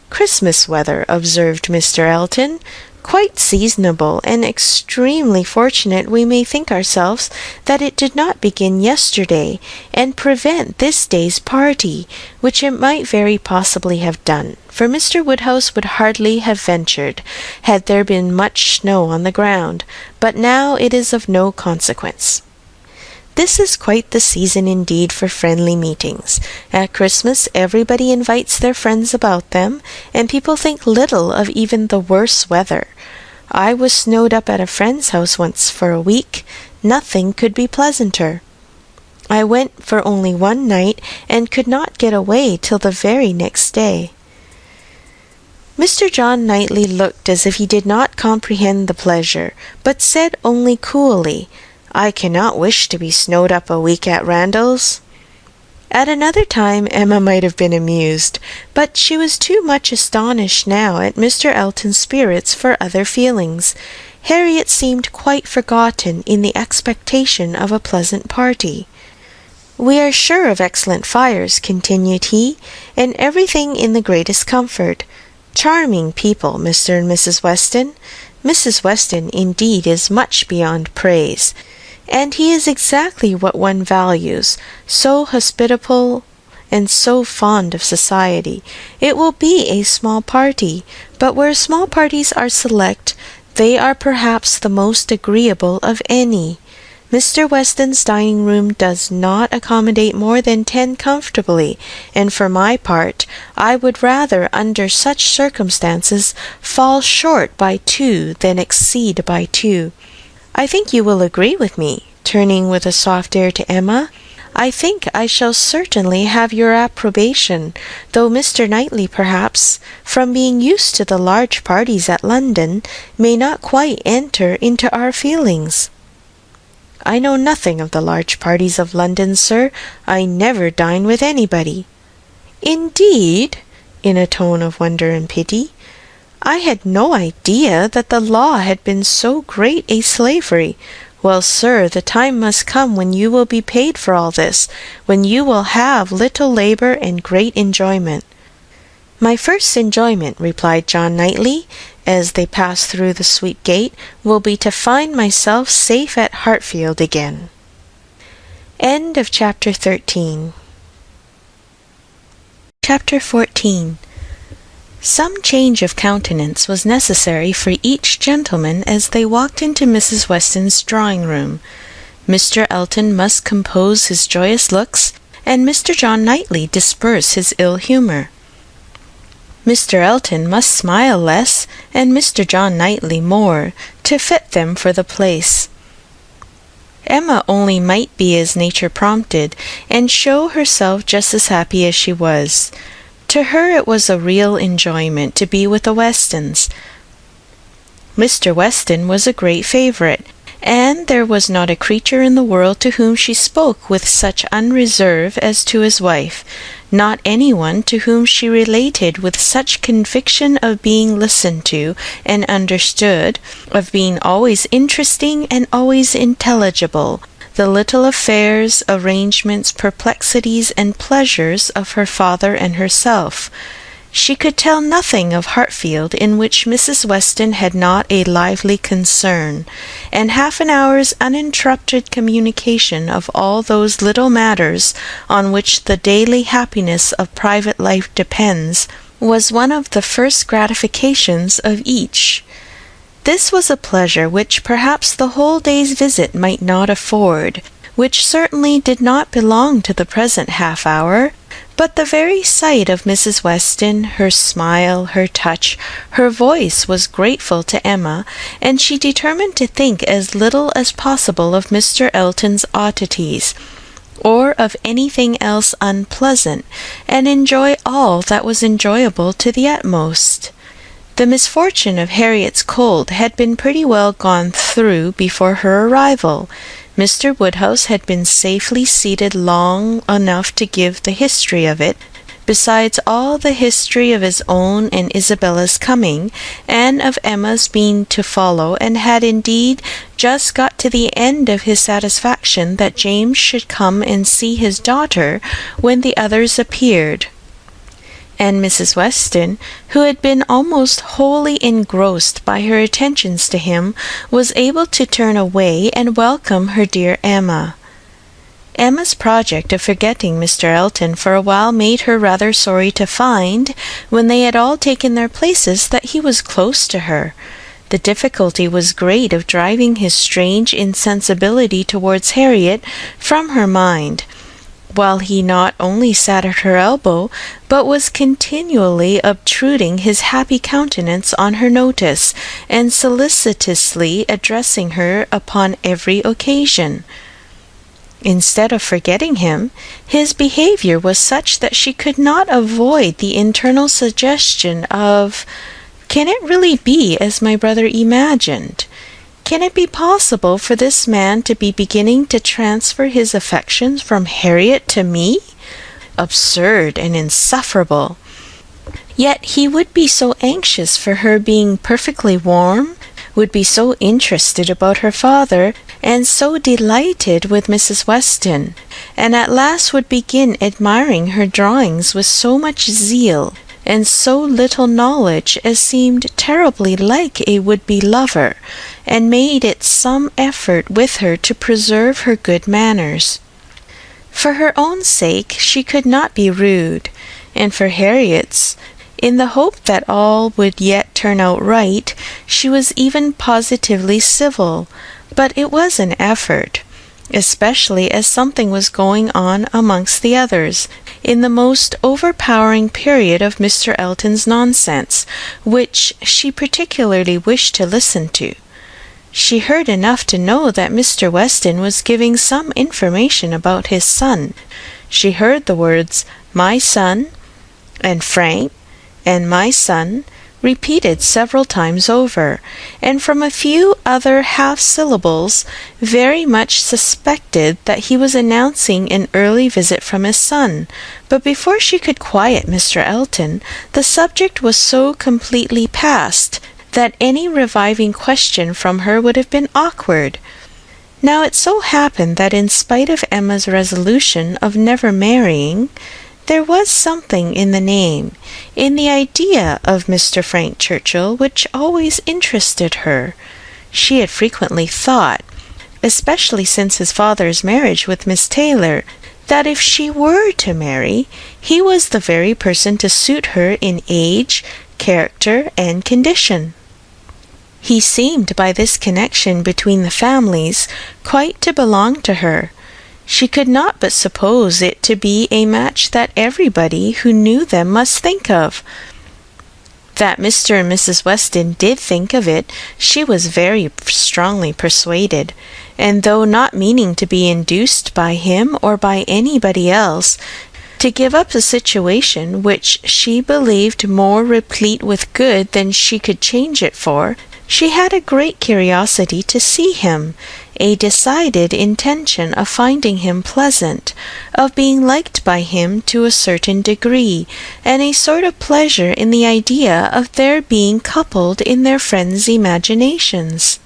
Speaker 2: "Christmas weather," observed Mr. Elton. "Quite seasonable, and extremely fortunate we may think ourselves that it did not begin yesterday, and prevent this day's party, which it might very possibly have done, for Mr. Woodhouse would hardly have ventured, had there been much snow on the ground, but now it is of no consequence." This is quite the season indeed for friendly meetings. At Christmas everybody invites their friends about them, and people think little of even the worse weather. I was snowed up at a friend's house once for a week. Nothing could be pleasanter. I went for only one night, and could not get away till the very next day. Mr. John Knightley looked as if he did not comprehend the pleasure, but said only coolly, "I cannot wish to be snowed up a week at Randalls." At another time Emma might have been amused, but she was too much astonished now at Mr. Elton's spirits for other feelings. Harriet seemed quite forgotten in the expectation of a pleasant party. "We are sure of excellent fires," continued he, "and everything in the greatest comfort. Charming people, Mr. and Mrs. Weston. Mrs. Weston, indeed, is much beyond praise. And he is exactly what one values, so hospitable and so fond of society. It will be a small party, but where small parties are select, they are perhaps the most agreeable of any. Mr. Weston's dining room does not accommodate more than 10 comfortably, and for my part, I would rather, under such circumstances, fall short by 2 than exceed by 2. I think you will agree with me," turning with a soft air to Emma. "I think I shall certainly have your approbation, though Mr. Knightley, perhaps, from being used to the large parties at London, may not quite enter into our feelings." "I know nothing of the large parties of London, sir. I never dine with anybody." "Indeed?" in a tone of wonder and pity. "I had no idea that the law had been so great a slavery. Well, sir, the time must come when you will be paid for all this, when you will have little labour and great enjoyment." "My first enjoyment," replied John Knightley, as they passed through the sweet gate, "will be to find myself safe at Hartfield again." End of Chapter 13. Chapter 14. Some change of countenance was necessary for each gentleman as they walked into Mrs. Weston's drawing-room. Mr. Elton must compose his joyous looks, and Mr. John Knightley disperse his ill humour. Mr. Elton must smile less, and Mr. John Knightley more, to fit them for the place. Emma only might be as nature prompted, and show herself just as happy as she was. To her it was a real enjoyment to be with the Westons. Mr. Weston was a great favourite, and there was not a creature in the world to whom she spoke with such unreserve as to his wife, not anyone to whom she related with such conviction of being listened to and understood, of being always interesting and always intelligible, the little affairs, arrangements, perplexities, and pleasures of her father and herself. She could tell nothing of Hartfield in which Mrs. Weston had not a lively concern, and half an hour's uninterrupted communication of all those little matters on which the daily happiness of private life depends was one of the first gratifications of each. This was a pleasure which perhaps the whole day's visit might not afford, which certainly did not belong to the present half hour, but the very sight of Mrs. Weston, her smile, her touch, her voice was grateful to Emma, and she determined to think as little as possible of Mr. Elton's oddities, or of anything else unpleasant, and enjoy all that was enjoyable to the utmost. The misfortune of Harriet's cold had been pretty well gone through before her arrival. Mr. Woodhouse had been safely seated long enough to give the history of it, besides all the history of his own and Isabella's coming, and of Emma's being to follow, and had indeed just got to the end of his satisfaction that James should come and see his daughter when the others appeared. And Mrs. Weston, who had been almost wholly engrossed by her attentions to him, was able to turn away and welcome her dear Emma. Emma's project of forgetting Mr. Elton for a while made her rather sorry to find, when they had all taken their places, that he was close to her. The difficulty was great of driving his strange insensibility towards Harriet from her mind, while he not only sat at her elbow, but was continually obtruding his happy countenance on her notice, and solicitously addressing her upon every occasion. Instead of forgetting him, his behaviour was such that she could not avoid the internal suggestion of, "Can it really be as my brother imagined? Can it be possible for this man to be beginning to transfer his affections from Harriet to me? Absurd and insufferable! Yet he would be so anxious for her being perfectly warm, would be so interested about her father, and so delighted with Mrs. Weston, and at last would begin admiring her drawings with so much zeal, and so little knowledge as seemed terribly like a would-be lover, and made it some effort with her to preserve her good manners. For her own sake she could not be rude, and for Harriet's, in the hope that all would yet turn out right, she was even positively civil, but it was an effort, especially as something was going on amongst the others, in the most overpowering period of Mr. Elton's nonsense, which she particularly wished to listen to. She heard enough to know that Mr. Weston was giving some information about his son. She heard the words "my son," and "Frank," and "my son," repeated several times over, and from a few other half-syllables very much suspected that he was announcing an early visit from his son. But before she could quiet Mr. Elton, the subject was so completely past that any reviving question from her would have been awkward. Now it so happened that in spite of Emma's resolution of never marrying, there was something in the name, in the idea of Mr. Frank Churchill, which always interested her. She had frequently thought, especially since his father's marriage with Miss Taylor, that if she were to marry, he was the very person to suit her in age, character, and condition. He seemed by this connection between the families quite to belong to her. She could not but suppose it to be a match that everybody who knew them must think of. That Mr. and Mrs. Weston did think of it, she was very strongly persuaded, and though not meaning to be induced by him or by anybody else to give up a situation which she believed more replete with good than she could change it for, she had a great curiosity to see him, a decided intention of finding him pleasant, of being liked by him to a certain degree, and a sort of pleasure in the idea of their being coupled in their friends' imaginations.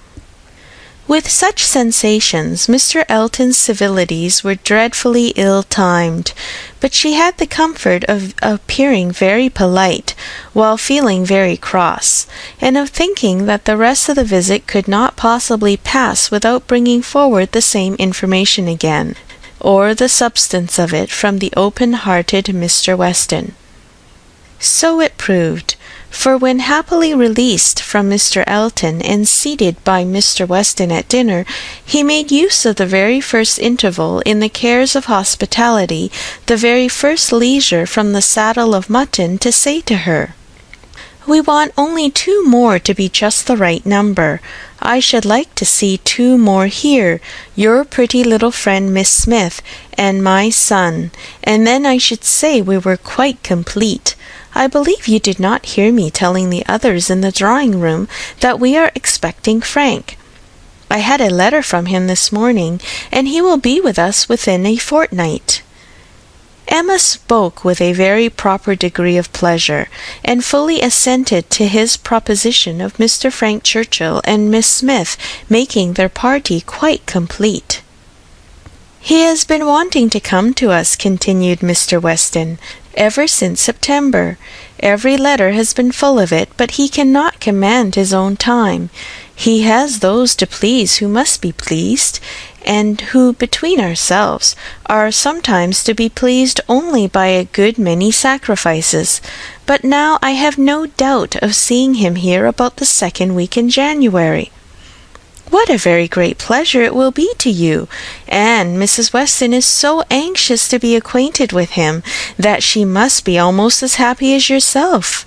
Speaker 2: With such sensations, Mr. Elton's civilities were dreadfully ill-timed, but she had the comfort of appearing very polite, while feeling very cross, and of thinking that the rest of the visit could not possibly pass without bringing forward the same information again, or the substance of it from the open-hearted Mr. Weston. So it proved, for when happily released from Mr. Elton and seated by Mr. Weston at dinner, he made use of the very first interval in the cares of hospitality, the very first leisure from the saddle of mutton, to say to her, "We want only 2 more to be just the right number. I should like to see 2 more here, your pretty little friend Miss Smith, and my son, and then I should say we were quite complete. I believe you did not hear me telling the others in the drawing-room that we are expecting Frank. I had a letter from him this morning, and he will be with us within a fortnight." Emma spoke with a very proper degree of pleasure, and fully assented to his proposition of Mr. Frank Churchill and Miss Smith making their party quite complete. "He has been wanting to come to us," continued Mr. Weston, "ever since September. Every letter has been full of it, but he cannot command his own time. He has those to please who must be pleased, and who, between ourselves, are sometimes to be pleased only by a good many sacrifices. But now I have no doubt of seeing him here about the 2nd week in January." "What a very great pleasure it will be to you! And Mrs. Weston is so anxious to be acquainted with him that she must be almost as happy as yourself."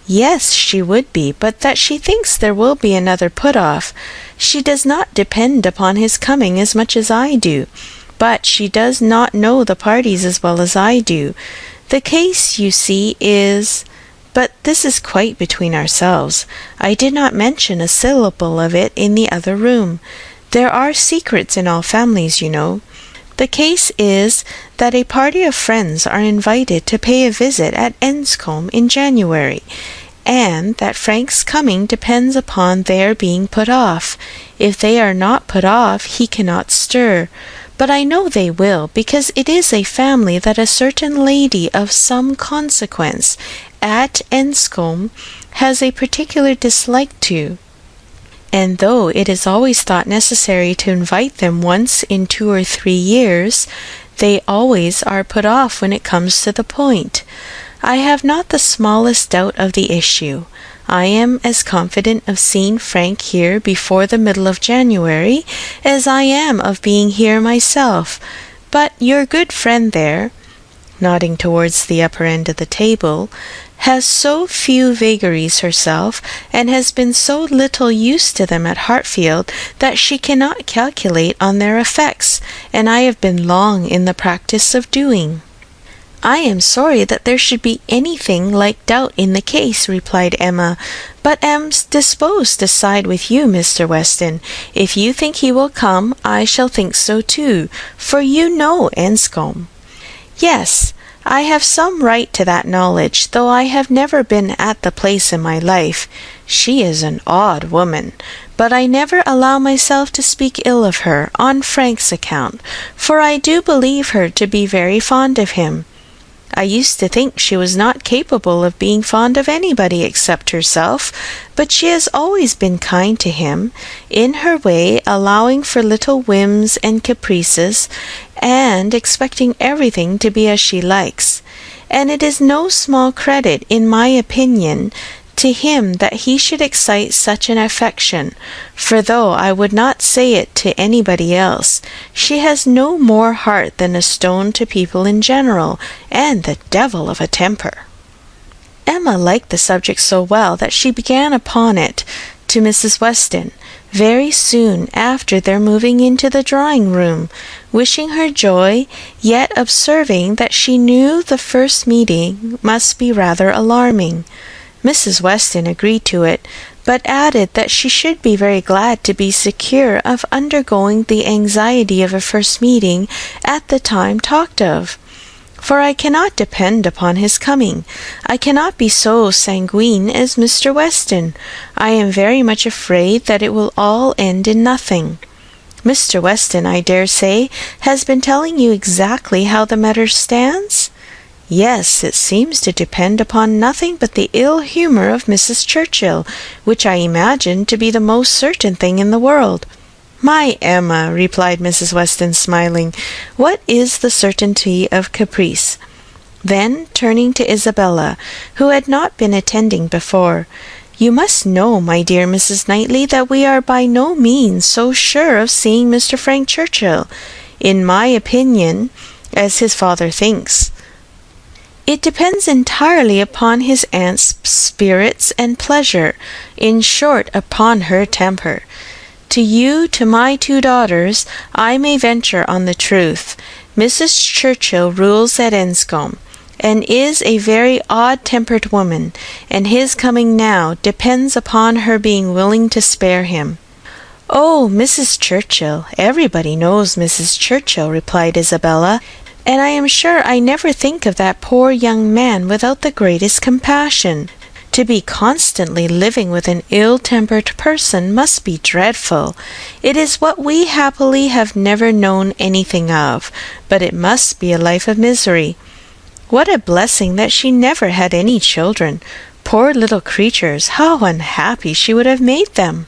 Speaker 2: "Yes, she would be, but that she thinks there will be another put-off. She does not depend upon his coming as much as I do, but she does not know the parties as well as I do. The case, you see, is— But this is quite between ourselves. I did not mention a syllable of it in the other room. There are secrets in all families, you know. The case is that a party of friends are invited to pay a visit at Enscombe in January, and that Frank's coming depends upon their being put off. If they are not put off, he cannot stir. But I know they will, because it is a family that a certain lady of some consequence at Enscombe has a particular dislike to, and though it is always thought necessary to invite them once in 2 or 3 years, they always are put off when it comes to the point. I have not the smallest doubt of the issue. I am as confident of seeing Frank here before the middle of January as I am of being here myself, but your good friend there," nodding towards the upper end of the table, "has so few vagaries herself, and has been so little used to them at Hartfield, that she cannot calculate on their effects, and I have been long in the practice of doing." "I am sorry that there should be anything like doubt in the case," replied Emma, "but am disposed to side with you, Mr. Weston. If you think he will come, I shall think so too, for you know Enscombe." "Yes, I have some right to that knowledge, though I have never been at the place in my life. She is an odd woman, but I never allow myself to speak ill of her on Frank's account, for I do believe her to be very fond of him. I used to think she was not capable of being fond of anybody except herself, but she has always been kind to him, in her way, allowing for little whims and caprices, and expecting everything to be as she likes. And it is no small credit, in my opinion, to him that he should excite such an affection, for though I would not say it to anybody else, she has no more heart than a stone to people in general, and the devil of a temper." Emma liked the subject so well that she began upon it to Mrs. Weston very soon after their moving into the drawing-room, wishing her joy, yet observing that she knew the first meeting must be rather alarming. Mrs. Weston agreed to it, but added that she should be very glad to be secure of undergoing the anxiety of a first meeting at the time talked of. For I cannot depend upon his coming. I cannot be so sanguine as Mr. Weston. I am very much afraid that it will all end in nothing. Mr. Weston, I dare say, has been telling you exactly how the matter stands? Yes, it seems to depend upon nothing but the ill humour of Mrs. Churchill, which I imagine to be the most certain thing in the world. My Emma, replied Mrs. Weston, smiling, what is the certainty of caprice? Then, turning to Isabella, who had not been attending before, you must know, my dear Mrs. Knightley, that we are by no means so sure of seeing Mr. Frank Churchill, in my opinion, as his father thinks. It depends entirely upon his aunt's spirits and pleasure, in short, upon her temper. To you, to my 2 daughters, I may venture on the truth. Mrs. Churchill rules at Enscombe, and is a very odd-tempered woman, and his coming now depends upon her being willing to spare him. Oh, Mrs. Churchill, everybody knows Mrs. Churchill, replied Isabella, and I am sure I never think of that poor young man without the greatest compassion. To be constantly living with an ill-tempered person must be dreadful. It is what we happily have never known anything of, but it must be a life of misery. What a blessing that she never had any children. Poor little creatures, how unhappy she would have made them!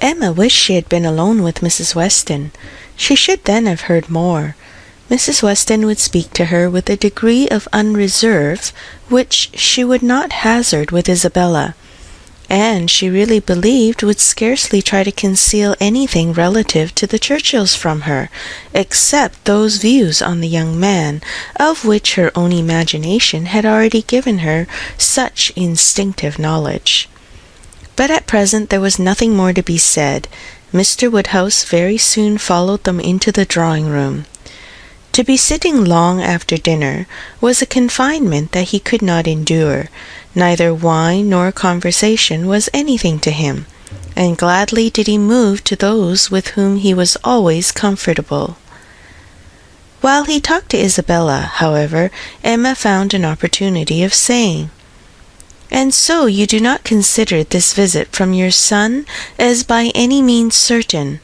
Speaker 2: Emma wished she had been alone with Mrs. Weston. She should then have heard more. Mrs. Weston would speak to her with a degree of unreserve which she would not hazard with Isabella, and she really believed would scarcely try to conceal anything relative to the Churchills from her, except those views on the young man, of which her own imagination had already given her such instinctive knowledge. But at present there was nothing more to be said. Mr. Woodhouse very soon followed them into the drawing-room. To be sitting long after dinner was a confinement that he could not endure. Neither wine nor conversation was anything to him, and gladly did he move to those with whom he was always comfortable. While he talked to Isabella, however, Emma found an opportunity of saying, "And so you do not consider this visit from your son as by any means certain.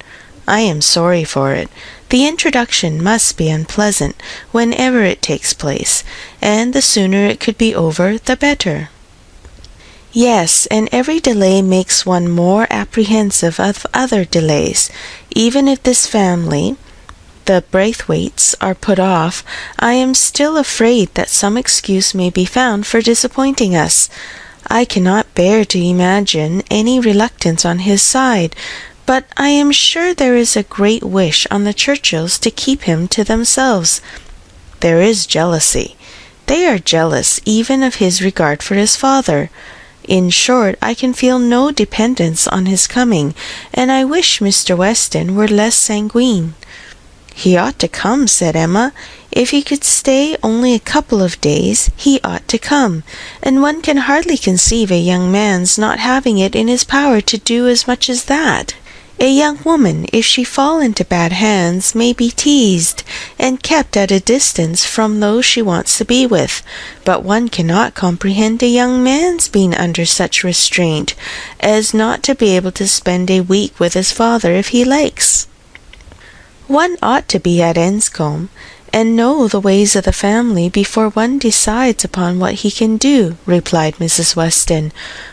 Speaker 2: I am sorry for it. The introduction must be unpleasant whenever it takes place, and the sooner it could be over, the better." "Yes, and every delay makes one more apprehensive of other delays. Even if this family, the Braithwaites, are put off, I am still afraid that some excuse may be found for disappointing us. I cannot bear to imagine any reluctance on his side, but I am sure there is a great wish on the Churchills to keep him to themselves. There is jealousy. They are jealous even of his regard for his father. In short, I can feel no dependence on his coming, and I wish Mr. Weston were less sanguine." "He ought to come," said Emma. "If he could stay only a couple of days, he ought to come, and one can hardly conceive a young man's not having it in his power to do as much as that. A young woman, if she fall into bad hands, may be teased, and kept at a distance from those she wants to be with, but one cannot comprehend a young man's being under such restraint as not to be able to spend a week with his father if he likes." "One ought to be at Enscombe, and know the ways of the family before one decides upon what he can do," replied Mrs. Weston.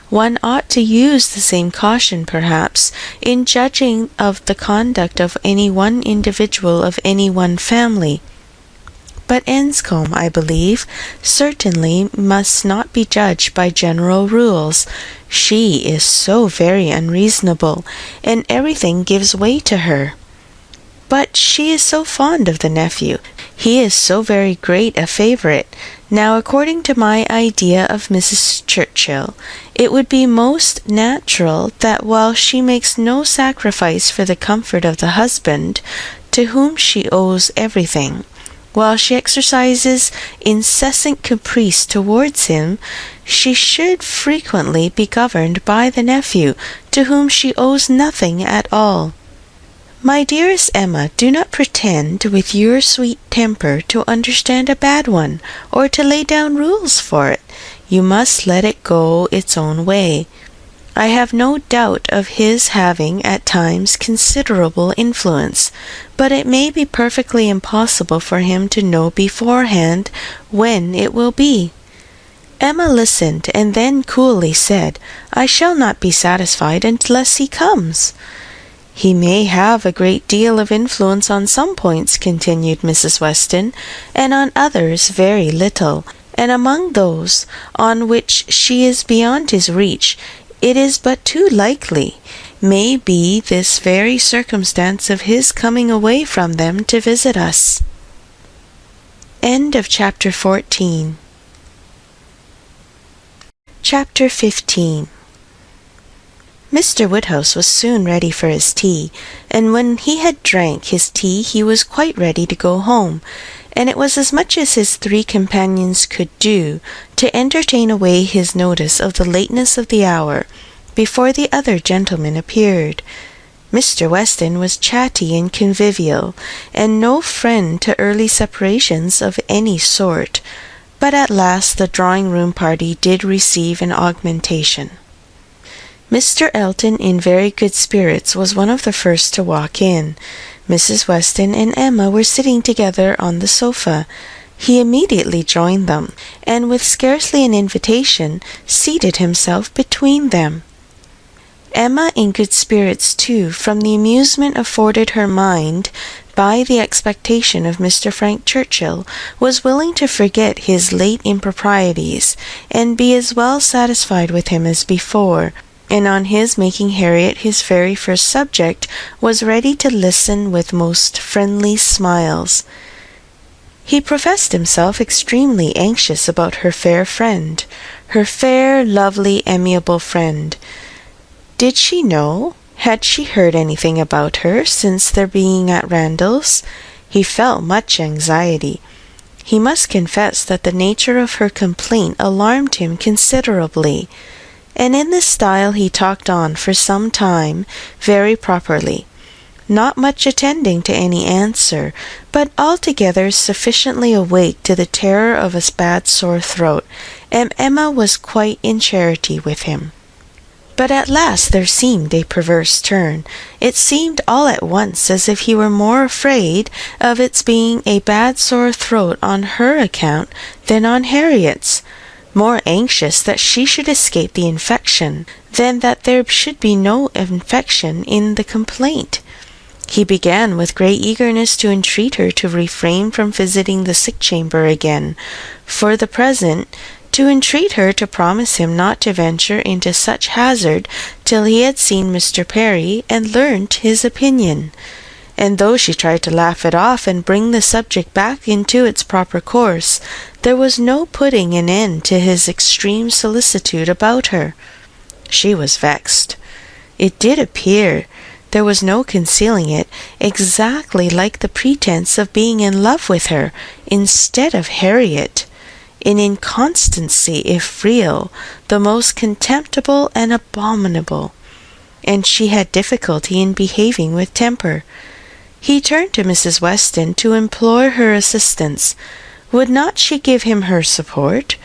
Speaker 2: "One ought to use the same caution, perhaps, in judging of the conduct of any one individual of any one family. But Enscombe, I believe, certainly must not be judged by general rules. She is so very unreasonable, and everything gives way to her." But she is so fond of the nephew. He is so very great a favourite. Now, according to my idea of Mrs. Churchill, it would be most natural that while she makes no sacrifice for the comfort of the husband, to whom she owes everything, while she exercises incessant caprice towards him, she should frequently be governed by the nephew, to whom she owes nothing at all. My dearest Emma, do not pretend with your sweet temper to understand a bad one, or to lay down rules for it. You must let it go its own way. I have no doubt of his having at times considerable influence, but it may be perfectly impossible for him to know beforehand when it will be. Emma listened, and then coolly said, I shall not be satisfied unless he comes. He may have a great deal of influence on some points, continued Mrs. Weston, and on others very little, and among those on which she is beyond his reach, it is but too likely may be this very circumstance of his coming away from them to visit us. End of chapter 14. Chapter 15. Mr. Woodhouse was soon ready for his tea, and when he had drank his tea he was quite ready to go home, and it was as much as his 3 companions could do to entertain away his notice of the lateness of the hour before the other gentlemen appeared. Mr. Weston was chatty and convivial, and no friend to early separations of any sort, but at last the drawing-room party did receive an augmentation. Mr. Elton, in very good spirits, was one of the first to walk in. Mrs. Weston and Emma were sitting together on the sofa. He immediately joined them, and with scarcely an invitation, seated himself between them. Emma, in good spirits too, from the amusement afforded her mind by the expectation of Mr. Frank Churchill, was willing to forget his late improprieties, and be as well satisfied with him as before, and on his making Harriet his very first subject, was ready to listen with most friendly smiles. He professed himself extremely anxious about her fair friend, her fair, lovely, amiable friend. Did she know? Had she heard anything about her since their being at Randalls? He felt much anxiety. He must confess that the nature of her complaint alarmed him considerably, and in this style he talked on for some time very properly, not much attending to any answer, but altogether sufficiently awake to the terror of a bad sore throat, and Emma was quite in charity with him. But at last there seemed a perverse turn. It seemed all at once as if he were more afraid of its being a bad sore throat on her account than on Harriet's, more anxious that she should escape the infection than that there should be no infection in the complaint. He began with great eagerness to entreat her to refrain from visiting the sick chamber again, for the present, to entreat her to promise him not to venture into such hazard till he had seen Mr. Perry and learnt his opinion. And though she tried to laugh it off and bring the subject back into its proper course, there was no putting an end to his extreme solicitude about her. She was vexed. It did appear, there was no concealing it, exactly like the pretence of being in love with her, instead of Harriet. An inconstancy, if real, the most contemptible and abominable, and she had difficulty in behaving with temper. He turned to Mrs. Weston to implore her assistance. Would not she give him her support?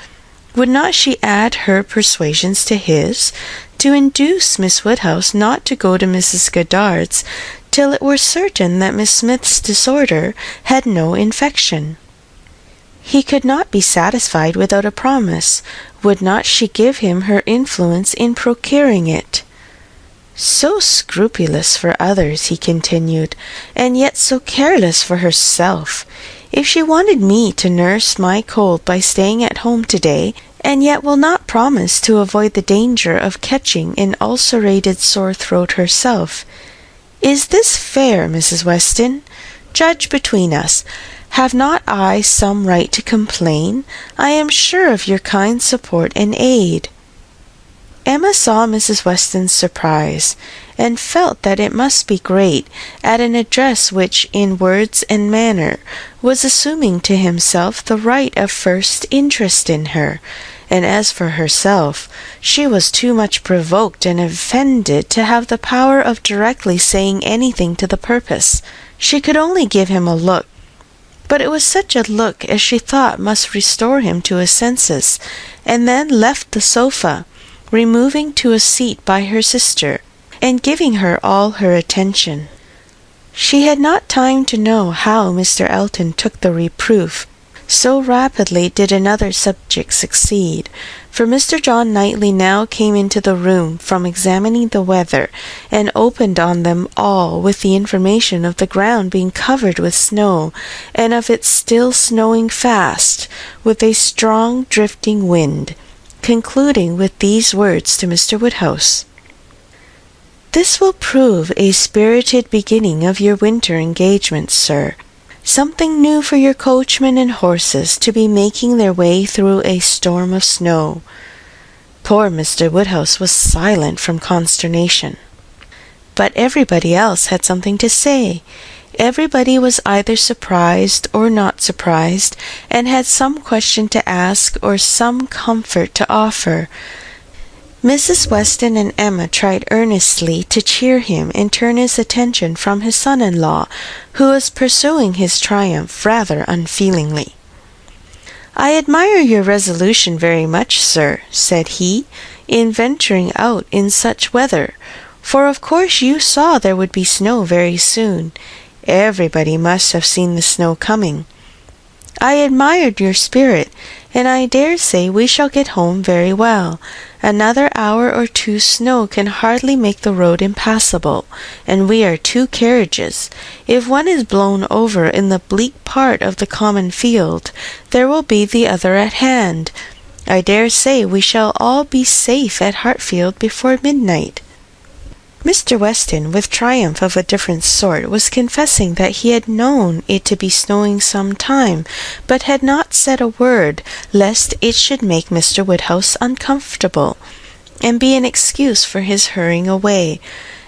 Speaker 2: Would not she add her persuasions to his, to induce Miss Woodhouse not to go to Mrs. Goddard's till it were certain that Miss Smith's disorder had no infection? He could not be satisfied without a promise. Would not she give him her influence in procuring it? So scrupulous for others, he continued, and yet so careless for herself. If she wanted me to nurse my cold by staying at home to-day, and yet will not promise to avoid the danger of catching an ulcerated sore throat herself, is this fair, Mrs. Weston? Judge between us. Have not I some right to complain? I am sure of your kind support and aid." Emma saw Mrs. Weston's surprise, and felt that it must be great at an address which, in words and manner, was assuming to himself the right of first interest in her, and as for herself, she was too much provoked and offended to have the power of directly saying anything to the purpose. She could only give him a look, but it was such a look as she thought must restore him to his senses, and then left the sofa, removing to a seat by her sister, and giving her all her attention. She had not time to know how Mr. Elton took the reproof, so rapidly did another subject succeed, for Mr. John Knightley now came into the room from examining the weather, and opened on them all with the information of the ground being covered with snow, and of it still snowing fast, with a strong drifting wind, concluding with these words to Mr. Woodhouse: "This will prove a spirited beginning of your winter engagements, sir. Something new for your coachman and horses to be making their way through a storm of snow." Poor Mr. Woodhouse was silent from consternation. But everybody else had something to say. Everybody was either surprised or not surprised, and had some question to ask or some comfort to offer. Mrs. Weston and Emma tried earnestly to cheer him and turn his attention from his son-in-law, who was pursuing his triumph rather unfeelingly. "I admire your resolution very much, sir," said he, "in venturing out in such weather, for of course you saw there would be snow very soon. Everybody must have seen the snow coming. I admired your spirit, and I dare say we shall get home very well. Another hour or two's snow can hardly make the road impassable, and we are 2 carriages. If one is blown over in the bleak part of the common field, there will be the other at hand. I dare say we shall all be safe at Hartfield before midnight." Mr. Weston, with triumph of a different sort, was confessing that he had known it to be snowing some time, but had not said a word, lest it should make Mr. Woodhouse uncomfortable, and be an excuse for his hurrying away.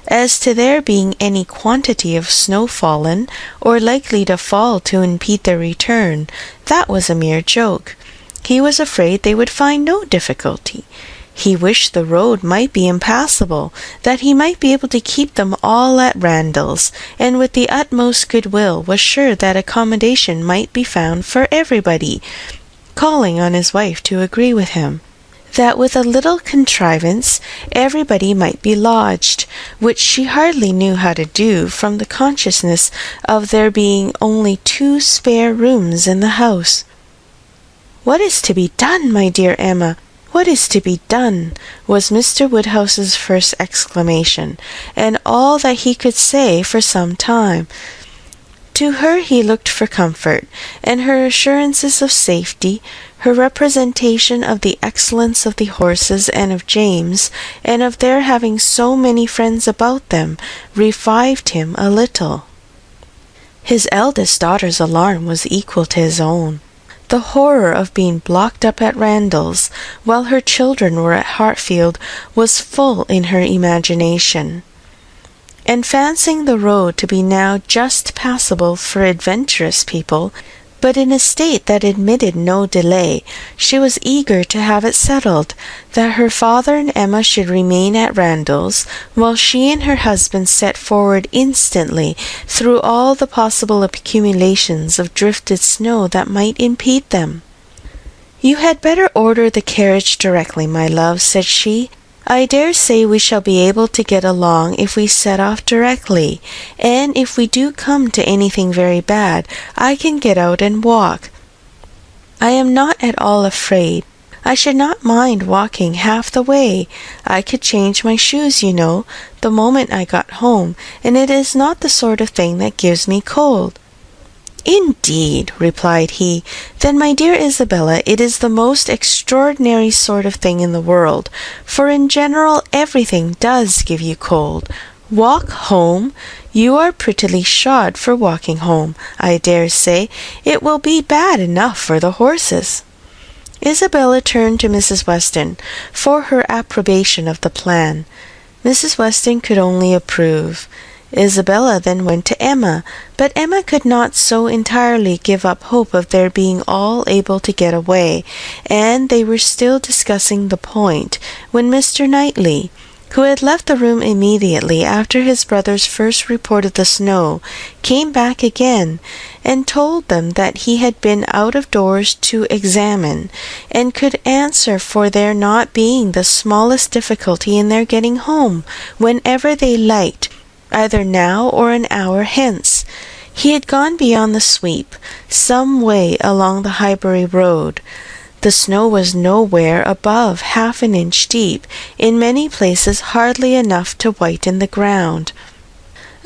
Speaker 2: As to there being any quantity of snow fallen, or likely to fall to impede their return, that was a mere joke. He was afraid they would find no difficulty. He wished the road might be impassable, that he might be able to keep them all at Randalls, and with the utmost goodwill was sure that accommodation might be found for everybody, calling on his wife to agree with him, that with a little contrivance everybody might be lodged, which she hardly knew how to do, from the consciousness of there being only 2 spare rooms in the house. "What is to be done, my dear Emma? What is to be done?" was Mr. Woodhouse's first exclamation, and all that he could say for some time. To her he looked for comfort, and her assurances of safety, her representation of the excellence of the horses and of James, and of their having so many friends about them, revived him a little. His eldest daughter's alarm was equal to his own. The horror of being blocked up at Randalls, while her children were at Hartfield, was full in her imagination, and fancying the road to be now just passable for adventurous people, but in a state that admitted no delay, she was eager to have it settled that her father and Emma should remain at Randalls, while she and her husband set forward instantly through all the possible accumulations of drifted snow that might impede them. "You had better order the carriage directly, my love," said she. "I dare say we shall be able to get along if we set off directly, and if we do come to anything very bad, I can get out and walk. I am not at all afraid. I should not mind walking half the way. I could change my shoes, you know, the moment I got home, and it is not the sort of thing that gives me cold." "Indeed," replied he, "then, my dear Isabella, it is the most extraordinary sort of thing in the world, for in general everything does give you cold. Walk home? You are prettily shod for walking home, I dare say. It will be bad enough for the horses." Isabella turned to Mrs. Weston for her approbation of the plan. Mrs. Weston could only approve. Isabella then went to Emma, but Emma could not so entirely give up hope of their being all able to get away, and they were still discussing the point when Mr. Knightley, who had left the room immediately after his brother's first report of the snow, came back again, and told them that he had been out of doors to examine, and could answer for there not being the smallest difficulty in their getting home whenever they liked, either now or an hour hence. He had gone beyond the sweep, some way along the Highbury road. The snow was nowhere above half an inch deep, in many places hardly enough to whiten the ground.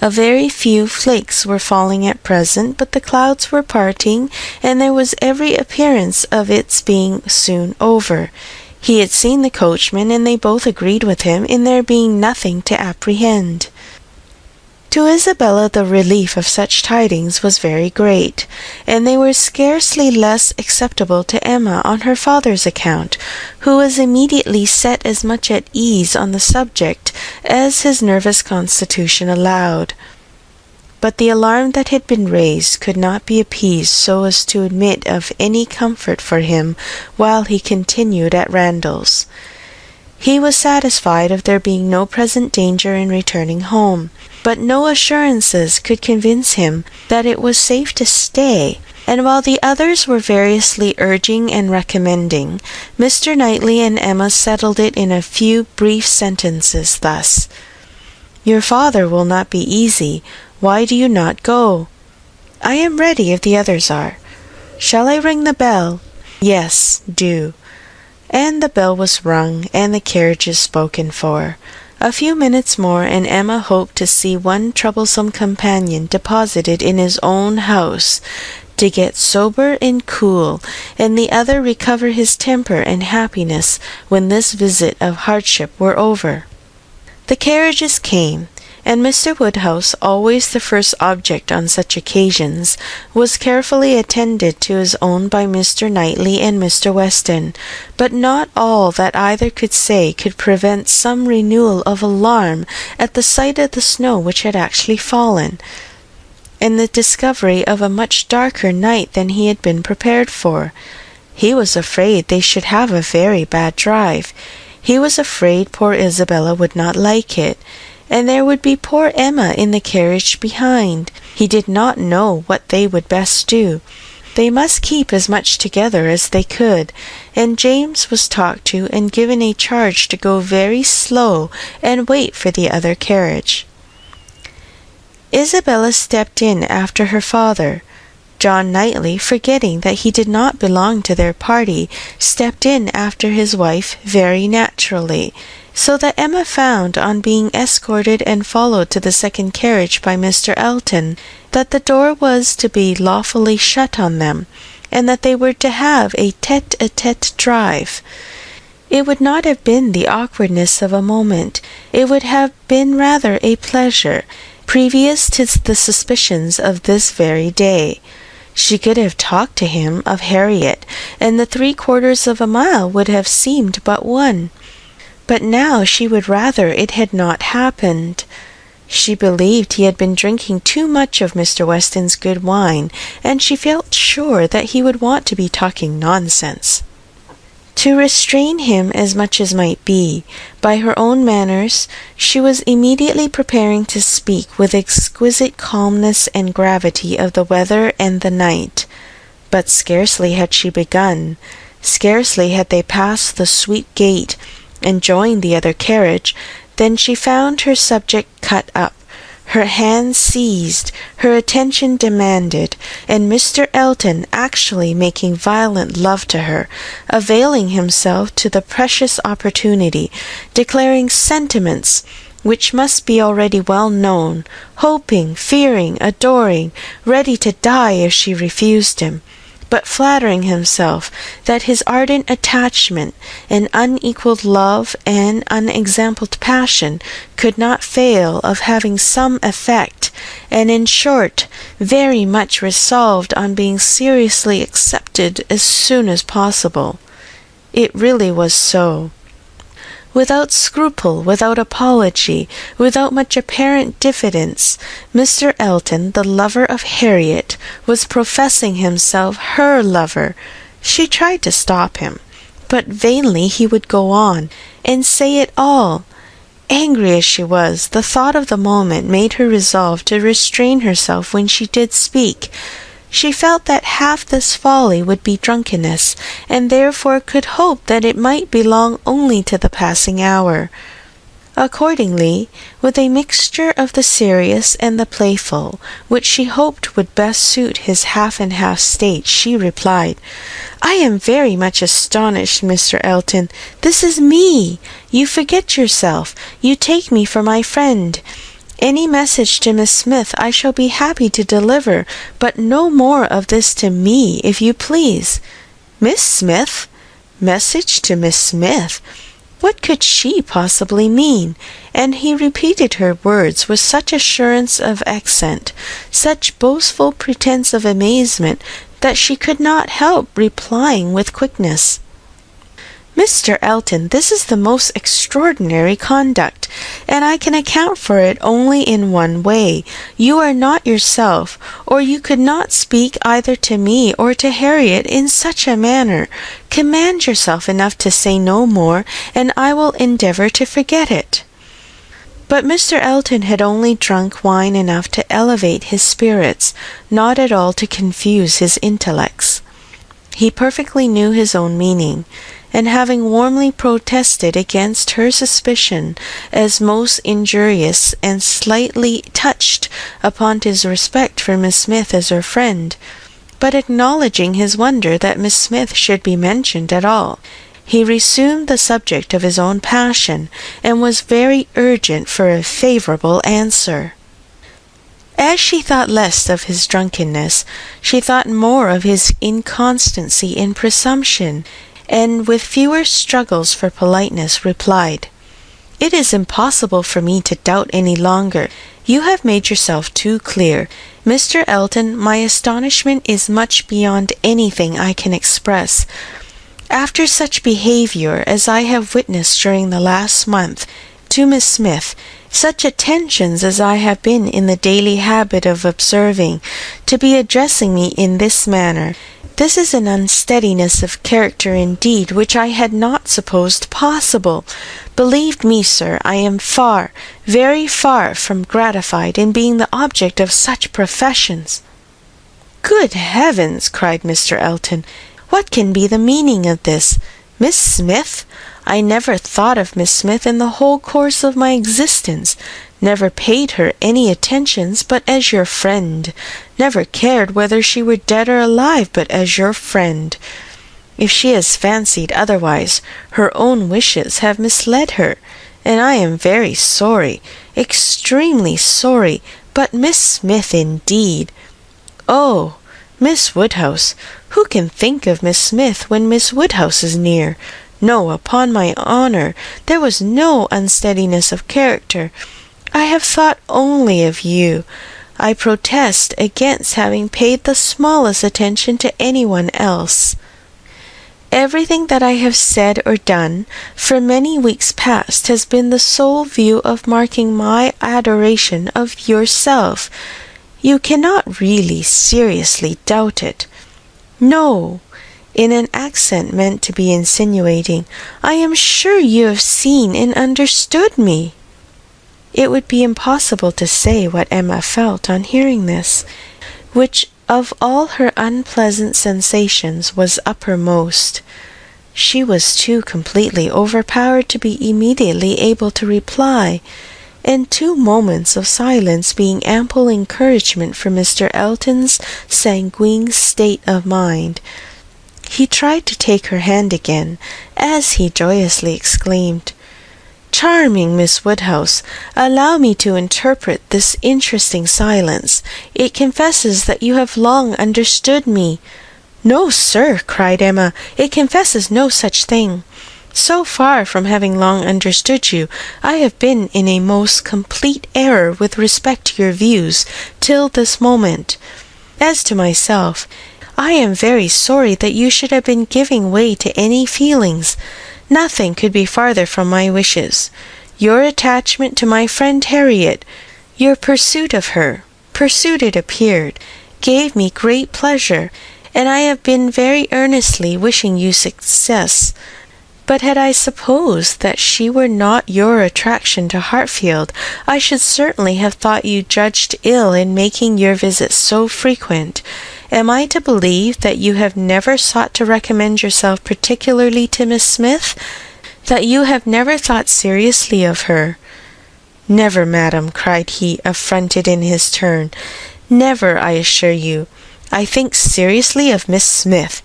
Speaker 2: A very few flakes were falling at present, but the clouds were parting, and there was every appearance of its being soon over. He had seen the coachman, and they both agreed with him in there being nothing to apprehend. To Isabella the relief of such tidings was very great, and they were scarcely less acceptable to Emma on her father's account, who was immediately set as much at ease on the subject as his nervous constitution allowed. But the alarm that had been raised could not be appeased so as to admit of any comfort for him while he continued at Randalls. He was satisfied of there being no present danger in returning home, but no assurances could convince him that it was safe to stay, and while the others were variously urging and recommending, Mr. Knightley and Emma settled it in a few brief sentences thus: "Your father will not be easy. Why do you not go?" "I am ready if the others are." "Shall I ring the bell?" "Yes, do." And the bell was rung, and the carriages spoken for. A few minutes more, and Emma hoped to see one troublesome companion deposited in his own house, to get sober and cool, and the other recover his temper and happiness when this visit of hardship were over. The carriages came, and Mr. Woodhouse, always the first object on such occasions, was carefully attended to his own by Mr. Knightley and Mr. Weston, but not all that either could say could prevent some renewal of alarm at the sight of the snow which had actually fallen, and the discovery of a much darker night than he had been prepared for. He was afraid they should have a very bad drive. He was afraid poor Isabella would not like it, and there would be poor Emma in the carriage behind. He did not know what they would best do. They must keep as much together as they could, and James was talked to and given a charge to go very slow and wait for the other carriage. Isabella stepped in after her father. John Knightley, forgetting that he did not belong to their party, stepped in after his wife very naturally, so that Emma found, on being escorted and followed to the second carriage by Mr. Elton, that the door was to be lawfully shut on them, and that they were to have a tete-a-tete drive. It would not have been the awkwardness of a moment, it would have been rather a pleasure, previous to the suspicions of this very day. She could have talked to him of Harriet, and the 3/4 of a mile would have seemed but one. But now she would rather it had not happened. She believed he had been drinking too much of Mr. Weston's good wine, and she felt sure that he would want to be talking nonsense. To restrain him as much as might be, by her own manners, she was immediately preparing to speak with exquisite calmness and gravity of the weather and the night. But scarcely had she begun, scarcely had they passed the sweet gate and joined the other carriage, than she found her subject cut up, her hand seized, her attention demanded, and Mr. Elton actually making violent love to her, availing himself to the precious opportunity, declaring sentiments which must be already well known, hoping, fearing, adoring, ready to die if she refused him, but flattering himself that his ardent attachment and unequalled love and unexampled passion could not fail of having some effect, and in short, very much resolved on being seriously accepted as soon as possible. It really was so. Without scruple, without apology, without much apparent diffidence, Mr. Elton, the lover of Harriet, was professing himself her lover. She tried to stop him, but vainly he would go on, and say it all. Angry as she was, the thought of the moment made her resolve to restrain herself when she did speak. She felt that half this folly would be drunkenness, and therefore could hope that it might belong only to the passing hour. Accordingly, with a mixture of the serious and the playful, which she hoped would best suit his half-and-half state, she replied, "I am very much astonished, Mr. Elton. This is me. You forget yourself. You take me for my friend. Any message to Miss Smith I shall be happy to deliver, but no more of this to me, if you please." Miss Smith? Message to Miss Smith? What could she possibly mean? And he repeated her words with such assurance of accent, such boastful pretence of amazement, that she could not help replying with quickness, "Mr. Elton, this is the most extraordinary conduct, and I can account for it only in one way. You are not yourself, or you could not speak either to me or to Harriet in such a manner. Command yourself enough to say no more, and I will endeavour to forget it." But Mr. Elton had only drunk wine enough to elevate his spirits, not at all to confuse his intellects. He perfectly knew his own meaning, and having warmly protested against her suspicion as most injurious, and slightly touched upon his respect for Miss Smith as her friend, but acknowledging his wonder that Miss Smith should be mentioned at all, he resumed the subject of his own passion, and was very urgent for a favourable answer. As she thought less of his drunkenness, she thought more of his inconstancy and presumption, and with fewer struggles for politeness replied, "It is impossible for me to doubt any longer. You have made yourself too clear. Mr. Elton, my astonishment is much beyond anything I can express. After such behaviour as I have witnessed during the last month to Miss Smith, such attentions as I have been in the daily habit of observing, to be addressing me in this manner, this is an unsteadiness of character indeed which I had not supposed possible. Believe me, sir, I am far, very far from gratified in being the object of such professions." "Good heavens!" cried Mr. Elton. "What can be the meaning of this? Miss Smith? I never thought of Miss Smith in the whole course of my existence, never paid her any attentions but as your friend, never cared whether she were dead or alive but as your friend. If she has fancied otherwise, her own wishes have misled her, and I am very sorry, extremely sorry, but Miss Smith indeed! Oh, Miss Woodhouse! Who can think of Miss Smith when Miss Woodhouse is near? No, upon my honour, there was no unsteadiness of character. I have thought only of you. I protest against having paid the smallest attention to anyone else. Everything that I have said or done for many weeks past has been the sole view of marking my adoration of yourself. You cannot really seriously doubt it. No," in an accent meant to be insinuating, "I am sure you have seen and understood me." It would be impossible to say what Emma felt on hearing this, which of all her unpleasant sensations was uppermost. She was too completely overpowered to be immediately able to reply, and 2 moments of silence being ample encouragement for Mr. Elton's sanguine state of mind, he tried to take her hand again, as he joyously exclaimed, "Charming Miss Woodhouse, allow me to interpret this interesting silence. It confesses that you have long understood me. "No, sir," cried Emma, "it confesses no such thing. So far from having long understood you, I have been in a most complete error with respect to your views till this moment. As to myself, I am very sorry that you should have been giving way to any feelings. Nothing could be farther from my wishes. Your attachment to my friend Harriet, your pursuit of her, pursuit it appeared, gave me great pleasure, and I have been very earnestly wishing you success. But had I supposed that she were not your attraction to Hartfield, I should certainly have thought you judged ill in making your visits so frequent. Am I to believe that you have never sought to recommend yourself particularly to Miss Smith? That you have never thought seriously of her?" "Never, madam," cried he, affronted in his turn. "Never, I assure you. I think seriously of Miss Smith.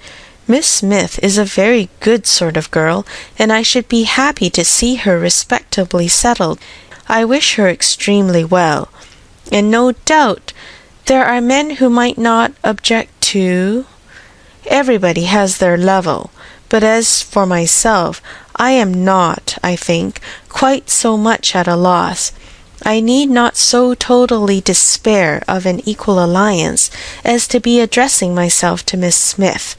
Speaker 2: Miss Smith is a very good sort of girl, and I should be happy to see her respectably settled. I wish her extremely well, and no doubt there are men who might not object to. Everybody has their level, but as for myself, I am not, I think, quite so much at a loss. I need not so totally despair of an equal alliance as to be addressing myself to Miss Smith.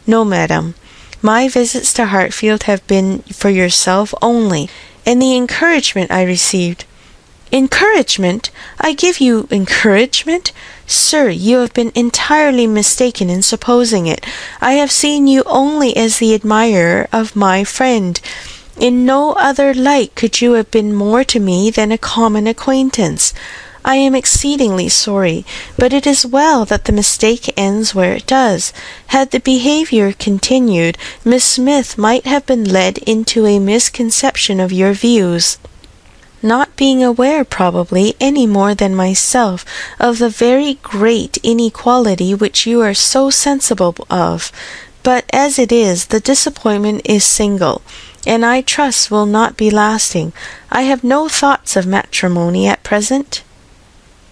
Speaker 2: No, madam, my visits to Hartfield have been for yourself only, and the encouragement I received—" "Encouragement! I give you encouragement? Sir, you have been entirely mistaken in supposing it. I have seen you only as the admirer of my friend. In no other light could you have been more to me than a common acquaintance. I am exceedingly sorry, but it is well that the mistake ends where it does. Had the behaviour continued, Miss Smith might have been led into a misconception of your views, not being aware probably any more than myself of the very great inequality which you are so sensible of. But as it is, the disappointment is single, and I trust will not be lasting. I have no thoughts of matrimony at present."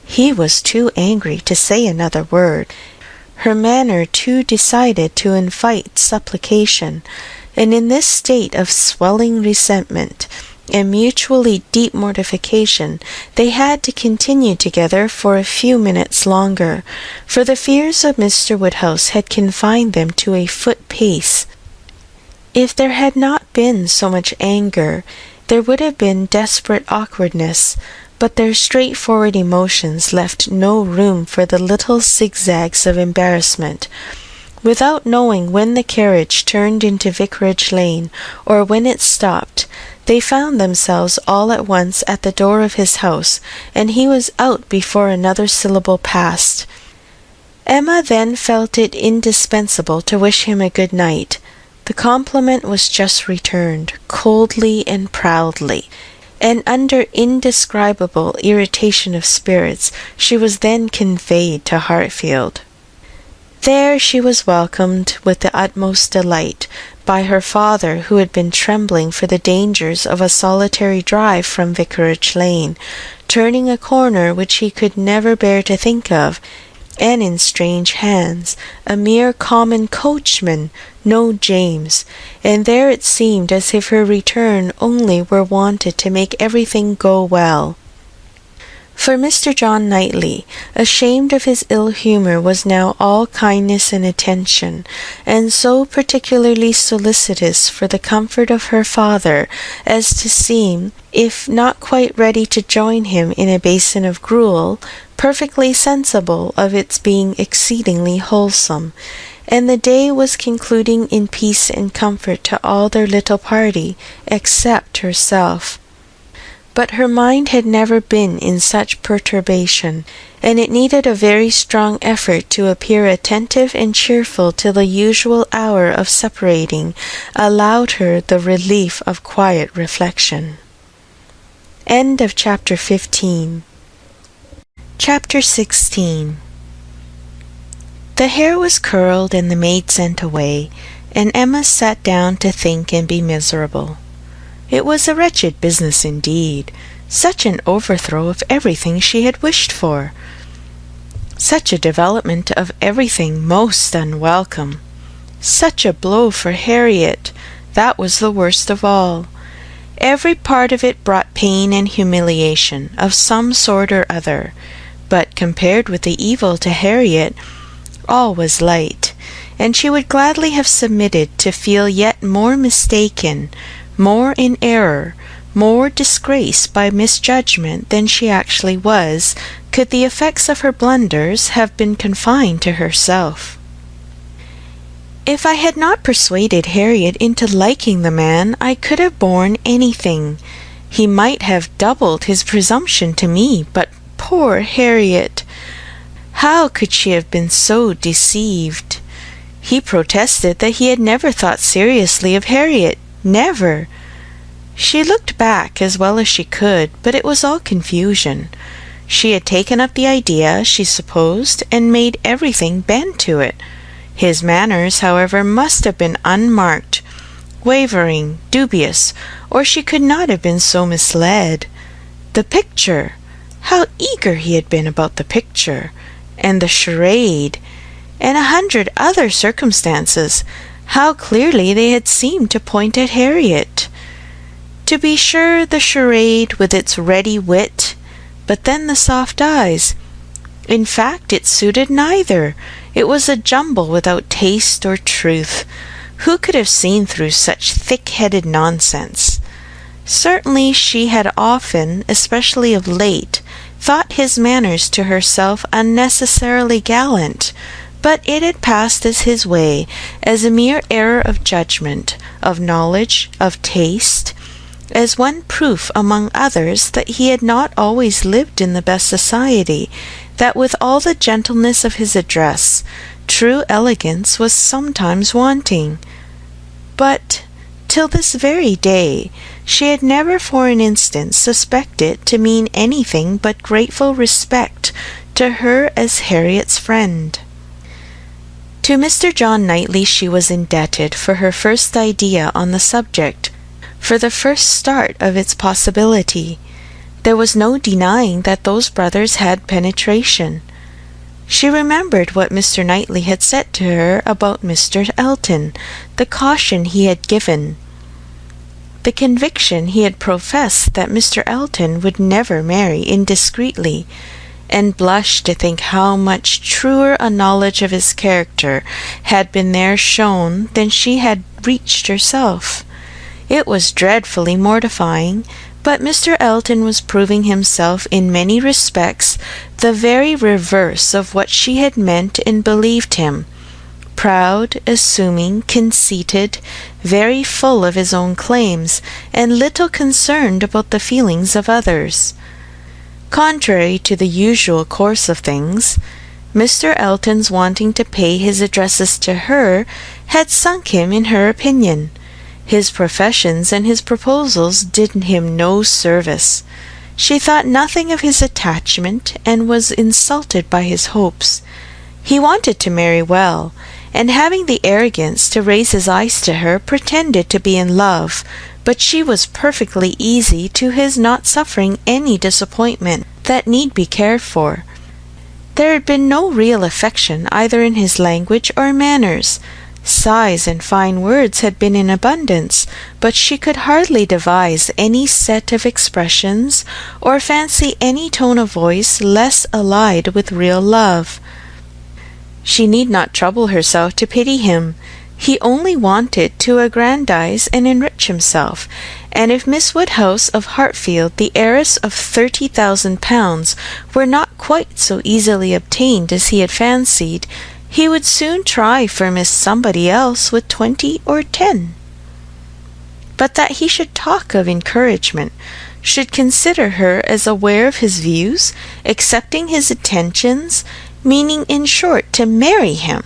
Speaker 2: He was too angry to say another word, her manner too decided to invite supplication, and in this state of swelling resentment and mutually deep mortification, they had to continue together for a few minutes longer, for the fears of Mr. Woodhouse had confined them to a foot pace. If there had not been so much anger, there would have been desperate awkwardness, but their straightforward emotions left no room for the little zigzags of embarrassment. Without knowing when the carriage turned into Vicarage Lane, or when it stopped, they found themselves all at once at the door of his house, and he was out before another syllable passed. Emma then felt it indispensable to wish him a good night. The compliment was just returned, coldly and proudly, and under indescribable irritation of spirits she was then conveyed to Hartfield. There she was welcomed with the utmost delight by her father, who had been trembling for the dangers of a solitary drive from Vicarage Lane, turning a corner which he could never bear to think of, and in strange hands, a mere common coachman, no James, and there it seemed as if her return only were wanted to make everything go well. For Mr. John Knightley, ashamed of his ill humour, was now all kindness and attention, and so particularly solicitous for the comfort of her father as to seem, if not quite ready to join him in a basin of gruel, perfectly sensible of its being exceedingly wholesome, and the day was concluding in peace and comfort to all their little party, except herself. But her mind had never been in such perturbation, and it needed a very strong effort to appear attentive and cheerful till the usual hour of separating allowed her the relief of quiet reflection. End of Chapter 15. Chapter 16. The hair was curled and the maid sent away, and Emma sat down to think and be miserable. It was a wretched business indeed, such an overthrow of everything she had wished for, such a development of everything most unwelcome. Such a blow for Harriet! That was the worst of all. Every part of it brought pain and humiliation of some sort or other, but compared with the evil to Harriet, all was light, and she would gladly have submitted to feel yet more mistaken, more in error, more disgraced by misjudgment than she actually was, could the effects of her blunders have been confined to herself. If I had not persuaded Harriet into liking the man, I could have borne anything. He might have doubled his presumption to me, but poor Harriet! How could she have been so deceived? He protested that he had never thought seriously of Harriet, never. She looked back as well as she could, but it was all confusion. She had taken up the idea, she supposed, and made everything bend to it. His manners, however, must have been unmarked, wavering, dubious, or she could not have been so misled. The picture! How eager he had been about the picture! And the charade! And 100 other circumstances! How clearly they had seemed to point at Harriet! To be sure, the charade with its ready wit, but then the soft eyes. In fact, it suited neither. It was a jumble without taste or truth. Who could have seen through such thick-headed nonsense? Certainly she had often, especially of late, thought his manners to herself unnecessarily gallant, but it had passed as his way, as a mere error of judgment, of knowledge, of taste, as one proof among others that he had not always lived in the best society, that with all the gentleness of his address, true elegance was sometimes wanting. But till this very day she had never for an instant suspected it to mean anything but grateful respect to her as Harriet's friend. To Mr. John Knightley she was indebted for her first idea on the subject, for the first start of its possibility. There was no denying that those brothers had penetration. She remembered what Mr. Knightley had said to her about Mr. Elton, the caution he had given, the conviction he had professed that Mr. Elton would never marry indiscreetly, and blushed to think how much truer a knowledge of his character had been there shown than she had reached herself. It was dreadfully mortifying, but Mr. Elton was proving himself in many respects the very reverse of what she had meant and believed him, proud, assuming, conceited, very full of his own claims, and little concerned about the feelings of others. Contrary to the usual course of things, Mr. Elton's wanting to pay his addresses to her had sunk him in her opinion. His professions and his proposals did him no service. She thought nothing of his attachment, and was insulted by his hopes. He wanted to marry well, and having the arrogance to raise his eyes to her, pretended to be in love, but she was perfectly easy to his not suffering any disappointment that need be cared for. There had been no real affection either in his language or manners. Sighs and fine words had been in abundance, but she could hardly devise any set of expressions, or fancy any tone of voice less allied with real love. She need not trouble herself to pity him. He only wanted to aggrandize and enrich himself, and if Miss Woodhouse of Hartfield, the heiress of 30,000 pounds, were not quite so easily obtained as he had fancied, he would soon try for Miss Somebody else with 20 or 10. But that he should talk of encouragement, should consider her as aware of his views, accepting his attentions, meaning in short to marry him,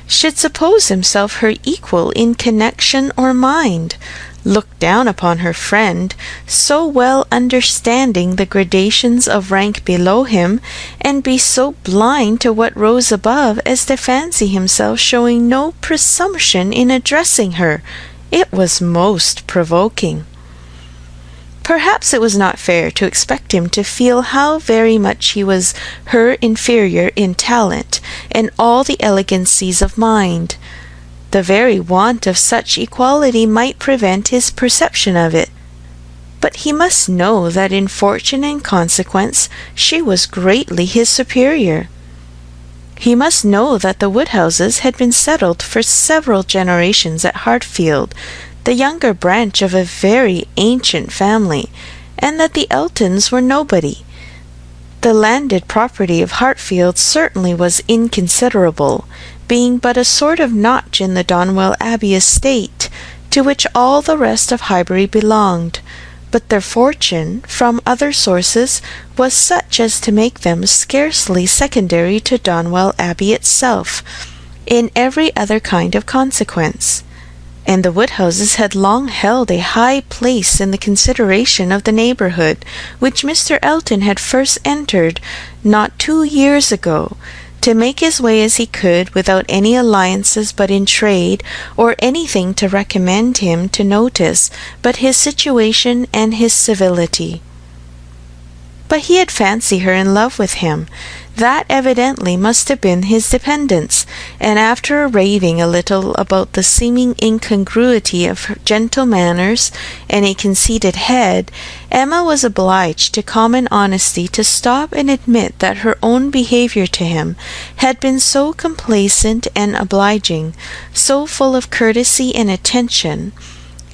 Speaker 2: should suppose himself her equal in connection or mind, look down upon her friend, so well understanding the gradations of rank below him, and be so blind to what rose above as to fancy himself showing no presumption in addressing her. It was most provoking. Perhaps it was not fair to expect him to feel how very much he was her inferior in talent and all the elegancies of mind. The very want of such equality might prevent his perception of it. But he must know that in fortune and consequence she was greatly his superior. He must know that the Woodhouses had been settled for several generations at Hartfield, the younger branch of a very ancient family, and that the Eltons were nobody. The landed property of Hartfield certainly was inconsiderable, being but a sort of notch in the Donwell Abbey estate, to which all the rest of Highbury belonged, but their fortune, from other sources, was such as to make them scarcely secondary to Donwell Abbey itself, in every other kind of consequence. And the Woodhouses had long held a high place in the consideration of the neighbourhood, which Mr. Elton had first entered not 2 years ago, to make his way as he could without any alliances but in trade, or anything to recommend him to notice but his situation and his civility. But he had fancied her in love with him. That evidently must have been his dependence, and after raving a little about the seeming incongruity of her gentle manners and a conceited head, Emma was obliged to common honesty to stop and admit that her own behaviour to him had been so complacent and obliging, so full of courtesy and attention,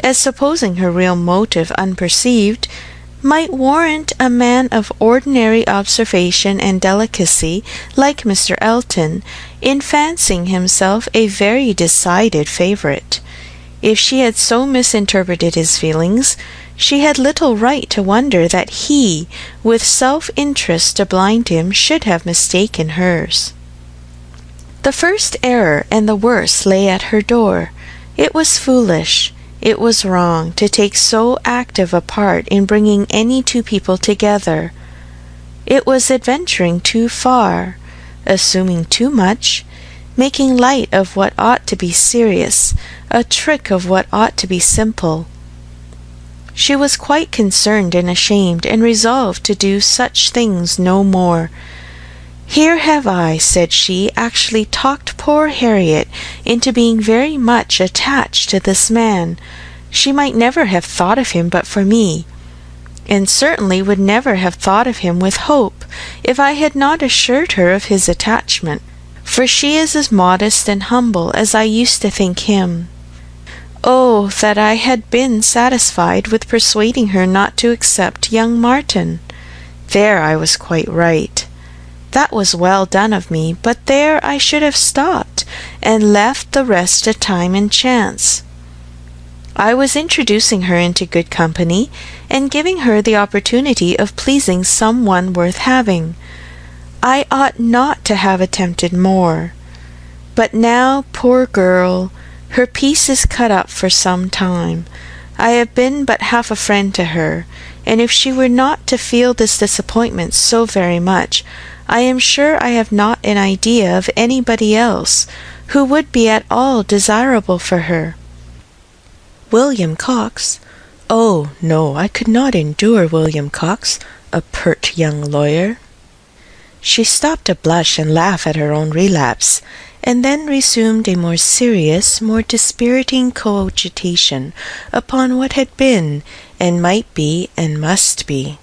Speaker 2: as, supposing her real motive unperceived, might warrant a man of ordinary observation and delicacy like Mr. Elton in fancying himself a very decided favourite. If she had so misinterpreted his feelings, she had little right to wonder that he, with self-interest to blind him, should have mistaken hers. The first error and the worst lay at her door. It was foolish. It was wrong to take so active a part in bringing any two people together. It was adventuring too far, assuming too much, making light of what ought to be serious, a trick of what ought to be simple. She was quite concerned and ashamed, and resolved to do such things no more. Here have I, said she, actually talked poor Harriet into being very much attached to this man. She might never have thought of him but for me, and certainly would never have thought of him with hope, if I had not assured her of his attachment, for she is as modest and humble as I used to think him. Oh, that I had been satisfied with persuading her not to accept young Martin! There I was quite right. That was well done of me, but there I should have stopped, and left the rest to time and chance. I was introducing her into good company, and giving her the opportunity of pleasing some one worth having. I ought not to have attempted more. But now, poor girl, her peace is cut up for some time. I have been but half a friend to her, and if she were not to feel this disappointment so very much, I am sure I have not an idea of anybody else who would be at all desirable for her. William Cox? Oh, no, I could not endure William Cox, a pert young lawyer. She stopped to blush and laugh at her own relapse, and then resumed a more serious, more dispiriting cogitation upon what had been, and might be, and must be.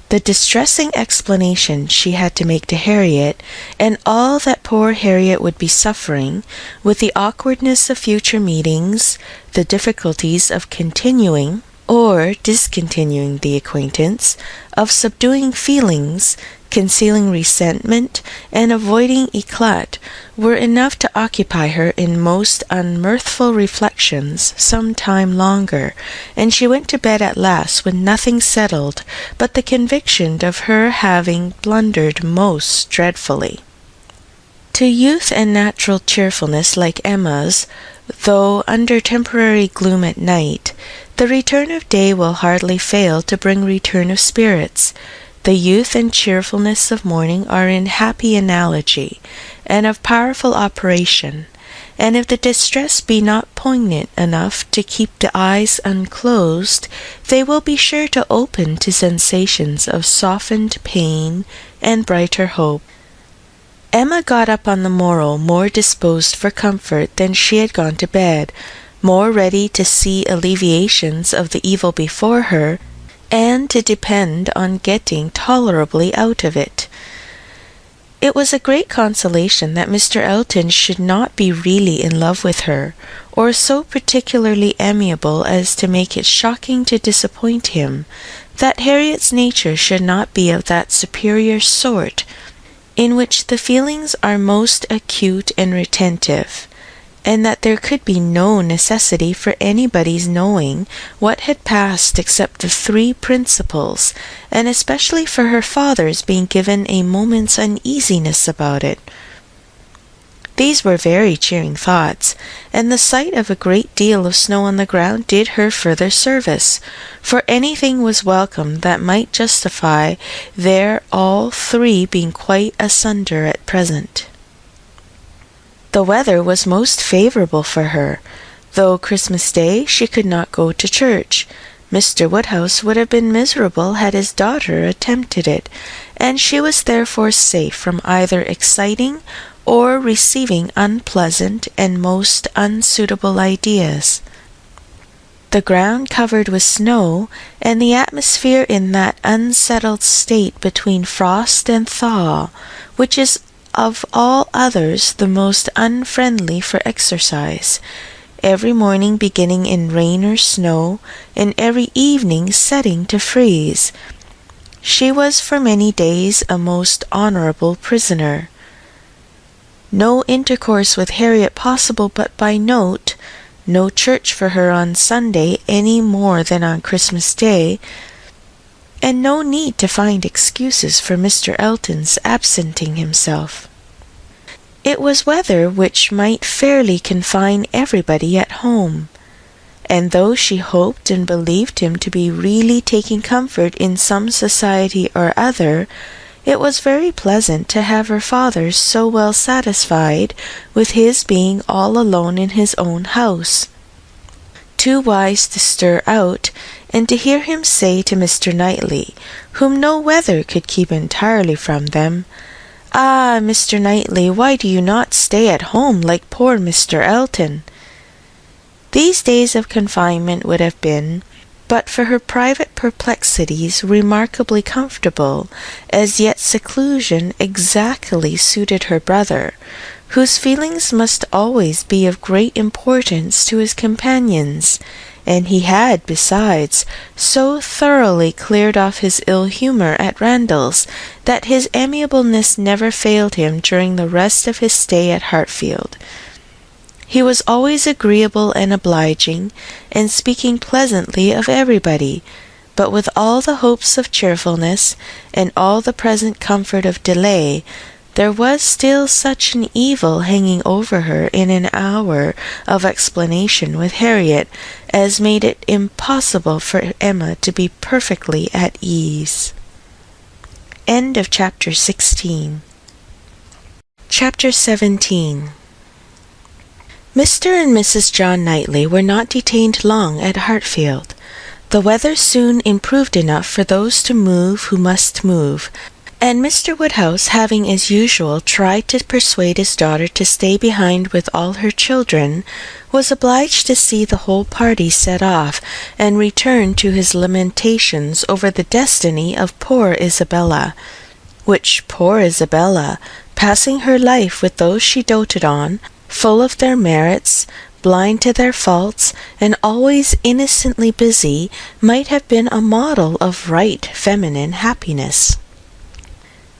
Speaker 2: The distressing explanation she had to make to Harriet, and all that poor Harriet would be suffering, with the awkwardness of future meetings, the difficulties of continuing or discontinuing the acquaintance, of subduing feelings, concealing resentment, and avoiding éclat, were enough to occupy her in most unmirthful reflections some time longer, and she went to bed at last with nothing settled but the conviction of her having blundered most dreadfully. To youth and natural cheerfulness like Emma's, though under temporary gloom at night, the return of day will hardly fail to bring return of spirits. The youth and cheerfulness of morning are in happy analogy, and of powerful operation, and if the distress be not poignant enough to keep the eyes unclosed, they will be sure to open to sensations of softened pain and brighter hope. Emma got up on the morrow more disposed for comfort than she had gone to bed, more ready to see alleviations of the evil before her, and to depend on getting tolerably out of it. It was a great consolation that Mr. Elton should not be really in love with her, or so particularly amiable as to make it shocking to disappoint him, that Harriet's nature should not be of that superior sort in which the feelings are most acute and retentive, and that there could be no necessity for anybody's knowing what had passed except the three principals, and especially for her father's being given a moment's uneasiness about it. These were very cheering thoughts, and the sight of a great deal of snow on the ground did her further service, for anything was welcome that might justify their all three being quite asunder at present. The weather was most favourable for her, though Christmas Day she could not go to church. Mr. Woodhouse would have been miserable had his daughter attempted it, and she was therefore safe from either exciting or receiving unpleasant and most unsuitable ideas. The ground covered with snow, and the atmosphere in that unsettled state between frost and thaw, which is of all others the most unfriendly for exercise, every morning beginning in rain or snow, and every evening setting to freeze. She was for many days a most honourable prisoner. No intercourse with Harriet possible but by note, no church for her on Sunday any more than on Christmas Day, and no need to find excuses for Mr. Elton's absenting himself. It was weather which might fairly confine everybody at home, and though she hoped and believed him to be really taking comfort in some society or other, it was very pleasant to have her father so well satisfied with his being all alone in his own house, too wise to stir out, and to hear him say to Mr. Knightley, whom no weather could keep entirely from them, "Ah, Mr. Knightley, why do you not stay at home like poor Mr. Elton?" These days of confinement would have been, but for her private perplexities, remarkably comfortable, as yet seclusion exactly suited her brother, whose feelings must always be of great importance to his companions, and he had, besides, so thoroughly cleared off his ill humour at Randalls that his amiableness never failed him during the rest of his stay at Hartfield. He was always agreeable and obliging, and speaking pleasantly of everybody, but with all the hopes of cheerfulness, and all the present comfort of delay, there was still such an evil hanging over her in an hour of explanation with Harriet as made it impossible for Emma to be perfectly at ease. End of chapter 16. Chapter 17. Mr. and Mrs. John Knightley were not detained long at Hartfield. The weather soon improved enough for those to move who must move, and Mr. Woodhouse, having as usual tried to persuade his daughter to stay behind with all her children, was obliged to see the whole party set off, and return to his lamentations over the destiny of poor Isabella, which poor Isabella, passing her life with those she doted on, full of their merits, blind to their faults, and always innocently busy, might have been a model of right feminine happiness.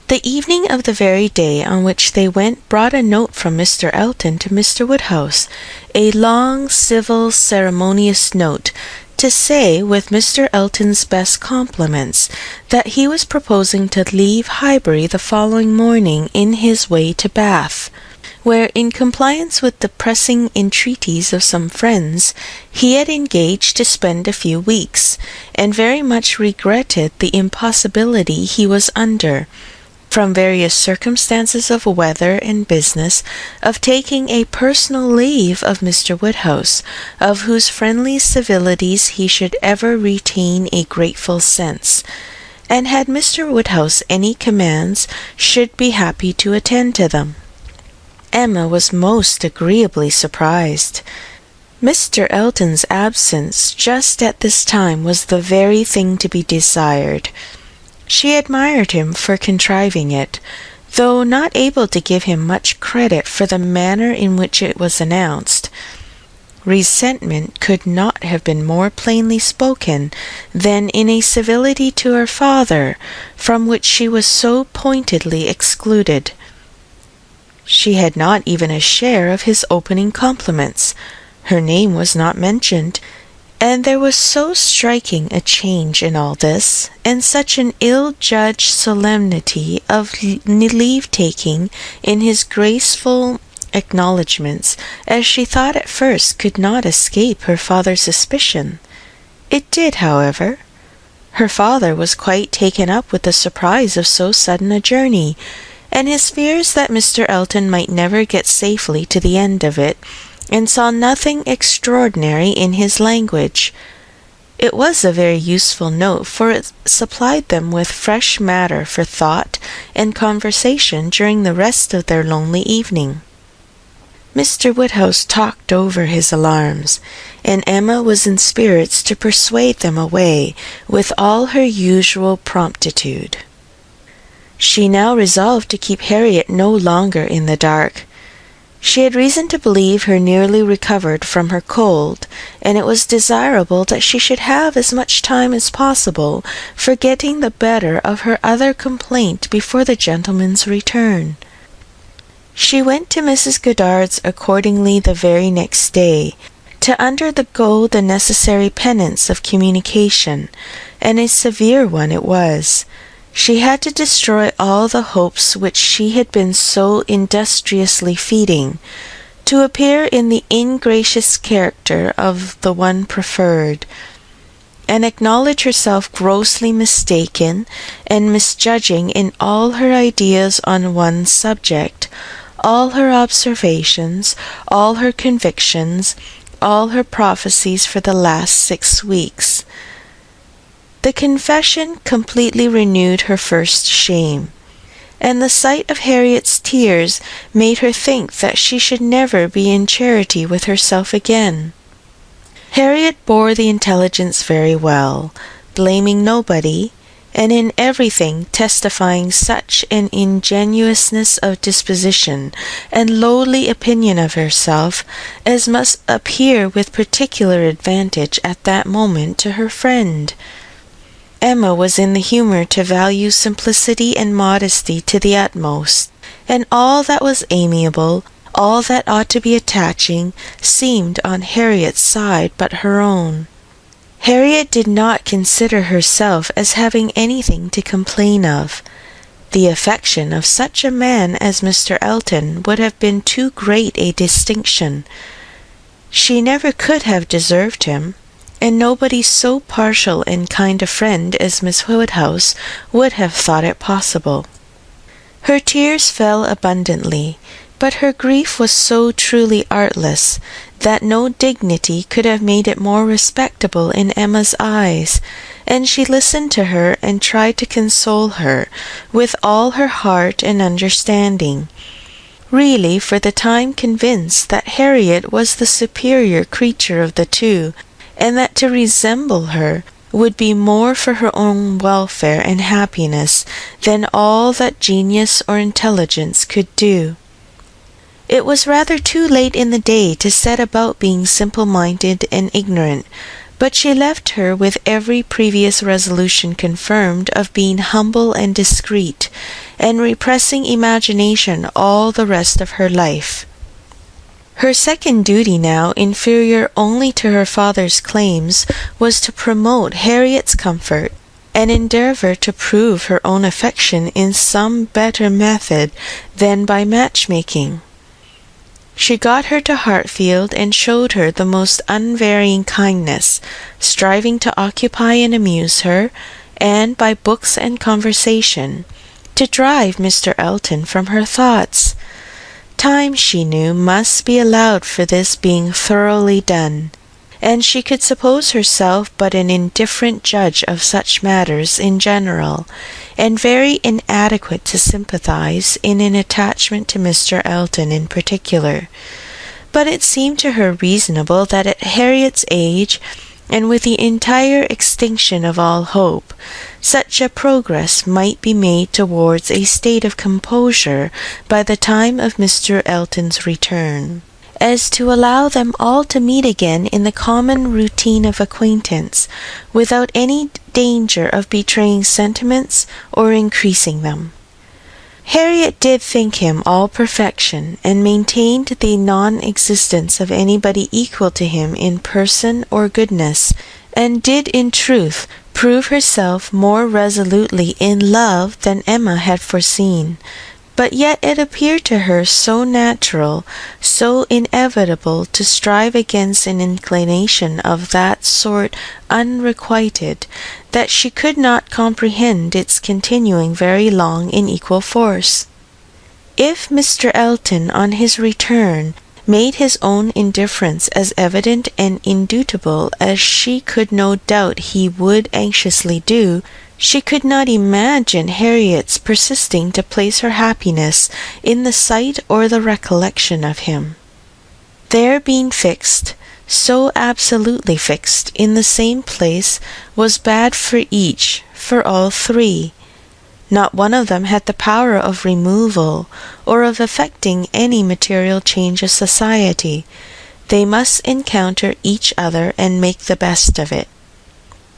Speaker 2: The evening of the very day on which they went brought a note from Mr. Elton to Mr. Woodhouse, a long, civil, ceremonious note, to say, with Mr. Elton's best compliments, that he was proposing to leave Highbury the following morning in his way to Bath, where, in compliance with the pressing entreaties of some friends, he had engaged to spend a few weeks, and very much regretted the impossibility he was under, from various circumstances of weather and business, of taking a personal leave of Mr. Woodhouse, of whose friendly civilities he should ever retain a grateful sense, and had Mr. Woodhouse any commands, should be happy to attend to them. Emma was most agreeably surprised. Mr. Elton's absence just at this time was the very thing to be desired. She admired him for contriving it, though not able to give him much credit for the manner in which it was announced. Resentment could not have been more plainly spoken than in a civility to her father, from which she was so pointedly excluded. She had not even a share of his opening compliments. Her name was not mentioned, and there was so striking a change in all this, and such an ill-judged solemnity of leave-taking in his graceful acknowledgments, as she thought at first could not escape her father's suspicion. It did, however. Her father was quite taken up with the surprise of so sudden a journey, and his fears that Mr. Elton might never get safely to the end of it, and saw nothing extraordinary in his language. It was a very useful note, for it supplied them with fresh matter for thought and conversation during the rest of their lonely evening. Mr. Woodhouse talked over his alarms, and Emma was in spirits to persuade them away with all her usual promptitude. She now resolved to keep Harriet no longer in the dark. She had reason to believe her nearly recovered from her cold, and it was desirable that she should have as much time as possible for getting the better of her other complaint before the gentleman's return. She went to Mrs. Goddard's accordingly the very next day, to undergo the necessary penance of communication, and a severe one it was. She had to destroy all the hopes which she had been so industriously feeding, to appear in the ingracious character of the one preferred, and acknowledge herself grossly mistaken and misjudging in all her ideas on one subject, all her observations, all her convictions, all her prophecies for the last 6 weeks. The confession completely renewed her first shame, and the sight of Harriet's tears made her think that she should never be in charity with herself again. Harriet bore the intelligence very well, blaming nobody, and in everything testifying such an ingenuousness of disposition and lowly opinion of herself as must appear with particular advantage at that moment to her friend. Emma was in the humour to value simplicity and modesty to the utmost, and all that was amiable, all that ought to be attaching, seemed on Harriet's side but her own. Harriet did not consider herself as having anything to complain of. The affection of such a man as Mr. Elton would have been too great a distinction. She never could have deserved him, and nobody so partial and kind a friend as Miss Woodhouse would have thought it possible. Her tears fell abundantly, but her grief was so truly artless that no dignity could have made it more respectable in Emma's eyes, and she listened to her and tried to console her with all her heart and understanding, really for the time convinced that Harriet was the superior creature of the two, and that to resemble her would be more for her own welfare and happiness than all that genius or intelligence could do. It was rather too late in the day to set about being simple-minded and ignorant, but she left her with every previous resolution confirmed of being humble and discreet, and repressing imagination all the rest of her life. Her second duty now, inferior only to her father's claims, was to promote Harriet's comfort, and endeavour to prove her own affection in some better method than by matchmaking. She got her to Hartfield, and showed her the most unvarying kindness, striving to occupy and amuse her, and, by books and conversation, to drive Mr. Elton from her thoughts. Time, she knew, must be allowed for this being thoroughly done, and she could suppose herself but an indifferent judge of such matters in general, and very inadequate to sympathize in an attachment to Mr. Elton in particular. But it seemed to her reasonable that at Harriet's age, and with the entire extinction of all hope, such a progress might be made towards a state of composure by the time of Mr. Elton's return, as to allow them all to meet again in the common routine of acquaintance, without any danger of betraying sentiments or increasing them. Harriet did think him all perfection, and maintained the non-existence of anybody equal to him in person or goodness, and did in truth prove herself more resolutely in love than Emma had foreseen. But yet it appeared to her so natural, so inevitable to strive against an inclination of that sort unrequited, that she could not comprehend its continuing very long in equal force. If Mr. Elton, on his return, made his own indifference as evident and indubitable as she could no doubt he would anxiously do, she could not imagine Harriet's persisting to place her happiness in the sight or the recollection of him. Their being fixed, so absolutely fixed, in the same place, was bad for each, for all three. Not one of them had the power of removal, or of effecting any material change of society. They must encounter each other and make the best of it.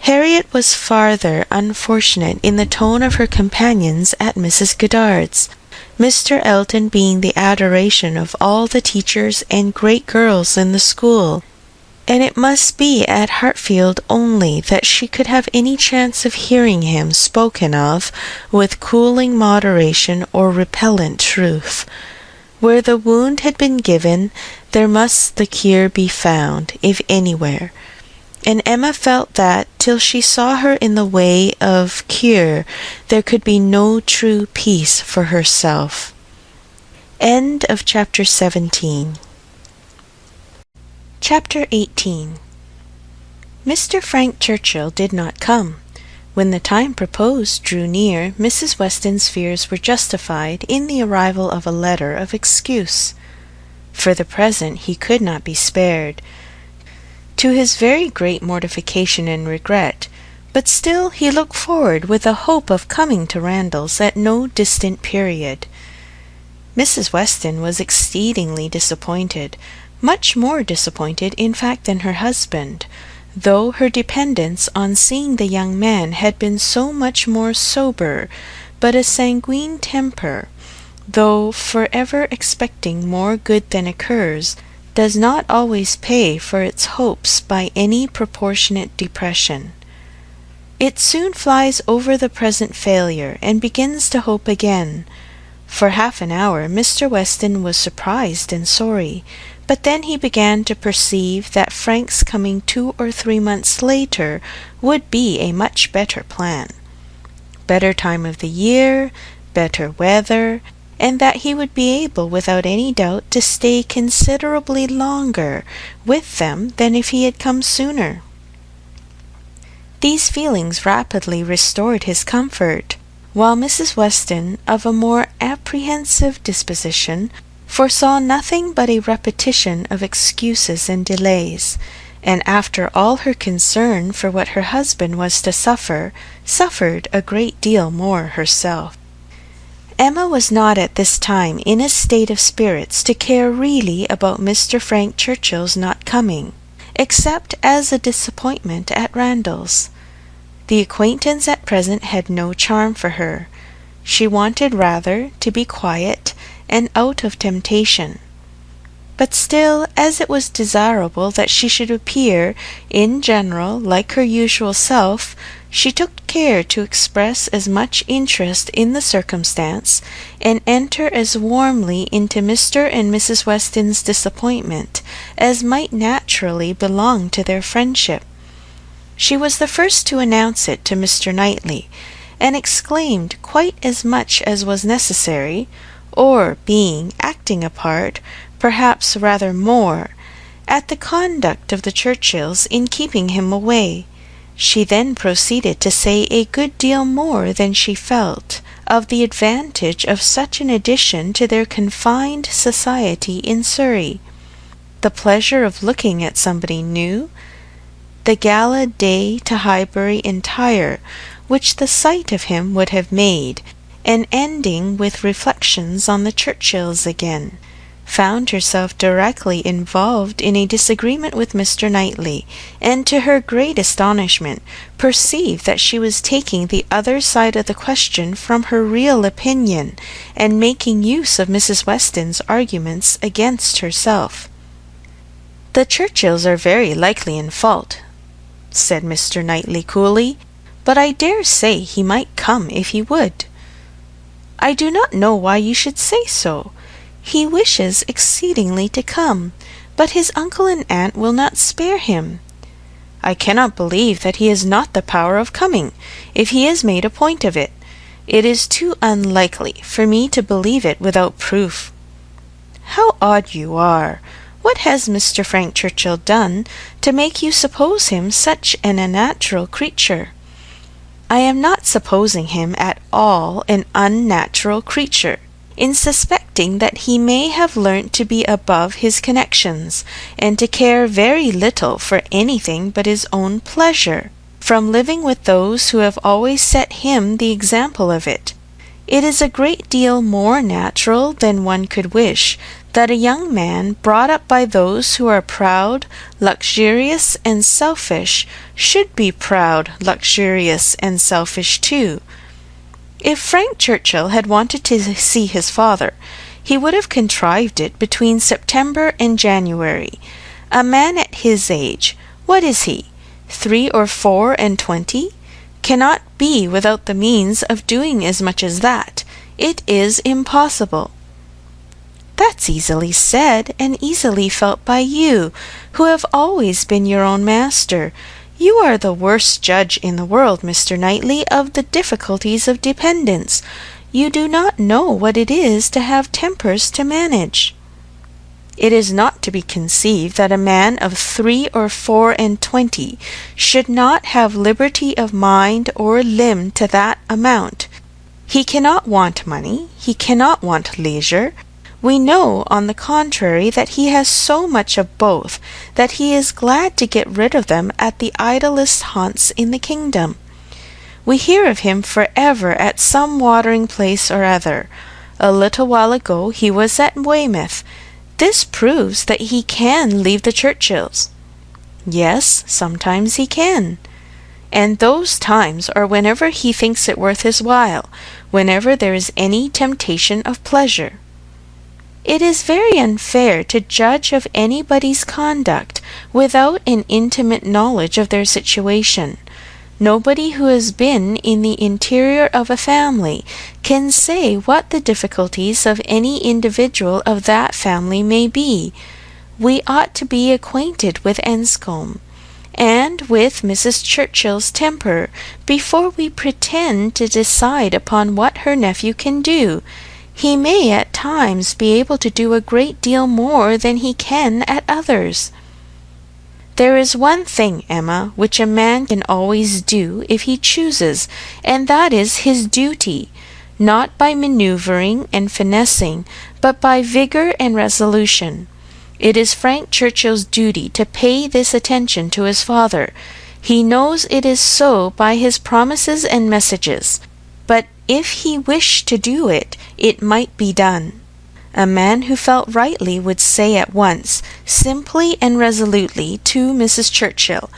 Speaker 2: Harriet was farther unfortunate in the tone of her companions at Mrs. Goddard's, Mr. Elton being the adoration of all the teachers and great girls in the school, and it must be at Hartfield only that she could have any chance of hearing him spoken of with cooling moderation or repellent truth. Where the wound had been given, there must the cure be found, if anywhere, and Emma felt that, till she saw her in the way of cure, there could be no true peace for herself. End of chapter 17. Chapter 18. Mr. Frank Churchill did not come. When the time proposed drew near, Mrs. Weston's fears were justified in the arrival of a letter of excuse. For the present he could not be spared, to his very great mortification and regret, but still he looked forward with a hope of coming to Randalls at no distant period. Mrs. Weston was exceedingly disappointed, much more disappointed, in fact, than her husband, though her dependence on seeing the young man had been so much more sober, but a sanguine temper, though for ever expecting more good than occurs, does not always pay for its hopes by any proportionate depression. It soon flies over the present failure, and begins to hope again. For half an hour Mr. Weston was surprised and sorry, but then he began to perceive that Frank's coming 2 or 3 months later would be a much better plan. Better time of the year, better weather, and that he would be able without any doubt to stay considerably longer with them than if he had come sooner. These feelings rapidly restored his comfort, while Mrs. Weston, of a more apprehensive disposition, foresaw nothing but a repetition of excuses and delays, and after all her concern for what her husband was to suffer, suffered a great deal more herself. Emma was not at this time in a state of spirits to care really about Mr. Frank Churchill's not coming, except as a disappointment at Randalls. The acquaintance at present had no charm for her. She wanted rather to be quiet and out of temptation. But still, as it was desirable that she should appear, in general, like her usual self, she took care to express as much interest in the circumstance, and enter as warmly into Mr. and Mrs. Weston's disappointment, as might naturally belong to their friendship. She was the first to announce it to Mr. Knightley, and exclaimed quite as much as was necessary, or, being acting a part, perhaps rather more, at the conduct of the Churchills in keeping him away. She then proceeded to say a good deal more than she felt of the advantage of such an addition to their confined society in Surrey, the pleasure of looking at somebody new, the gala day to Highbury entire, which the sight of him would have made, and ending with reflections on the Churchills again, found herself directly involved in a disagreement with Mr. Knightley, and to her great astonishment perceived that she was taking the other side of the question from her real opinion, and making use of Mrs. Weston's arguments against herself. "The Churchills are very likely in fault," said Mr. Knightley coolly, "but I dare say he might come if he would." "I do not know why you should say so. He wishes exceedingly to come, but his uncle and aunt will not spare him." "I cannot believe that he has not the power of coming, if he has made a point of it. It is too unlikely for me to believe it without proof." "How odd you are! What has Mr. Frank Churchill done to make you suppose him such an unnatural creature?" "I am not supposing him at all an unnatural creature, in suspecting that he may have learnt to be above his connections, and to care very little for anything but his own pleasure, from living with those who have always set him the example of it. It is a great deal more natural than one could wish that a young man brought up by those who are proud, luxurious, and selfish should be proud, luxurious, and selfish too. If Frank Churchill had wanted to see his father, he would have contrived it between September and January. A man at his age, what is he, 3 or 24, cannot be without the means of doing as much as that. It is impossible." "That's easily said, and easily felt by you, who have always been your own master. You are the worst judge in the world, Mr. Knightley, of the difficulties of dependence. You do not know what it is to have tempers to manage." "It is not to be conceived that a man of 3 or 24 should not have liberty of mind or limb to that amount. He cannot want money, he cannot want leisure. We know, on the contrary, that he has so much of both, that he is glad to get rid of them at the idlest haunts in the kingdom. We hear of him for ever at some watering place or other. A little while ago he was at Weymouth. This proves that he can leave the Churchills." "Yes, sometimes he can." "And those times are whenever he thinks it worth his while, whenever there is any temptation of pleasure." "It is very unfair to judge of anybody's conduct without an intimate knowledge of their situation. Nobody who has been in the interior of a family can say what the difficulties of any individual of that family may be. We ought to be acquainted with Enscombe, and with Mrs. Churchill's temper, before we pretend to decide upon what her nephew can do. He may at times be able to do a great deal more than he can at others." "There is one thing, Emma, which a man can always do if he chooses, and that is his duty, not by manoeuvring and finessing, but by vigour and resolution. It is Frank Churchill's duty to pay this attention to his father. He knows it is so by his promises and messages, but if he wished to do it, it might be done. A man who felt rightly would say at once, simply and resolutely, to Mrs. Churchill,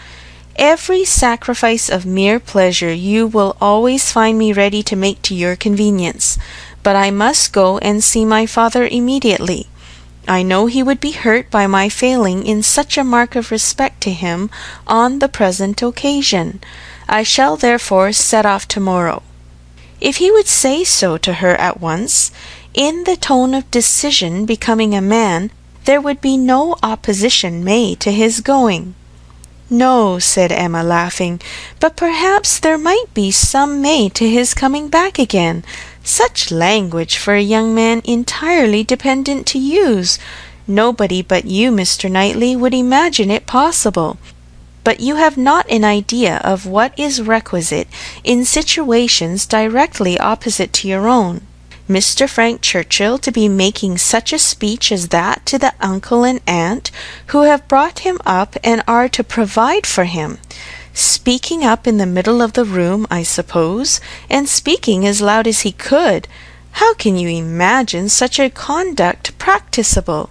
Speaker 2: 'Every sacrifice of mere pleasure you will always find me ready to make to your convenience, but I must go and see my father immediately. I know he would be hurt by my failing in such a mark of respect to him on the present occasion. I shall therefore set off tomorrow.' If he would say so to her at once, in the tone of decision becoming a man, there would be no opposition made to his going." "No," said Emma, laughing, "but perhaps there might be some made to his coming back again. Such language for a young man entirely dependent to use! Nobody but you, Mr. Knightley, would imagine it possible. But you have not an idea of what is requisite in situations directly opposite to your own. Mr. Frank Churchill to be making such a speech as that to the uncle and aunt who have brought him up and are to provide for him, speaking up in the middle of the room, I suppose, and speaking as loud as he could. How can you imagine such a conduct practicable?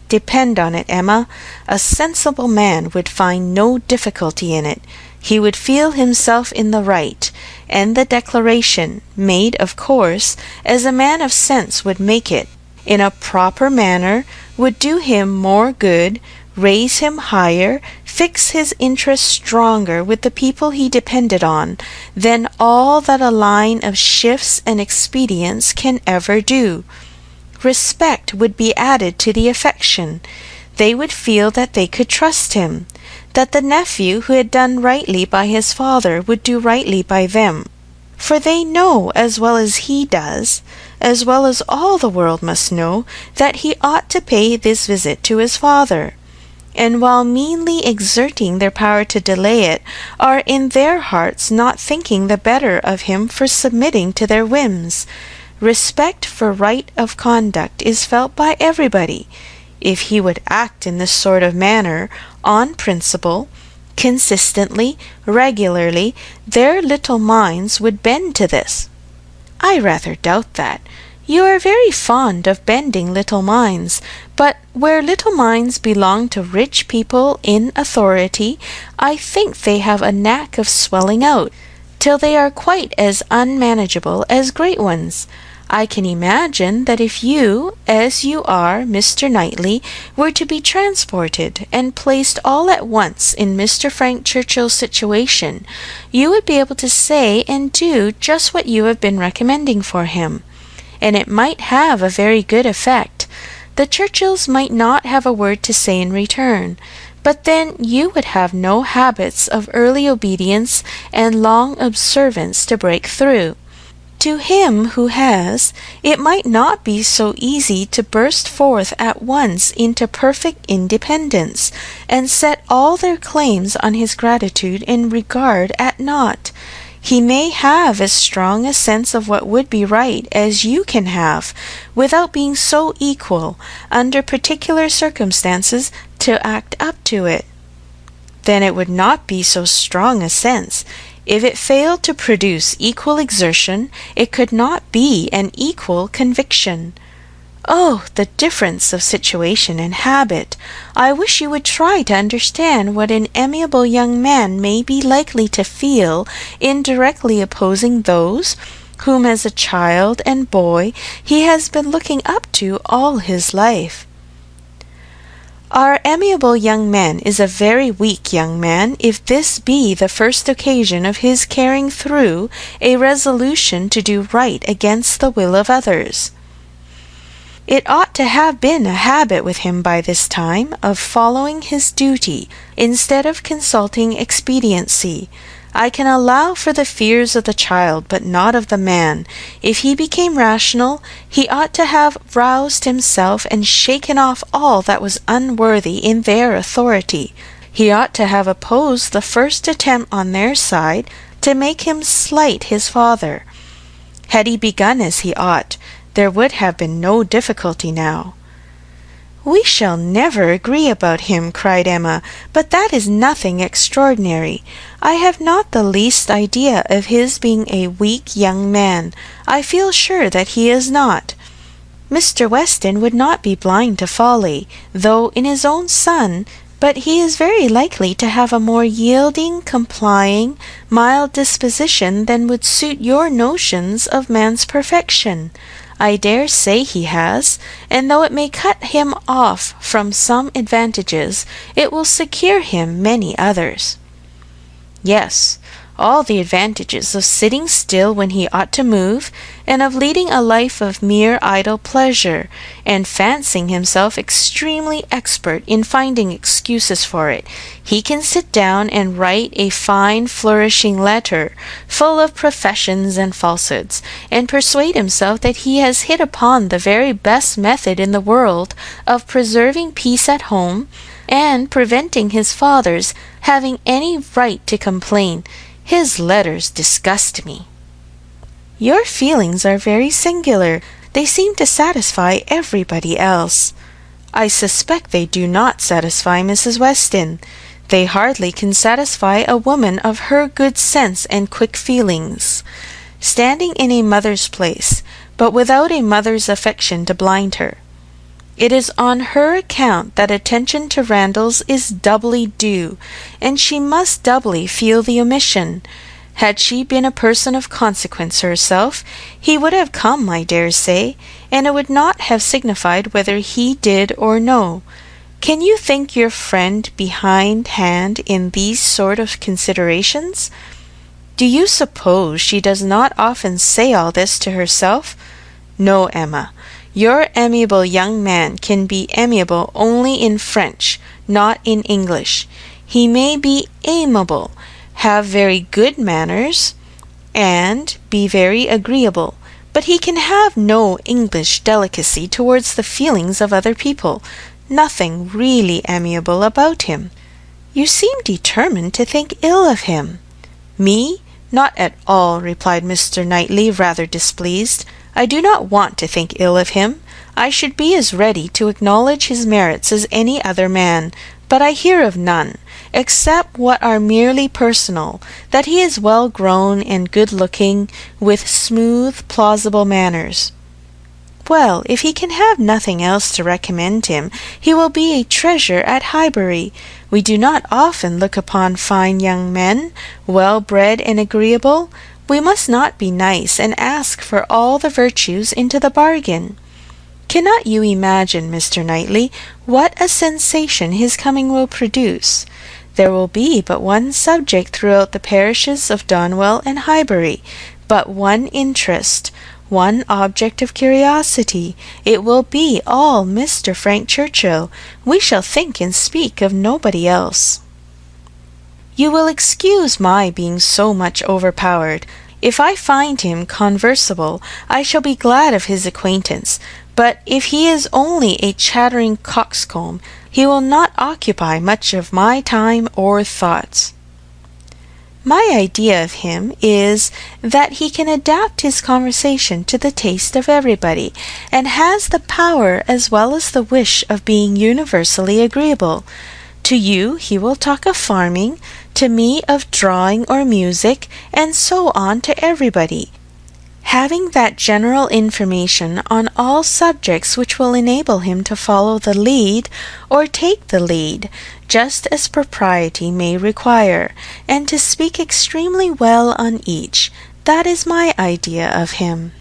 Speaker 2: Depend on it, Emma, a sensible man would find no difficulty in it. He would feel himself in the right, and the declaration, made, of course, as a man of sense would make it, in a proper manner, would do him more good, raise him higher, fix his interest stronger with the people he depended on, than all that a line of shifts and expedients can ever do. Respect would be added to the affection. They would feel that they could trust him, that the nephew who had done rightly by his father would do rightly by them, for they know as well as he does, as well as all the world must know, that he ought to pay this visit to his father, and while meanly exerting their power to delay it, are in their hearts not thinking the better of him for submitting to their whims. Respect for right of conduct is felt by everybody. If he would act in this sort of manner, on principle, consistently, regularly, their little minds would bend to this. I rather doubt that. You are very fond of bending little minds, but where little minds belong to rich people in authority, I think they have a knack of swelling out, till they are quite as unmanageable as great ones. I can imagine that if you, as you are, Mr. Knightley, were to be transported and placed all at once in Mr. Frank Churchill's situation, you would be able to say and do just what you have been recommending for him, and it might have a very good effect. The Churchills might not have a word to say in return, but then you would have no habits of early obedience and long observance to break through. To him who has, it might not be so easy to burst forth at once into perfect independence, and set all their claims on his gratitude and regard at naught. He may have as strong a sense of what would be right as you can have, without being so equal, under particular circumstances, to act up to it. Then it would not be so strong a sense. If it failed to produce equal exertion, it could not be an equal conviction. Oh, the difference of situation and habit! I wish you would try to understand what an amiable young man may be likely to feel in directly opposing those whom as a child and boy he has been looking up to all his life. Our amiable young man is a very weak young man if this be the first occasion of his carrying through a resolution to do right against the will of others. It ought to have been a habit with him by this time of following his duty instead of consulting expediency. I can allow for the fears of the child, but not of the man. If he became rational, he ought to have roused himself and shaken off all that was unworthy in their authority. He ought to have opposed the first attempt on their side to make him slight his father. Had he begun as he ought, there would have been no difficulty now. "We shall never agree about him," cried Emma, "but that is nothing extraordinary. I have not the least idea of his being a weak young man. I feel sure that he is not. Mr. Weston would not be blind to folly, though in his own son, but he is very likely to have a more yielding, complying, mild disposition than would suit your notions of man's perfection. I dare say he has, and though it may cut him off from some advantages, it will secure him many others." "Yes, all the advantages of sitting still when he ought to move, and of leading a life of mere idle pleasure, and fancying himself extremely expert in finding excuses for it, he can sit down and write a fine flourishing letter, full of professions and falsehoods, and persuade himself that he has hit upon the very best method in the world of preserving peace at home, and preventing his father's having any right to complain. His letters disgust me." "Your feelings are very singular. They seem to satisfy everybody else." "I suspect they do not satisfy Mrs. Weston. They hardly can satisfy a woman of her good sense and quick feelings. Standing in a mother's place, but without a mother's affection to blind her. It is on her account that attention to Randalls is doubly due, and she must doubly feel the omission. Had she been a person of consequence herself, he would have come, I dare say, and it would not have signified whether he did or no. Can you think your friend behindhand in these sort of considerations? Do you suppose she does not often say all this to herself? No, Emma. Your amiable young man can be amiable only in French, not in English. He may be amiable, have very good manners, and be very agreeable, but he can have no English delicacy towards the feelings of other people, nothing really amiable about him. You seem determined to think ill of him." "Me? Not at all," replied Mr. Knightley, rather displeased. "I do not want to think ill of him. I should be as ready to acknowledge his merits as any other man, but I hear of none, except what are merely personal, that he is well grown and good-looking, with smooth, plausible manners." "Well, if he can have nothing else to recommend him, he will be a treasure at Highbury. We do not often look upon fine young men, well-bred and agreeable. We must not be nice and ask for all the virtues into the bargain. Cannot you imagine, Mr. Knightley, what a sensation his coming will produce? There will be but one subject throughout the parishes of Donwell and Highbury, but one interest, one object of curiosity. It will be all Mr. Frank Churchill. We shall think and speak of nobody else." "You will excuse my being so much overpowered. If I find him conversable, I shall be glad of his acquaintance, but if he is only a chattering coxcomb, he will not occupy much of my time or thoughts. My idea of him is that he can adapt his conversation to the taste of everybody, and has the power as well as the wish of being universally agreeable. To you he will talk of farming, to me of drawing or music, and so on to everybody, having that general information on all subjects which will enable him to follow the lead or take the lead, just as propriety may require, and to speak extremely well on each. That is my idea of him."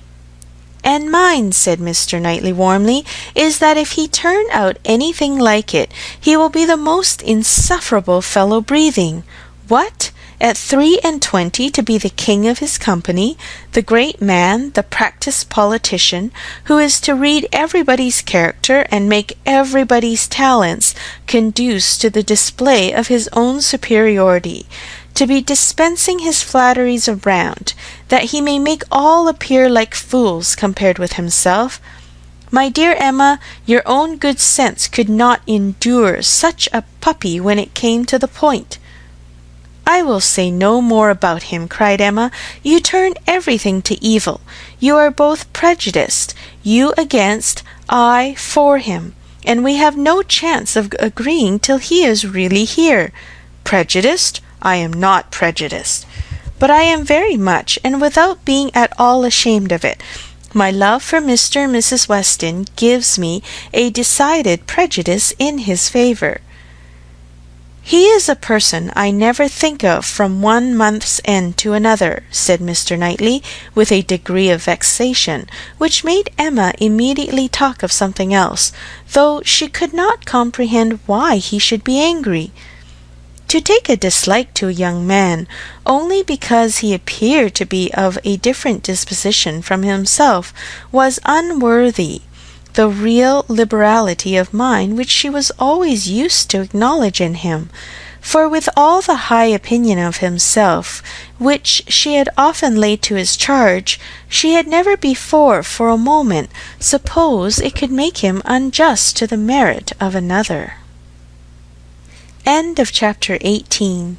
Speaker 2: "And mine," said Mr. Knightley warmly, "is that if he turn out anything like it, he will be the most insufferable fellow breathing. What? At 23 to be the king of his company, the great man, the practised politician, who is to read everybody's character and make everybody's talents conduce to the display of his own superiority, to be dispensing his flatteries around, that he may make all appear like fools compared with himself. My dear Emma, your own good sense could not endure such a puppy when it came to the point." "I will say no more about him," cried Emma. "You turn everything to evil. You are both prejudiced, you against, I for him, and we have no chance of agreeing till he is really here. Prejudiced? I am not prejudiced, but I am very much, and without being at all ashamed of it. My love for Mr. and Mrs. Weston gives me a decided prejudice in his favour. He is a person I never think of from one month's end to another," said Mr. Knightley, with a degree of vexation, which made Emma immediately talk of something else, though she could not comprehend why he should be angry. to take a dislike to a young man only because he appeared to be of a different disposition from himself was unworthy the real liberality of mind which she was always used to acknowledge in him, for with all the high opinion of himself which she had often laid to his charge, she had never before for a moment supposed it could make him unjust to the merit of another. End of chapter 18.